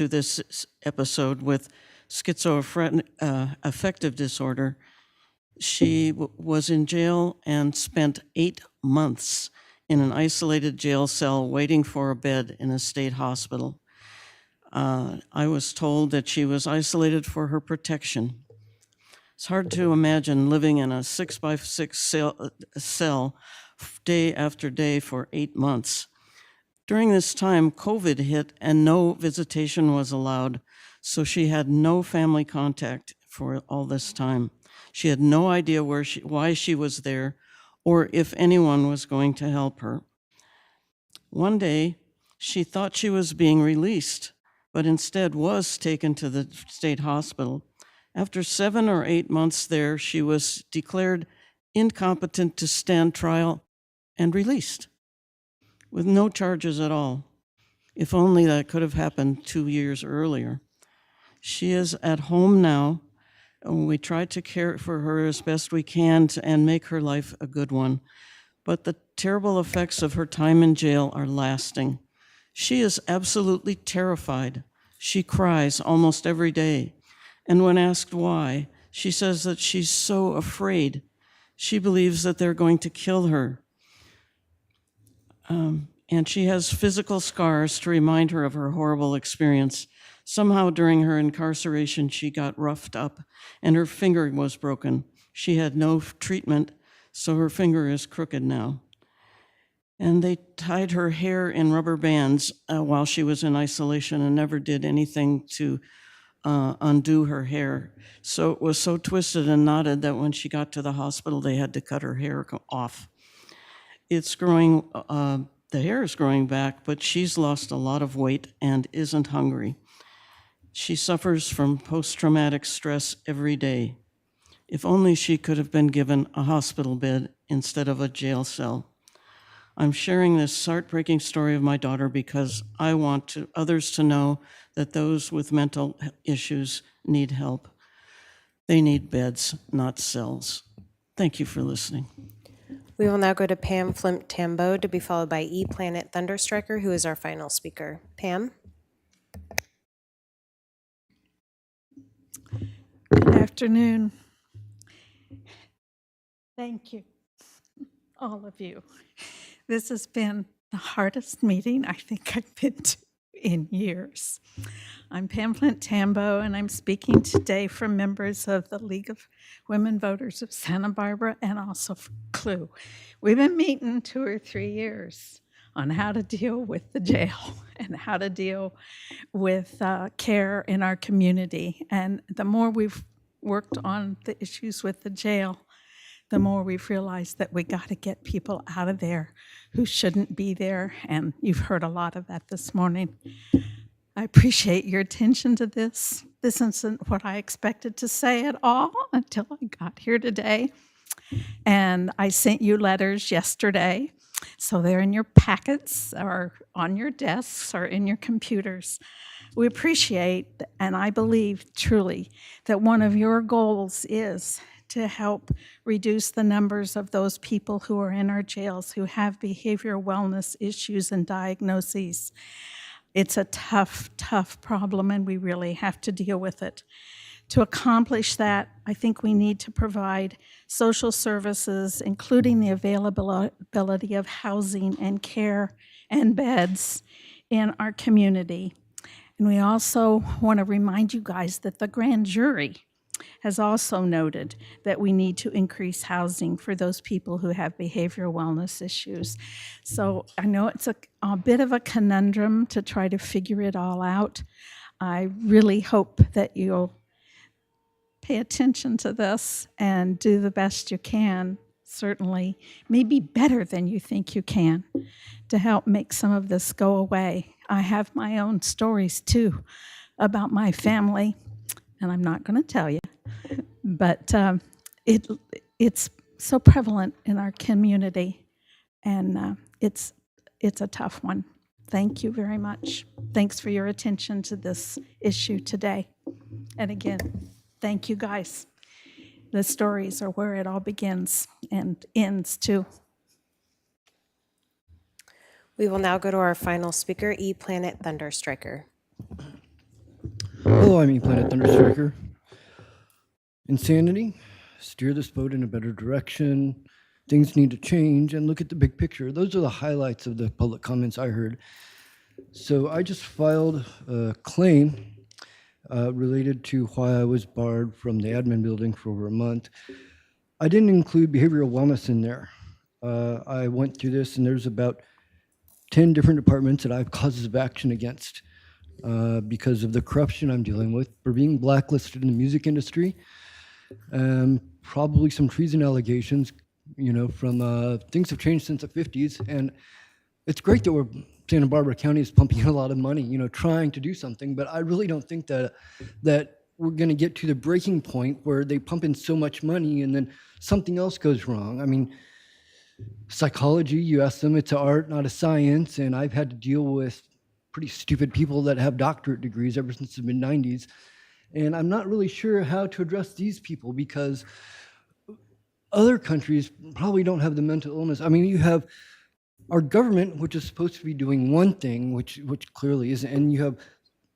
this episode with schizoaffective affective disorder, she was in jail and spent 8 months in an isolated jail cell waiting for a bed in a state hospital. I was told that she was isolated for her protection. It's hard to imagine living in a 6x6 cell day after day for 8 months. During this time, COVID hit and no visitation was allowed, so she had no family contact for all this time. She had no idea why she was there or if anyone was going to help her. One day, she thought she was being released, but instead was taken to the state hospital. After 7 or 8 months there, she was declared incompetent to stand trial and released with no charges at all. If only that could have happened 2 years earlier. She is at home now, and we try to care for her as best we can and make her life a good one. But the terrible effects of her time in jail are lasting. She is absolutely terrified. She cries almost every day. And when asked why, she says that she's so afraid. She believes that they're going to kill her. And she has physical scars to remind her of her horrible experience. Somehow during her incarceration, she got roughed up and her finger was broken. She had no treatment, so her finger is crooked now. And they tied her hair in rubber bands while she was in isolation and never did anything to undo her hair. So it was so twisted and knotted that when she got to the hospital, they had to cut her hair off. It's growing, the hair is growing back, but she's lost a lot of weight and isn't hungry. She suffers from post-traumatic stress every day. If only she could have been given a hospital bed instead of a jail cell. I'm sharing this heartbreaking story of my daughter because I want others to know that those with mental issues need help. They need beds, not cells. Thank you for listening. We will now go to Pam Flimp Tambo to be followed by E Planet Thunderstriker, who is our final speaker. Pam? Good afternoon. Thank you, all of you. This has been the hardest meeting I think I've been to in years. I'm Pam Flint Tambo, and I'm speaking today for members of the League of Women Voters of Santa Barbara and also for CLUE. We've been meeting 2 or 3 years on how to deal with the jail and how to deal with care in our community. And the more we've worked on the issues with the jail, the more we've realized that we got to get people out of there who shouldn't be there. And you've heard a lot of that this morning. I appreciate your attention to this. This isn't what I expected to say at all until I got here today. And I sent you letters yesterday. So they're in your packets or on your desks or in your computers. We appreciate, and I believe truly, that one of your goals is to help reduce the numbers of those people who are in our jails who have behavioral wellness issues and diagnoses. It's a tough, tough problem, and we really have to deal with it. To accomplish that, I think we need to provide social services, including the availability of housing and care and beds in our community. And we also want to remind you guys that the grand jury has also noted that we need to increase housing for those people who have behavioral wellness issues. So I know it's a bit of a conundrum to try to figure it all out. I really hope that you'll pay attention to this and do the best you can, certainly, maybe better than you think you can, to help make some of this go away. I have my own stories too about my family, and I'm not going to tell you, but it's so prevalent in our community, and it's a tough one. Thank you very much. Thanks for your attention to this issue today. And again, thank you guys. The stories are where it all begins and ends too. We will now go to our final speaker, E Planet Thunderstriker. Hello, I'm E Planet Thunderstriker. Insanity, steer this boat in a better direction. Things need to change, and look at the big picture. Those are the highlights of the public comments I heard. So I just filed a claim related to why I was barred from the admin building for over a month. I didn't include behavioral wellness in there. I went through this, and there's about 10 different departments that I have causes of action against because of the corruption I'm dealing with, for being blacklisted in the music industry, probably some treason allegations, from things have changed since the 50s. And it's great that Santa Barbara County is pumping in a lot of money, trying to do something, but I really don't think that we're going to get to the breaking point where they pump in so much money and then something else goes wrong. I mean, psychology, you ask them, it's an art, not a science, and I've had to deal with pretty stupid people that have doctorate degrees ever since the mid-90s, and I'm not really sure how to address these people because other countries probably don't have the mental illness. I mean, you have our government, which is supposed to be doing one thing, which clearly isn't, and you have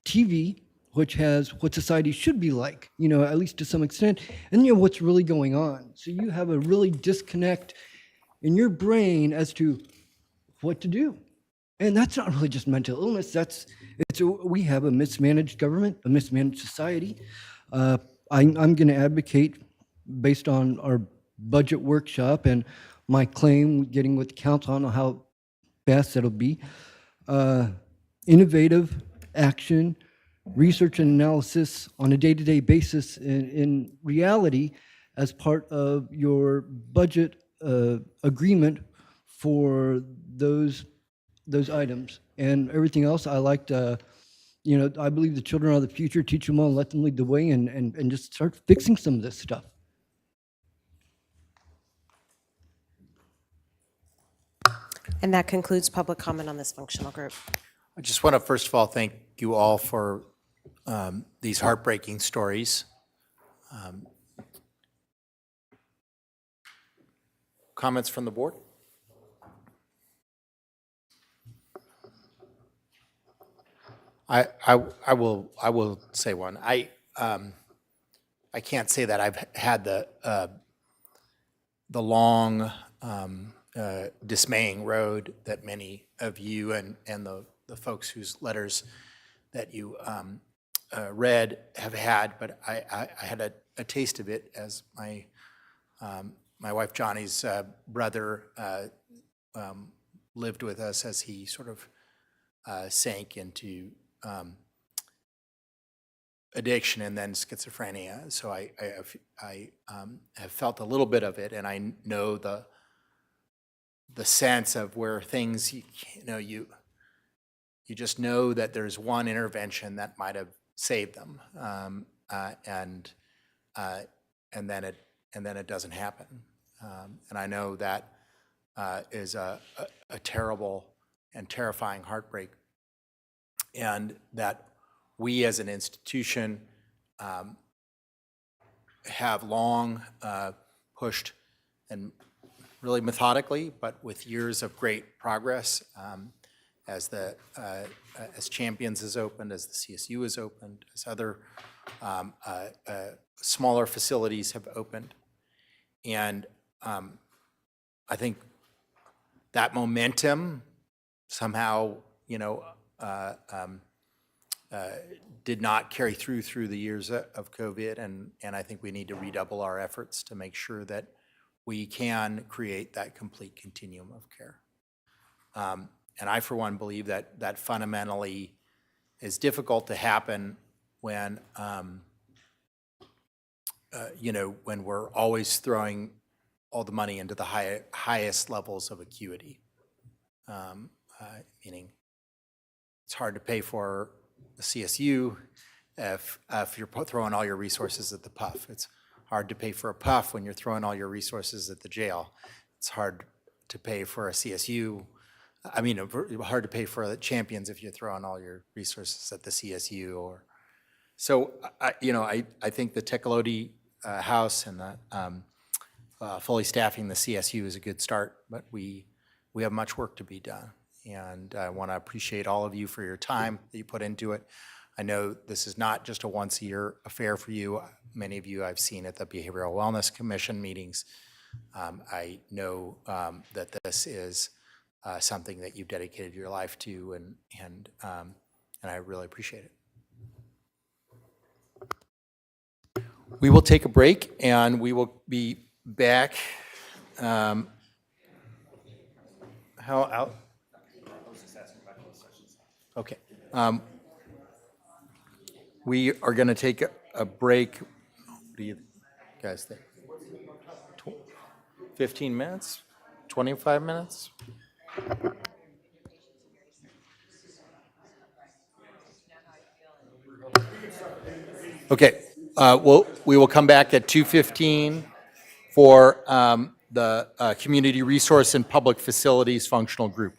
TV, which has what society should be like, at least to some extent, and what's really going on. So you have a really disconnect in your brain as to what to do. And that's not really just mental illness. We have a mismanaged government, a mismanaged society. I'm going to advocate, based on our budget workshop and my claim, getting with the council, I don't know how fast that'll be, innovative action research and analysis on a day-to-day basis in reality as part of your budget agreement for those items. And everything else, I liked, I believe the children are the future. Teach them all, let them lead the way, and just start fixing some of this stuff. And that concludes public comment on this functional group. I just want to first of all thank you all for these heartbreaking stories. Comments from the board? I will say one. I can't say that I've had the long dismaying road that many of you and the folks whose letters that you read have had, but I had a taste of it as my wife Johnny's brother lived with us as he sort of sank into addiction and then schizophrenia. So I have felt a little bit of it, and I know the sense of where things you just know that there's one intervention that might have saved them, and then it doesn't happen, and I know that is a terrible and terrifying heartbreak, and that we as an institution have long pushed, and really methodically, but with years of great progress, as Champions has opened, as the CSU has opened, as other smaller facilities have opened. And I think that momentum somehow, did not carry through the years of COVID, and I think we need to redouble our efforts to make sure that we can create that complete continuum of care. And I, for one, believe that fundamentally is difficult to happen when, when we're always throwing all the money into the highest levels of acuity. Meaning it's hard to pay for the CSU if you're throwing all your resources at the PUF. It's hard to pay for a PUF when you're throwing all your resources at the jail. It's hard to pay for a CSU. Hard to pay for the Champions if you're throwing all your resources at the CSU. So I think the Tecolote House and the fully staffing the CSU is a good start, but we have much work to be done. And I want to appreciate all of you for your time that you put into it. I know this is not just a once-a-year affair for you. Many of you I've seen at the Behavioral Wellness Commission meetings. I know that this is something that you've dedicated your life to, and I really appreciate it. We will take a break, and we will be back. Okay. We are going to take a break. What do you guys think? 15 minutes? 25 minutes? Okay. We will come back at 2:15 for the Community Resource and Public Facilities Functional Group.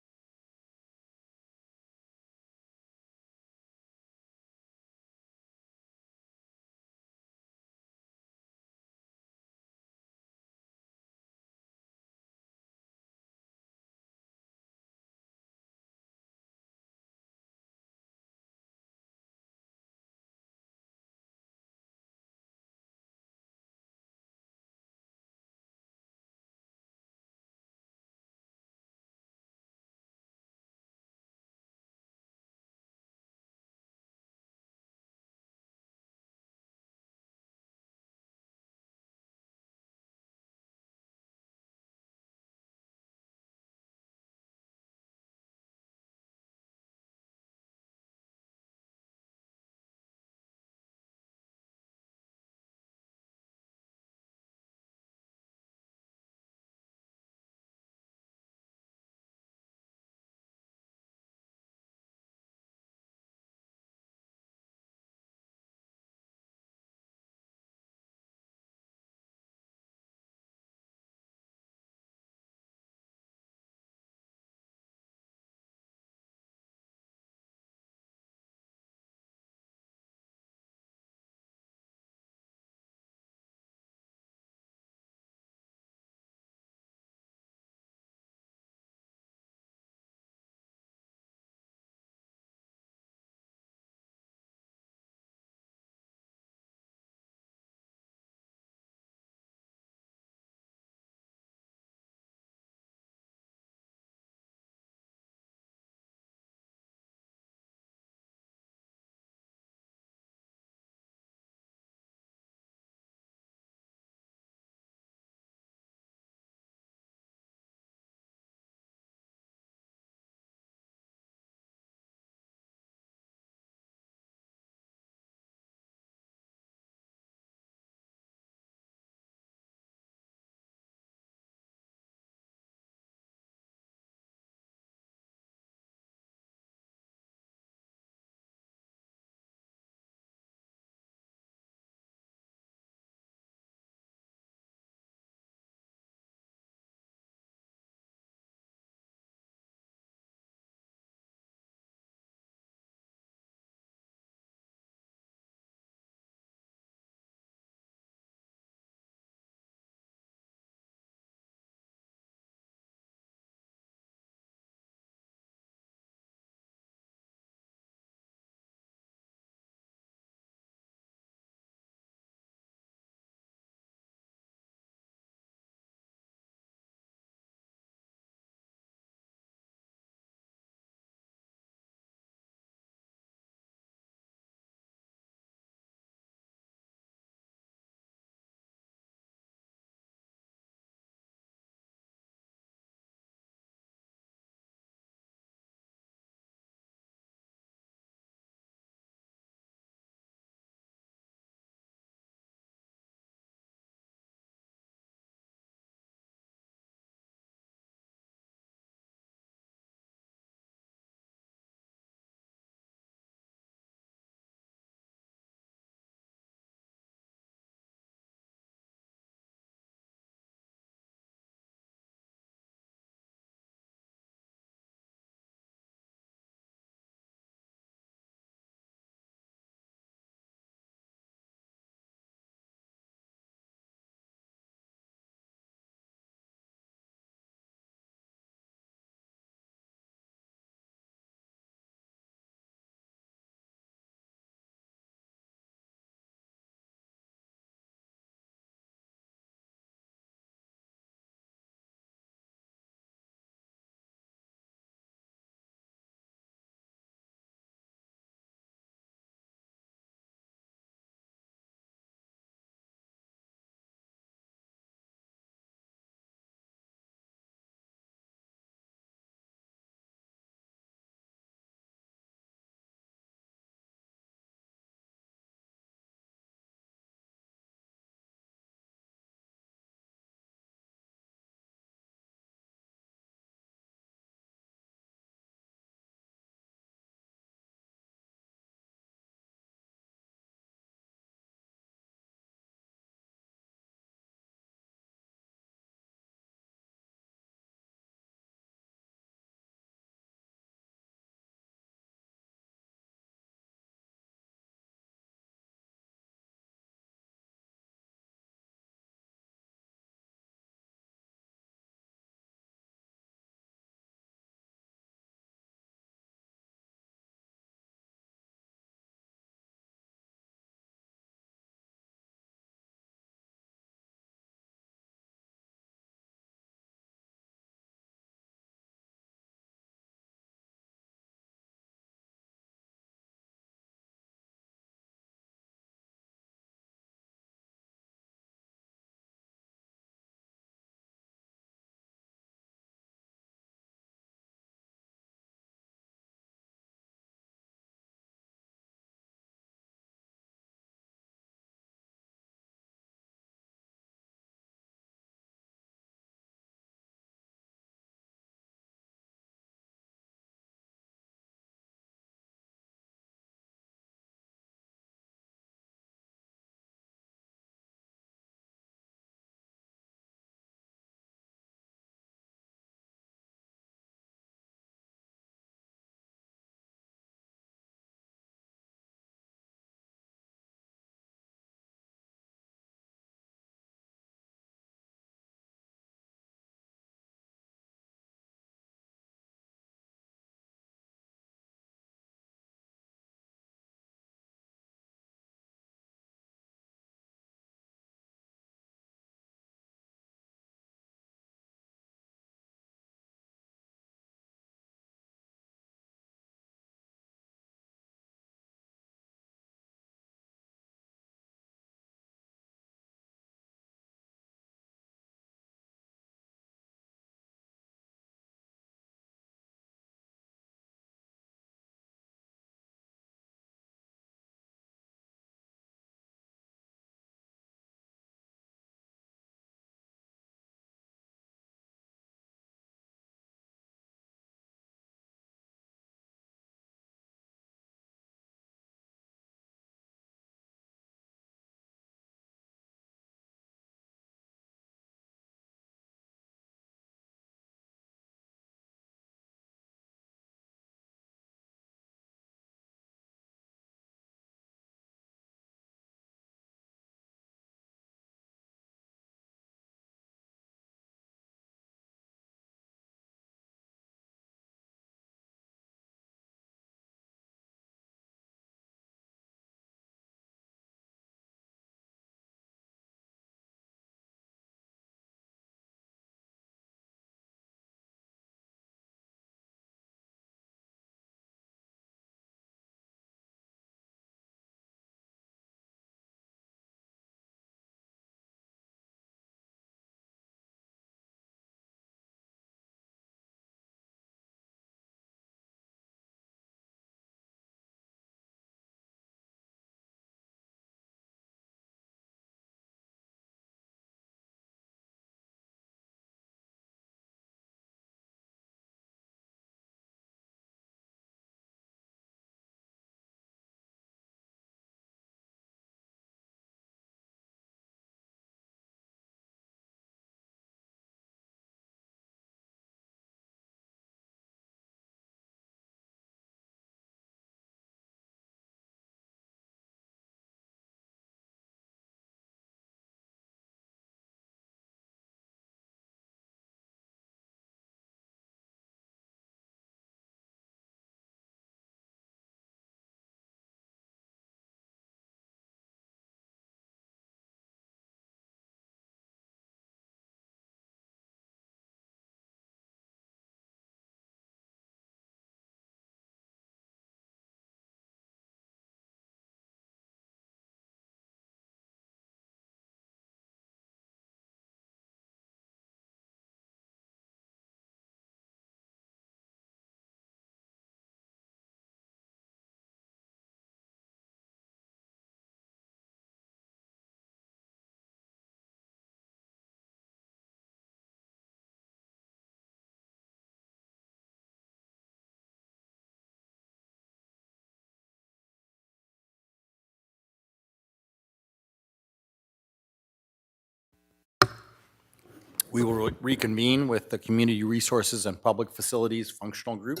We will reconvene with the Community Resources and Public Facilities Functional Group.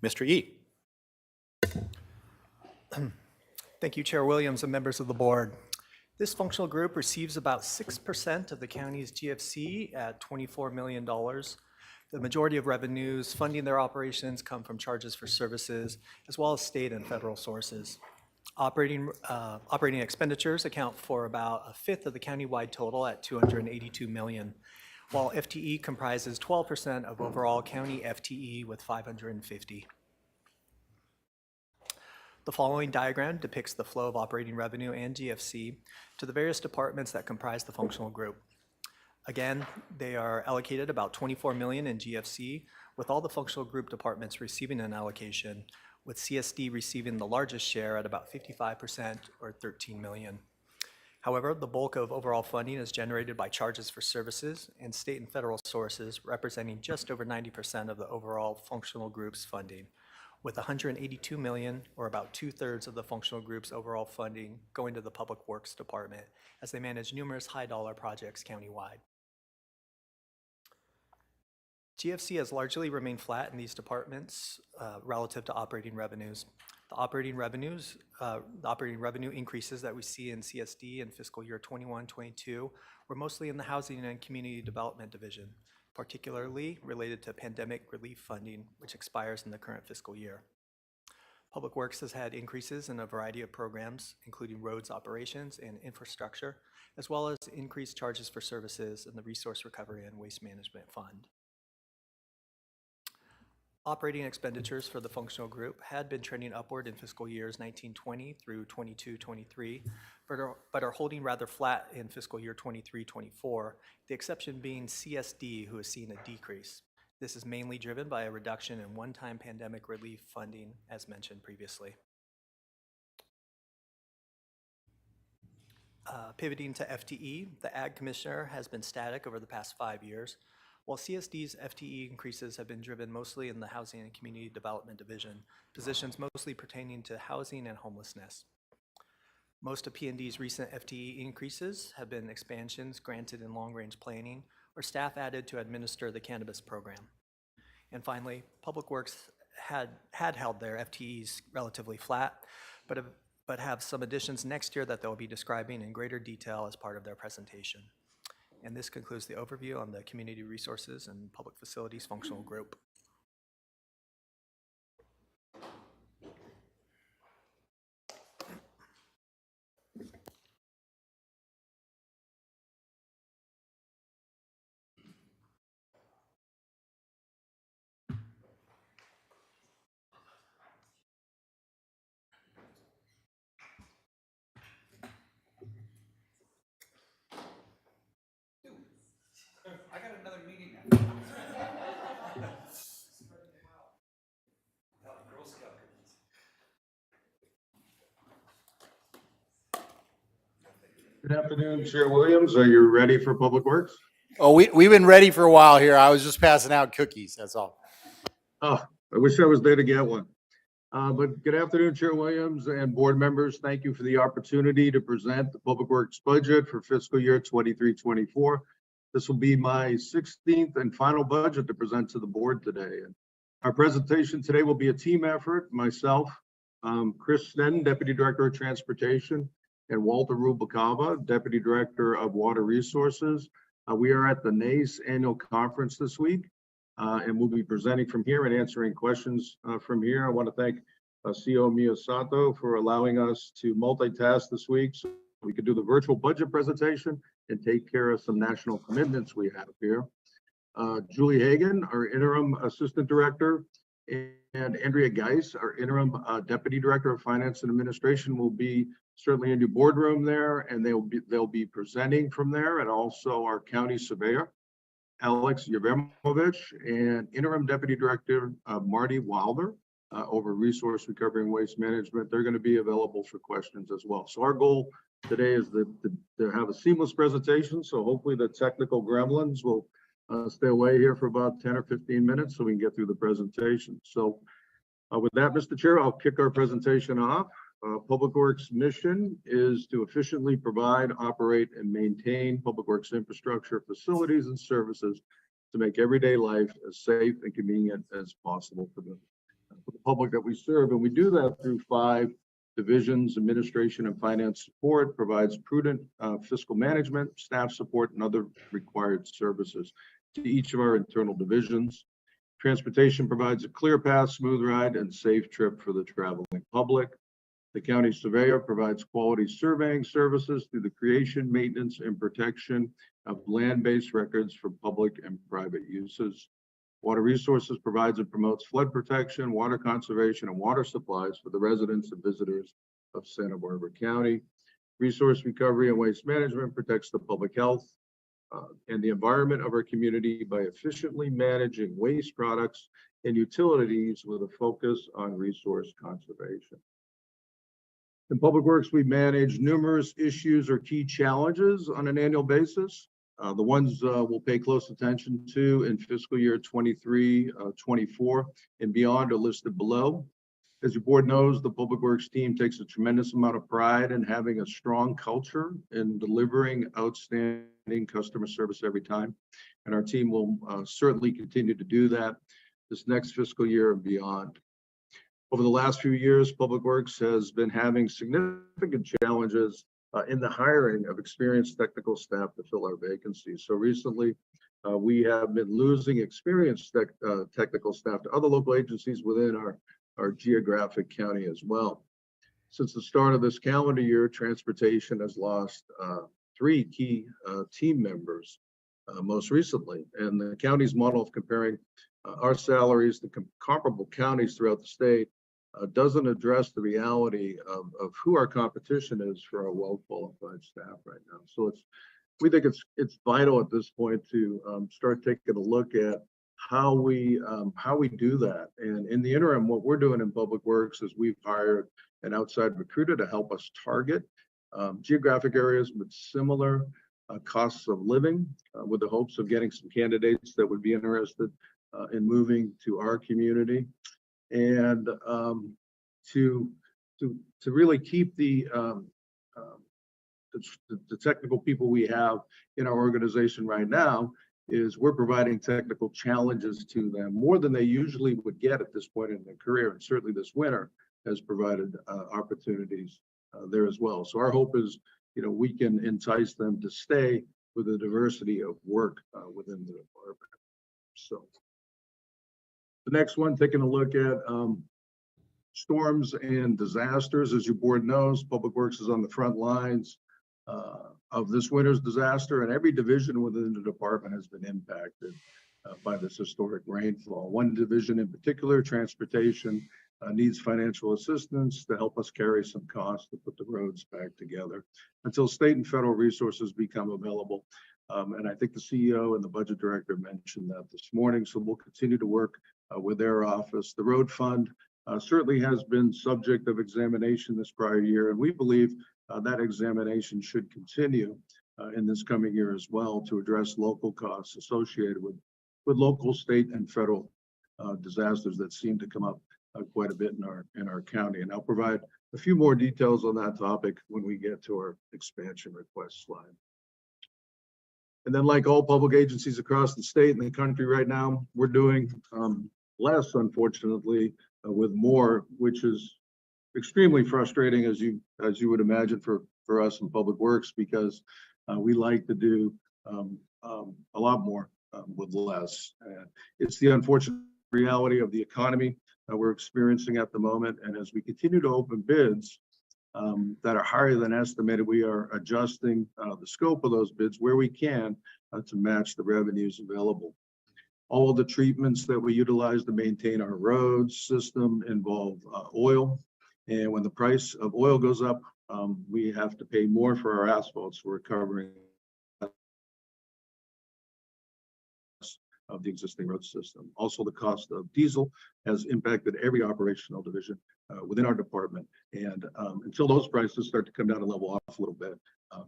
Mr. Yee. Thank you, Chair Williams and members of the board. This functional group receives about 6% of the county's GFC at $24 million. The majority of revenues funding their operations come from charges for services, as well as state and federal sources. Operating expenditures account for about a fifth of the countywide total at $282 million, while FTE comprises 12% of overall county FTE with 550. The following diagram depicts the flow of operating revenue and GFC to the various departments that comprise the functional group. Again, they are allocated about $24 million in GFC, with all the functional group departments receiving an allocation, with CSD receiving the largest share at about 55% or $13 million. However, the bulk of overall funding is generated by charges for services and state and federal sources, representing just over 90% of the overall functional group's funding, with $182 million, or about 2/3 of the functional group's overall funding, going to the Public Works Department as they manage numerous high-dollar projects countywide. GFC has largely remained flat in these departments relative to operating revenues. The operating revenue increases that we see in CSD in fiscal year 21-22 were mostly in the Housing and Community Development Division, particularly related to pandemic relief funding, which expires in the current fiscal year. Public Works has had increases in a variety of programs, including roads operations and infrastructure, as well as increased charges for services in the Resource Recovery and Waste Management Fund. Operating expenditures for the functional group had been trending upward in fiscal years 19-20 through 22-23, but are holding rather flat in fiscal year 23-24, the exception being CSD, who has seen a decrease. This is mainly driven by a reduction in one-time pandemic relief funding, as mentioned previously. Pivoting to FTE, the Ag Commissioner has been static over the past 5 years, while CSD's FTE increases have been driven mostly in the Housing and Community Development Division, positions mostly pertaining to housing and homelessness. Most of P&D's recent FTE increases have been expansions granted in long-range planning or staff added to administer the cannabis program. And finally, Public Works had held their FTEs relatively flat, but have some additions next year that they'll be describing in greater detail as part of their presentation. And this concludes the overview on the Community Resources and Public Facilities Functional Group. I got another meeting now. Girl Scout cookies. Good afternoon, Chair Williams. Are you ready for Public Works? Oh, we've been ready for a while here. I was just passing out cookies, that's all. Oh, I wish I was there to get one. But good afternoon, Chair Williams and board members. Thank you for the opportunity to present the Public Works budget for fiscal year 23-24. This will be my 16th and final budget to present to the board today. And our presentation today will be a team effort. Myself, Chris Sneddon, Deputy Director of Transportation, and Walter Rubalcaba, Deputy Director of Water Resources. We are at the NACE annual conference this week, and we'll be presenting from here and answering questions from here. I want to thank CEO Miyasato for allowing us to multitask this week so we could do the virtual budget presentation and take care of some national commitments we have here. Julie Hagan, our interim assistant director, and Andrea Geis, our interim deputy director of finance and administration, will be certainly in your boardroom there, and they'll be presenting from there, and also our county surveyor, Alex Yevremovich, and interim deputy director Marty Wilder over resource recovery and waste management. They're going to be available for questions as well. So our goal today is to have a seamless presentation. So hopefully the technical gremlins will stay away here for about 10 or 15 minutes so we can get through the presentation. So with that, Mr. Chair, I'll kick our presentation off. Public Works mission is to efficiently provide, operate, and maintain public works infrastructure, facilities, and services to make everyday life as safe and convenient as possible for the public that we serve. And we do that through 5 divisions: administration and finance support, provides prudent fiscal management, staff support, and other required services to each of our internal divisions. Transportation provides a clear path, smooth ride, and safe trip for the traveling public. The county surveyor provides quality surveying services through the creation, maintenance, and protection of land-based records for public and private uses. Water Resources provides and promotes flood protection, water conservation, and water supplies for the residents and visitors of Santa Barbara County. Resource Recovery and Waste Management protects the public health and the environment of our community by efficiently managing waste products and utilities with a focus on resource conservation. In Public Works, we manage numerous issues or key challenges on an annual basis. The ones we'll pay close attention to in fiscal year 23-24 and beyond are listed below. As your board knows, the Public Works team takes a tremendous amount of pride in having a strong culture and delivering outstanding customer service every time. And our team will certainly continue to do that this next fiscal year and beyond. Over the last few years, Public Works has been having significant challenges in the hiring of experienced technical staff to fill our vacancies. So recently, we have been losing experienced technical staff to other local agencies within our geographic county as well. Since the start of this calendar year, transportation has lost 3 key team members most recently. And the county's model of comparing our salaries to comparable counties throughout the state doesn't address the reality of who our competition is for our well-qualified staff right now. So we think it's vital at this point to start taking a look at how we do that. And in the interim, what we're doing in Public Works is we've hired an outside recruiter to help us target geographic areas with similar costs of living, with the hopes of getting some candidates that would be interested in moving to our community, and to really keep the technical people we have in our organization right now. Is we're providing technical challenges to them more than they usually would get at this point in their career, and certainly this winter has provided opportunities there as well. So our hope is, we can entice them to stay with the diversity of work within the department. So the next one, taking a look at storms and disasters. As your board knows, Public Works is on the front lines of this winter's disaster, and every division within the department has been impacted by this historic rainfall. One division in particular, transportation, needs financial assistance to help us carry some costs to put the roads back together until state and federal resources become available. And I think the CEO and the budget director mentioned that this morning. So we'll continue to work with their office. The road fund certainly has been subject of examination this prior year, and we believe that examination should continue in this coming year as well to address local costs associated with local, state, and federal disasters that seem to come up quite a bit in our county. And I'll provide a few more details on that topic when we get to our expansion request slide. And then, like all public agencies across the state and the country right now, we're doing less, unfortunately, with more, which is extremely frustrating, as you would imagine, for us in Public Works, because we like to do a lot more with less. It's the unfortunate reality of the economy we're experiencing at the moment, and as we continue to open bids that are higher than estimated, we are adjusting the scope of those bids where we can to match the revenues available. All of the treatments that we utilize to maintain our roads system involve oil, and when the price of oil goes up, we have to pay more for our asphalt, so we're covering of the existing road system. Also, the cost of diesel has impacted every operational division within our department, and until those prices start to come down and level off a little bit,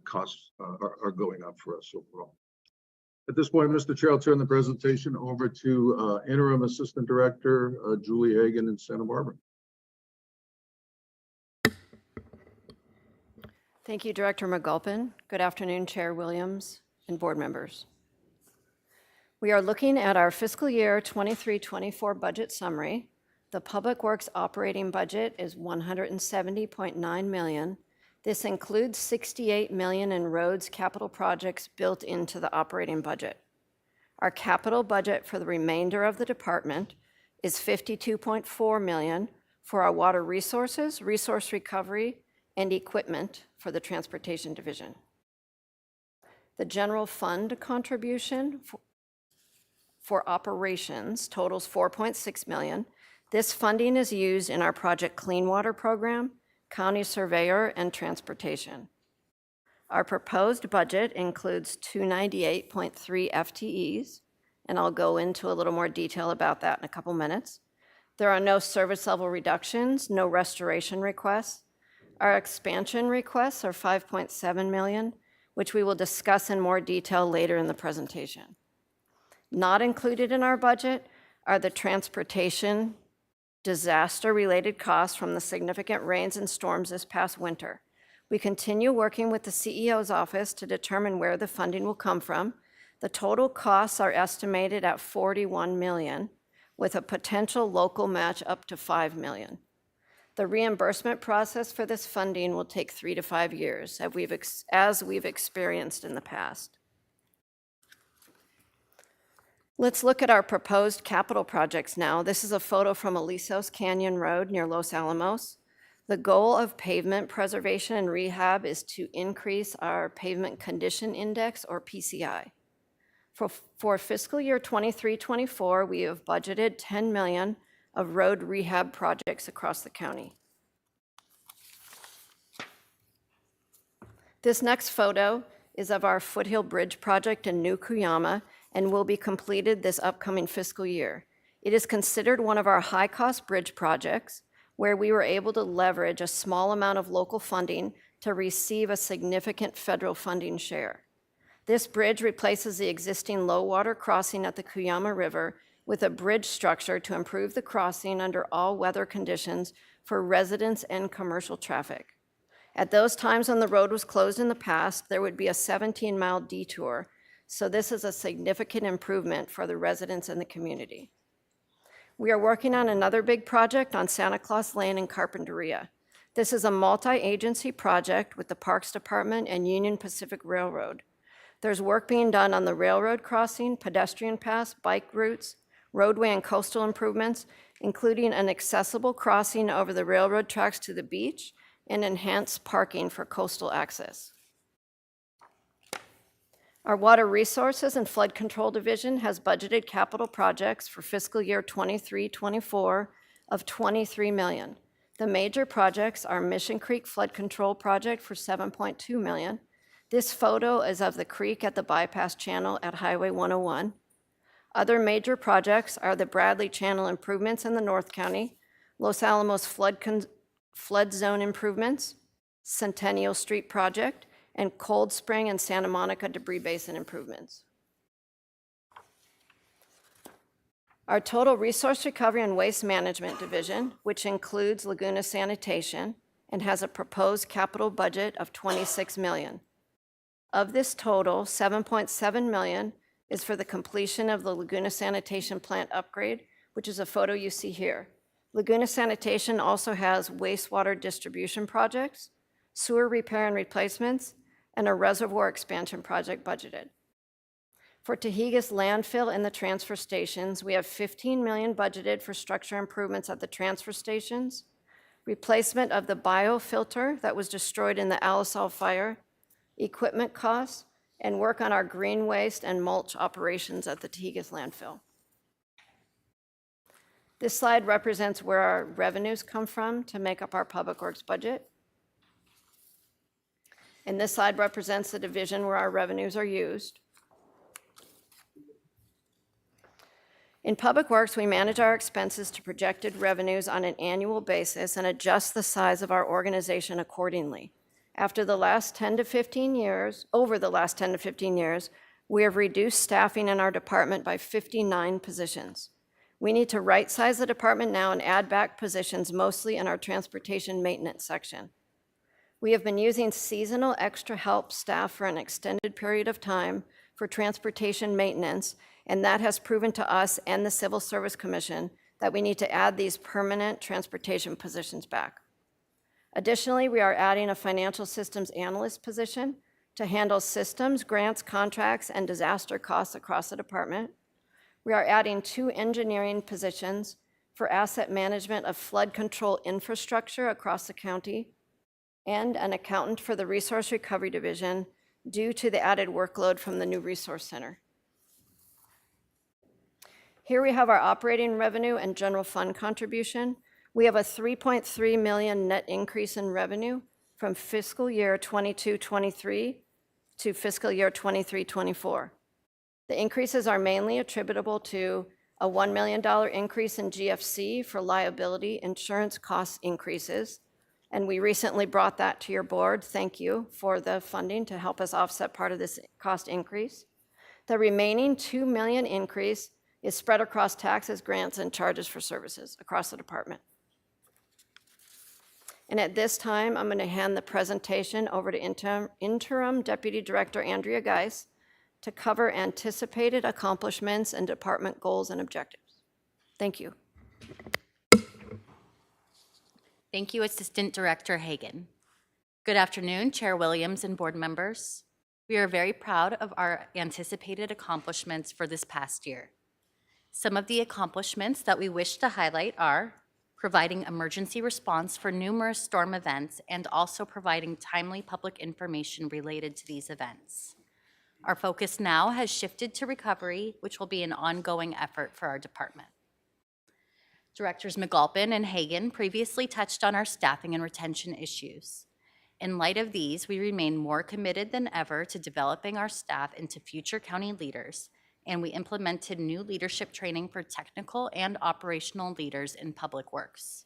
costs are going up for us overall. At this point, Mr. Chair, I'll turn the presentation over to Interim Assistant Director Julie Hagan in Santa Barbara. Thank you, Director McGulpin. Good afternoon, Chair Williams and board members. We are looking at our fiscal year 23-24 budget summary. The Public Works operating budget is $170.9 million. This includes $68 million in roads capital projects built into the operating budget. Our capital budget for the remainder of the department is $52.4 million for our water resources, resource recovery, and equipment for the Transportation Division. The general fund contribution for operations totals $4.6 million. This funding is used in our Project Clean Water program, County Surveyor, and Transportation. Our proposed budget includes 298.3 FTEs, and I'll go into a little more detail about that in a couple minutes. There are no service level reductions, no restoration requests. Our expansion requests are $5.7 million, which we will discuss in more detail later in the presentation. Not included in our budget are the transportation disaster-related costs from the significant rains and storms this past winter. We continue working with the CEO's office to determine where the funding will come from. The total costs are estimated at $41 million, with a potential local match up to $5 million. The reimbursement process for this funding will take 3 to 5 years, as we've experienced in the past. Let's look at our proposed capital projects now. This is a photo from Alisos Canyon Road near Los Alamos. The goal of pavement preservation and rehab is to increase our pavement condition index, or PCI. For fiscal year 23-24, we have budgeted $10 million of road rehab projects across the county. This next photo is of our Foothill Bridge project in New Cuyama and will be completed this upcoming fiscal year. It is considered one of our high-cost bridge projects where we were able to leverage a small amount of local funding to receive a significant federal funding share. This bridge replaces the existing low water crossing at the Cuyama River with a bridge structure to improve the crossing under all weather conditions for residents and commercial traffic. At those times when the road was closed in the past, there would be a 17-mile detour, so this is a significant improvement for the residents in the community. We are working on another big project on Santa Claus Lane in Carpinteria. This is a multi-agency project with the Parks Department and Union Pacific Railroad. There's work being done on the railroad crossing, pedestrian paths, bike routes, roadway and coastal improvements, including an accessible crossing over the railroad tracks to the beach and enhanced parking for coastal access. Our Water Resources and Flood Control Division has budgeted capital projects for fiscal year 23-24 of $23 million. The major projects are Mission Creek Flood Control Project for $7.2 million. This photo is of the creek at the bypass channel at Highway 101. Other major projects are the Bradley Channel improvements in the North County, Los Alamos flood zone improvements, Centennial Street project, and Cold Spring and Santa Monica debris basin improvements. Our Total Resource Recovery and Waste Management Division, which includes Laguna Sanitation, and has a proposed capital budget of $26 million. Of this total, $7.7 million is for the completion of the Laguna Sanitation plant upgrade, which is a photo you see here. Laguna Sanitation also has wastewater distribution projects, sewer repair and replacements, and a reservoir expansion project budgeted. For Tahigas landfill and the transfer stations, we have $15 million budgeted for structure improvements at the transfer stations, replacement of the biofilter that was destroyed in the Alisal fire, equipment costs, and work on our green waste and mulch operations at the Tahigas landfill. This slide represents where our revenues come from to make up our Public Works budget. And this slide represents the division where our revenues are used. In Public Works, we manage our expenses to projected revenues on an annual basis and adjust the size of our organization accordingly. Over the last 10 to 15 years, we have reduced staffing in our department by 59 positions. We need to right-size the department now and add back positions, mostly in our transportation maintenance section. We have been using seasonal extra help staff for an extended period of time for transportation maintenance, and that has proven to us and the Civil Service Commission that we need to add these permanent transportation positions back. Additionally, we are adding a financial systems analyst position to handle systems, grants, contracts, and disaster costs across the department. We are adding 2 engineering positions for asset management of flood control infrastructure across the county, and an accountant for the Resource Recovery Division due to the added workload from the new resource center. Here we have our operating revenue and general fund contribution. We have a $3.3 million net increase in revenue from fiscal year 22-23 to fiscal year 23-24. The increases are mainly attributable to a $1 million increase in GFC for liability insurance cost increases, and we recently brought that to your board. Thank you for the funding to help us offset part of this cost increase. The remaining $2 million increase is spread across taxes, grants, and charges for services across the department. And at this time, I'm going to hand the presentation over to Interim Deputy Director Andrea Geis to cover anticipated accomplishments and department goals and objectives. Thank you. Thank you, Assistant Director Hagan. Good afternoon, Chair Williams and board members. We are very proud of our anticipated accomplishments for this past year. Some of the accomplishments that we wish to highlight are providing emergency response for numerous storm events and also providing timely public information related to these events. Our focus now has shifted to recovery, which will be an ongoing effort for our department. Directors McAlpin and Hagan previously touched on our staffing and retention issues. In light of these, we remain more committed than ever to developing our staff into future county leaders, and we implemented new leadership training for technical and operational leaders in public works.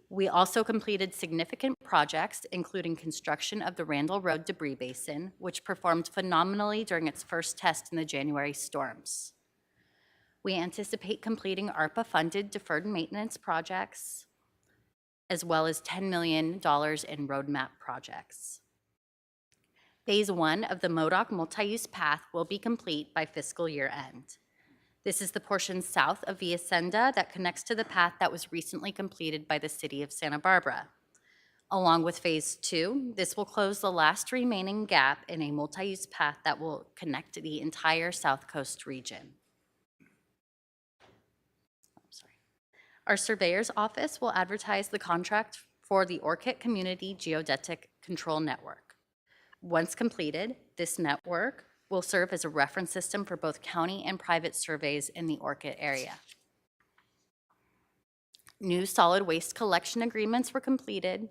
We also completed significant projects, including construction of the Randall Road debris basin, which performed phenomenally during its first test in the January storms. We anticipate completing ARPA-funded deferred maintenance projects, as well as $10 million in roadmap projects. Phase 1 of the MODOC multi-use path will be complete by fiscal year end. This is the portion south of Via Senda that connects to the path that was recently completed by the city of Santa Barbara. Along with Phase 2, this will close the last remaining gap in a multi-use path that will connect the entire South Coast region. Our surveyor's office will advertise the contract for the Orchid Community Geodetic Control Network. Once completed, this network will serve as a reference system for both county and private surveys in the Orchid area. New solid waste collection agreements were completed.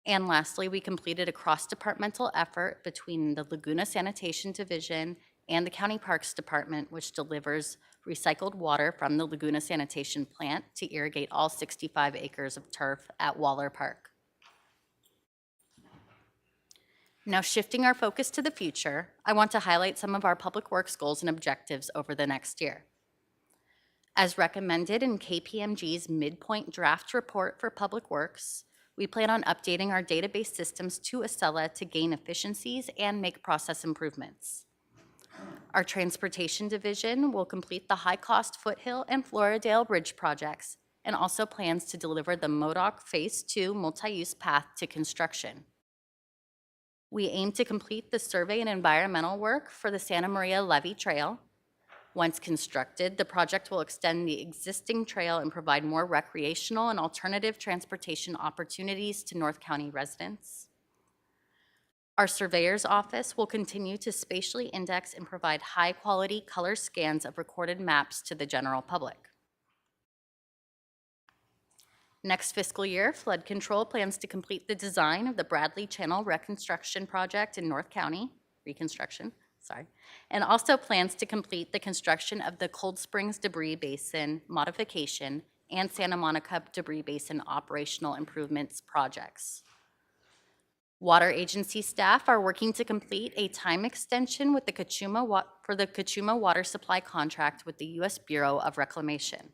And lastly, we completed a cross-departmental effort between the Laguna Sanitation Division and the County Parks Department, which delivers recycled water from the Laguna Sanitation Plant to irrigate all 65 acres of turf at Waller Park. Now, shifting our focus to the future, I want to highlight some of our public works goals and objectives over the next year. As recommended in KPMG's midpoint draft report for public works, we plan on updating our database systems to Acela to gain efficiencies and make process improvements. Our transportation division will complete the high-cost Foothill and Floridale Bridge projects and also plans to deliver the MODOC Phase 2 multi-use path to construction. We aim to complete the survey and environmental work for the Santa Maria Levee Trail. Once constructed, the project will extend the existing trail and provide more recreational and alternative transportation opportunities to North County residents. Our surveyor's office will continue to spatially index and provide high-quality color scans of recorded maps to the general public. Next fiscal year, Flood Control plans to complete the design of the Bradley Channel Reconstruction Project in North County, and also plans to complete the construction of the Cold Springs Debris Basin modification and Santa Monica Debris Basin operational improvements projects. Water agency staff are working to complete a time extension with the Kachuma Water Supply contract with the U.S. Bureau of Reclamation.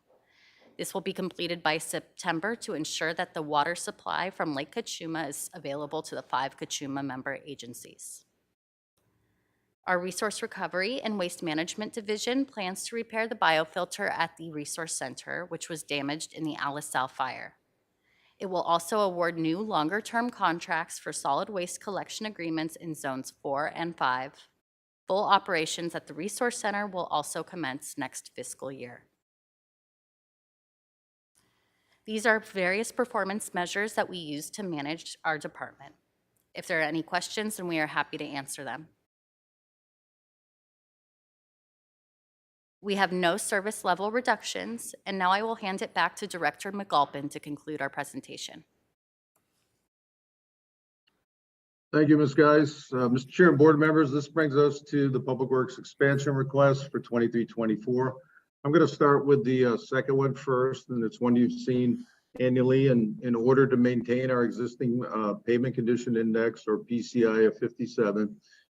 This will be completed by September to ensure that the water supply from Lake Cachuma is available to the 5 Cachuma member agencies. Our Resource Recovery and Waste Management Division plans to repair the biofilter at the Resource Center, which was damaged in the Alisal fire. It will also award new longer-term contracts for solid waste collection agreements in Zones 4 and 5. Full operations at the Resource Center will also commence next fiscal year. These are various performance measures that we use to manage our department. If there are any questions, then we are happy to answer them. We have no service level reductions, and now I will hand it back to Director McAlpin to conclude our presentation. Thank you, Ms. Geis. Mr. Chair and board members, this brings us to the Public Works expansion request for 23-24. I'm going to start with the second one first, and it's one you've seen annually. And in order to maintain our existing pavement condition index, or PCI, of 57,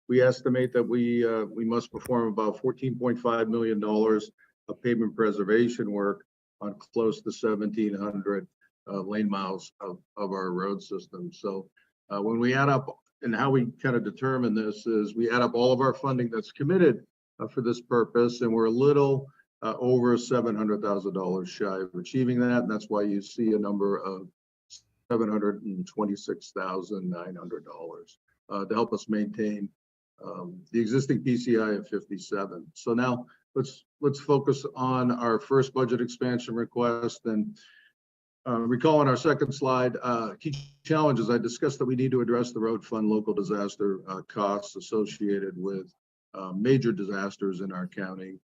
we estimate that we must perform about $14.5 million of pavement preservation work on close to 1,700 lane miles of our road system. So when we add up, and how we kind of determine this is we add up all of our funding that's committed for this purpose, and we're a little over $700,000 shy of achieving that. And that's why you see a number of $726,900 to help us maintain the existing PCI of 57. So now let's focus on our first budget expansion request. And recall on our second slide, key challenges. I discussed that we need to address the road fund local disaster costs associated with major disasters in our county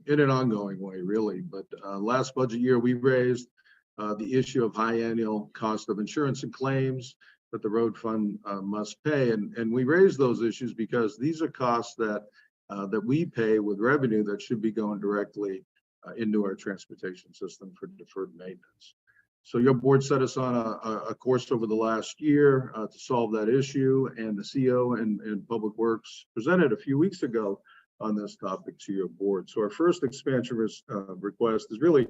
in an ongoing way, really. But last budget year, we raised the issue of high annual cost of insurance and claims that the road fund must pay. And we raised those issues because these are costs that we pay with revenue that should be going directly into our transportation system for deferred maintenance. So your board set us on a course over the last year to solve that issue, and the CEO and Public Works presented a few weeks ago on this topic to your board. So our first expansion request is really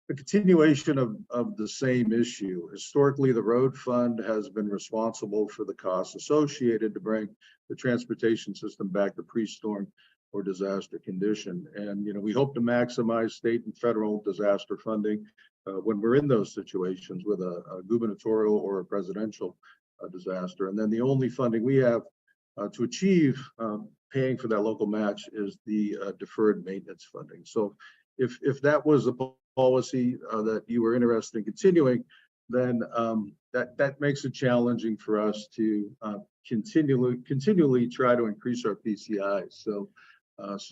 a continuation of the same issue. Historically, the road fund has been responsible for the costs associated to bring the transportation system back to pre-storm or disaster condition. And we hope to maximize state and federal disaster funding when we're in those situations with a gubernatorial or a presidential disaster. And then the only funding we have to achieve paying for that local match is the deferred maintenance funding. So if that was a policy that you were interested in continuing, then that makes it challenging for us to continually try to increase our PCI. So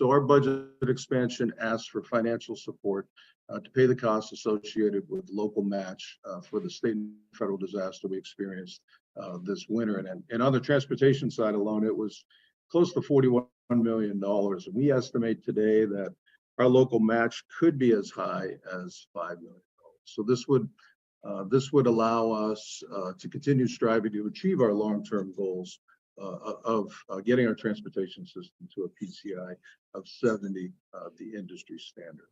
our budget expansion asks for financial support to pay the costs associated with local match for the state and federal disaster we experienced this winter. And on the transportation side alone, it was close to $41 million. And we estimate today that our local match could be as high as $5 million. So this would allow us to continue striving to achieve our long-term goals of getting our transportation system to a PCI of 70, the industry standard.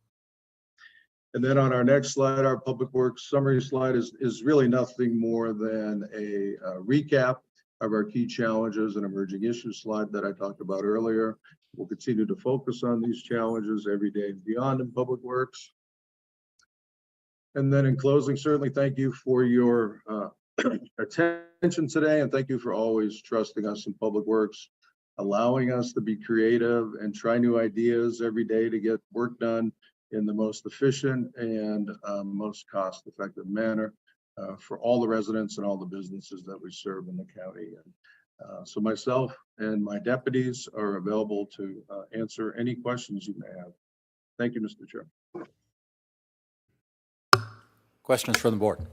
And then on our next slide, our Public Works summary slide is really nothing more than a recap of our key challenges and emerging issues slide that I talked about earlier. We'll continue to focus on these challenges every day and beyond in Public Works. And then in closing, certainly thank you for your attention today, and thank you for always trusting us in Public Works, allowing us to be creative and try new ideas every day to get work done in the most efficient and most cost-effective manner for all the residents and all the businesses that we serve in the county. And so myself and my deputies are available to answer any questions you may have. Thank you, Mr. Chair. Questions from the board?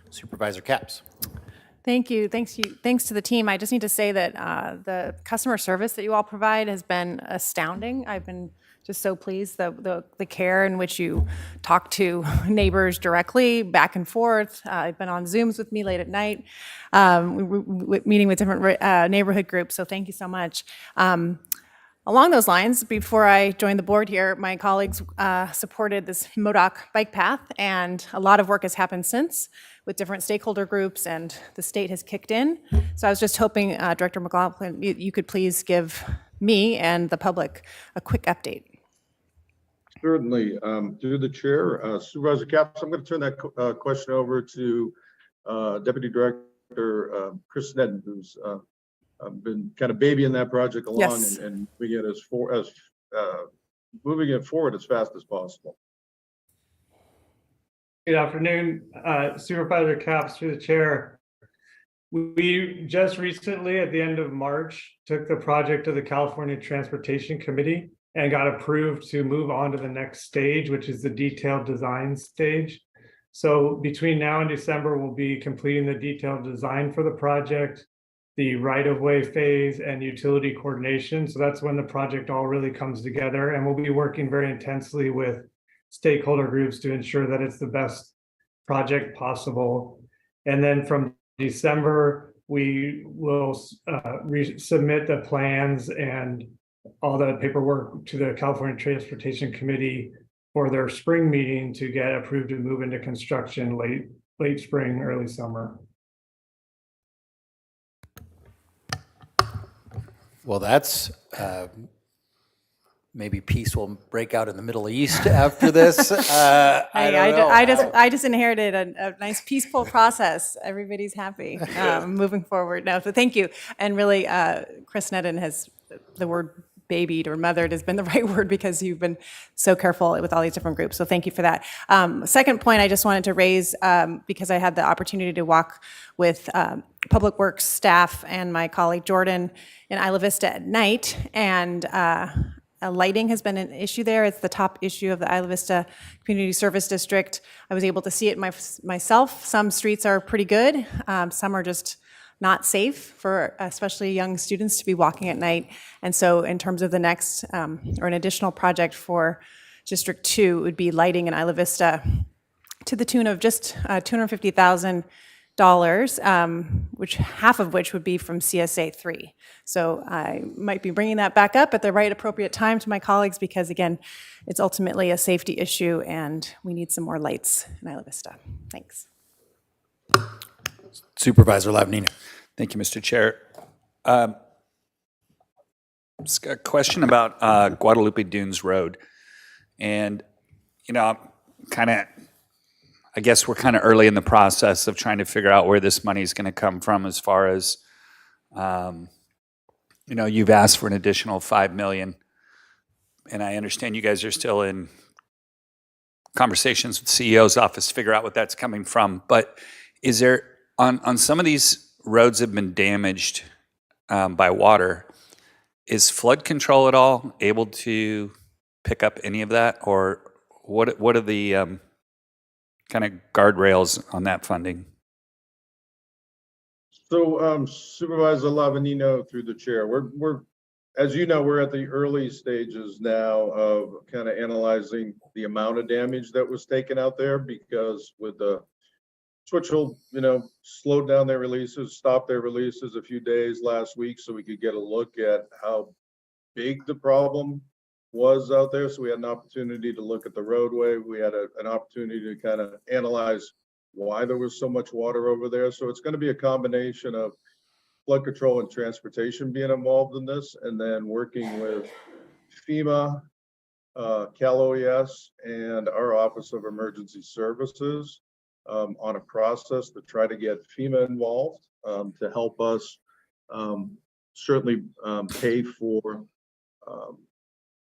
Supervisor Capps. Thank you. Thanks to the team. I just need to say that the customer service that you all provide has been astounding. I've been just so pleased the care in which you talk to neighbors directly, back and forth. I've been on Zooms with me late at night, meeting with different neighborhood groups. So thank you so much. Along those lines, before I joined the board here, my colleagues supported this MODOC bike path, and a lot of work has happened since with different stakeholder groups, and the state has kicked in. So I was just hoping, Director McLaughlin, you could please give me and the public a quick update. Certainly. Through the chair, Supervisor Capps, I'm going to turn that question over to Deputy Director Chris Sneddon, who's been kind of babying that project along. Yes. and moving it forward as fast as possible. Good afternoon, Supervisor Capps, through the chair. We just recently, at the end of March, took the project to the California Transportation Committee and got approved to move on to the next stage, which is the detailed design stage. So between now and December, we'll be completing the detailed design for the project, the right-of-way phase, and utility coordination. So that's when the project all really comes together, and we'll be working very intensely with stakeholder groups to ensure that it's the best project possible. And then from December, we will resubmit the plans and all the paperwork to the California Transportation Committee for their spring meeting to get approved to move into construction late spring, early summer. Well, that's maybe peace will break out in the Middle East after this. I just inherited a nice peaceful process. Everybody's happy moving forward. No, so thank you. And really, Chris Sneddon has the word babied or mothered has been the right word because you've been so careful with all these different groups. So thank you for that. Second point I just wanted to raise, because I had the opportunity to walk with Public Works staff and my colleague Jordan in Isla Vista at night, and lighting has been an issue there. It's the top issue of the Isla Vista Community Service District. I was able to see it myself. Some streets are pretty good. Some are just not safe for especially young students to be walking at night. And so in terms of the next or an additional project for District 2 would be lighting in Isla Vista to the tune of just $250,000, which half of which would be from CSA 3. So I might be bringing that back up at the right appropriate time to my colleagues because again, it's ultimately a safety issue and we need some more lights in Isla Vista. Thanks. Supervisor Lavanina. Thank you, Mr. Chair. Just a question about Guadalupe Dunes Road. And, you know, I guess we're kind of early in the process of trying to figure out where this money is going to come from as far as, you know, you've asked for an additional $5 million. And I understand you guys are still in conversations with the CEO's office to figure out what that's coming from. But is there, on some of these roads that have been damaged by water, is flood control at all able to pick up any of that? Or what are the kind of guardrails on that funding? So Supervisor Lavanino, through the chair, we're as you know, we're at the early stages now of kind of analyzing the amount of damage that was taken out there, because with the Twitchell, you know, slowed down their releases, stopped their releases a few days last week so we could get a look at how big the problem was out there. So we had an opportunity to look at the roadway. We had an opportunity to kind of analyze why there was so much water over there. So it's going to be a combination of flood control and transportation being involved in this, and then working with FEMA, Cal OES, and our Office of Emergency Services on a process to try to get FEMA involved to help us certainly pay for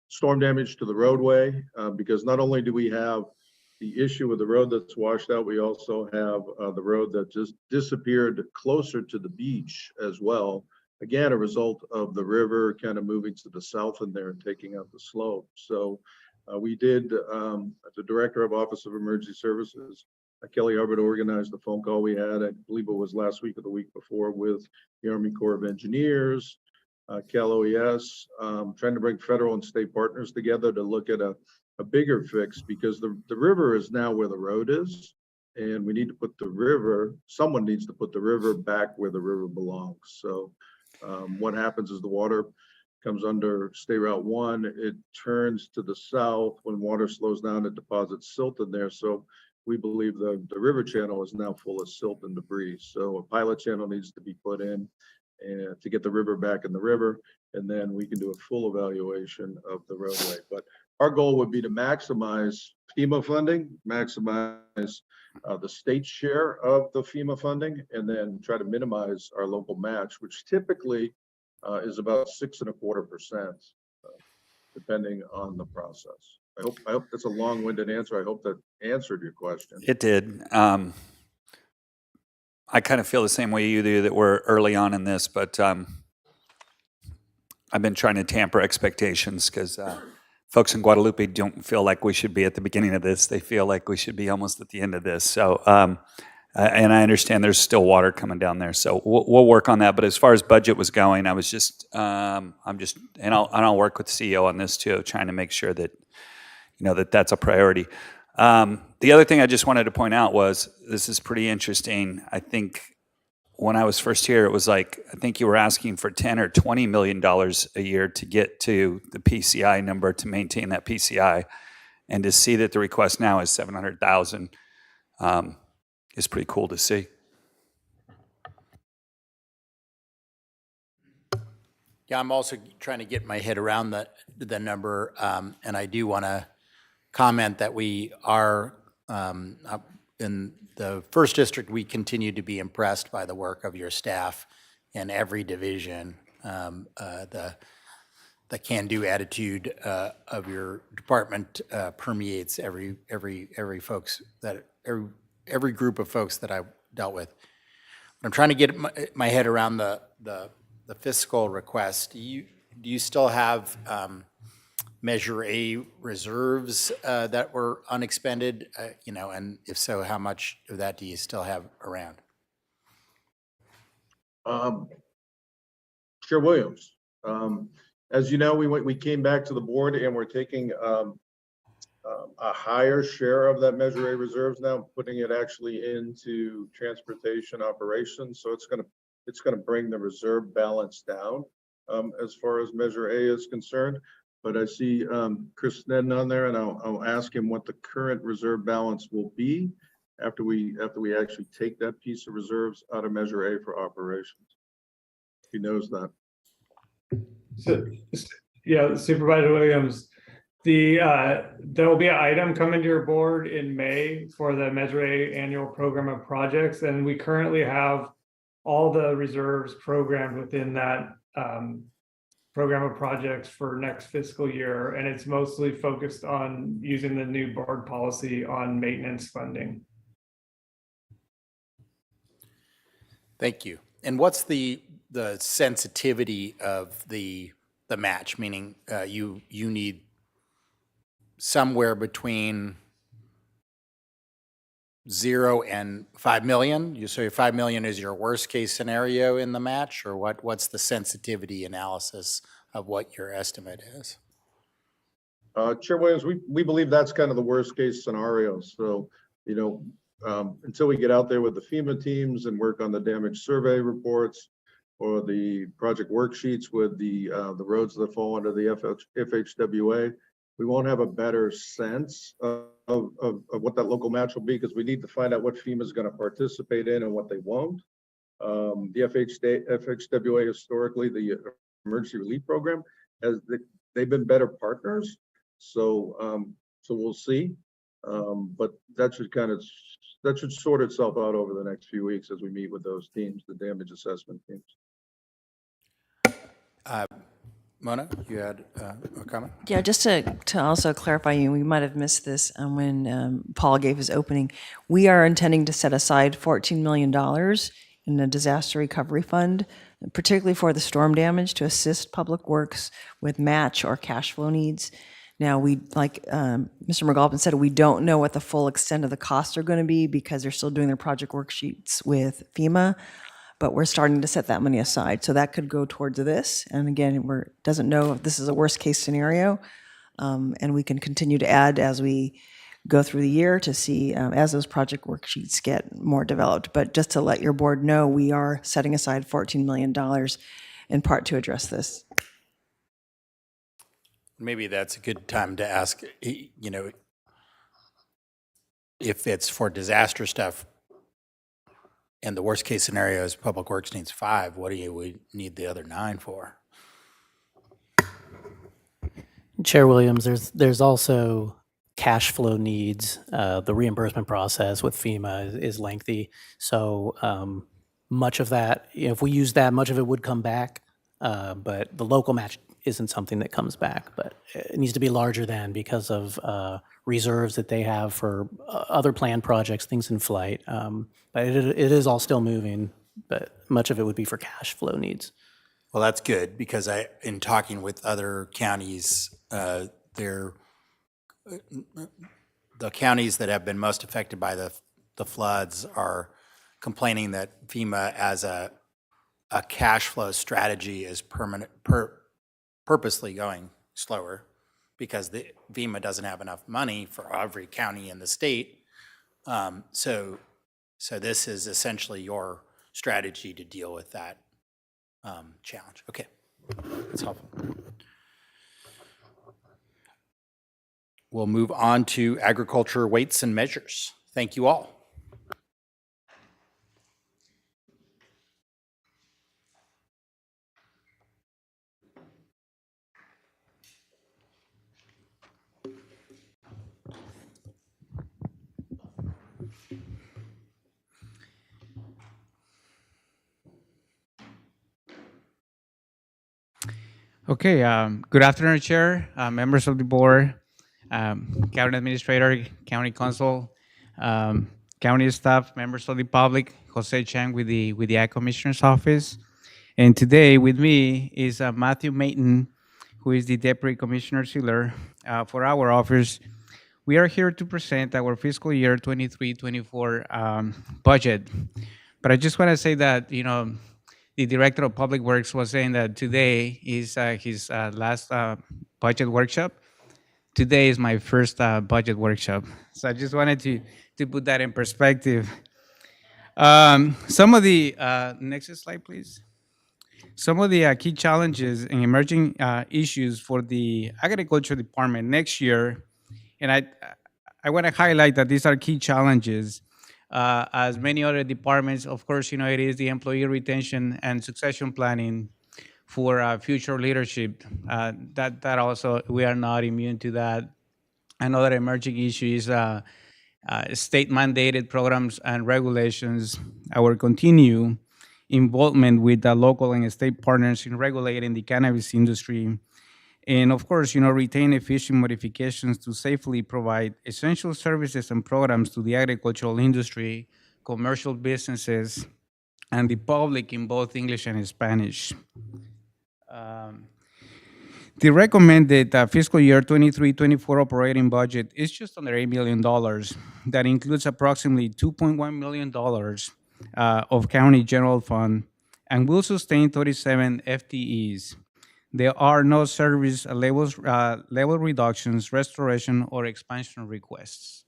storm damage to the roadway, because not only do we have the issue with the road that's washed out, we also have the road that just disappeared closer to the beach as well. Again, a result of the river kind of moving to the south in there and taking out the slope. So we did, the Director of Office of Emergency Services, Kelly Hubbard, organized the phone call we had, I believe it was last week or the week before, with the Army Corps of Engineers, Cal OES, trying to bring federal and state partners together to look at a bigger fix, because the river is now where the road is, and we need to put the river, someone needs to put the river back where the river belongs. So what happens is the water comes under State Route 1. It turns to the south. When water slows down, it deposits silt in there. So we believe the river channel is now full of silt and debris. So a pilot channel needs to be put in and to get the river back in the river, and then we can do a full evaluation of the roadway. But our goal would be to maximize FEMA funding, maximize the state share of the FEMA funding, and then try to minimize our local match, which typically is about 6.25%, depending on the process. I hope that's a long-winded answer. I hope that answered your question. It did. I kind of feel the same way you do, that we're early on in this, but I've been trying to tamper expectations because folks in Guadalupe don't feel like we should be at the beginning of this. They feel like we should be almost at the end of this. So, and I understand there's still water coming down there. So we'll work on that. But as far as budget was going, I was just, and I'll work with the CEO on this too, trying to make sure that, that's a priority. The other thing I just wanted to point out was, this is pretty interesting. I think when I was first here, it was like, I think you were asking for $10 or $20 million a year to get to the PCI number, to maintain that PCI. And to see that the request now is $700,000 is pretty cool to see. Yeah, I'm also trying to get my head around the number, and I do want to comment that we are, in the first district, we continue to be impressed by the work of your staff in every division. The can-do attitude of your department permeates every group of folks that I've dealt with. I'm trying to get my head around the fiscal request. Do you still have Measure A reserves that were unexpended? And if so, how much of that do you still have around? Chair Williams, as you know, we came back to the board and we're taking a higher share of that Measure A reserves now, putting it actually into transportation operations. So it's going to bring the reserve balance down as far as Measure A is concerned. But I see Chris Sneddon on there, and I'll ask him what the current reserve balance will be after we actually take that piece of reserves out of Measure A for operations. He knows that. So, yeah, Supervisor Williams, there will be an item coming to your board in May for the Measure A annual program of projects, and we currently have all the reserves programmed within that program of projects for next fiscal year, and it's mostly focused on using the new board policy on maintenance funding. Thank you. And what's the sensitivity of the match? Meaning, you need somewhere between 0 and 5 million. You say 5 million is your worst case scenario in the match, or what's the sensitivity analysis of what your estimate is? Chair Williams, we believe that's kind of the worst case scenario. So, until we get out there with the FEMA teams and work on the damage survey reports or the project worksheets with the roads that fall under the FHWA, we won't have a better sense of what that local match will be, because we need to find out what FEMA is going to participate in and what they won't. The FHWA historically, the Emergency Relief Program, they've been better partners. So we'll see. But that should sort itself out over the next few weeks as we meet with those teams, the damage assessment teams. Mona, you had a comment? Yeah, just to also clarify, we might have missed this when Paul gave his opening. We are intending to set aside $14 million in the disaster recovery fund, particularly for the storm damage, to assist Public Works with match or cash flow needs. Now, like Mr. McGalpin said, we don't know what the full extent of the costs are going to be because they're still doing their project worksheets with FEMA. But we're starting to set that money aside. So that could go towards this. And again, doesn't know if this is a worst case scenario. And we can continue to add as we go through the year to see as those project worksheets get more developed. But just to let your board know, we are setting aside $14 million in part to address this. Maybe that's a good time to ask, you know, if it's for disaster stuff and the worst case scenario is Public Works needs 5, what do you need the other 9 for? Chair Williams, there's also cash flow needs. The reimbursement process with FEMA is lengthy. So much of that, if we use that, much of it would come back. But the local match isn't something that comes back, but it needs to be larger than because of reserves that they have for other planned projects, things in flight. But it is all still moving, but much of it would be for cash flow needs. Well, that's good because in talking with other counties, the counties that have been most affected by the floods are complaining that FEMA as a cash flow strategy is purposely going slower because the FEMA doesn't have enough money for every county in the state. So this is essentially your strategy to deal with that challenge. Okay, that's helpful. We'll move on to agriculture weights and measures. Thank you all. Okay, good afternoon, Chair, members of the board, County Administrator, County Council, county staff, members of the public, Jose Chang with the Ag Commissioner's Office. And today with me is Matthew Mayton, who is the Deputy Commissioner Sealer for our office. We are here to present our fiscal year 23-24 budget. But I just want to say that, you know, the Director of Public Works was saying that today is his last budget workshop. Today is my first budget workshop. So I just wanted to put that in perspective. Some of the, next slide, please. Some of the key challenges and emerging issues for the Agriculture Department next year, and I want to highlight that these are key challenges. As many other departments, of course, you know, it is the employee retention and succession planning for future leadership. That also, we are not immune to that. Another emerging issue is state mandated programs and regulations. Our continued involvement with the local and state partners in regulating the cannabis industry. And of course, you know, retain efficient modifications to safely provide essential services and programs to the agricultural industry, commercial businesses, and the public in both English and Spanish. The recommended fiscal year 23-24 operating budget is just under $8 million. That includes approximately $2.1 million of county general fund and will sustain 37 FTEs. There are no service level reductions, restoration, or expansion requests.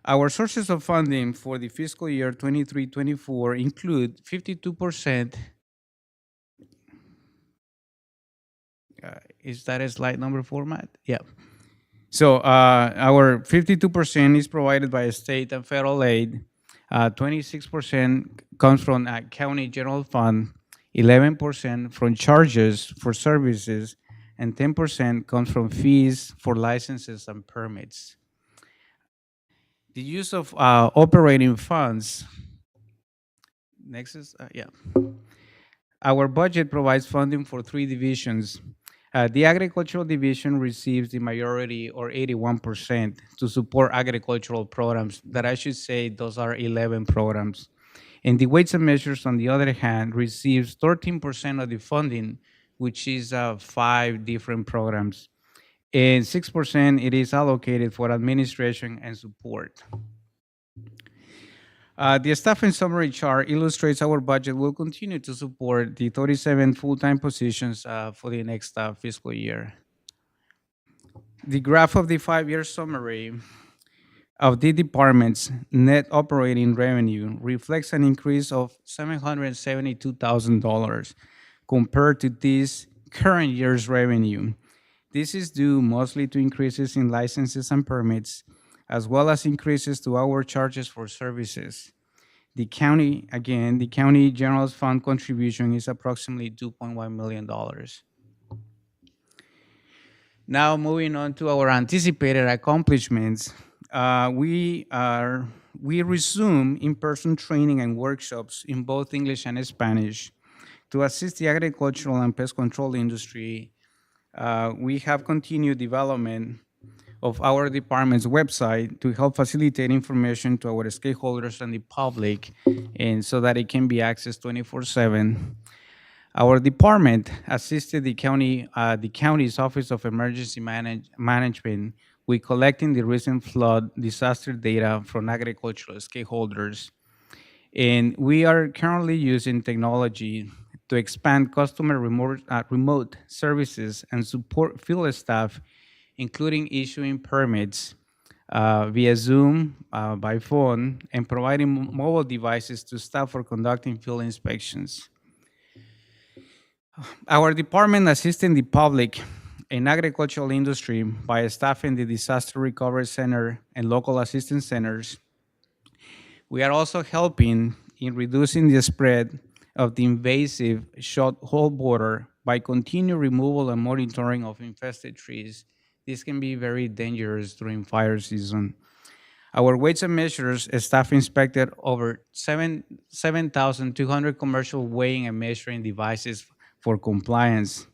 Our sources of funding for the fiscal year 23-24 include 52%. Is that a slide number format? Yeah. So our 52% is provided by state and federal aid. 26% comes from county general fund. 11% from charges for services, and 10% comes from fees for licenses and permits. The use of operating funds, next is, yeah. Our budget provides funding for 3 divisions. The Agricultural Division receives the majority, or 81%, to support agricultural programs. That I should say, those are 11 programs. And the Weights and Measures, on the other hand, receives 13% of the funding, which is 5 different programs. And 6% it is allocated for administration and support. The staffing summary chart illustrates our budget will continue to support the 37 full-time positions for the next fiscal year. The graph of the 5-year summary of the department's net operating revenue reflects an increase of $772,000 compared to this current year's revenue. This is due mostly to increases in licenses and permits, as well as increases to our charges for services. The county general fund contribution is approximately $2.1 million. Now moving on to our anticipated accomplishments, we resume in-person training and workshops in both English and Spanish to assist the agricultural and pest control industry. We have continued development of our department's website to help facilitate information to our stakeholders and the public, and so that it can be accessed 24/7. Our department assisted the county's Office of Emergency Management with collecting the recent flood disaster data from agricultural stakeholders. And we are currently using technology to expand customer remote services and support field staff, including issuing permits via Zoom, by phone, and providing mobile devices to staff for conducting field inspections. Our department assisting the public and agricultural industry by staffing the Disaster Recovery Center and local assistance centers. We are also helping in reducing the spread of the invasive short-hole borer by continued removal and monitoring of infested trees. This can be very dangerous during fire season. Our weights and measures staff inspected over 7,200 commercial weighing and measuring devices for compliance.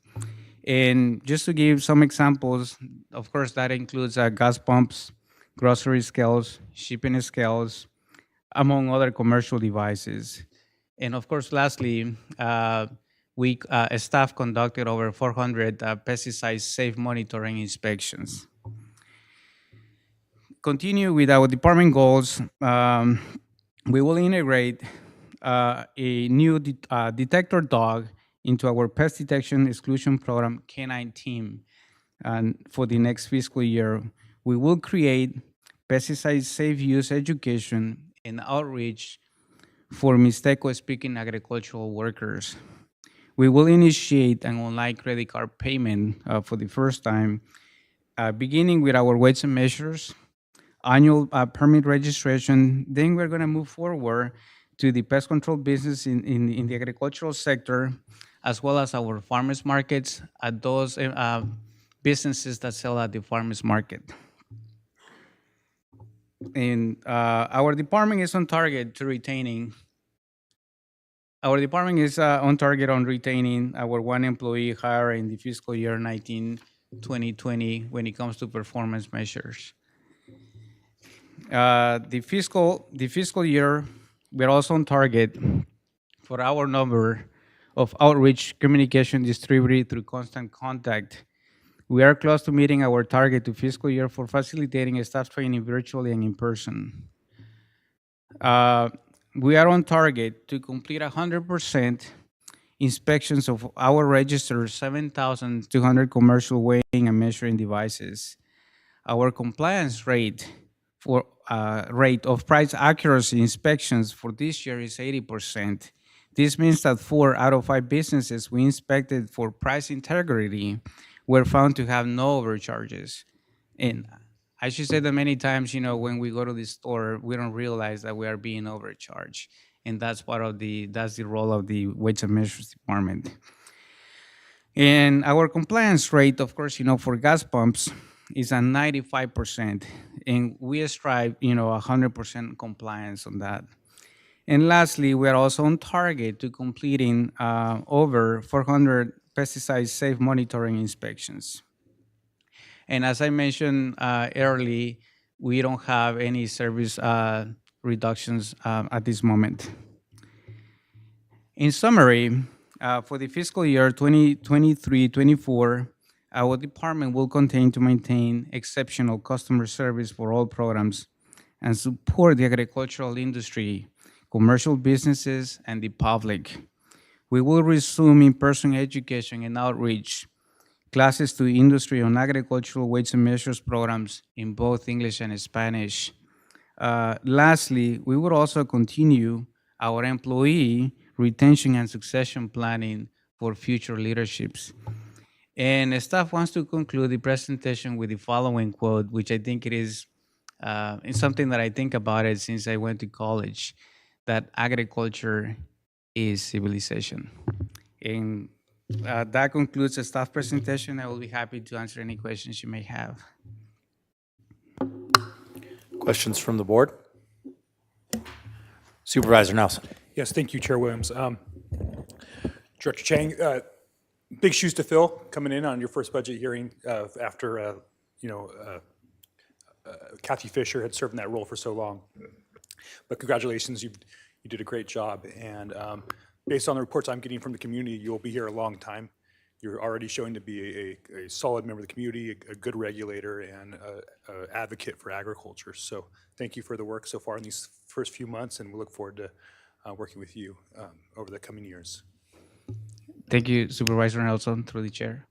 And just to give some examples, of course, that includes gas pumps, grocery scales, shipping scales, among other commercial devices. And of course, lastly, staff conducted over 400 pesticide safe monitoring inspections. Continue with our department goals. We will integrate a new detector dog into our pest detection exclusion program canine team. And for the next fiscal year, we will create pesticide safe use education and outreach for Mixteco-speaking agricultural workers. We will initiate an online credit card payment for the first time, beginning with our weights and measures, annual permit registration. Then we're going to move forward to the pest control business in the agricultural sector, as well as our farmers markets at those businesses that sell at the farmers market. And our department is on target on retaining our one employee hire in the fiscal year 2020 when it comes to performance measures. The fiscal year, we're also on target for our number of outreach communication distributed through constant contact. We are close to meeting our target to fiscal year for facilitating staff training virtually and in person. We are on target to complete 100% inspections of our registered 7,200 commercial weighing and measuring devices. Our compliance rate of price accuracy inspections for this year is 80%. This means that 4 out of 5 businesses we inspected for price integrity were found to have no overcharges. And I should say that many times, when we go to the store, we don't realize that we are being overcharged. And that's that's the role of the weights and measures department. And our compliance rate, of course, for gas pumps is at 95%. And we strive, 100% compliance on that. And lastly, we are also on target to completing over 400 pesticide safe monitoring inspections. And as I mentioned earlier, we don't have any service reductions at this moment. In summary, for the fiscal year 2023-24, our department will continue to maintain exceptional customer service for all programs and support the agricultural industry, commercial businesses, and the public. We will resume in-person education and outreach, classes to industry on agricultural weights and measures programs in both English and Spanish. Lastly, we will also continue our employee retention and succession planning for future leaderships. And staff wants to conclude the presentation with the following quote, which I think it's something that I think about it since I went to college, that agriculture is civilization. And that concludes the staff presentation. I will be happy to answer any questions you may have. Questions from the board? Supervisor Nelson. Yes, thank you, Chair Williams. Director Chang, big shoes to fill coming in on your first budget hearing after, Kathy Fisher had served in that role for so long. But congratulations, you did a great job. And based on the reports I'm getting from the community, you'll be here a long time. You're already showing to be a solid member of the community, a good regulator, and an advocate for agriculture. So thank you for the work so far in these first few months, and we look forward to working with you over the coming years. Thank you, Supervisor Nelson, through the chair.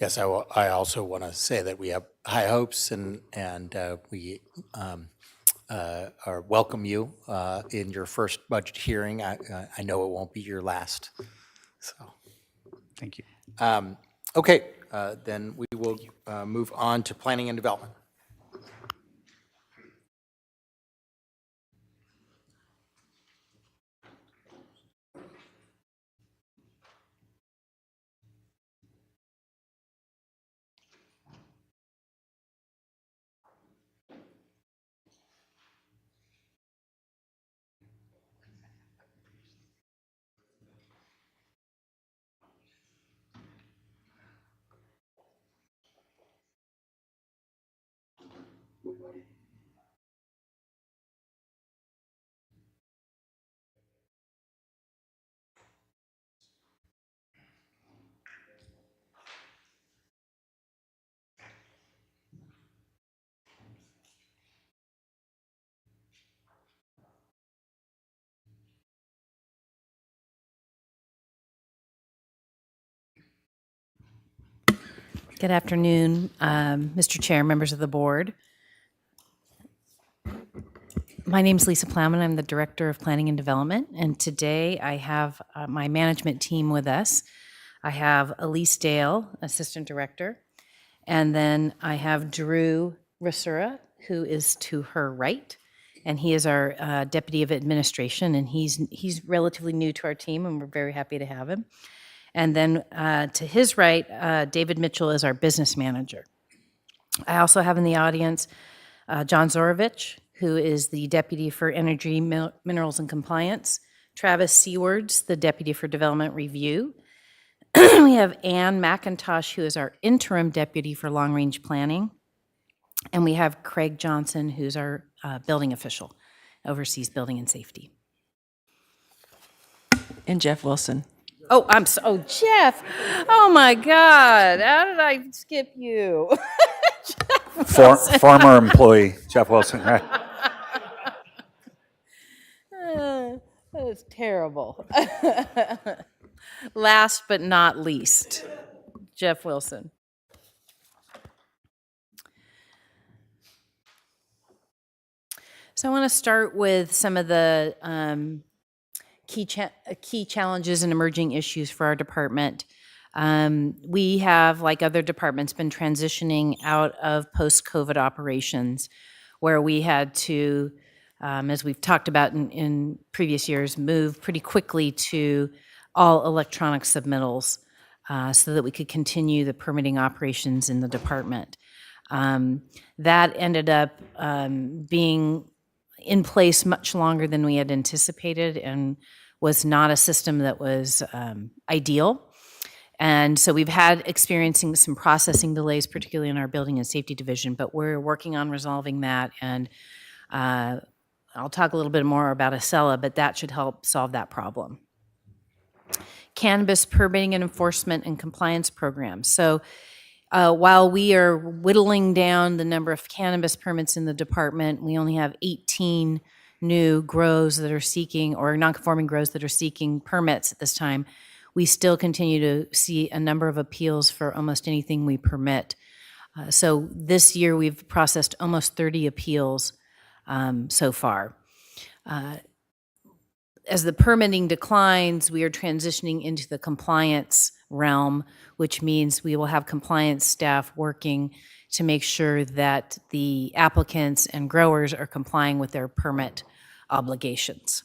Yes, I also want to say that we have high hopes, and we welcome you in your first budget hearing. I know it won't be your last. So, thank you. Okay, then we will move on to planning and development. Good afternoon, Mr. Chair, members of the board. My name is Lisa Plowman. I'm the Director of Planning and Development, and today I have my management team with us. I have Elise Dale, Assistant Director, and then I have Drew Rasura, who is to her right, and he is our Deputy of Administration, and he's relatively new to our team, and we're very happy to have him. And then to his right, David Mitchell is our business manager. I also have in the audience John Zorovich, who is the Deputy for Energy, Minerals, and Compliance, Travis Seawards, the Deputy for Development Review. We have Ann McIntosh, who is our Interim Deputy for Long Range Planning. And we have Craig Johnson, who's our building official, oversees building and safety. And Jeff Wilson. Oh, Jeff. Oh my God. How did I skip you? Former employee, Jeff Wilson, right? That is terrible. Last but not least, Jeff Wilson. So I want to start with some of the key challenges and emerging issues for our department. We have, like other departments, been transitioning out of post-COVID operations where we had to, as we've talked about in previous years, move pretty quickly to all electronic submittals so that we could continue the permitting operations in the department. That ended up being in place much longer than we had anticipated and was not a system that was ideal. And so we've had experiencing some processing delays, particularly in our building and safety division, but we're working on resolving that. And I'll talk a little bit more about Acela, but that should help solve that problem. Cannabis permitting and enforcement and compliance programs. So while we are whittling down the number of cannabis permits in the department, we only have 18 new grows that are seeking, or non-conforming grows that are seeking permits at this time. We still continue to see a number of appeals for almost anything we permit. So this year we've processed almost 30 appeals so far. as the permitting declines, we are transitioning into the compliance realm, which means we will have compliance staff working to make sure that the applicants and growers are complying with their permit obligations.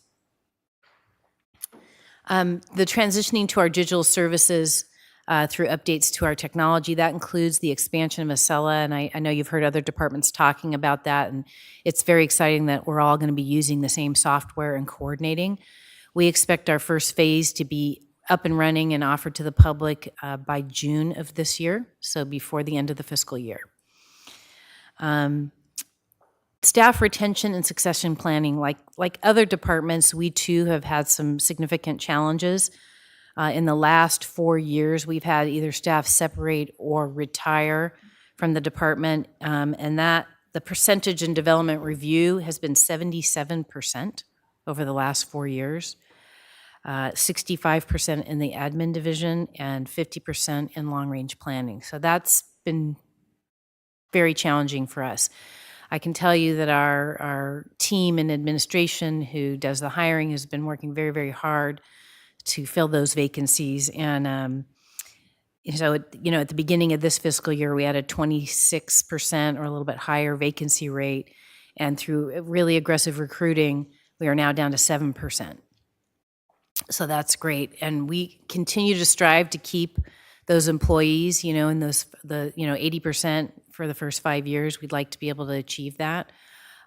The transitioning to our digital services through updates to our technology, that includes the expansion of Acela, and I know you've heard other departments talking about that, and it's very exciting that we're all going to be using the same software and coordinating. We expect our first phase to be up and running and offered to the public by June of this year, so before the end of the fiscal year. Staff retention and succession planning, like other departments, we too have had some significant challenges. In the last 4 years, we've had either staff separate or retire from the department, and that the percentage in development review has been 77% over the last 4 years, 65% in the admin division, and 50% in long-range planning. So that's been very challenging for us. I can tell you that our team in administration who does the hiring has been working very, very hard to fill those vacancies. And so, at the beginning of this fiscal year, we had a 26% or a little bit higher vacancy rate. And through really aggressive recruiting, we are now down to 7%. So that's great. And we continue to strive to keep those employees, in those, 80% for the first 5 years. We'd like to be able to achieve that.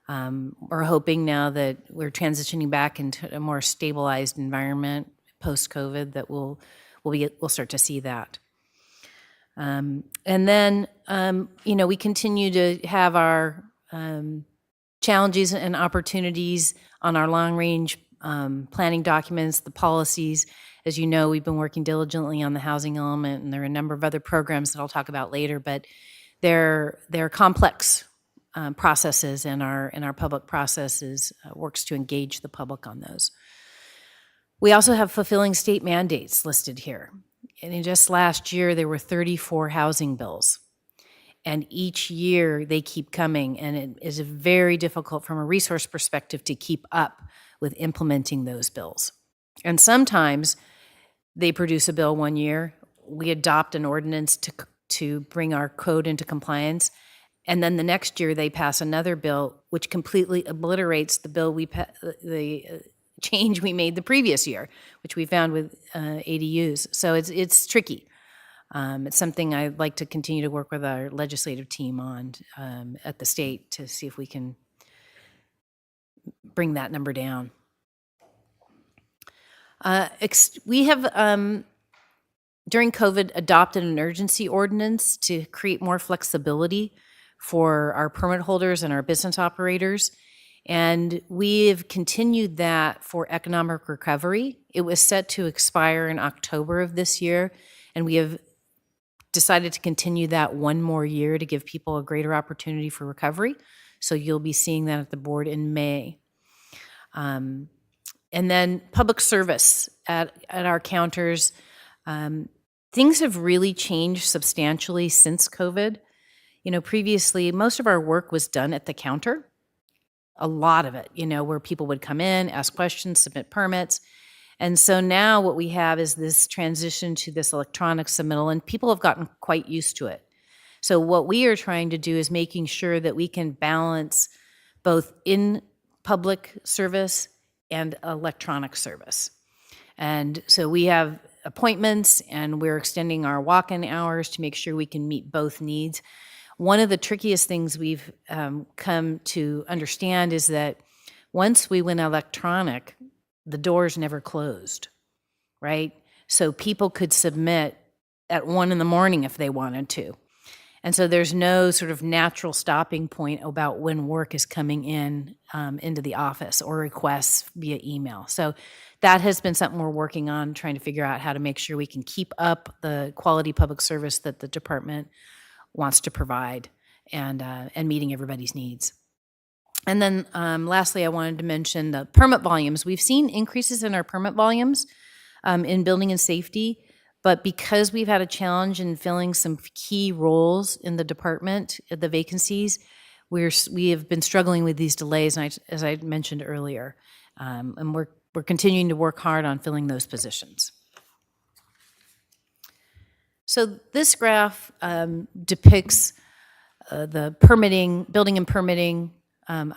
We're hoping now that we're transitioning back into a more stabilized environment post-COVID that we'll start to see that. And then, we continue to have our challenges and opportunities on our long-range planning documents, the policies. As you know, we've been working diligently on the housing element, and there are a number of other programs that I'll talk about later, but they're complex processes, and our public processes works to engage the public on those. We also have fulfilling state mandates listed here. And in just last year, there were 34 housing bills. And each year they keep coming, and it is very difficult from a resource perspective to keep up with implementing those bills. And sometimes they produce a bill one year, we adopt an ordinance to bring our code into compliance, and then the next year they pass another bill which completely obliterates the bill the change we made the previous year, which we found with ADUs. So it's tricky. It's something I'd like to continue to work with our legislative team on at the state to see if we can bring that number down. We have, during COVID, adopted an urgency ordinance to create more flexibility for our permit holders and our business operators. And we have continued that for economic recovery. It was set to expire in October of this year, and we have decided to continue that one more year to give people a greater opportunity for recovery. So you'll be seeing that at the board in May. And then public service at our counters. Things have really changed substantially since COVID. Previously, most of our work was done at the counter. A lot of it, where people would come in, ask questions, submit permits. And so now what we have is this transition to this electronic submittal, and people have gotten quite used to it. So what we are trying to do is making sure that we can balance both in public service and electronic service. And so we have appointments, and we're extending our walk-in hours to make sure we can meet both needs. One of the trickiest things we've come to understand is that once we went electronic, the doors never closed, right? So people could submit at 1 a.m. if they wanted to. And so there's no sort of natural stopping point about when work is coming in into the office or requests via email. So that has been something we're working on, trying to figure out how to make sure we can keep up the quality public service that the department wants to provide and meeting everybody's needs. And then lastly, I wanted to mention the permit volumes. We've seen increases in our permit volumes in building and safety, but because we've had a challenge in filling some key roles in the department, the vacancies, we have been struggling with these delays, as I mentioned earlier. And we're we're continuing to work hard on filling those positions. So this graph depicts the permitting, building and planning permit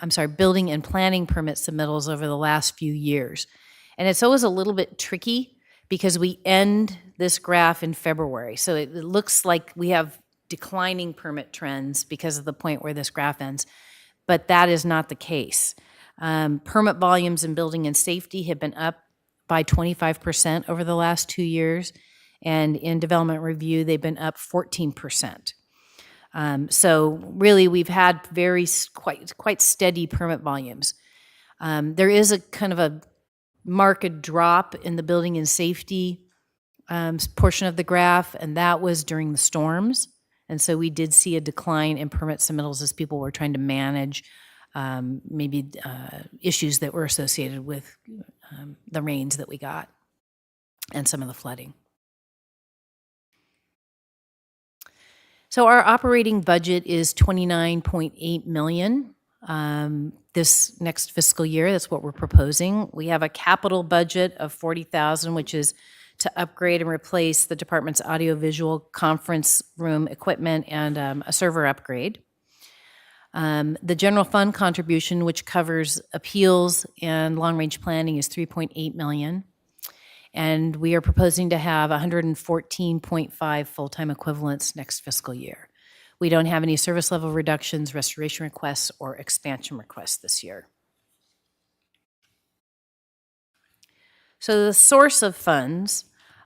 submittals over the last few years. And it's always a little bit tricky because we end this graph in February. So it looks like we have declining permit trends because of the point where this graph ends, but that is not the case. Permit volumes in building and safety have been up by 25% over the last 2 years, and in development review, they've been up 14%. So really, we've had quite steady permit volumes. There is a kind of a marked drop in the building and safety portion of the graph, and that was during the storms. And so we did see a decline in permit submittals as people were trying to manage issues that were associated with the rains that we got and some of the flooding. So our operating budget is $29.8 million this next fiscal year. That's what we're proposing. We have a capital budget of $40,000, which is to upgrade and replace the department's audiovisual conference room equipment and a server upgrade. The general fund contribution, which covers appeals and long-range planning, is $3.8 million. And we are proposing to have 114.5 full-time equivalents next fiscal year. We don't have any service level reductions, restoration requests, or expansion requests this year. So the source of funds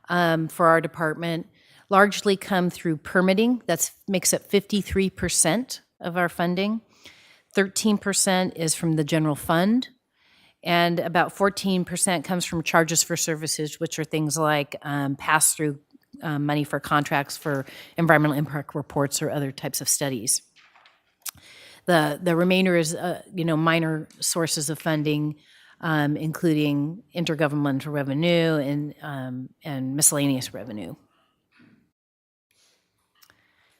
for our department largely come through permitting. That makes up 53% of our funding. 13% is from the general fund, and about 14% comes from charges for services, which are things like pass-through money for contracts for environmental impact reports or other types of studies. The remainder is minor sources of funding, including intergovernmental revenue and miscellaneous revenue.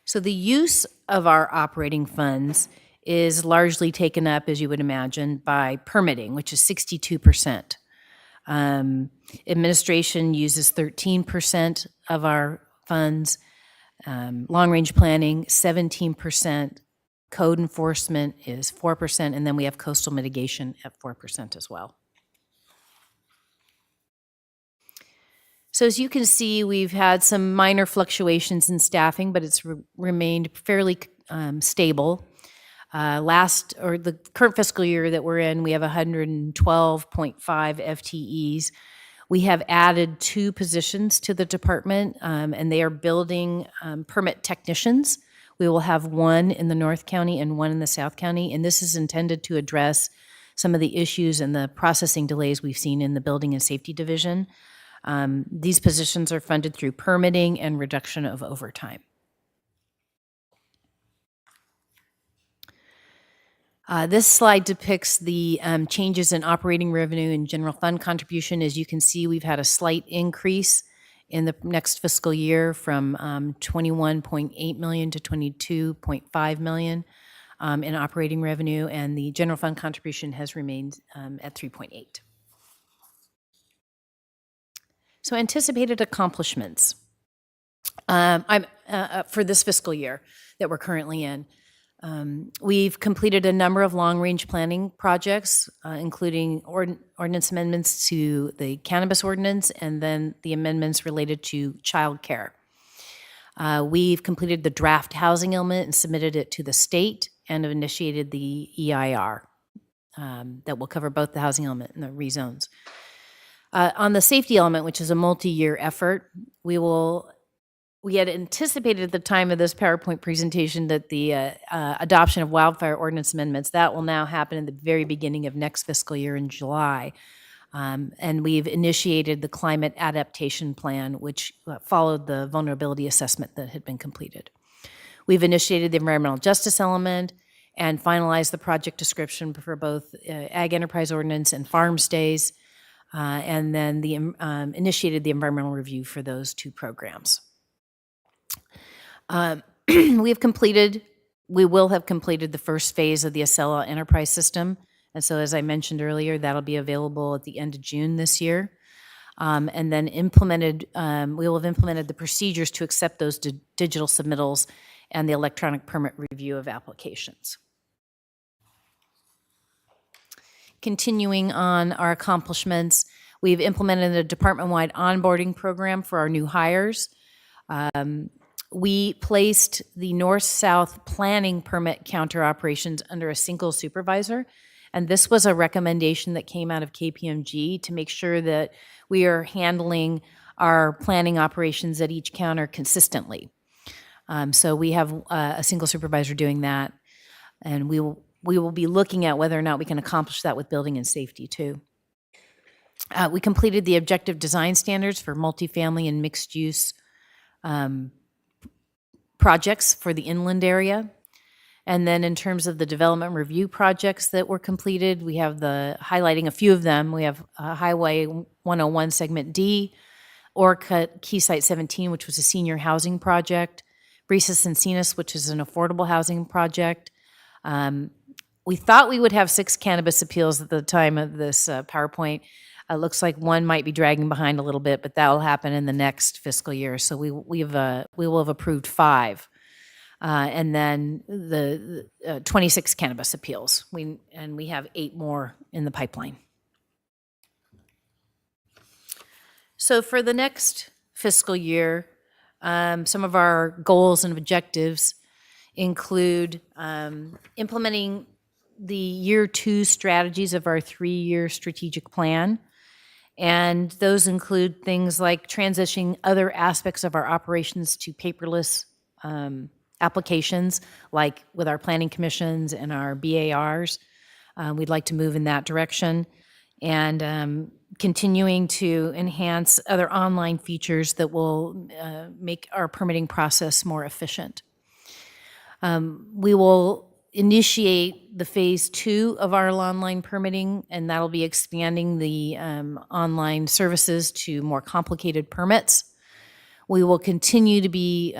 So the use of our operating funds is largely taken up, as you would imagine, by permitting, which is 62%. Administration uses 13% of our funds, long-range planning, 17%, code enforcement is 4%, and then we have coastal mitigation at 4% as well. So as you can see, we've had some minor fluctuations in staffing, but it's remained fairly stable. The current fiscal year that we're in, we have 112.5 FTEs. We have added 2 positions to the department, and they are building permit technicians. We will have 1 in the North County and 1 in the South County, and this is intended to address some of the issues and the processing delays we've seen in the Building and Safety Division. These positions are funded through permitting and reduction of overtime. This slide depicts the changes in operating revenue and general fund contribution. As you can see, we've had a slight increase in the next fiscal year from $21.8 million to $22.5 million in operating revenue, and the general fund contribution has remained at 3.8. So anticipated accomplishments for this fiscal year that we're currently in. We've completed a number of long-range planning projects, including ordinance amendments to the cannabis ordinance and then the amendments related to childcare. We've completed the draft housing element and submitted it to the state and have initiated the EIR that will cover both the housing element and the rezones. On the safety element, which is a multi-year effort, we had anticipated at the time of this PowerPoint presentation that the adoption of wildfire ordinance amendments, that will now happen in the very beginning of next fiscal year in July. And we've initiated the climate adaptation plan, which followed the vulnerability assessment that had been completed. We've initiated the environmental justice element and finalized the project description for both ag enterprise ordinance and farm stays, and then initiated the environmental review for those 2 programs. We will have completed the first phase of the Acela enterprise system And so, as I mentioned earlier, that'll be available at the end of June this year. And then we will have implemented the procedures to accept those digital submittals and the electronic permit review of applications. Continuing on our accomplishments, we've implemented a department-wide onboarding program for our new hires. We placed the north-south planning permit counter operations under a single supervisor. And this was a recommendation that came out of KPMG to make sure that we are handling our planning operations at each counter consistently. So we have a single supervisor doing that, and we will be looking at whether or not we can accomplish that with building and safety too. We completed the objective design standards for multifamily and mixed use projects for the inland area. And then in terms of the development review projects that were completed, we have highlighting a few of them. We have Highway 101 Segment D, Orca Keysite 17, which was a senior housing project, Brisas Encinas, which is an affordable housing project. We thought we would have 6 cannabis appeals at the time of this PowerPoint. It looks like one might be dragging behind a little bit, but that will happen in the next fiscal year. So we will have approved 5. And then the 26 cannabis appeals. We have 8 more in the pipeline. So for the next fiscal year, some of our goals and objectives include implementing the year 2 strategies of our 3-year strategic plan. And those include things like transitioning other aspects of our operations to paperless applications, like with our planning commissions and our BARs. We'd like to move in that direction, and continuing to enhance other online features that will make our permitting process more efficient. We will initiate the phase 2 of our online permitting, and that'll be expanding the online services to more complicated permits. We will continue to be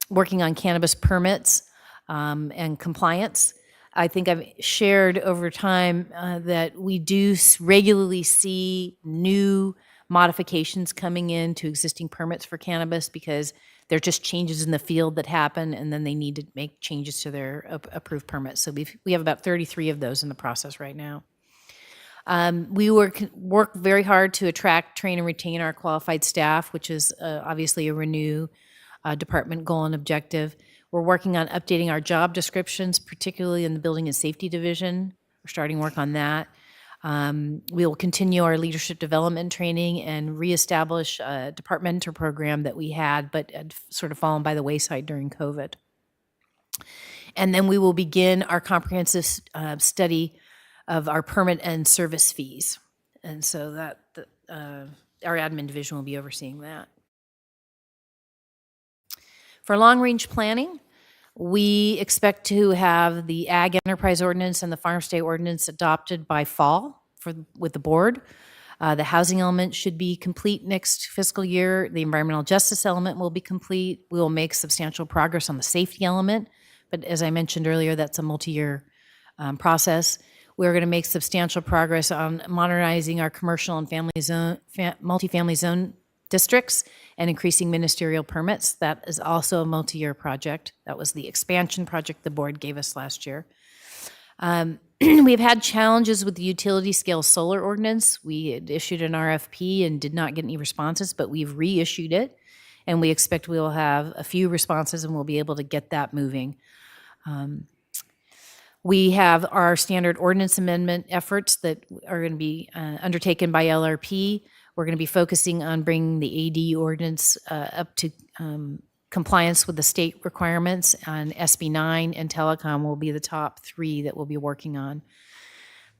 working on cannabis permits and compliance. I think I've shared over time that we do regularly see new modifications coming in to existing permits for cannabis because they're just changes in the field that happen, and then they need to make changes to their approved permits. So we have about 33 of those in the process right now. We work very hard to attract, train, and retain our qualified staff, which is obviously a Renew department goal and objective. We're working on updating our job descriptions, particularly in the Building and Safety Division. We're starting work on that. We will continue our leadership development training and reestablish a departmental program that we had, but had sort of fallen by the wayside during COVID. And then we will begin our comprehensive study of our permit and service fees. And so that our admin division will be overseeing that. For long-range planning, we expect to have the Ag Enterprise Ordinance and the Farm Stay Ordinance adopted by fall with the board. The housing element should be complete next fiscal year. The environmental justice element will be complete. We will make substantial progress on the safety element, but as I mentioned earlier, that's a multi-year process. We're going to make substantial progress on modernizing our commercial and multifamily zone districts and increasing ministerial permits. That is also a multi-year project. That was the expansion project the board gave us last year. We've had challenges with the utility scale solar ordinance. We had issued an RFP and did not get any responses, but we've reissued it, and we expect we will have a few responses and we'll be able to get that moving. We have our standard ordinance amendment efforts that are going to be undertaken by LRP. We're going to be focusing on bringing the AD ordinance up to compliance with the state requirements, and SB 9 and telecom will be the top 3 that we'll be working on.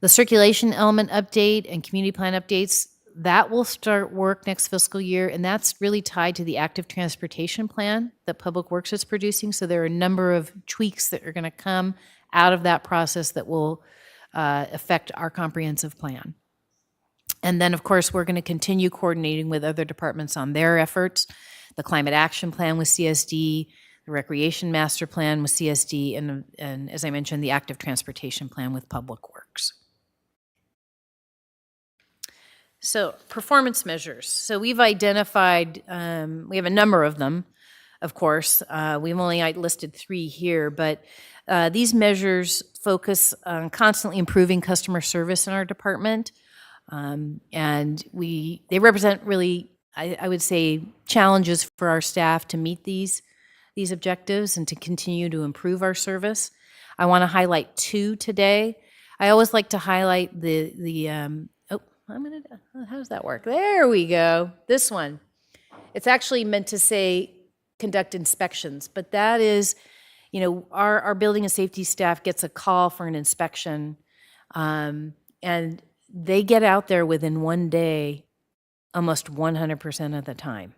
The circulation element update and community plan updates, that will start work next fiscal year, and that's really tied to the active transportation plan that Public Works is producing. So there are a number of tweaks that are going to come out of that process that will affect our comprehensive plan. And then, of course, we're going to continue coordinating with other departments on their efforts, the Climate Action Plan with CSD, the Recreation Master Plan with CSD, and as I mentioned, the Active Transportation Plan with Public Works. So performance measures. So we've identified, we have a number of them, of course. We've only listed 3 here, but these measures focus on constantly improving customer service in our department. And they represent really, I would say, challenges for our staff to meet these objectives and to continue to improve our service. I want to highlight 2 today. I always like to highlight how does that work? There we go. This one. It's actually meant to say conduct inspections, but that is, our building and safety staff gets a call for an inspection, and they get out there within 1 day almost 100% of the time.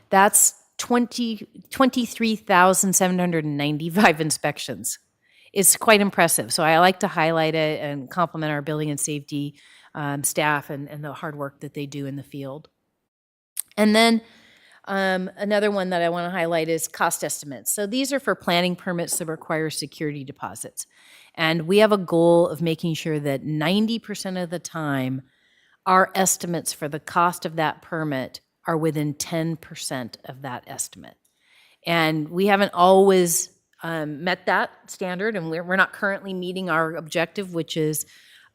That's 23,795 inspections. It's quite impressive. So I like to highlight it and compliment our building and safety staff and the hard work that they do in the field. And then another one that I want to highlight is cost estimates. So these are for planning permits that require security deposits. And we have a goal of making sure that 90% of the time, our estimates for the cost of that permit are within 10% of that estimate. And we haven't always met that standard, and we're not currently meeting our objective, which is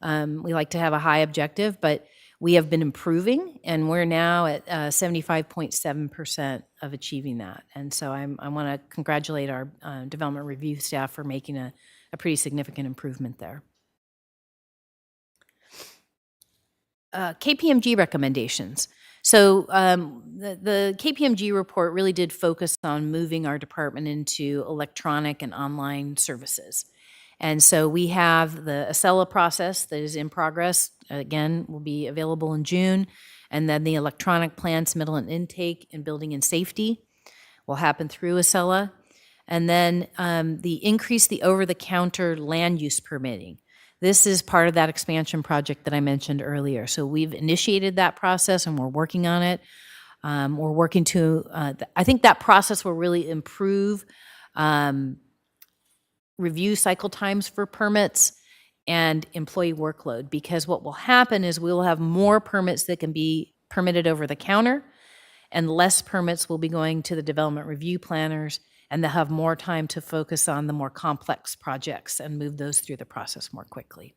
we like to have a high objective, but we have been improving, and we're now at 75.7% of achieving that. And so I want to congratulate our development review staff for making a pretty significant improvement there. KPMG recommendations. So the KPMG report really did focus on moving our department into electronic and online services. And so we have the Acela process that is in progress, again, will be available in June. And then the electronic plan submittal and intake in building and safety will happen through Acela. And then increase the over-the-counter land use permitting. This is part of that expansion project that I mentioned earlier. So we've initiated that process and we're working on it. We're working to, I think that process will really improve review cycle times for permits and employee workload, because what will happen is we'll have more permits that can be permitted over the counter and less permits will be going to the development review planners, and they'll have more time to focus on the more complex projects and move those through the process more quickly.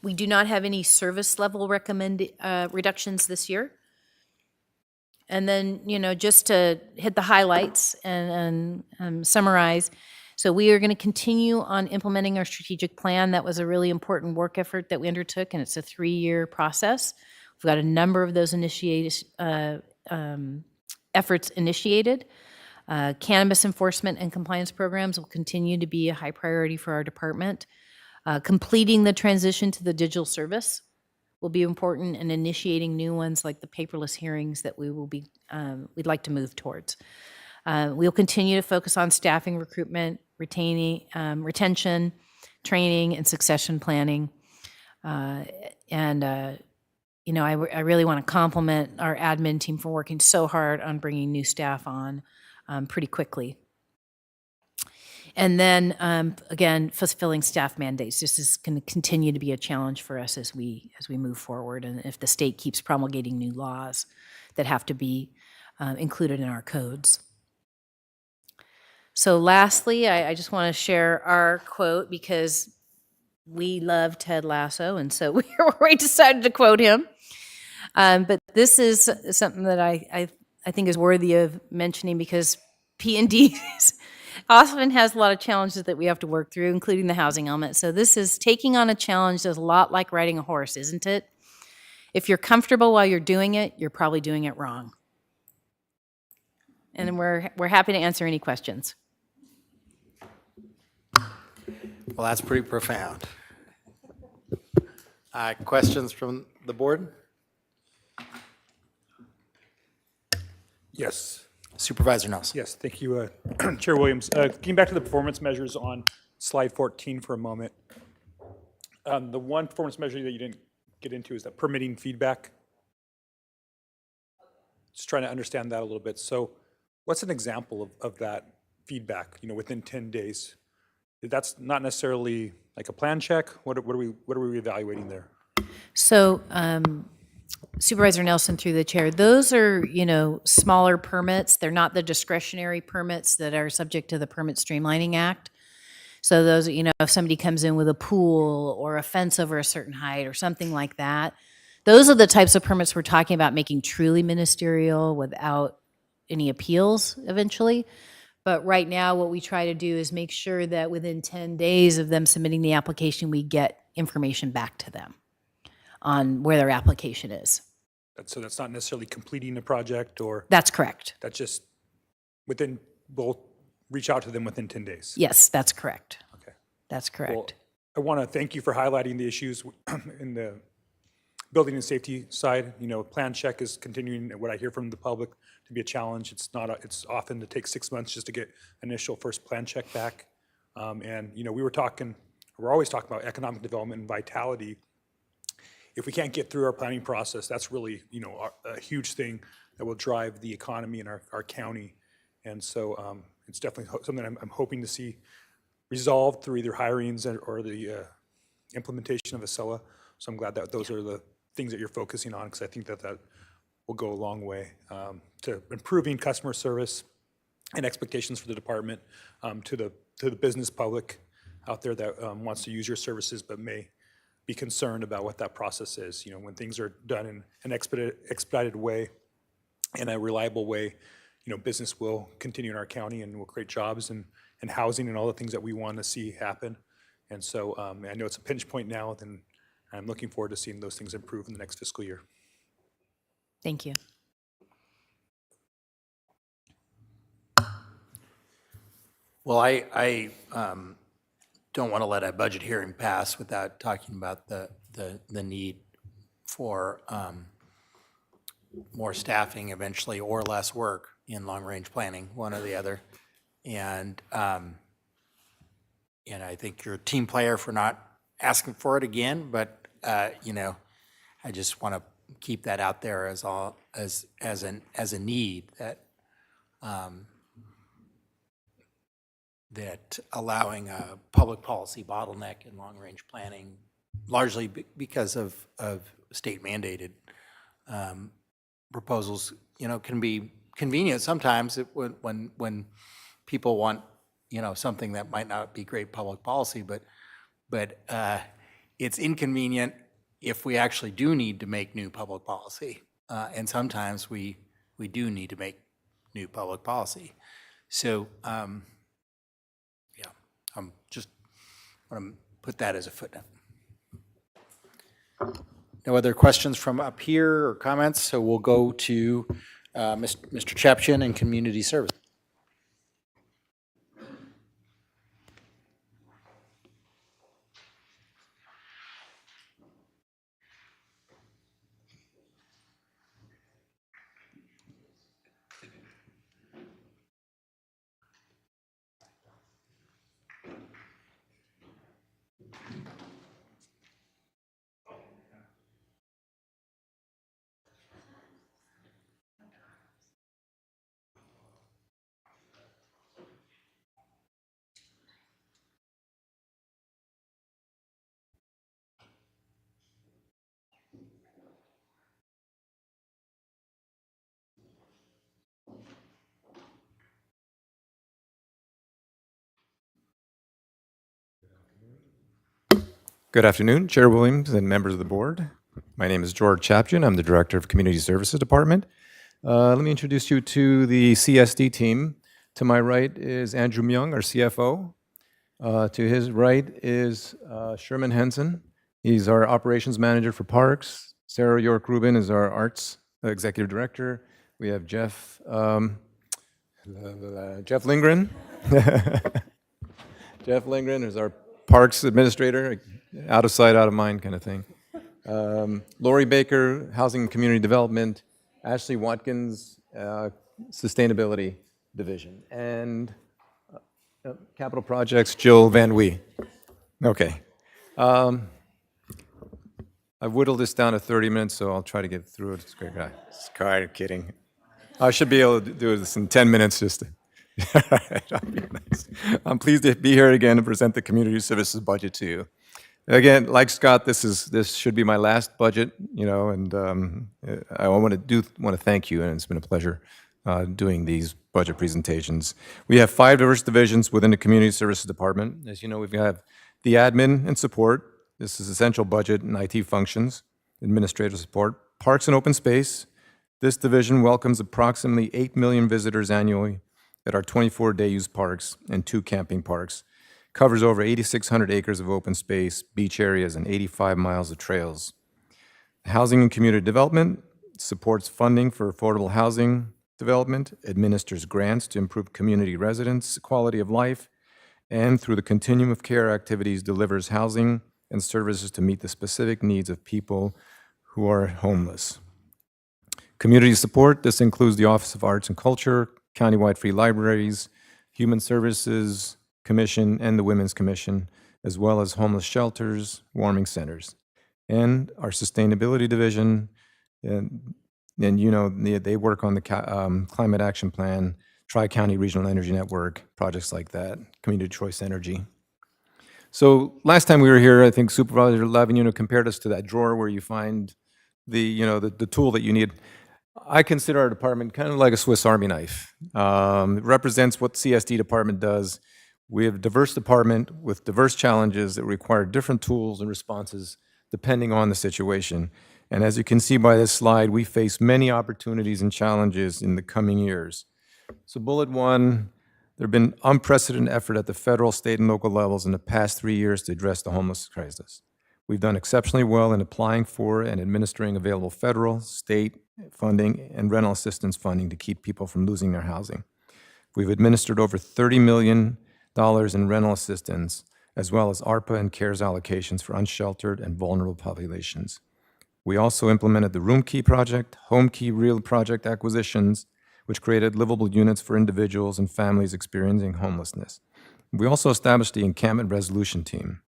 We do not have any service level reductions this year. And then, just to hit the highlights and summarize, so we are going to continue on implementing our strategic plan. That was a really important work effort that we undertook, and it's a 3-year process. We've got a number of those efforts initiated. Cannabis enforcement and compliance programs will continue to be a high priority for our department. Completing the transition to the digital service will be important, and initiating new ones like the paperless hearings that we will be, we'd like to move towards. We'll continue to focus on staffing recruitment, retention, training, and succession planning. I really want to compliment our admin team for working so hard on bringing new staff on pretty quickly. And then, again, fulfilling staff mandates. This is going to continue to be a challenge for us as we move forward, and if the state keeps promulgating new laws that have to be included in our codes. So lastly, I just want to share our quote, because we love Ted Lasso, and so we decided to quote him. But this is something that I think is worthy of mentioning, because P&D often has a lot of challenges that we have to work through, including the housing element. So this is taking on a challenge that's a lot like riding a horse, isn't it? If you're comfortable while you're doing it, you're probably doing it wrong. And we're happy to answer any questions. Well, that's pretty profound. Questions from the board? Yes. Supervisor Nelson. Yes, thank you, Chair Williams. Getting back to the performance measures on slide 14 for a moment. The one performance measure that you didn't get into is that permitting feedback. Just trying to understand that a little bit. So what's an example of that feedback, within 10 days? That's not necessarily like a plan check. What are we evaluating there? So Supervisor Nelson, through the chair, those are, smaller permits. They're not the discretionary permits that are subject to the Permit Streamlining Act. So those, if somebody comes in with a pool or a fence over a certain height or something like that, those are the types of permits we're talking about making truly ministerial without any appeals eventually. But right now, what we try to do is make sure that within 10 days of them submitting the application, we get information back to them on where their application is. So that's not necessarily completing the project or? That's correct. That's just we'll reach out to them within 10 days. Yes, that's correct. Okay. That's correct. Well, I want to thank you for highlighting the issues in the building and safety side. Plan check is continuing, what I hear from the public, to be a challenge. It's often to take 6 months just to get initial first plan check back. We're always talking about economic development and vitality. If we can't get through our planning process, that's really, a huge thing that will drive the economy in our county. And so it's definitely something I'm hoping to see resolved through either hirings or the implementation of Acela. So I'm glad that those are the things that you're focusing on, because I think that will go a long way to improving customer service and expectations for the department, to the business public out there that wants to use your services but may be concerned about what that process is. When things are done in an expedited way, in a reliable way, business will continue in our county and will create jobs and housing and all the things that we want to see happen. And so I know it's a pinch point now, and I'm looking forward to seeing those things improve in the next fiscal year. Thank you. Well, I don't want to let a budget hearing pass without talking about the need for more staffing eventually, or less work in long-range planning, one or the other. And I think you're a team player for not asking for it again, but I just want to keep that out there as a need that allowing a public policy bottleneck in long-range planning, largely because of state mandated proposals, can be convenient sometimes when people want, something that might not be great public policy, but it's inconvenient if we actually do need to make new public policy. And sometimes we do need to make new public policy. So, I'm just want to put that as a footnote. No other questions from up here or comments, so we'll go to Mr. Chapchin and Community Service. Good afternoon, Chair Williams and members of the board. My name is George Chapchin. I'm the Director of Community Services Department. Let me introduce you to the CSD team. To my right is Andrew Myung, our CFO. To his right is Sherman Henson. He's our Operations Manager for Parks. Sarah York Rubin is our Arts Executive Director. We have Jeff Lindgren. Jeff Lindgren is our Parks Administrator, out of sight, out of mind kind of thing. Lori Baker, Housing and Community Development. Ashley Watkins, Sustainability Division. And Capital Projects, Jill Van Wee. Okay. I've whittled this down to 30 minutes, so I'll try to get through it. It's great. Just kind of kidding. I should be able to do this in 10 minutes just to... All right, I'll be nice. I'm pleased to be here again to present the Community Services budget to you. Again, like Scott, this should be my last budget, and I want to thank you, and it's been a pleasure doing these budget presentations. We have 5 diverse divisions within the Community Services Department. As you know, we have the admin and support. This is essential budget and IT functions, administrative support, parks and open space. This division welcomes approximately 8 million visitors annually at our 24-day use parks and 2 camping parks. Covers over 8,600 acres of open space, beach areas, and 85 miles of trails. Housing and Community Development supports funding for affordable housing development, administers grants to improve community residents' quality of life, and through the continuum of care activities delivers housing and services to meet the specific needs of people who are homeless. Community support, this includes the Office of Arts and Culture, countywide free libraries, Human Services Commission, and the Women's Commission, as well as homeless shelters, warming centers. And our Sustainability Division, and they work on the Climate Action Plan, Tri-County Regional Energy Network, projects like that, Community Choice Energy. So last time we were here, I think Supervisor Levin, compared us to that drawer where you find the tool that you need. I consider our department kind of like a Swiss Army knife. It represents what CSD department does. We have a diverse department with diverse challenges that require different tools and responses depending on the situation. And as you can see by this slide, we face many opportunities and challenges in the coming years. So bullet 1, there have been unprecedented effort at the federal, state, and local levels in the past 3 years to address the homeless crisis. We've done exceptionally well in applying for and administering available federal, state funding, and rental assistance funding to keep people from losing their housing. We've administered over $30 million in rental assistance, as well as ARPA and CARES allocations for unsheltered and vulnerable populations. We also implemented the Room Key project, Home Key Real project acquisitions, which created livable units for individuals and families experiencing homelessness. We also established the Encampment Resolution Team.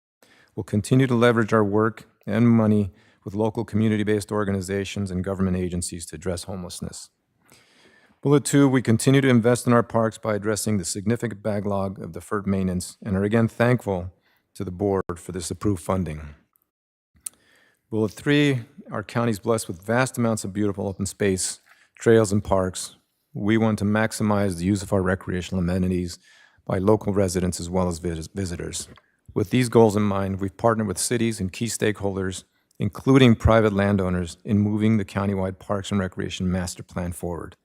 We'll continue to leverage our work and money with local community-based organizations and government agencies to address homelessness. Bullet 2, we continue to invest in our parks by addressing the significant backlog of deferred maintenance and are again thankful to the board for this approved funding. Bullet 3, our county is blessed with vast amounts of beautiful open space, trails, and parks. We want to maximize the use of our recreational amenities by local residents as well as visitors. With these goals in mind, we've partnered with cities and key stakeholders, including private landowners, in moving the countywide Parks and Recreation Master Plan forward.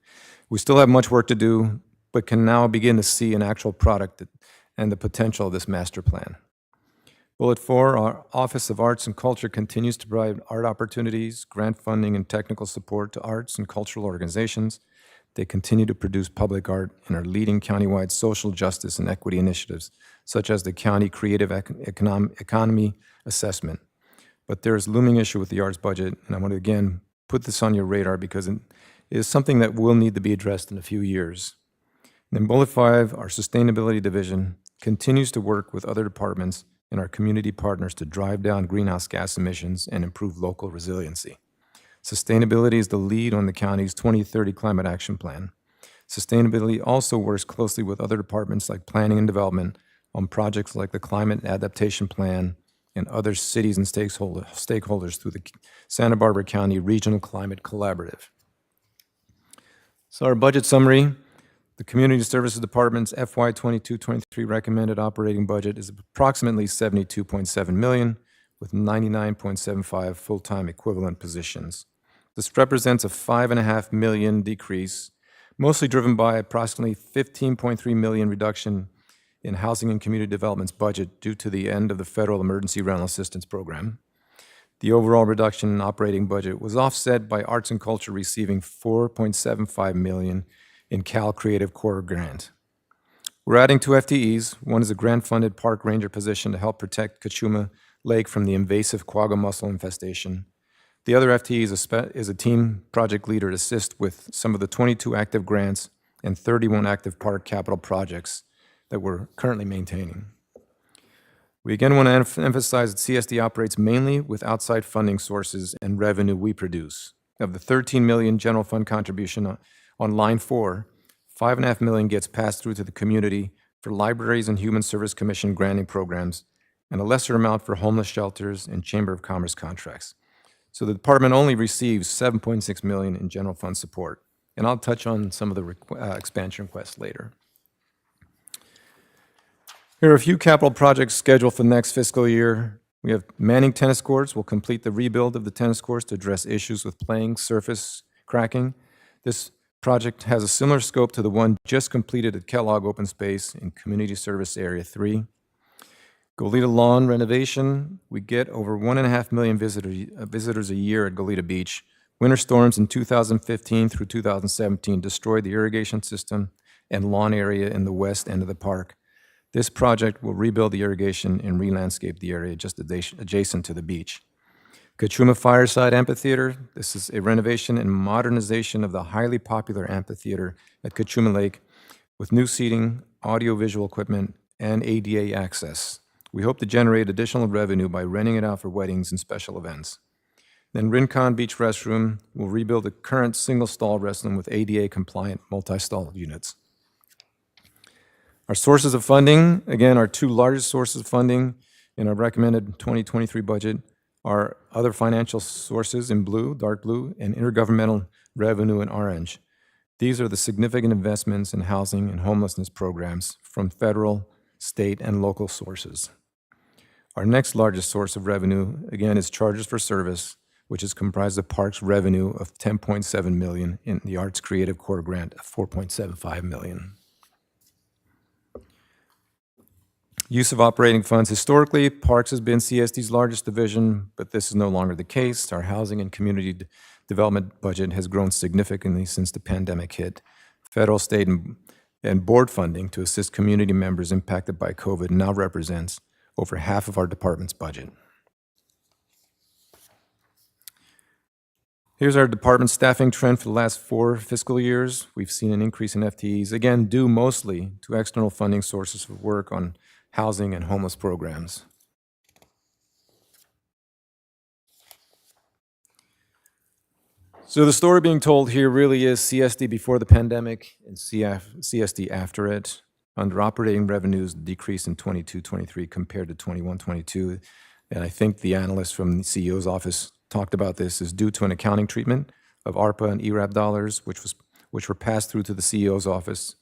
We still have much work to do, but can now begin to see an actual product and the potential of this master plan. Bullet 4, our Office of Arts and Culture continues to provide art opportunities, grant funding, and technical support to arts and cultural organizations. They continue to produce public art and are leading countywide social justice and equity initiatives, such as the County Creative Economy Assessment. But there is a looming issue with the arts budget, and I want to again put this on your radar because it is something that will need to be addressed in a few years. And then bullet 5, our Sustainability Division continues to work with other departments and our community partners to drive down greenhouse gas emissions and improve local resiliency. Sustainability is the lead on the county's 2030 Climate Action Plan. Sustainability also works closely with other departments like Planning and Development on projects like the Climate Adaptation Plan and other cities and stakeholders through the Santa Barbara County Regional Climate Collaborative. So our budget summary, the Community Services Department's FY 22-23 recommended operating budget is approximately $72.7 million with 99.75 full-time equivalent positions. This represents a $5.5 million decrease, mostly driven by approximately $15.3 million reduction in Housing and Community Development's budget due to the end of the Federal Emergency Rental Assistance Program. The overall reduction in operating budget was offset by Arts and Culture receiving $4.75 million in Cal Creative Corps grant. We're adding 2 FTEs. One is a grant-funded park ranger position to help protect Kachuma Lake from the invasive quagga mussel infestation. The other FTE is a team project leader to assist with some of the 22 active grants and 31 active park capital projects that we're currently maintaining. We again want to emphasize that CSD operates mainly with outside funding sources and revenue we produce. Of the $13 million general fund contribution on line 4, $5.5 million gets passed through to the community for libraries and Human Service Commission granting programs, and a lesser amount for homeless shelters and Chamber of Commerce contracts. So the department only receives $7.6 million in general fund support. And I'll touch on some of the expansion requests later. Here are a few capital projects scheduled for the next fiscal year. We have Manning Tennis Courts. We'll complete the rebuild of the tennis courts to address issues with playing surface cracking. This project has a similar scope to the one just completed at Kellogg Open Space in Community Service Area 3. Goleta Lawn renovation. We get over 1.5 million visitors a year at Goleta Beach. Winter storms in 2015 through 2017 destroyed the irrigation system and lawn area in the west end of the park. This project will rebuild the irrigation and re-landscape the area just adjacent to the beach. Kachuma Fireside Amphitheater. This is a renovation and modernization of the highly popular amphitheater at Kachuma Lake with new seating, audio-visual equipment, and ADA access. We hope to generate additional revenue by renting it out for weddings and special events. Then Rincon Beach Restroom will rebuild the current single-stall restroom with ADA-compliant multi-stall units. Our sources of funding, again, our two largest sources of funding in our recommended 2023 budget are other financial sources in blue, dark blue, and intergovernmental revenue in orange. These are the significant investments in housing and homelessness programs from federal, state, and local sources. Our next largest source of revenue, again, is charges for service, which is comprised of parks revenue of $10.7 million and the Arts Creative Core grant of $4.75 million. Use of operating funds. Historically, Parks has been CSD's largest division, but this is no longer the case. Our housing and community development budget has grown significantly since the pandemic hit. Federal, state, and board funding to assist community members impacted by COVID now represents over half of our department's budget. Here's our department staffing trend for the last 4 fiscal years. We've seen an increase in FTEs, again, due mostly to external funding sources for work on housing and homeless programs. So the story being told here really is CSD before the pandemic and CSD after it. Under operating revenues decreased in 22-23 compared to 21-22. And I think the analyst from the CEO's office talked about this, is due to an accounting treatment of ARPA and ERAP dollars, which were passed through to the CEO's office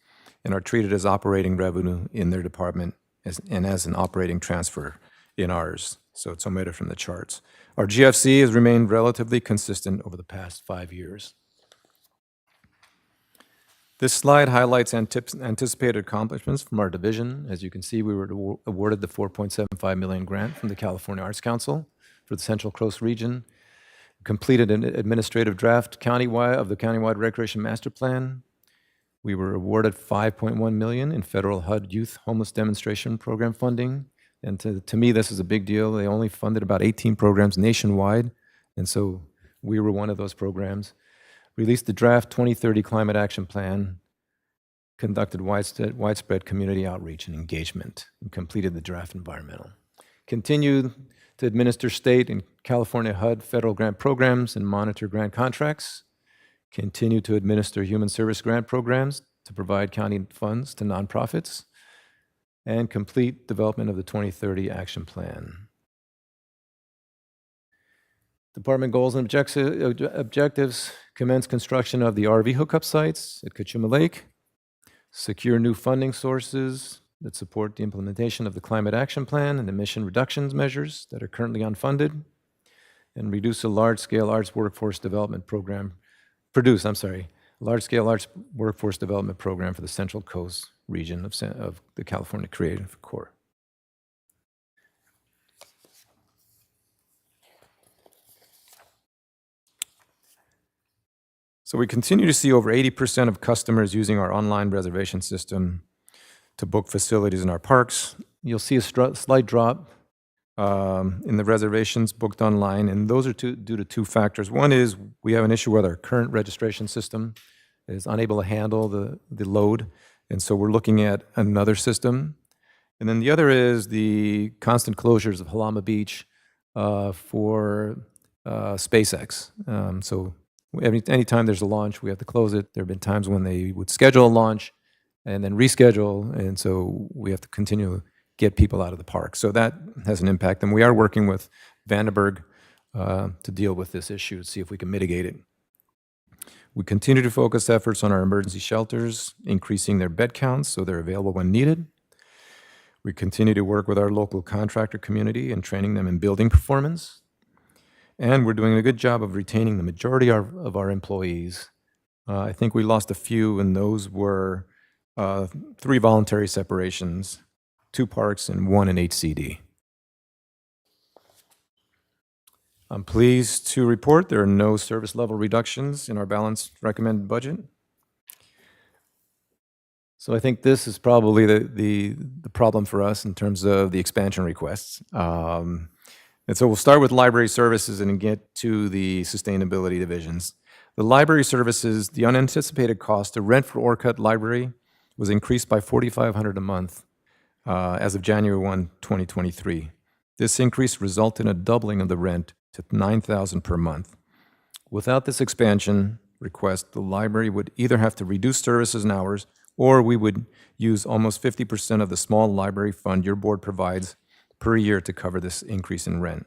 and are treated as operating revenue in their department and as an operating transfer in ours. So it's omitted from the charts. Our GFC has remained relatively consistent over the past 5 years. This slide highlights anticipated accomplishments from our division. As you can see, we were awarded the $4.75 million grant from the California Arts Council for the Central Coast region, completed an administrative draft countywide of the countywide recreation master plan. We were awarded $5.1 million in federal HUD Youth Homeless Demonstration Program funding. And to me, this is a big deal. They only funded about 18 programs nationwide, and so we were one of those programs. Released the draft 2030 Climate Action Plan, conducted widespread community outreach and engagement, and completed the draft environmental. Continued to administer state and California HUD federal grant programs and monitor grant contracts. Continue to administer human service grant programs to provide county funds to nonprofits. And complete development of the 2030 Action Plan. Department goals and objectives: commence construction of the RV hookup sites at Kachuma Lake, secure new funding sources that support the implementation of the Climate Action Plan and emission reductions measures that are currently unfunded, and produce a large-scale arts workforce development program for the Central Coast region of the California Creative Core. So we continue to see over 80% of customers using our online reservation system to book facilities in our parks. You'll see a slight drop in the reservations booked online, and those are due to 2 factors. One is we have an issue with our current registration system. It is unable to handle the load, and so we're looking at another system. And then the other is the constant closures of Halama Beach for SpaceX. So anytime there's a launch, we have to close it. There have been times when they would schedule a launch and then reschedule, and so we have to continue get people out of the park. So that has an impact, and we are working with Vandenberg to deal with this issue, see if we can mitigate it. We continue to focus efforts on our emergency shelters, increasing their bed counts so they're available when needed. We continue to work with our local contractor community and training them in building performance. And we're doing a good job of retaining the majority of our employees. I think we lost a few, and those were 3 voluntary separations, 2 parks, and 1 in HCD. I'm pleased to report there are no service level reductions in our balanced recommended budget. So I think this is probably the problem for us in terms of the expansion requests. And so we'll start with library services and get to the sustainability divisions. The library services, the unanticipated cost to rent for Orcutt Library was increased by $4,500 a month as of January 1, 2023. This increase resulted in a doubling of the rent to $9,000 per month. Without this expansion request, the library would either have to reduce services and hours, or we would use almost 50% of the small library fund your board provides per year to cover this increase in rent.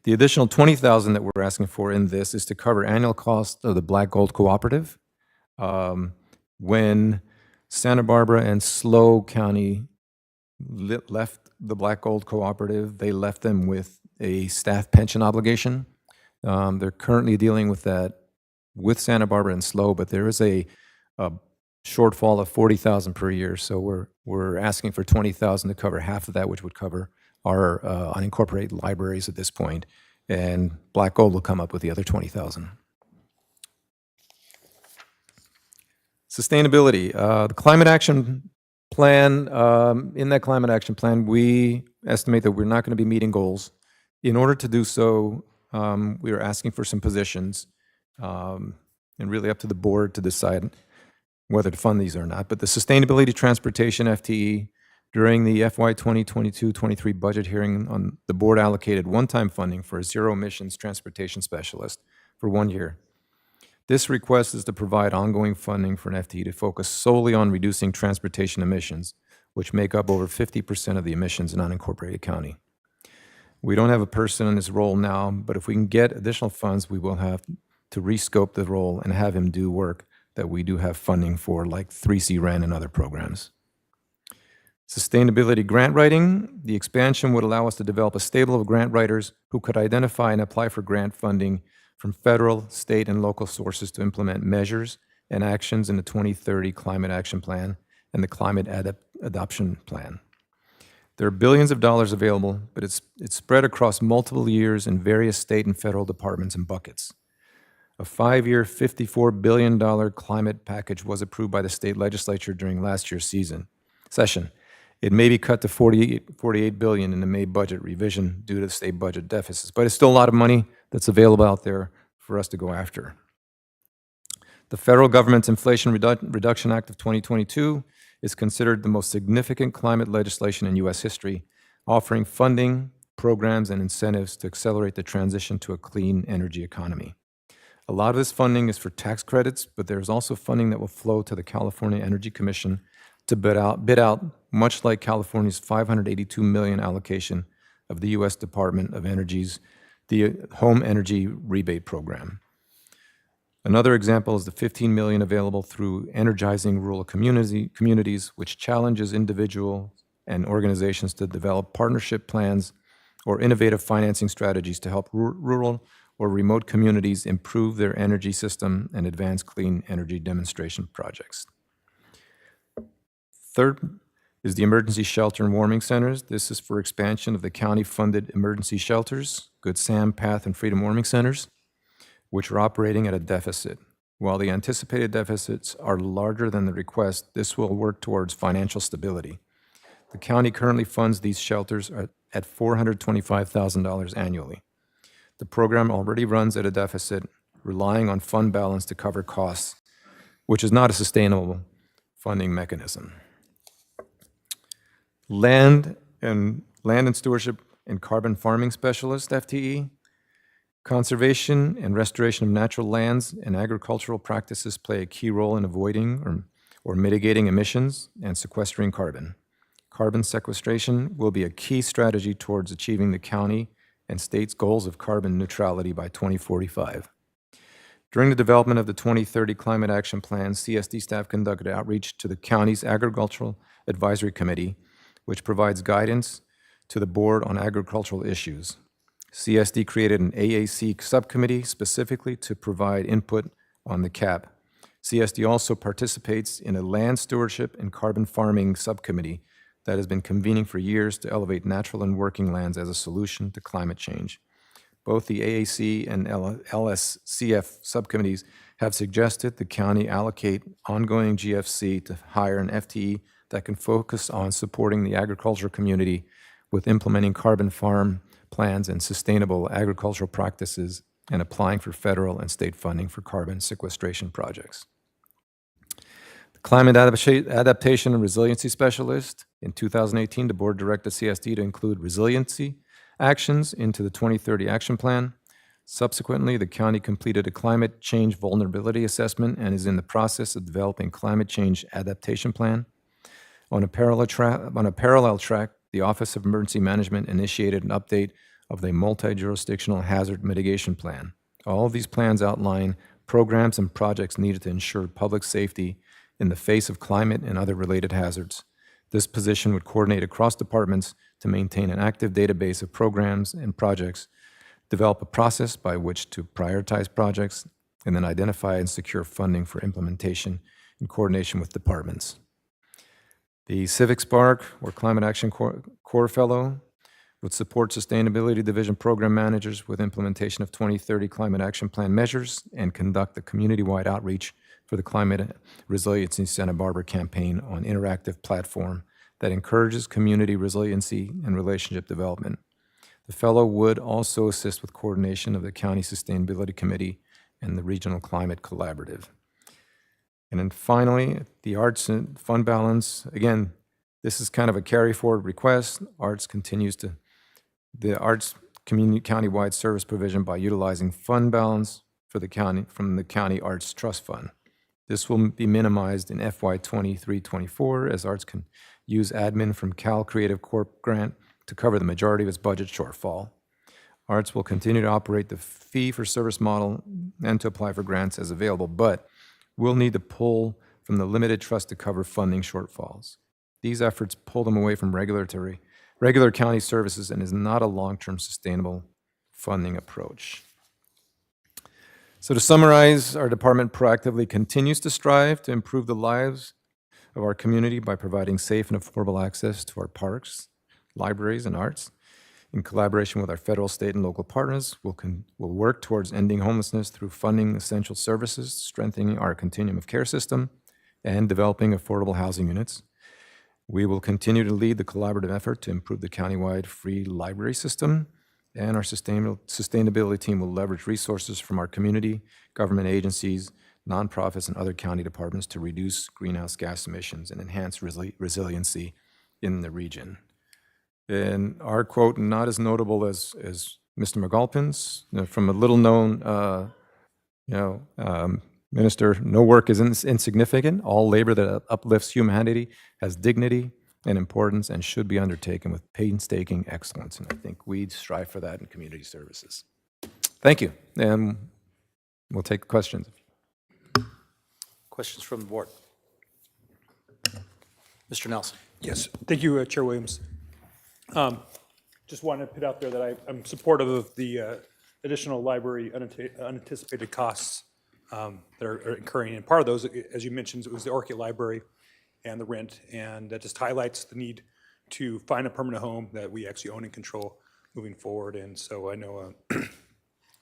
The additional $20,000 that we're asking for in this is to cover annual cost of the Black Gold Cooperative. When Santa Barbara and SLO County left the Black Gold Cooperative, they left them with a staff pension obligation. They're currently dealing with that with Santa Barbara and SLO, but there is a shortfall of $40,000 per year. So we're asking for $20,000 to cover half of that, which would cover our unincorporated libraries at this point, and Black Gold will come up with the other $20,000. Sustainability, the climate action plan. In that climate action plan, we estimate that we're not going to be meeting goals. In order to do so, we are asking for some positions, and really up to the board to decide whether to fund these or not. But the Sustainability Transportation FTE, during the FY 2022-23 budget hearing, on the board allocated one-time funding for a zero emissions transportation specialist for 1 year. This request is to provide ongoing funding for an FTE to focus solely on reducing transportation emissions, which make up over 50% of the emissions in unincorporated county. We don't have a person in this role now, but if we can get additional funds, we will have to rescope the role and have him do work that we do have funding for, like 3C RAN and other programs. Sustainability grant writing. The expansion would allow us to develop a stable of grant writers who could identify and apply for grant funding from federal, state, and local sources to implement measures and actions in the 2030 Climate Action Plan and the Climate Adoption Plan. There are billions of dollars available, but it's spread across multiple years in various state and federal departments and buckets. A 5-year, $54 billion climate package was approved by the state legislature during last year's session. It may be cut to $48 billion in the May budget revision due to the state budget deficits, but it's still a lot of money that's available out there for us to go after. The federal government's Inflation Reduction Act of 2022 is considered the most significant climate legislation in U.S. history, offering funding, programs, and incentives to accelerate the transition to a clean energy economy. A lot of this funding is for tax credits, but there's also funding that will flow to the California Energy Commission to bid out, much like California's $582 million allocation of the U.S. Department of Energy's the Home Energy Rebate Program. Another example is the $15 million available through Energizing Rural Communities, which challenges individuals and organizations to develop partnership plans or innovative financing strategies to help rural or remote communities improve their energy system and advance clean energy demonstration projects. Third is the emergency shelter and warming centers. This is for expansion of the county-funded emergency shelters, Good Sam, Path, and Freedom Warming Centers, which are operating at a deficit. While the anticipated deficits are larger than the request, this will work towards financial stability. The county currently funds these shelters at $425,000 annually. The program already runs at a deficit, relying on fund balance to cover costs, which is not a sustainable funding mechanism. Land and Stewardship and Carbon Farming Specialist, FTE. Conservation and restoration of natural lands and agricultural practices play a key role in avoiding or mitigating emissions and sequestering carbon. Carbon sequestration will be a key strategy towards achieving the county and state's goals of carbon neutrality by 2045. During the development of the 2030 Climate Action Plan, CSD staff conducted outreach to the county's Agricultural Advisory Committee, which provides guidance to the board on agricultural issues. CSD created an AAC subcommittee specifically to provide input on the CAP. CSD also participates in a land stewardship and carbon farming subcommittee that has been convening for years to elevate natural and working lands as a solution to climate change. Both the AAC and LSCF subcommittees have suggested the county allocate ongoing GFC to hire an FTE that can focus on supporting the agricultural community with implementing carbon farm plans and sustainable agricultural practices and applying for federal and state funding for carbon sequestration projects. The Climate Adaptation and Resiliency Specialist, in 2018, the board directed CSD to include resiliency actions into the 2030 action plan. Subsequently, the county completed a climate change vulnerability assessment and is in the process of developing climate change adaptation plan. On a parallel track, the Office of Emergency Management initiated an update of the multi-jurisdictional hazard mitigation plan. All of these plans outline programs and projects needed to ensure public safety in the face of climate and other related hazards. This position would coordinate across departments to maintain an active database of programs and projects, develop a process by which to prioritize projects, and then identify and secure funding for implementation in coordination with departments. The Civic Spark, or Climate Action Corps Fellow, would support Sustainability Division program managers with implementation of 2030 Climate Action Plan measures and conduct a community-wide outreach for the Climate Resiliency Santa Barbara campaign on interactive platform that encourages community resiliency and relationship development. The fellow would also assist with coordination of the County Sustainability Committee and the Regional Climate Collaborative. And then finally, the Arts and Fund Balance. Again, this is kind of a carry-forward request. The Arts community countywide service provision by utilizing fund balance for the county from the County Arts Trust Fund. This will be minimized in FY 23-24 as Arts can use admin from Cal Creative Corp grant to cover the majority of its budget shortfall. Arts will continue to operate the fee-for-service model and to apply for grants as available, but will need to pull from the limited trust to cover funding shortfalls. These efforts pull them away from regular county services and is not a long-term sustainable funding approach. So to summarize, our department proactively continues to strive to improve the lives of our community by providing safe and affordable access to our parks, libraries, and arts. In collaboration with our federal, state, and local partners, we'll work towards ending homelessness through funding essential services, strengthening our continuum of care system, and developing affordable housing units. We will continue to lead the collaborative effort to improve the countywide free library system, and our sustainability team will leverage resources from our community, government agencies, nonprofits, and other county departments to reduce greenhouse gas emissions and enhance resiliency in the region. And our quote, not as notable as Mr. McAlpin's, from a little-known minister, no work is insignificant. All labor that uplifts humanity has dignity and importance and should be undertaken with painstaking excellence. And I think we strive for that in community services. Thank you. And we'll take questions. Questions from the board? Mr. Nelson. Yes, thank you, Chair Williams. Just wanted to put out there that I'm supportive of the additional library unanticipated costs that are incurring. And part of those, as you mentioned, it was the Orchid Library and the rent, and that just highlights the need to find a permanent home that we actually own and control moving forward. And so I know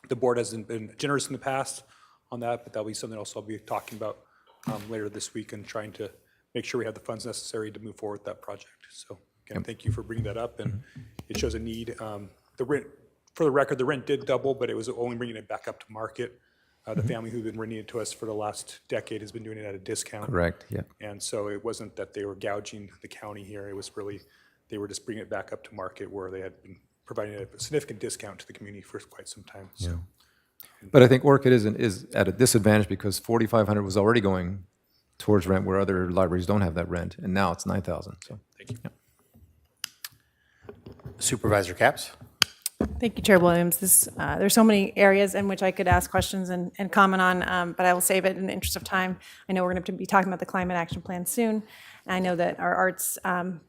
the board hasn't been generous in the past on that, but that'll be something else I'll be talking about later this week and trying to make sure we have the funds necessary to move forward with that project. So again, thank you for bringing that up, and it shows a need. The rent, for the record, the rent did double, but it was only bringing it back up to market. The family who've been renting it to us for the last decade has been doing it at a discount. Correct, yeah. And so it wasn't that they were gouging the county here. It was really, they were just bringing it back up to market where they had been providing a significant discount to the community for quite some time. So. Yeah. But I think Orchid is at a disadvantage because $4,500 was already going towards rent where other libraries don't have that rent, and now it's $9,000. So thank you. Yeah. Supervisor Capps? Thank you, Chair Williams. There's so many areas in which I could ask questions and comment on, but I will save it in the interest of time. I know we're going to be talking about the Climate Action Plan soon. And I know that our arts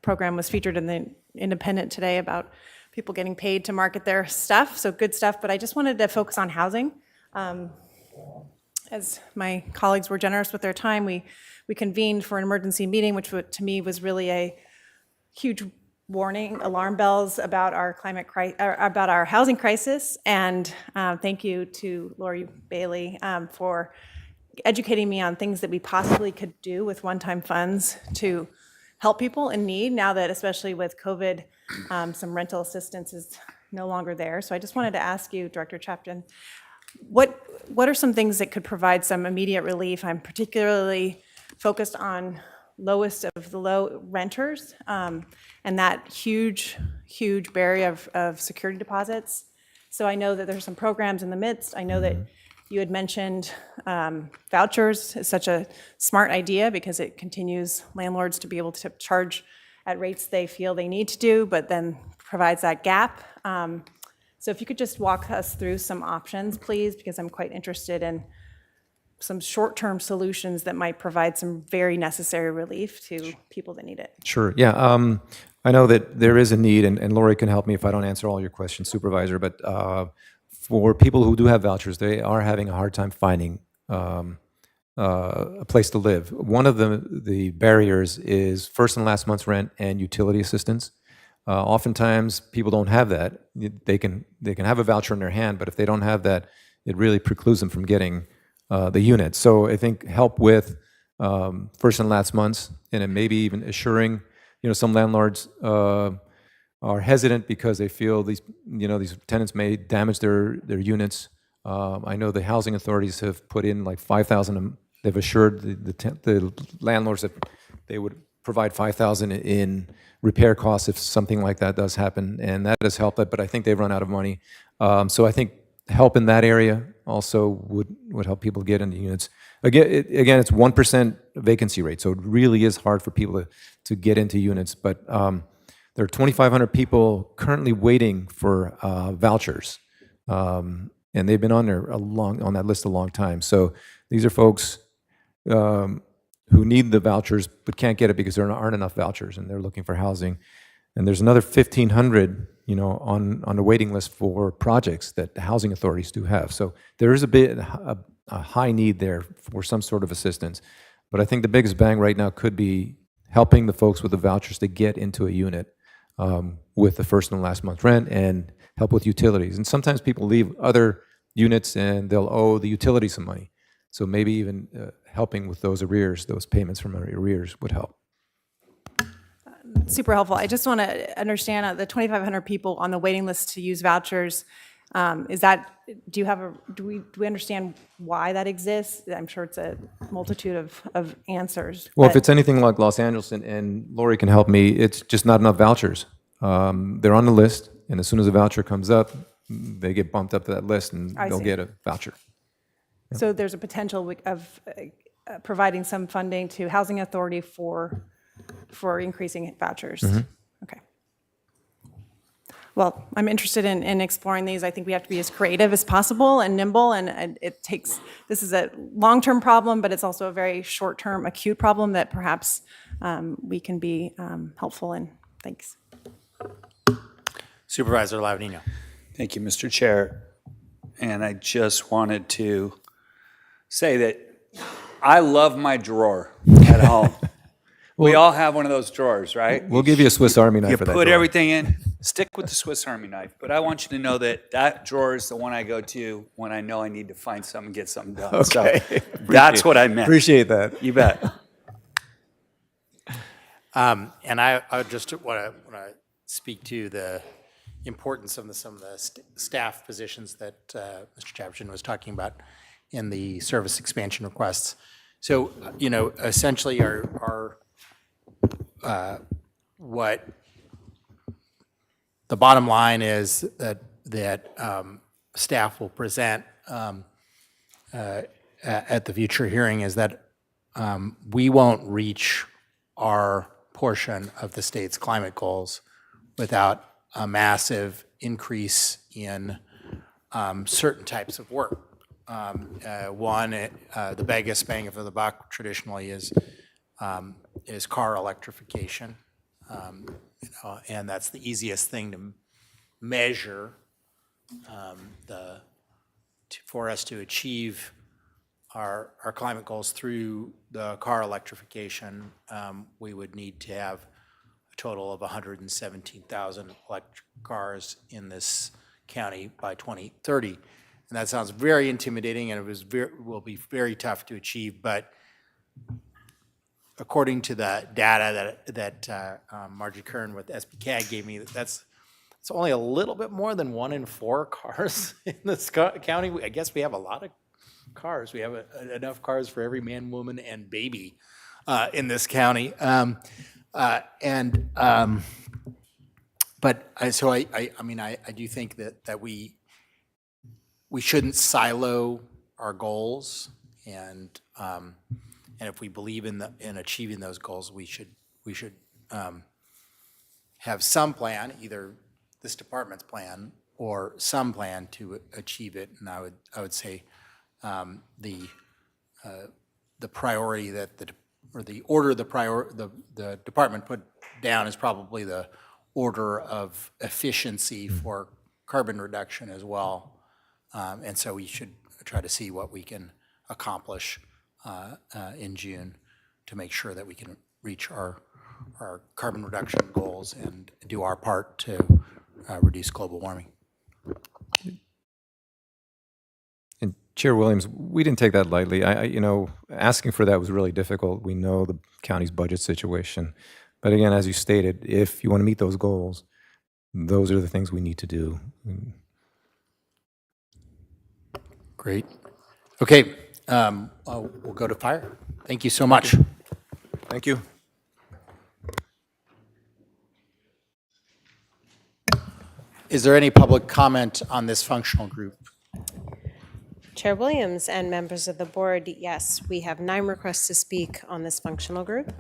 program was featured in the Independent today about people getting paid to market their stuff, so good stuff. But I just wanted to focus on housing. As my colleagues were generous with their time, we convened for an emergency meeting, which to me was really a huge warning, alarm bells about our about our housing crisis. And thank you to Lori Bailey for educating me on things that we possibly could do with one-time funds to help people in need. Now that, especially with COVID, some rental assistance is no longer there. So I just wanted to ask you, Director Chapton, what are some things that could provide some immediate relief? I'm particularly focused on lowest of the low renters, and that huge barrier of security deposits. So I know that there's some programs in the midst. I know that you had mentioned vouchers is such a smart idea because it continues landlords to be able to charge at rates they feel they need to do, but then provides that gap. So if you could just walk us through some options, please, because I'm quite interested in some short-term solutions that might provide some very necessary relief to people that need it. Sure. Yeah. I know that there is a need, and Lori can help me if I don't answer all your questions, Supervisor. But for people who do have vouchers, they are having a hard time finding a place to live. One of the barriers is first and last month's rent and utility assistance. Oftentimes, people don't have that. They can have a voucher in their hand, but if they don't have that, it really precludes them from getting the unit. So I think help with first and last months, and then maybe even assuring, some landlords are hesitant because they feel these tenants may damage their units. I know the housing authorities have put in like $5,000. They've assured the landlords that they would provide $5,000 in repair costs if something like that does happen, and that has helped. But I think they've run out of money. So I think help in that area also would help people get into units. Again, it's 1% vacancy rate, so it really is hard for people to get into units. But there are 2,500 people currently waiting for vouchers, and they've been on that list a long time. So these are folks who need the vouchers but can't get it because there aren't enough vouchers, and they're looking for housing. And there's another 1,500, on the waiting list for projects that the housing authorities do have. So there is a high need there for some sort of assistance. But I think the biggest bang right now could be helping the folks with the vouchers to get into a unit with the first and last month rent and help with utilities. And sometimes people leave other units and they'll owe the utility some money. So maybe even helping with those arrears, those payments from arrears would help. Super helpful. I just want to understand the 2,500 people on the waiting list to use vouchers. Do we understand why that exists? I'm sure it's a multitude of answers. Well, if it's anything like Los Angeles, and Lori can help me, it's just not enough vouchers. They're on the list, and as soon as a voucher comes up, they get bumped up to that list, and they'll get a voucher. Yep. So there's a potential of providing some funding to Housing Authority for increasing vouchers. Mm-hmm. Okay. Well, I'm interested in exploring these. I think we have to be as creative as possible and nimble, and this is a long-term problem, but it's also a very short-term acute problem that perhaps we can be helpful in. Thanks. Supervisor Lavanino. Thank you, Mr. Chair. And I just wanted to say that I love my drawer at home. We all have one of those drawers, right? We'll give you a Swiss Army knife for that. You put drawer. everything in, stick with the Swiss Army knife. But I want you to know that drawer is the one I go to when I know I need to find something, get something done. Okay. So that's what I meant. Appreciate that. You bet. And I just want to speak to the importance of some of the staff positions that Mr. Chapman was talking about in the service expansion requests. So, essentially what the bottom line is that staff will present at the future hearing is that we won't reach our portion of the state's climate goals without a massive increase in certain types of work. The biggest bang for the buck traditionally is car electrification, and that's the easiest thing to measure. For us to achieve our climate goals through the car electrification, we would need to have a total of 117,000 electric cars in this county by 2030. And that sounds very intimidating, and will be very tough to achieve. But according to the data that Margie Kern with SBCAG gave me, it's only a little bit more than 1 in 4 cars in this county. I guess we have a lot of cars. We have enough cars for every man, woman, and baby in this county. But I do think that we shouldn't silo our goals, and if we believe in achieving those goals, we should have some plan, either this department's plan or some plan to achieve it. And I would say the priority the order the department put down is probably the order of efficiency for carbon reduction as well. And so we should try to see what we can accomplish in June to make sure that we can reach our carbon reduction goals and do our part to reduce global warming. And Chair Williams, we didn't take that lightly. Asking for that was really difficult. We know the county's budget situation. But again, as you stated, if you want to meet those goals, those are the things we need to do. Great. Okay, we'll go to fire. Thank you so much. Thank you. Is there any public comment on this functional group? Chair Williams and members of the board, yes, we have 9 requests to speak on this functional group.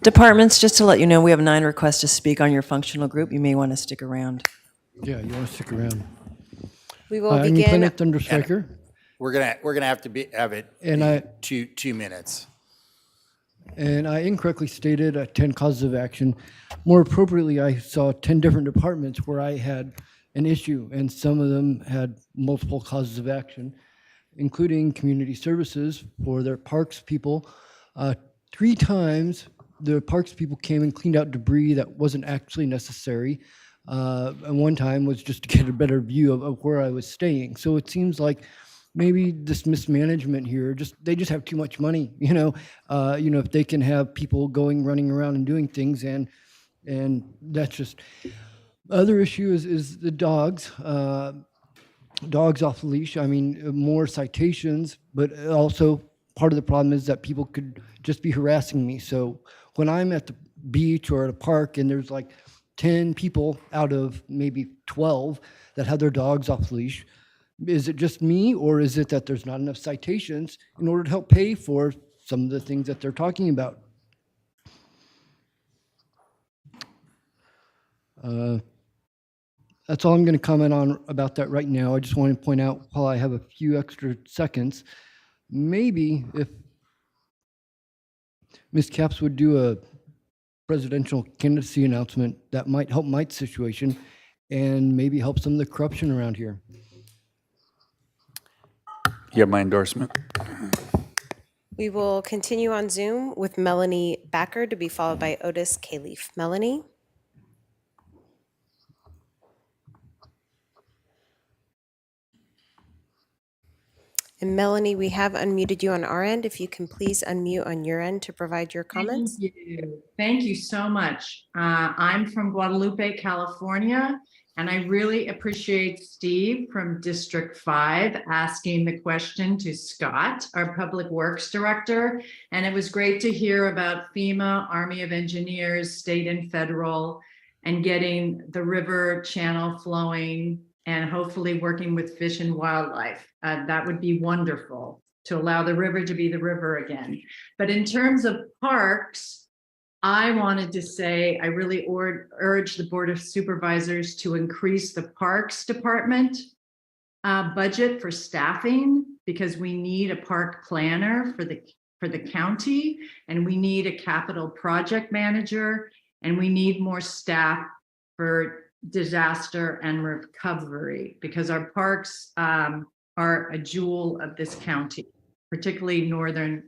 Departments, just to let you know, we have 9 requests to speak on your functional group. You may want to stick around. Yeah, you want to stick around. We will Amy begin. Plymouth, Thunder Striker. We're gonna have to have it And two minutes. And I incorrectly stated 10 causes of action. More appropriately, I saw 10 different departments where I had an issue, and some of them had multiple causes of action, including community services for their parks people. 3 times, the parks people came and cleaned out debris that wasn't actually necessary. And one time was just to get a better view of where I was staying. So it seems like maybe this mismanagement here, they just have too much money, if they can have people running around and doing things, and that's just. Other issue is the dogs off the leash. I mean, more citations, but also part of the problem is that people could just be harassing me. So when I'm at the beach or at a park and there's like 10 people out of maybe 12 that have their dogs off the leash, is it just me, or is it that there's not enough citations in order to help pay for some of the things that they're talking about? That's all I'm going to comment on about that right now. I just want to point out, while I have a few extra seconds, maybe if Ms. Capps would do a presidential candidacy announcement, that might help my situation and maybe help some of the corruption around here. You have my endorsement. We will continue on Zoom with Melanie Backer, to be followed by Otis Caleef. Melanie? And Melanie, we have unmuted you on our end. If you can please unmute on your end to provide your comments. Thank you. Thank you so much. I'm from Guadalupe, California, and I really appreciate Steve from District 5 asking the question to Scott, our Public Works Director. And it was great to hear about FEMA, Army of Engineers, state and federal, and getting the river channel flowing and hopefully working with Fish and Wildlife. That would be wonderful to allow the river to be the river again. But in terms of parks, I wanted to say, I really urge the Board of Supervisors to increase the Parks Department budget for staffing, because we need a park planner for the county, and we need a capital project manager, and we need more staff for disaster and recovery, because our parks are a jewel of this county, particularly northern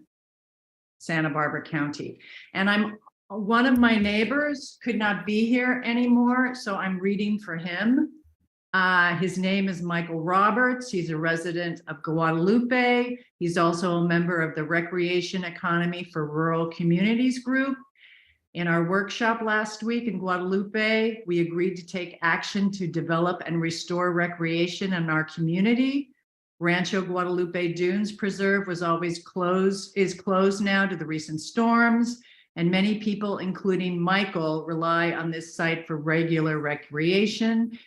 Santa Barbara County. And one of my neighbors could not be here anymore, so I'm reading for him. His name is Michael Roberts. He's a resident of Guadalupe. He's also a member of the Recreation Economy for Rural Communities Group. In our workshop last week in Guadalupe, we agreed to take action to develop and restore recreation in our community. Rancho Guadalupe Dunes Preserve is closed now to the recent storms, and many people, including Michael, rely on this site for regular recreation.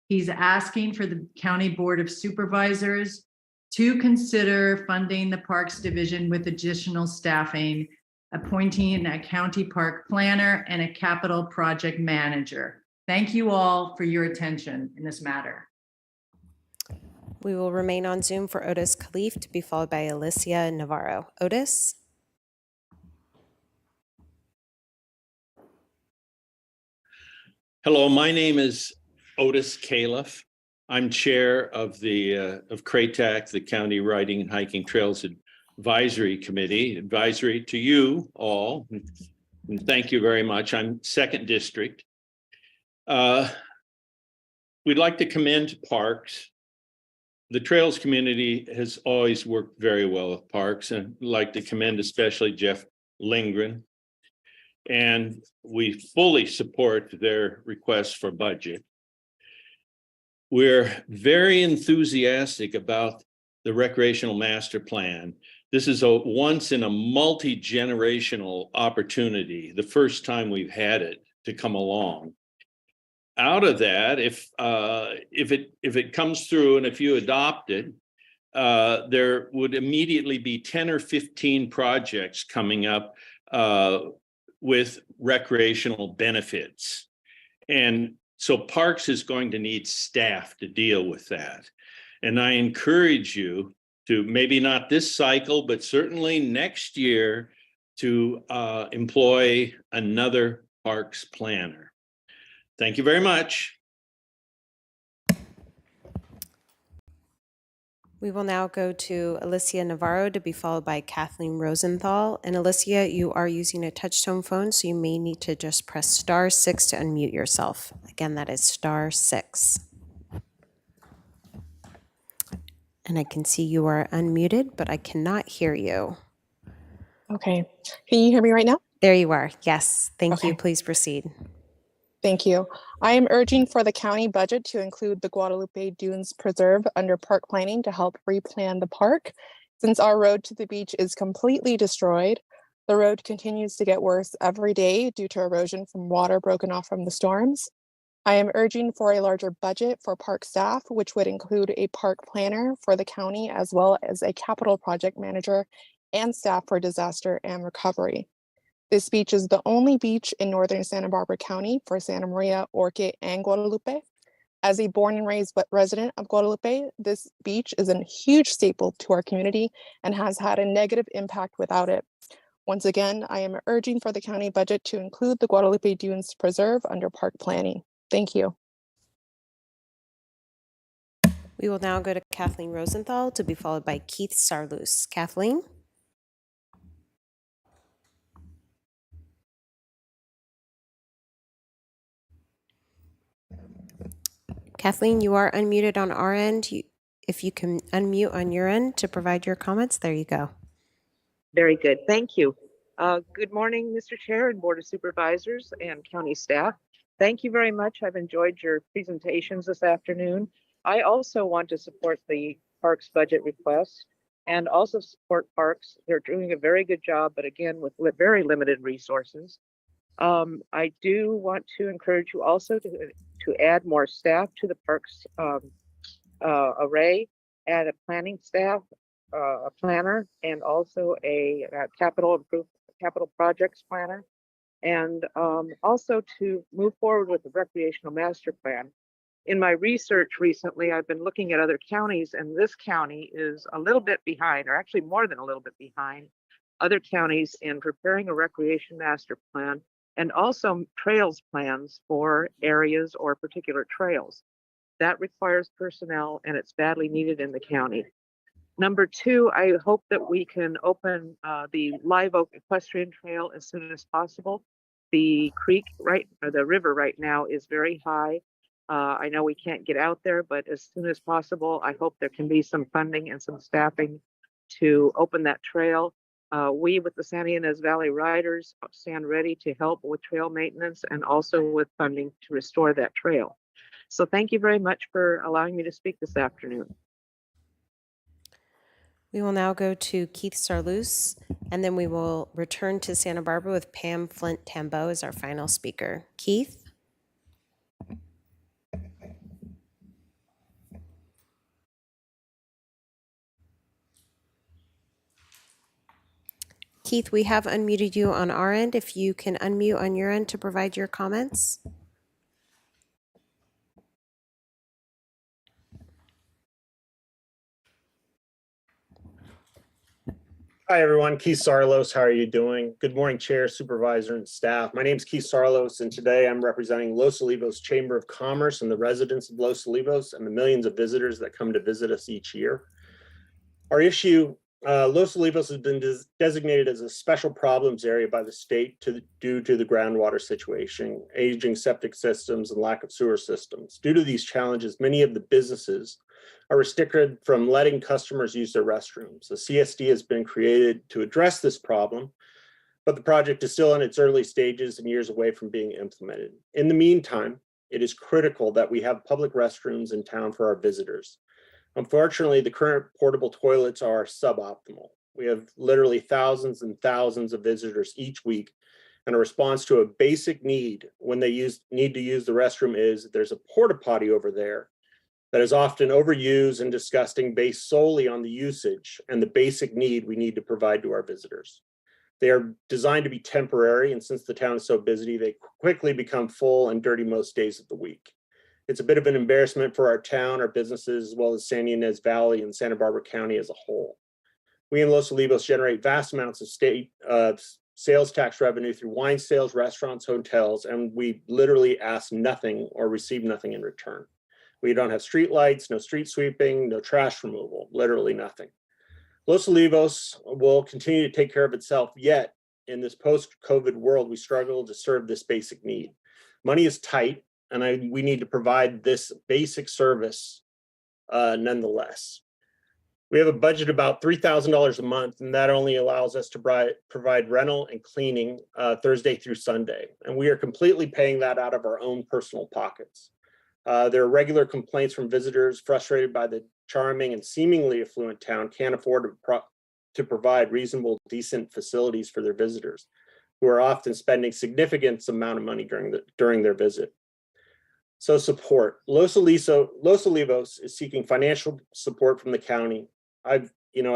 He's asking for the County Board of Supervisors to consider funding the Parks Division with additional staffing, appointing a county park planner and a capital project manager. Thank you all for your attention in this matter. We will remain on Zoom for Otis Khalif, to be followed by Alicia Navarro. Otis? Hello, my name is Otis Califf. I'm chair of the CRATAC, the County Riding and Hiking Trails Advisory Committee. Advisory to you all, and thank you very much. I'm 2nd District. We'd like to commend parks. The Trails community has always worked very well with parks, and I'd like to commend especially Jeff Lindgren. And we fully support their request for budget. We're very enthusiastic about the recreational master plan. This is a once in a multi-generational opportunity, the first time we've had it to come along. Out of that, if it comes through and if you adopt it, there would immediately be 10 or 15 projects coming up with recreational benefits. And so Parks is going to need staff to deal with that. And I encourage you to, maybe not this cycle, but certainly next year, to employ another Parks planner. Thank you very much. We will now go to Alicia Navarro, to be followed by Kathleen Rosenthal. And Alicia, you are using a touch-tone phone, so you may need to just press *6 to unmute yourself. Again, that is *6. And I can see you are unmuted, but I cannot hear you. Okay. Can you hear me right now? There you are. Yes. Thank you. Okay. Please proceed. Thank you. I am urging for the county budget to include the Guadalupe Dunes Preserve under park planning to help replan the park. Since our road to the beach is completely destroyed, the road continues to get worse every day due to erosion from water broken off from the storms. I am urging for a larger budget for park staff, which would include a park planner for the county, as well as a capital project manager and staff for disaster and recovery. This beach is the only beach in northern Santa Barbara County for Santa Maria, Orchid, and Guadalupe. As a born and raised resident of Guadalupe, this beach is a huge staple to our community and has had a negative impact without it. Once again, I am urging for the county budget to include the Guadalupe Dunes Preserve under park planning. Thank you. We will now go to Kathleen Rosenthal, to be followed by Keith Sarloos. Kathleen? Kathleen, you are unmuted on our end. If you can unmute on your end to provide your comments, there you go. Very good. Thank you. Good morning, Mr. Chair and Board of Supervisors and county staff. Thank you very much. I've enjoyed your presentations this afternoon. I also want to support the Parks budget request and also support Parks. They're doing a very good job, but again, with very limited resources. I do want to encourage you also to add more staff to the Parks array, add a planning staff, a planner, and also a capital projects planner. and also to move forward with the recreational master plan. In my research recently, I've been looking at other counties, and this county is a little bit behind, or actually more than a little bit behind other counties in preparing a recreation master plan and also trails plans for areas or particular trails. That requires personnel, and it's badly needed in the county. Number two, I hope that we can open the Live Oak Equestrian Trail as soon as possible. The river right now is very high. I know we can't get out there, but as soon as possible, I hope there can be some funding and some staffing to open that trail. We with the Santa Ynez Valley Riders stand ready to help with trail maintenance and also with funding to restore that trail. So thank you very much for allowing me to speak this afternoon. We will now go to Keith Sarloos, and then we will return to Santa Barbara with Pam Flint Tambo as our final speaker. Keith? Keith, we have unmuted you on our end. If you can unmute on your end to provide your comments. Hi, everyone. Keith Sarlos. How are you doing? Good morning, Chair, Supervisor, and staff. My name is Keith Sarlos, and today I'm representing Los Olivos Chamber of Commerce and the residents of Los Olivos and the millions of visitors that come to visit us each year. Our issue, Los Olivos has been designated as a special problems area by the state due to the groundwater situation, aging septic systems, and lack of sewer systems. Due to these challenges, many of the businesses are restricted from letting customers use their restrooms. A CSD has been created to address this problem, but the project is still in its early stages and years away from being implemented. In the meantime, it is critical that we have public restrooms in town for our visitors. Unfortunately, the current portable toilets are suboptimal. We have literally thousands and thousands of visitors each week, and a response to a basic need when they need to use the restroom is there's a porta potty over there that is often overused and disgusting based solely on the usage and the basic need we need to provide to our visitors. They are designed to be temporary, and since the town is so busy, they quickly become full and dirty most days of the week. It's a bit of an embarrassment for our town, our businesses, as well as Santa Ynez Valley and Santa Barbara County as a whole. We in Los Olivos generate vast amounts of state sales tax revenue through wine sales, restaurants, hotels, and we literally ask nothing or receive nothing in return. We don't have street lights, no street sweeping, no trash removal, literally nothing. Los Olivos will continue to take care of itself, yet in this post-COVID world, we struggle to serve this basic need. Money is tight, and we need to provide this basic service nonetheless. We have a budget about $3,000 a month, and that only allows us to provide rental and cleaning Thursday through Sunday. And we are completely paying that out of our own personal pockets. There are regular complaints from visitors frustrated by the charming and seemingly affluent town can't afford to provide reasonable, decent facilities for their visitors, who are often spending significant amount of money during their visit. So support. Los Olivos is seeking financial support from the county. I've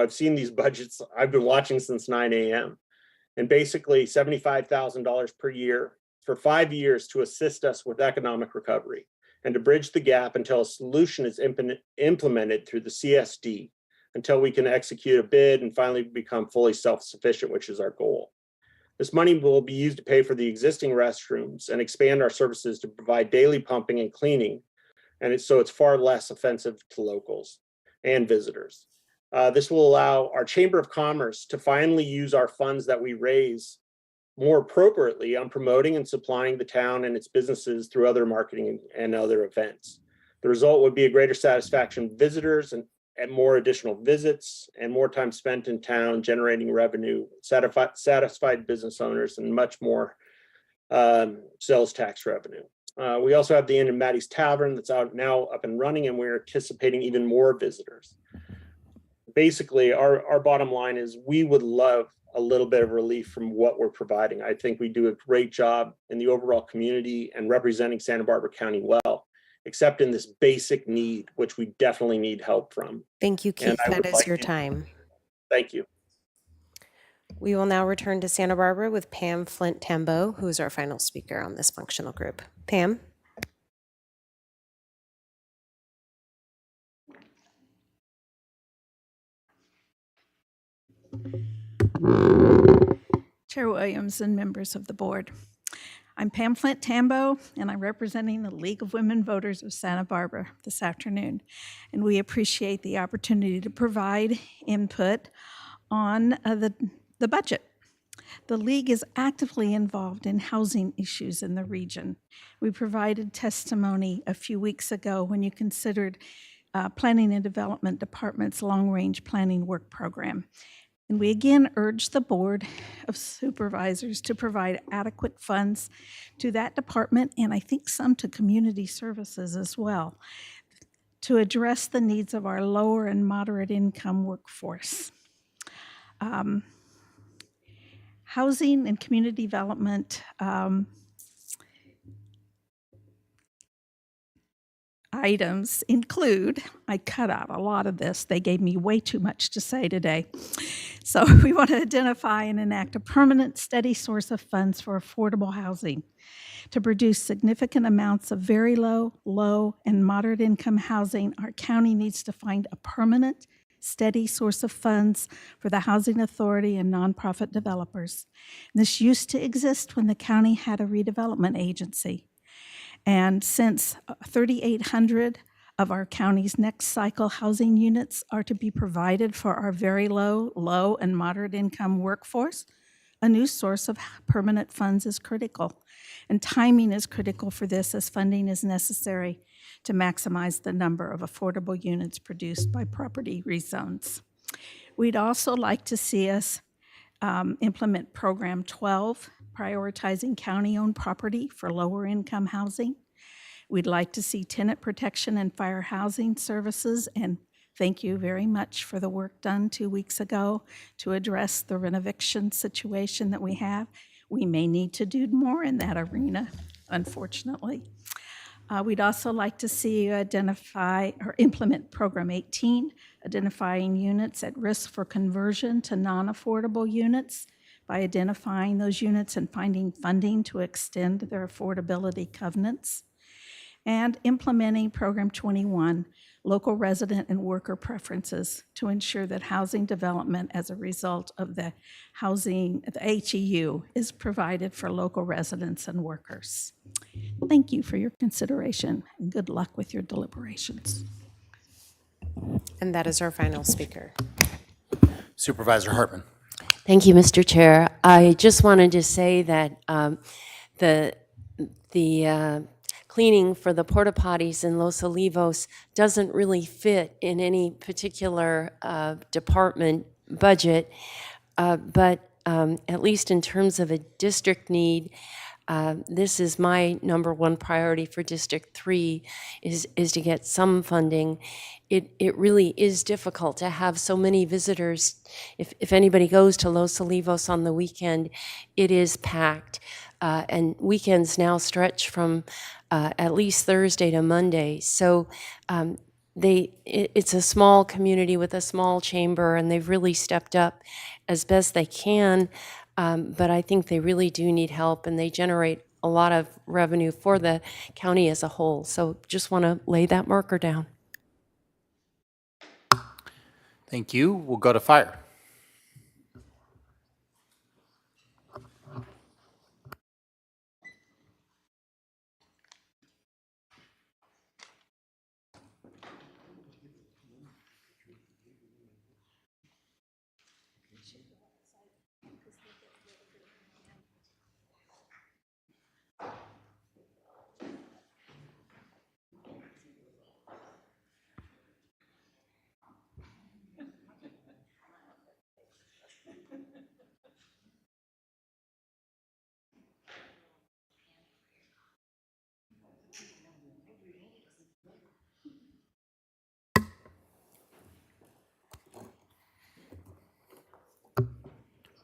seen these budgets. I've been watching since 9 a.m. and basically $75,000 per year for 5 years to assist us with economic recovery and to bridge the gap until a solution is implemented through the CSD, until we can execute a bid and finally become fully self-sufficient, which is our goal. This money will be used to pay for the existing restrooms and expand our services to provide daily pumping and cleaning, and so it's far less offensive to locals and visitors. This will allow our Chamber of Commerce to finally use our funds that we raise more appropriately on promoting and supplying the town and its businesses through other marketing and other events. The result would be a greater satisfaction of visitors and more additional visits and more time spent in town generating revenue, satisfied business owners, and much more sales tax revenue. We also have the Inn and Maddie's Tavern that's now up and running, and we're anticipating even more visitors. Basically, our bottom line is we would love a little bit of relief from what we're providing. I think we do a great job in the overall community and representing Santa Barbara County well, except in this basic need, which we definitely need help from. Thank you, Keith. That is your time. Thank you. We will now return to Santa Barbara with Pam Flint Tambo, who is our final speaker on this functional group. Pam? Chair Williams and members of the board. I'm Pam Flint Tambo, and I'm representing the League of Women Voters of Santa Barbara this afternoon. And we appreciate the opportunity to provide input on the budget. The League is actively involved in housing issues in the region. We provided testimony a few weeks ago when you considered Planning and Development Department's long-range planning work program. And we again urge the Board of Supervisors to provide adequate funds to that department, and I think some to community services as well, to address the needs of our lower and moderate income workforce. Housing and community development items include, I cut out a lot of this, they gave me way too much to say today. So we want to identify and enact a permanent, steady source of funds for affordable housing to produce significant amounts of very low, low, and moderate income housing. Our county needs to find a permanent, steady source of funds for the Housing Authority and nonprofit developers. This used to exist when the county had a redevelopment agency. And since 3,800 of our county's next cycle housing units are to be provided for our very low, low, and moderate income workforce, a new source of permanent funds is critical. And timing is critical for this, as funding is necessary to maximize the number of affordable units produced by property rezones. We'd also like to see us implement Program 12, prioritizing county-owned property for lower income housing. We'd like to see tenant protection and fire housing services, and thank you very much for the work done 2 weeks ago to address the renoviction situation that we have. We may need to do more in that arena, unfortunately. We'd also like to see you identify or implement Program 18, identifying units at risk for conversion to non-affordable units by identifying those units and finding funding to extend their affordability covenants, and implementing Program 21, local resident and worker preferences to ensure that housing development as a result of the HEU is provided for local residents and workers. Thank you for your consideration, and good luck with your deliberations. And that is our final speaker. Supervisor Hartman. Thank you, Mr. Chair. I just wanted to say that the cleaning for the porta potties in Los Olivos doesn't really fit in any particular department budget, but at least in terms of a district need, this is my number one priority for District 3 is to get some funding. It really is difficult to have so many visitors. If anybody goes to Los Olivos on the weekend, it is packed. And weekends now stretch from at least Thursday to Monday. So it's a small community with a small chamber, and they've really stepped up as best they can. But I think they really do need help, and they generate a lot of revenue for the county as a whole. So just want to lay that marker down. Thank you. We'll go to fire.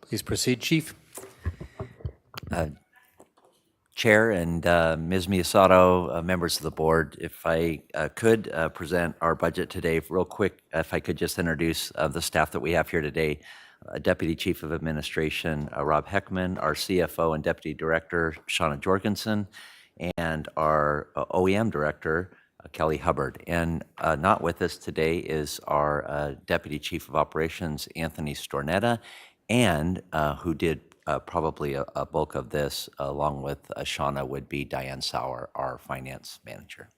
Please proceed, Chief. Chair and Ms. Miyasato, members of the board, if I could present our budget today real quick, if I could just introduce the staff that we have here today. Deputy Chief of Administration Rob Heckman, our CFO and Deputy Director Shauna Jorgensen, and our OEM Director Kelly Hubbard. And not with us today is our Deputy Chief of Operations Anthony Stornetta, and who did probably a bulk of this along with Shauna would be Diane Sauer, our Finance Manager.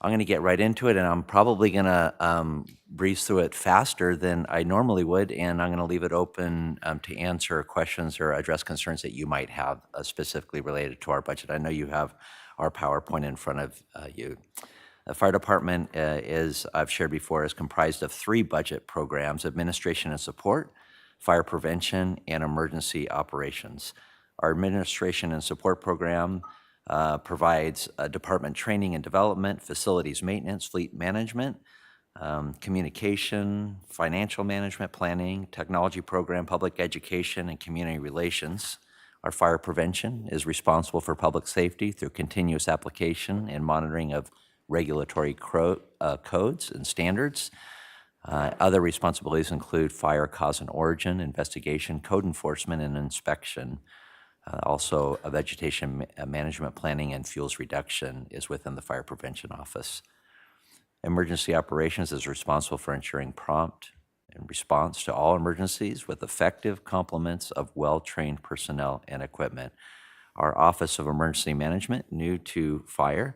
I'm going to get right into it, and I'm probably going to breeze through it faster than I normally would, and I'm going to leave it open to answer questions or address concerns that you might have specifically related to our budget. I know you have our PowerPoint in front of you. The fire department, as I've shared before, is comprised of 3 budget programs: administration and support, fire prevention, and emergency operations. Our administration and support program provides department training and development, facilities maintenance, fleet management, communication, financial management, planning, technology program, public education, and community relations. Our fire prevention is responsible for public safety through continuous application and monitoring of regulatory codes and standards. Other responsibilities include fire cause and origin, investigation, code enforcement, and inspection. Also, vegetation management planning and fuels reduction is within the Fire Prevention Office. Emergency operations is responsible for ensuring prompt and response to all emergencies with effective complements of well-trained personnel and equipment. Our Office of Emergency Management, new to fire,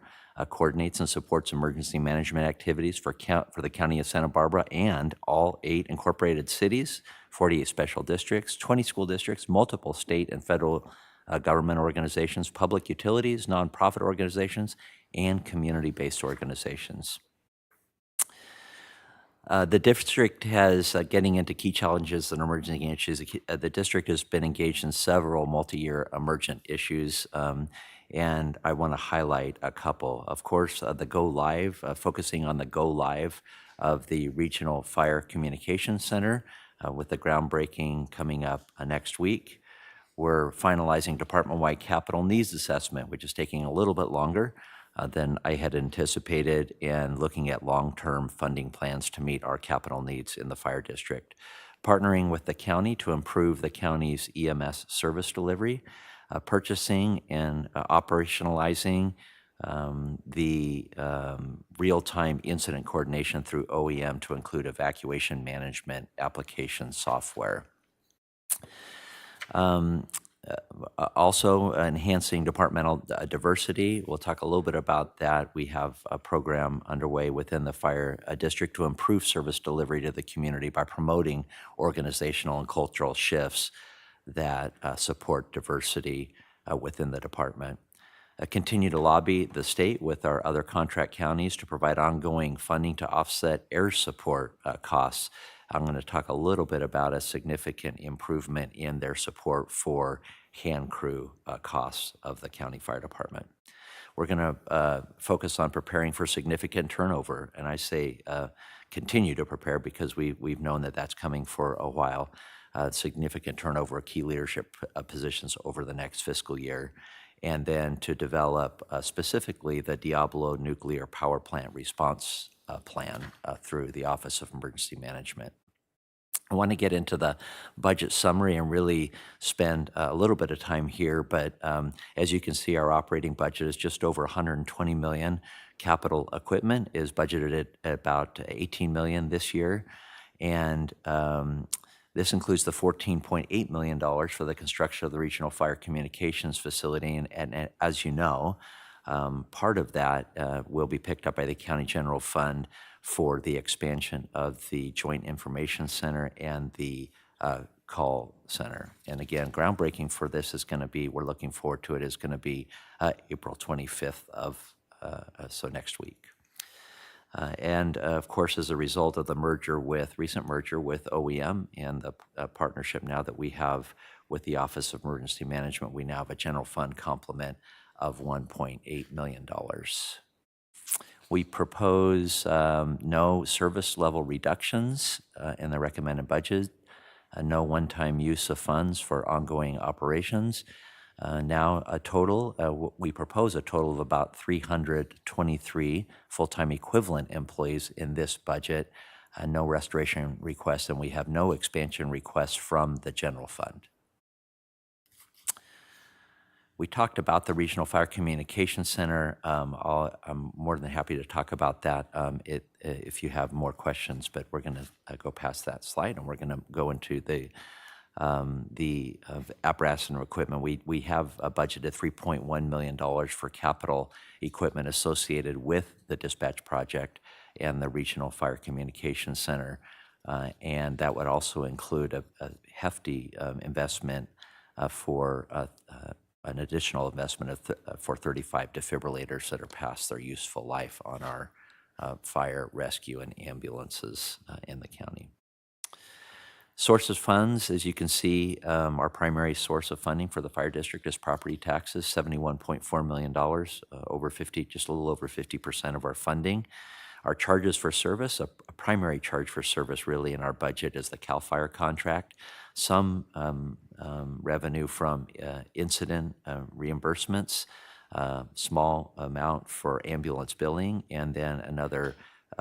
coordinates and supports emergency management activities for the County of Santa Barbara and all 8 incorporated cities, 48 special districts, 20 school districts, multiple state and federal government organizations, public utilities, nonprofit organizations, and community-based organizations. The district has, getting into key challenges and emerging issues, the district has been engaged in several multi-year emergent issues, and I want to highlight a couple. Of course, the go live, focusing on the go live of the Regional Fire Communications Center with the groundbreaking coming up next week. We're finalizing department-wide capital needs assessment, which is taking a little bit longer than I had anticipated, and looking at long-term funding plans to meet our capital needs in the fire district. Partnering with the county to improve the county's EMS service delivery, purchasing and operationalizing the real-time incident coordination through OEM to include evacuation management application software. Also enhancing departmental diversity. We'll talk a little bit about that. We have a program underway within the fire district to improve service delivery to the community by promoting organizational and cultural shifts that support diversity within the department. Continue to lobby the state with our other contract counties to provide ongoing funding to offset air support costs. I'm going to talk a little bit about a significant improvement in their support for hand crew costs of the county fire department. We're going to focus on preparing for significant turnover, and I say continue to prepare because we've known that that's coming for a while. Significant turnover of key leadership positions over the next fiscal year, and then to develop specifically the Diablo Nuclear Power Plant response plan through the Office of Emergency Management. I want to get into the budget summary and really spend a little bit of time here, but as you can see, our operating budget is just over $120 million. Capital equipment is budgeted at about $18 million this year, and this includes the $14.8 million for the construction of the Regional Fire Communications Facility, and as you know, part of that will be picked up by the County General Fund for the expansion of the Joint Information Center and the call center. And again, groundbreaking for this is going to be, we're looking forward to it, is going to be April 25th so next week. And of course, as a result of the recent merger with OEM and the partnership now that we have with the Office of Emergency Management, we now have a general fund complement of $1.8 million. We propose no service level reductions in the recommended budget, no one-time use of funds for ongoing operations. We propose a total of about 323 full-time equivalent employees in this budget. no restoration requests, and we have no expansion requests from the general fund. We talked about the Regional Fire Communications Center. I'm more than happy to talk about that if you have more questions, but we're going to go past that slide and we're going to go into the apparatus and equipment. We have budgeted $3.1 million for capital equipment associated with the dispatch project and the Regional Fire Communications Center. And that would also include a hefty investment for an additional investment for 35 defibrillators that are past their useful life on our fire, rescue, and ambulances in the county. Sources funds, as you can see, our primary source of funding for the fire district is property taxes, $71.4 million, just a little over 50% of our funding. Our charges for service, a primary charge for service really in our budget is the CAL FIRE contract. Some revenue from incident reimbursements, small amount for ambulance billing, and then another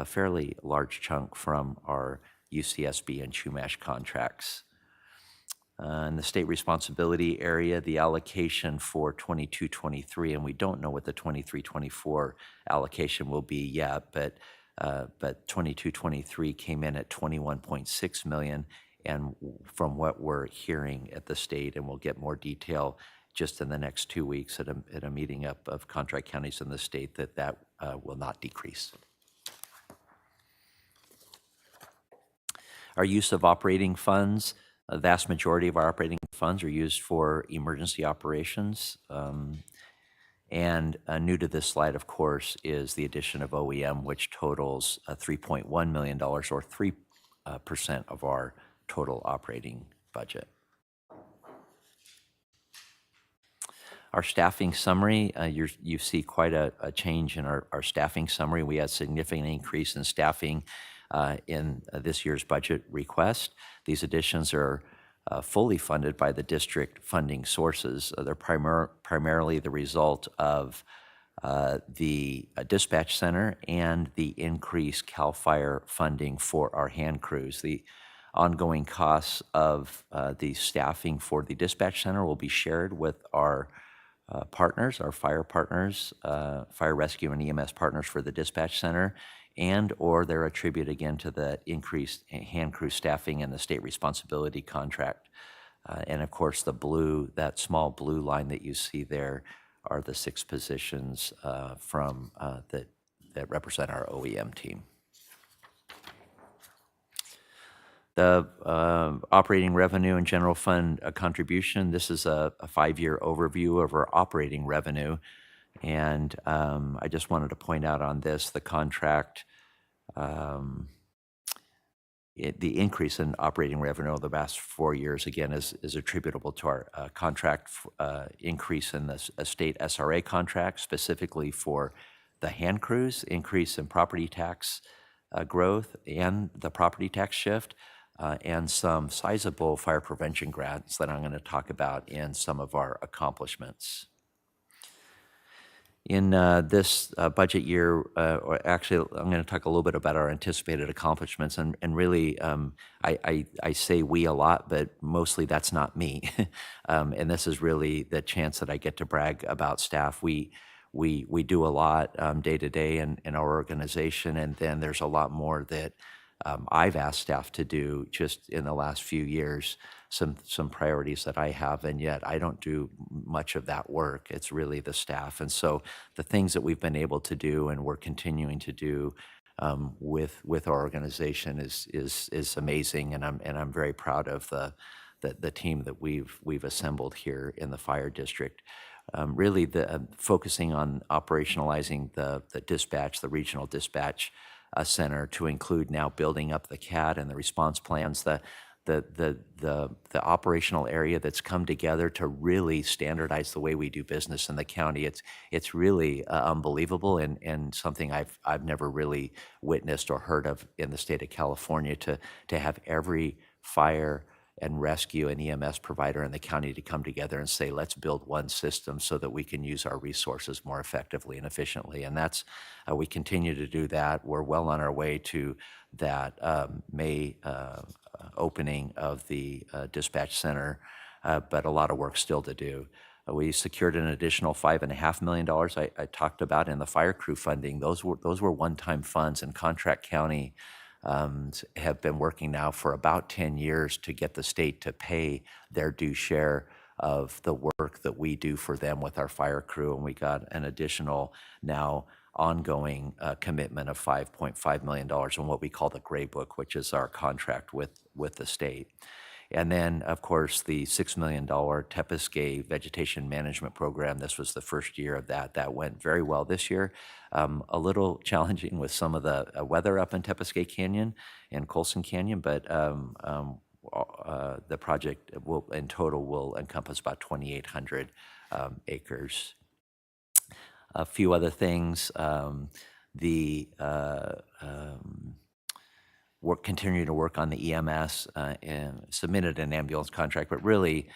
fairly large chunk from our UCSB and Chumash contracts. In the state responsibility area, the allocation for 22-23, and we don't know what the 23-24 allocation will be yet, but 22-23 came in at $21.6 million, and from what we're hearing at the state, and we'll get more detail just in the next 2 weeks at a meeting up of contract counties in the state, that will not decrease. Our use of operating funds, a vast majority of our operating funds are used for emergency operations. And new to this slide, of course, is the addition of OEM, which totals $3.1 million, or 3% of our total operating budget. Our staffing summary, you see quite a change in our staffing summary. We had significant increase in staffing in this year's budget request. These additions are fully funded by the district funding sources. They're primarily the result of the dispatch center and the increased CAL FIRE funding for our hand crews. The ongoing costs of the staffing for the dispatch center will be shared with our partners, our fire partners, fire rescue and EMS partners for the dispatch center, and or they're attributed again to the increased hand crew staffing and the state responsibility contract. And of course, that small blue line that you see there are the 6 positions that represent our OEM team. The operating revenue and general fund contribution, this is a 5-year overview of our operating revenue. And I just wanted to point out on this, the contract, the increase in operating revenue over the past 4 years, again, is attributable to our contract increase in the state SRA contract, specifically for the hand crews, increase in property tax growth and the property tax shift, and some sizable fire prevention grants that I'm going to talk about in some of our accomplishments. In this budget year, or actually, I'm going to talk a little bit about our anticipated accomplishments. And really, I say we a lot, but mostly that's not me. And this is really the chance that I get to brag about staff. We do a lot day to day in our organization, and then there's a lot more that I've asked staff to do just in the last few years, some priorities that I have, and yet I don't do much of that work. It's really the staff. And so the things that we've been able to do and we're continuing to do with our organization is amazing, and I'm very proud of the team that we've assembled here in the fire district. Really focusing on operationalizing the dispatch, the regional dispatch center, to include now building up the CAD and the response plans, the operational area that's come together to really standardize the way we do business in the county. It's really unbelievable, and something I've never really witnessed or heard of in the state of California, to have every fire and rescue an EMS provider in the county to come together and say, let's build one system so that we can use our resources more effectively and efficiently. And that's, we continue to do that. We're well on our way to that May opening of the dispatch center, but a lot of work still to do. We secured an additional $5.5 million I talked about in the fire crew funding. Those were one-time funds, and Contract County have been working now for about 10 years to get the state to pay their due share of the work that we do for them with our fire crew. And we got an additional now ongoing commitment of $5.5 million in what we call the Gray Book, which is our contract with the state. And then, of course, the $6 million Tepiscay Vegetation Management Program. This was the first year of that. That went very well this year. A little challenging with some of the weather up in Tepiscay Canyon and Colson Canyon, but the project will, in total, will encompass about 2,800 acres. A few other things. We're continuing to work on the EMS and submitted an ambulance contract, but really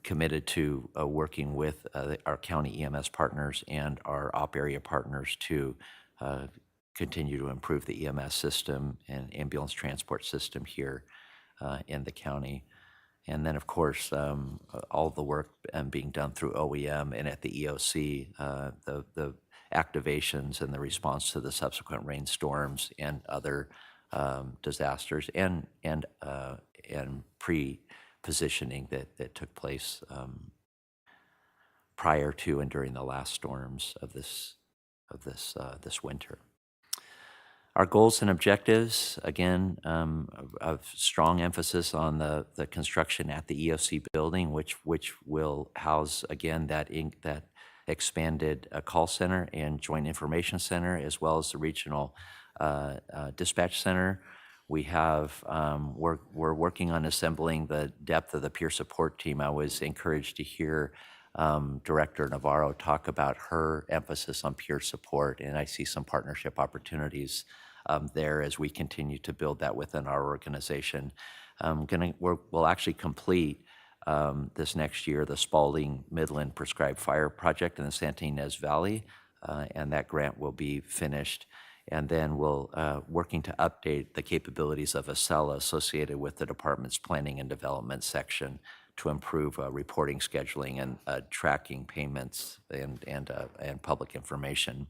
committed to working with our county EMS partners and our op area partners to continue to improve the EMS system and ambulance transport system here in the county. And then, of course, all the work being done through OEM and at the EOC, the activations and the response to the subsequent rainstorms and other disasters and pre-positioning that took place prior to and during the last storms of this winter. Our goals and objectives, again, of strong emphasis on the construction at the EOC building, which will house, again, that expanded call center and joint information center, as well as the regional dispatch center. We have, we're working on assembling the depth of the peer support team. I was encouraged to hear Director Navarro talk about her emphasis on peer support, and I see some partnership opportunities there as we continue to build that within our organization. We'll actually complete this next year the Spalding Midland Prescribed Fire Project in the Santa Ynez Valley, and that grant will be finished. And then we'll working to update the capabilities of Acela associated with the department's planning and development section to improve reporting, scheduling, and tracking payments and public information.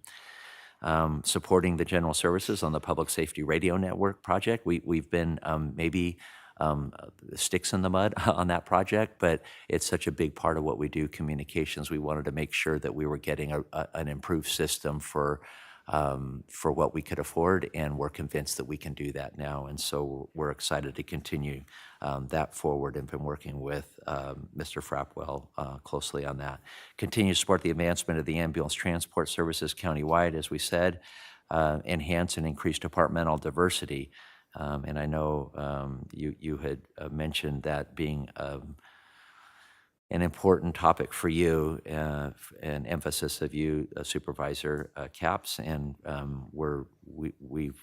Supporting the general services on the Public Safety Radio Network project. We've been maybe sticks in the mud on that project, but it's such a big part of what we do, communications. We wanted to make sure that we were getting an improved system for what we could afford, and we're convinced that we can do that now. And so we're excited to continue that forward and been working with Mr. Frapwell closely on that. Continue to support the advancement of the ambulance transport services countywide, as we said, enhance and increase departmental diversity. And I know you had mentioned that being an important topic for you, an emphasis of you, Supervisor Capps, and we've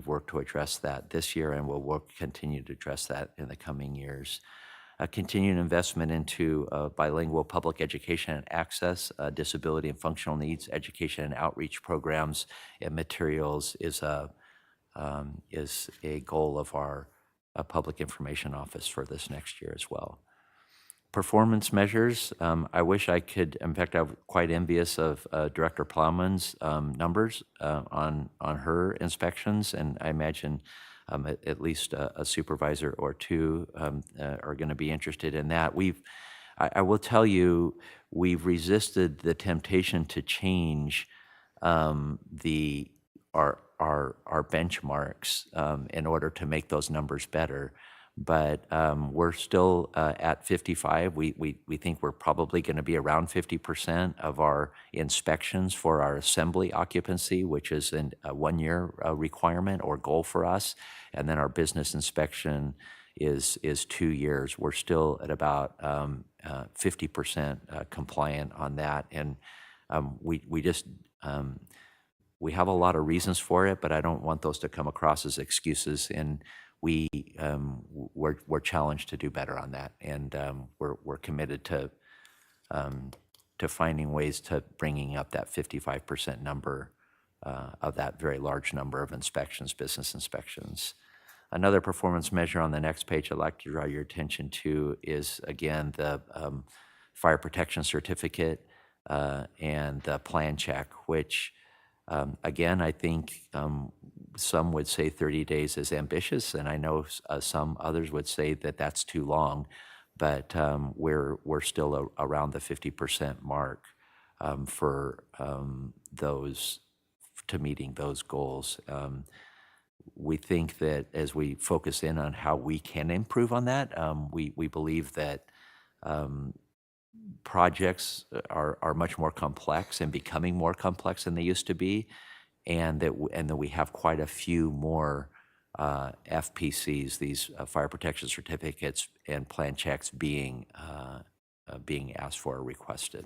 worked to address that this year, and we'll continue to address that in the coming years. Continued investment into bilingual public education and access, disability and functional needs education and outreach programs and materials is a goal of our public information office for this next year as well. Performance measures, I wish I could, in fact, I'm quite envious of Director Plowman's numbers on her inspections, and I imagine at least a supervisor or two are going to be interested in that. I will tell you, we've resisted the temptation to change our benchmarks in order to make those numbers better. But we're still at 55. We think we're probably going to be around 50% of our inspections for our assembly occupancy, which is a one-year requirement or goal for us. And then our business inspection is 2 years. We're still at about 50% compliant on that. And we have a lot of reasons for it, but I don't want those to come across as excuses. And we're challenged to do better on that, and we're committed to finding ways to bringing up that 55% number of that very large number of inspections, business inspections. Another performance measure on the next page I'd like to draw your attention to is, again, the fire protection certificate and the plan check, which, again, I think some would say 30 days is ambitious, and I know some others would say that that's too long, but we're still around the 50% mark for those, to meeting those goals. We think that as we focus in on how we can improve on that, we believe that projects are much more complex and becoming more complex than they used to be, and that we have quite a few more FPCs, these fire protection certificates and plan checks being asked for or requested.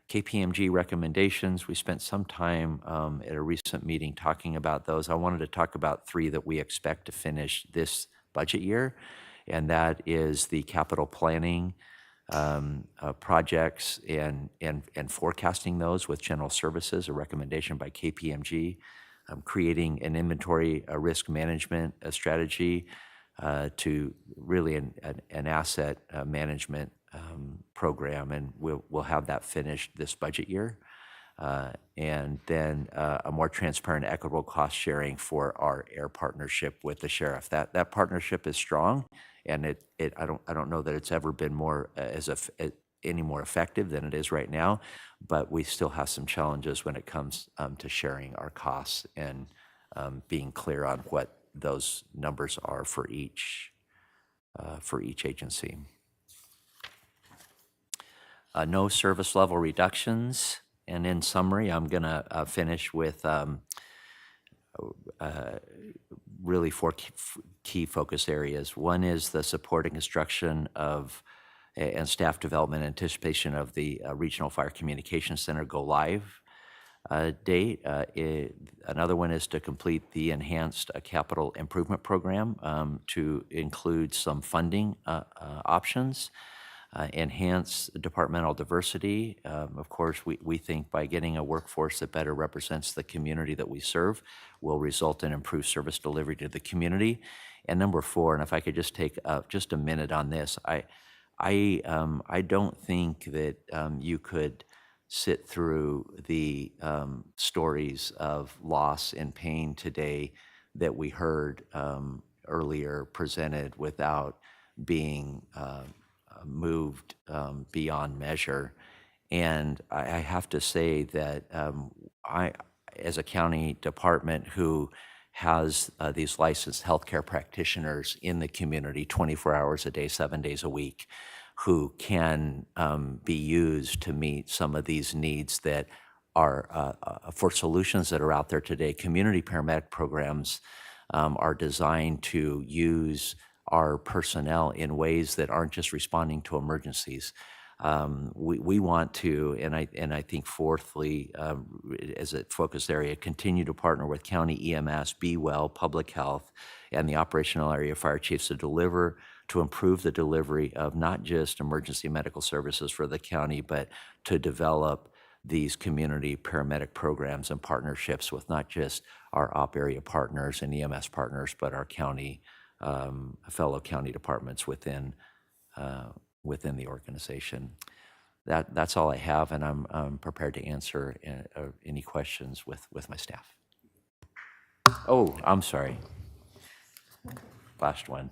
KPMG recommendations, we spent some time at a recent meeting talking about those. I wanted to talk about 3 that we expect to finish this budget year, and that is the capital planning projects and forecasting those with general services, a recommendation by KPMG, creating an inventory risk management strategy to really an asset management program, and we'll have that finished this budget year. And then a more transparent, equitable cost sharing for our air partnership with the sheriff. That partnership is strong, and I don't know that it's ever been more any more effective than it is right now, but we still have some challenges when it comes to sharing our costs and being clear on what those numbers are for each agency. No service level reductions. And in summary, I'm going to finish with really 4 key focus areas. One is the support and construction of and staff development in anticipation of the Regional Fire Communications Center go live date. Another one is to complete the enhanced capital improvement program to include some funding options. Enhance departmental diversity. Of course, we think by getting a workforce that better represents the community that we serve will result in improved service delivery to the community. And number 4, and if I could just take just a minute on this, I don't think that you could sit through the stories of loss and pain today that we heard earlier presented without being moved beyond measure. And I have to say that I, as a county department who has these licensed healthcare practitioners in the community 24 hours a day, 7 days a week, who can be used to meet some of these needs that are for solutions that are out there today. Community paramedic programs are designed to use our personnel in ways that aren't just responding to emergencies. We want to, and I think fourthly, as a focus area, continue to partner with county EMS, Be Well, Public Health, and the operational area fire chiefs to improve the delivery of not just emergency medical services for the county, but to develop these community paramedic programs and partnerships with not just our op area partners and EMS partners, but our county fellow county departments within the organization. That's all I have, and I'm prepared to answer any questions with my staff. Oh, I'm sorry. Last one.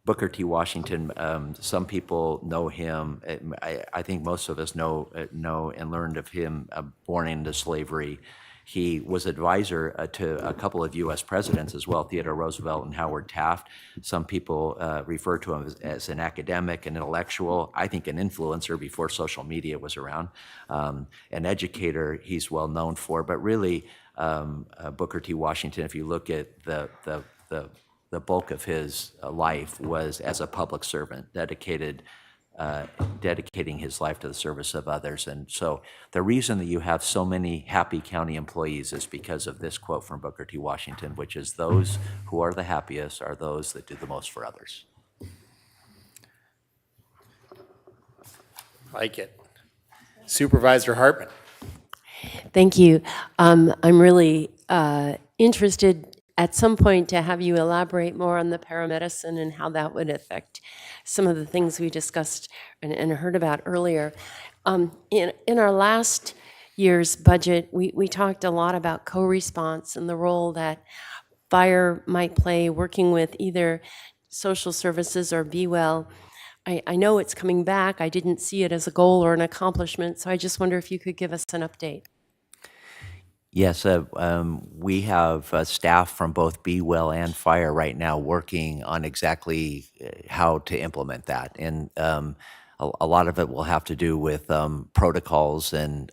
Booker T. Washington. Some people know him. I think most of us know and learned of him born into slavery. He was advisor to a couple of U.S. presidents as well, Theodore Roosevelt and Howard Taft. Some people refer to him as an academic, an intellectual, I think an influencer before social media was around, an educator he's well known for. But really, Booker T. Washington, if you look at the bulk of his life, was as a public servant, dedicated dedicating his life to the service of others. And so the reason that you have so many happy county employees is because of this quote from Booker T. Washington, which is, "Those who are the happiest are those that do the most for others." Like it. Supervisor Hartman. Thank you. I'm really interested at some point to have you elaborate more on the paramedicine and how that would affect some of the things we discussed and heard about earlier. In our last year's budget, we talked a lot about co-response and the role that fire might play working with either social services or Be Well. I know it's coming back. I didn't see it as a goal or an accomplishment, so I just wonder if you could give us an update. Yes, we have staff from both Be Well and Fire right now working on exactly how to implement that. And a lot of it will have to do with protocols and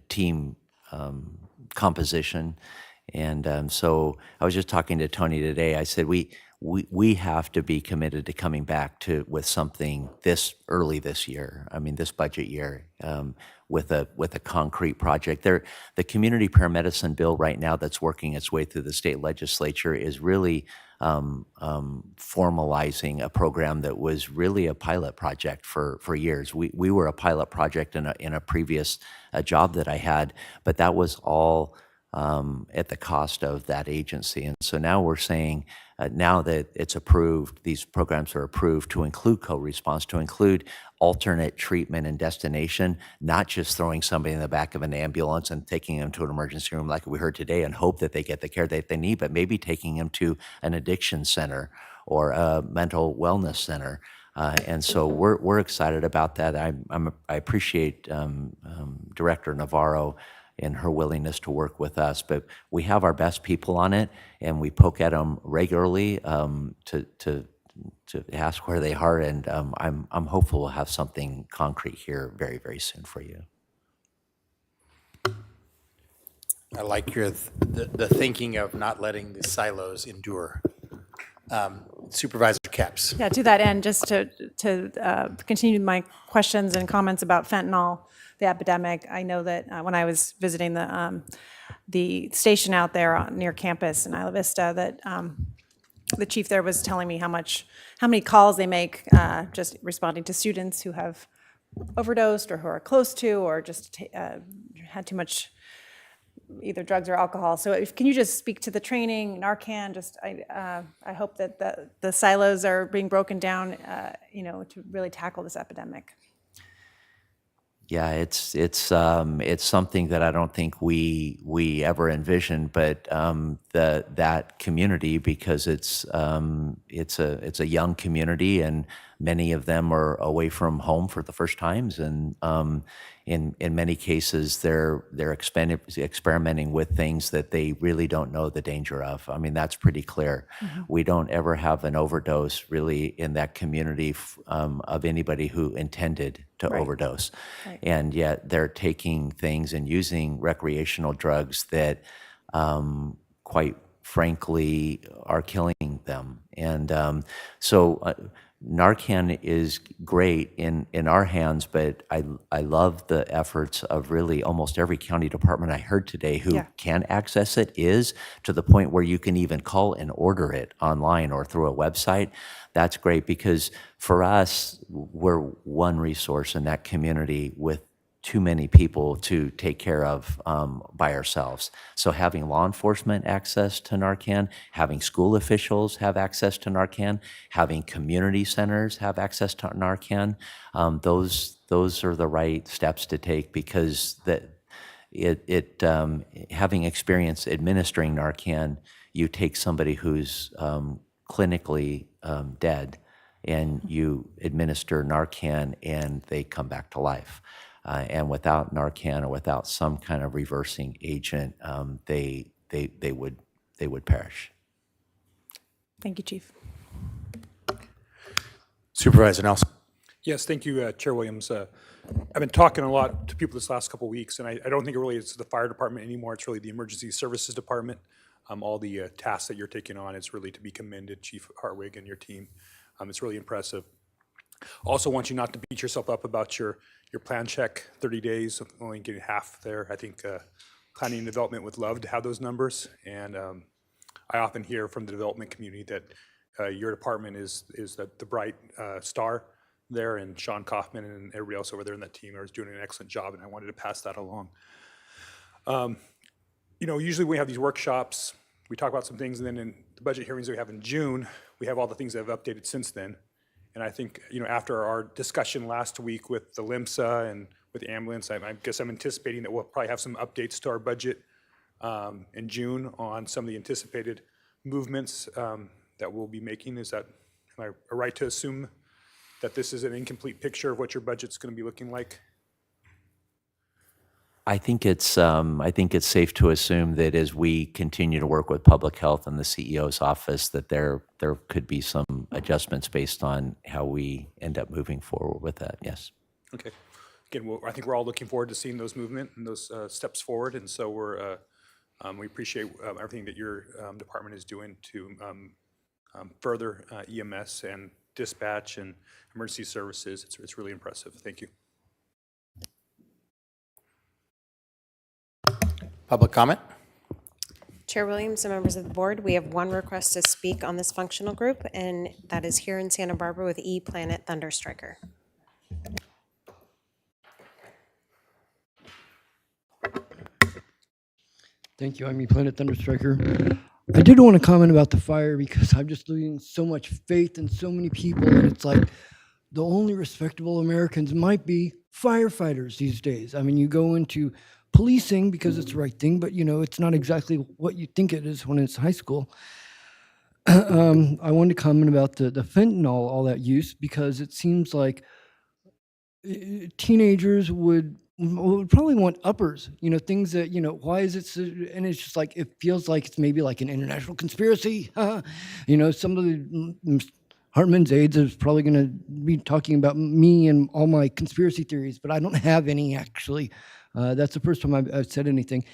team composition. And so I was just talking to Tony today. I said, we have to be committed to coming back with something this early this year. I mean, this budget year, with a concrete project. The community paramedicine bill right now that's working its way through the state legislature is really formalizing a program that was really a pilot project for years. We were a pilot project in a previous job that I had, but that was all at the cost of that agency. And so now we're saying, now that it's approved, these programs are approved to include co-response, to include alternate treatment and destination, not just throwing somebody in the back of an ambulance and taking them to an emergency room like we heard today and hope that they get the care that they need, but maybe taking them to an addiction center or a mental wellness center. And so we're excited about that. I appreciate Director Navarro and her willingness to work with us, but we have our best people on it, and we poke at them regularly to ask where they are, and I'm hopeful we'll have something concrete here very, very soon for you. I like the thinking of not letting the silos endure. Supervisor Capps. Yeah, to that end, just to continue my questions and comments about fentanyl, the epidemic. I know that when I was visiting the station out there near campus in Isla Vista, that the chief there was telling me how many calls they make just responding to students who have overdosed or who are close to or just had too much either drugs or alcohol. So can you just speak to the training, Narcan? Just I hope that the silos are being broken down, to really tackle this epidemic. Yeah, it's something that I don't think we ever envisioned, but that community, because it's a young community, and many of them are away from home for the first times, and in many cases they're experimenting with things that they really don't know the danger of. I mean, that's pretty clear. Mm-hmm. We don't ever have an overdose really in that community of anybody who intended to overdose. Right. And yet they're taking things and using recreational drugs that quite frankly are killing them. And so Narcan is great in our hands, but I love the efforts of really almost every county department I heard today who can access it, is to the point where you can even call and order it online or through a website. That's great, because for us, we're one resource in that community with too many people to take care of by ourselves. So having law enforcement access to Narcan, having school officials have access to Narcan, having community centers have access to Narcan, those are the right steps to take, because having experience administering Narcan, you take somebody who's clinically dead and you administer Narcan and they come back to life. And without Narcan or without some kind of reversing agent, they would perish. Thank you, Chief. Supervisor Nelson. Yes, thank you, Chair Williams. I've been talking a lot to people this last couple of weeks, and I don't think it really is the fire department anymore. It's really the emergency services department. All the tasks that you're taking on, it's really to be commended, Chief Hartwig and your team. It's really impressive. Also want you not to beat yourself up about your plan check, 30 days, only getting half there. I think planning and development would love to have those numbers. And I often hear from the development community that your department is the bright star there, and Sean Kaufman and everybody else over there in that team are doing an excellent job, and I wanted to pass that along. You know, usually we have these workshops, we talk about some things, and then in the budget hearings that we have in June, we have all the things that have updated since then. And I think, you know, after our discussion last week with the LIMSA and with the ambulance, I guess I'm anticipating that we'll probably have some updates to our budget in June on some of the anticipated movements that we'll be making. Am I right to assume that this is an incomplete picture of what your budget's going to be looking like? I think it's safe to assume that as we continue to work with public health and the CEO's office, that there could be some adjustments based on how we end up moving forward with that. Yes. Okay. Again, I think we're all looking forward to seeing those movement and those steps forward, and so we appreciate everything that your department is doing to further EMS and dispatch and emergency services. It's really impressive. Thank you. Public comment? Chair Williams and members of the board, we have one request to speak on this functional group, and that is here in Santa Barbara with ePlanet Thunderstriker. Thank you. I'm ePlanet Thunderstriker. I did want to comment about the fire because I'm just losing so much faith in so many people, and it's like the only respectable Americans might be firefighters these days. I mean, you go into policing because it's the right thing, but you know, it's not exactly what you think it is when it's high school. I wanted to comment about the fentanyl, all that use, because it seems like teenagers would probably want uppers, you know, things that, you know, why is it so, and it's just like, it feels like it's maybe like an international conspiracy. You know, some of the Hartman's aides is probably going to be talking about me and all my conspiracy theories, but I don't have any actually. That's the first time I've said anything.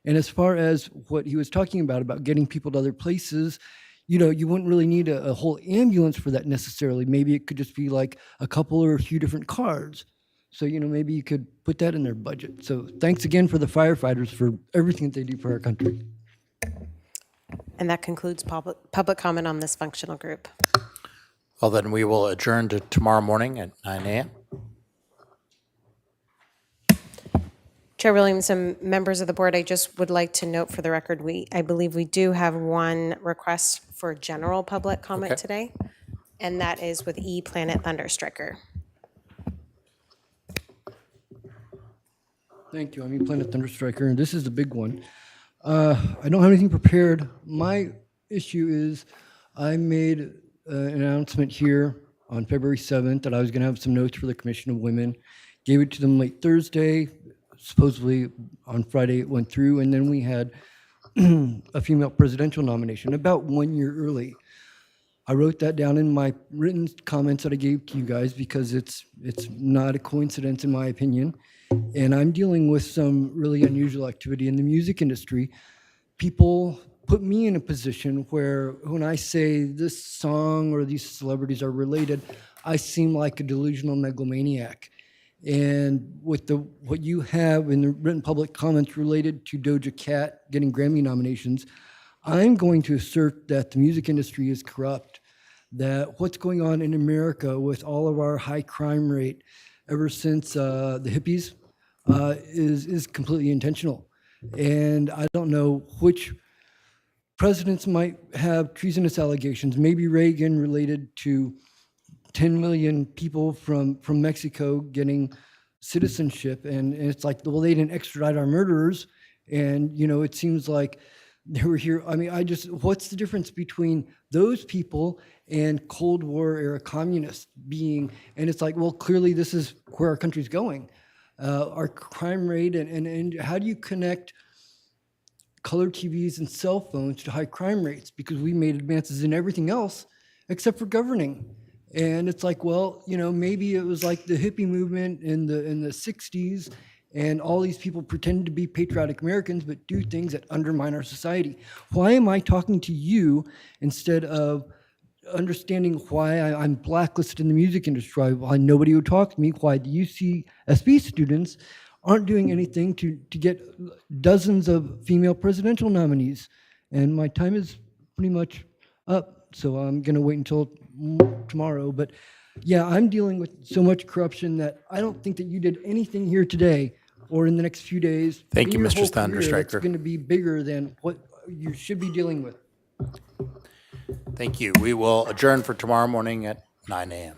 And as far as what he was talking about getting people to other places, you know, you wouldn't really need a whole ambulance for that necessarily. Maybe it could just be like a couple or a few different cars. So, you know, maybe you could put that in their budget. So thanks again for the firefighters for everything that they do for our country. And that concludes public comment on this functional group. Well, then we will adjourn to tomorrow morning at 9 a.m. Chair Williams and members of the board, I just would like to note for the record, I believe we do have one request for general public comment today, and that is with ePlanet Thunderstriker. Thank you. I'm ePlanet Thunderstriker, and this is the big one. I don't have anything prepared. My issue is I made an announcement here on February 7th that I was going to have some notes for the Commission of Women. Gave it to them late Thursday. Supposedly on Friday it went through, and then we had a female presidential nomination about 1 year early. I wrote that down in my written comments that I gave to you guys because it's not a coincidence in my opinion. And I'm dealing with some really unusual activity in the music industry. People put me in a position where when I say this song or these celebrities are related, I seem like a delusional megalomaniac. And with what you have in the written public comments related to Doja Cat getting Grammy nominations, I'm going to assert that the music industry is corrupt, that what's going on in America with all of our high crime rate ever since the hippies is completely intentional. And I don't know which presidents might have treasonous allegations, maybe Reagan related to 10 million people from Mexico getting citizenship. And it's like, well, they didn't extradite our murderers. And, you know, it seems like they were here. I mean, what's the difference between those people and Cold War era communists being, and it's like, well, clearly this is where our country's going. Our crime rate and how do you connect color TVs and cell phones to high crime rates? Because we made advances in everything else except for governing. And it's like, well, you know, maybe it was like the hippie movement in the 60s, and all these people pretend to be patriotic Americans, but do things that undermine our society. Why am I talking to you instead of understanding why I'm blacklisted in the music industry, why nobody would talk to me, why the UCSB students aren't doing anything to get dozens of female presidential nominees. And my time is pretty much up, so I'm going to wait until tomorrow. But yeah, I'm dealing with so much corruption that I don't think that you did anything here today or in the next few days. Thank you, in your Mr. whole career Thunderstriker. That's going to be bigger than what you should be dealing with. Thank you. We will adjourn for tomorrow morning at 9 a.m.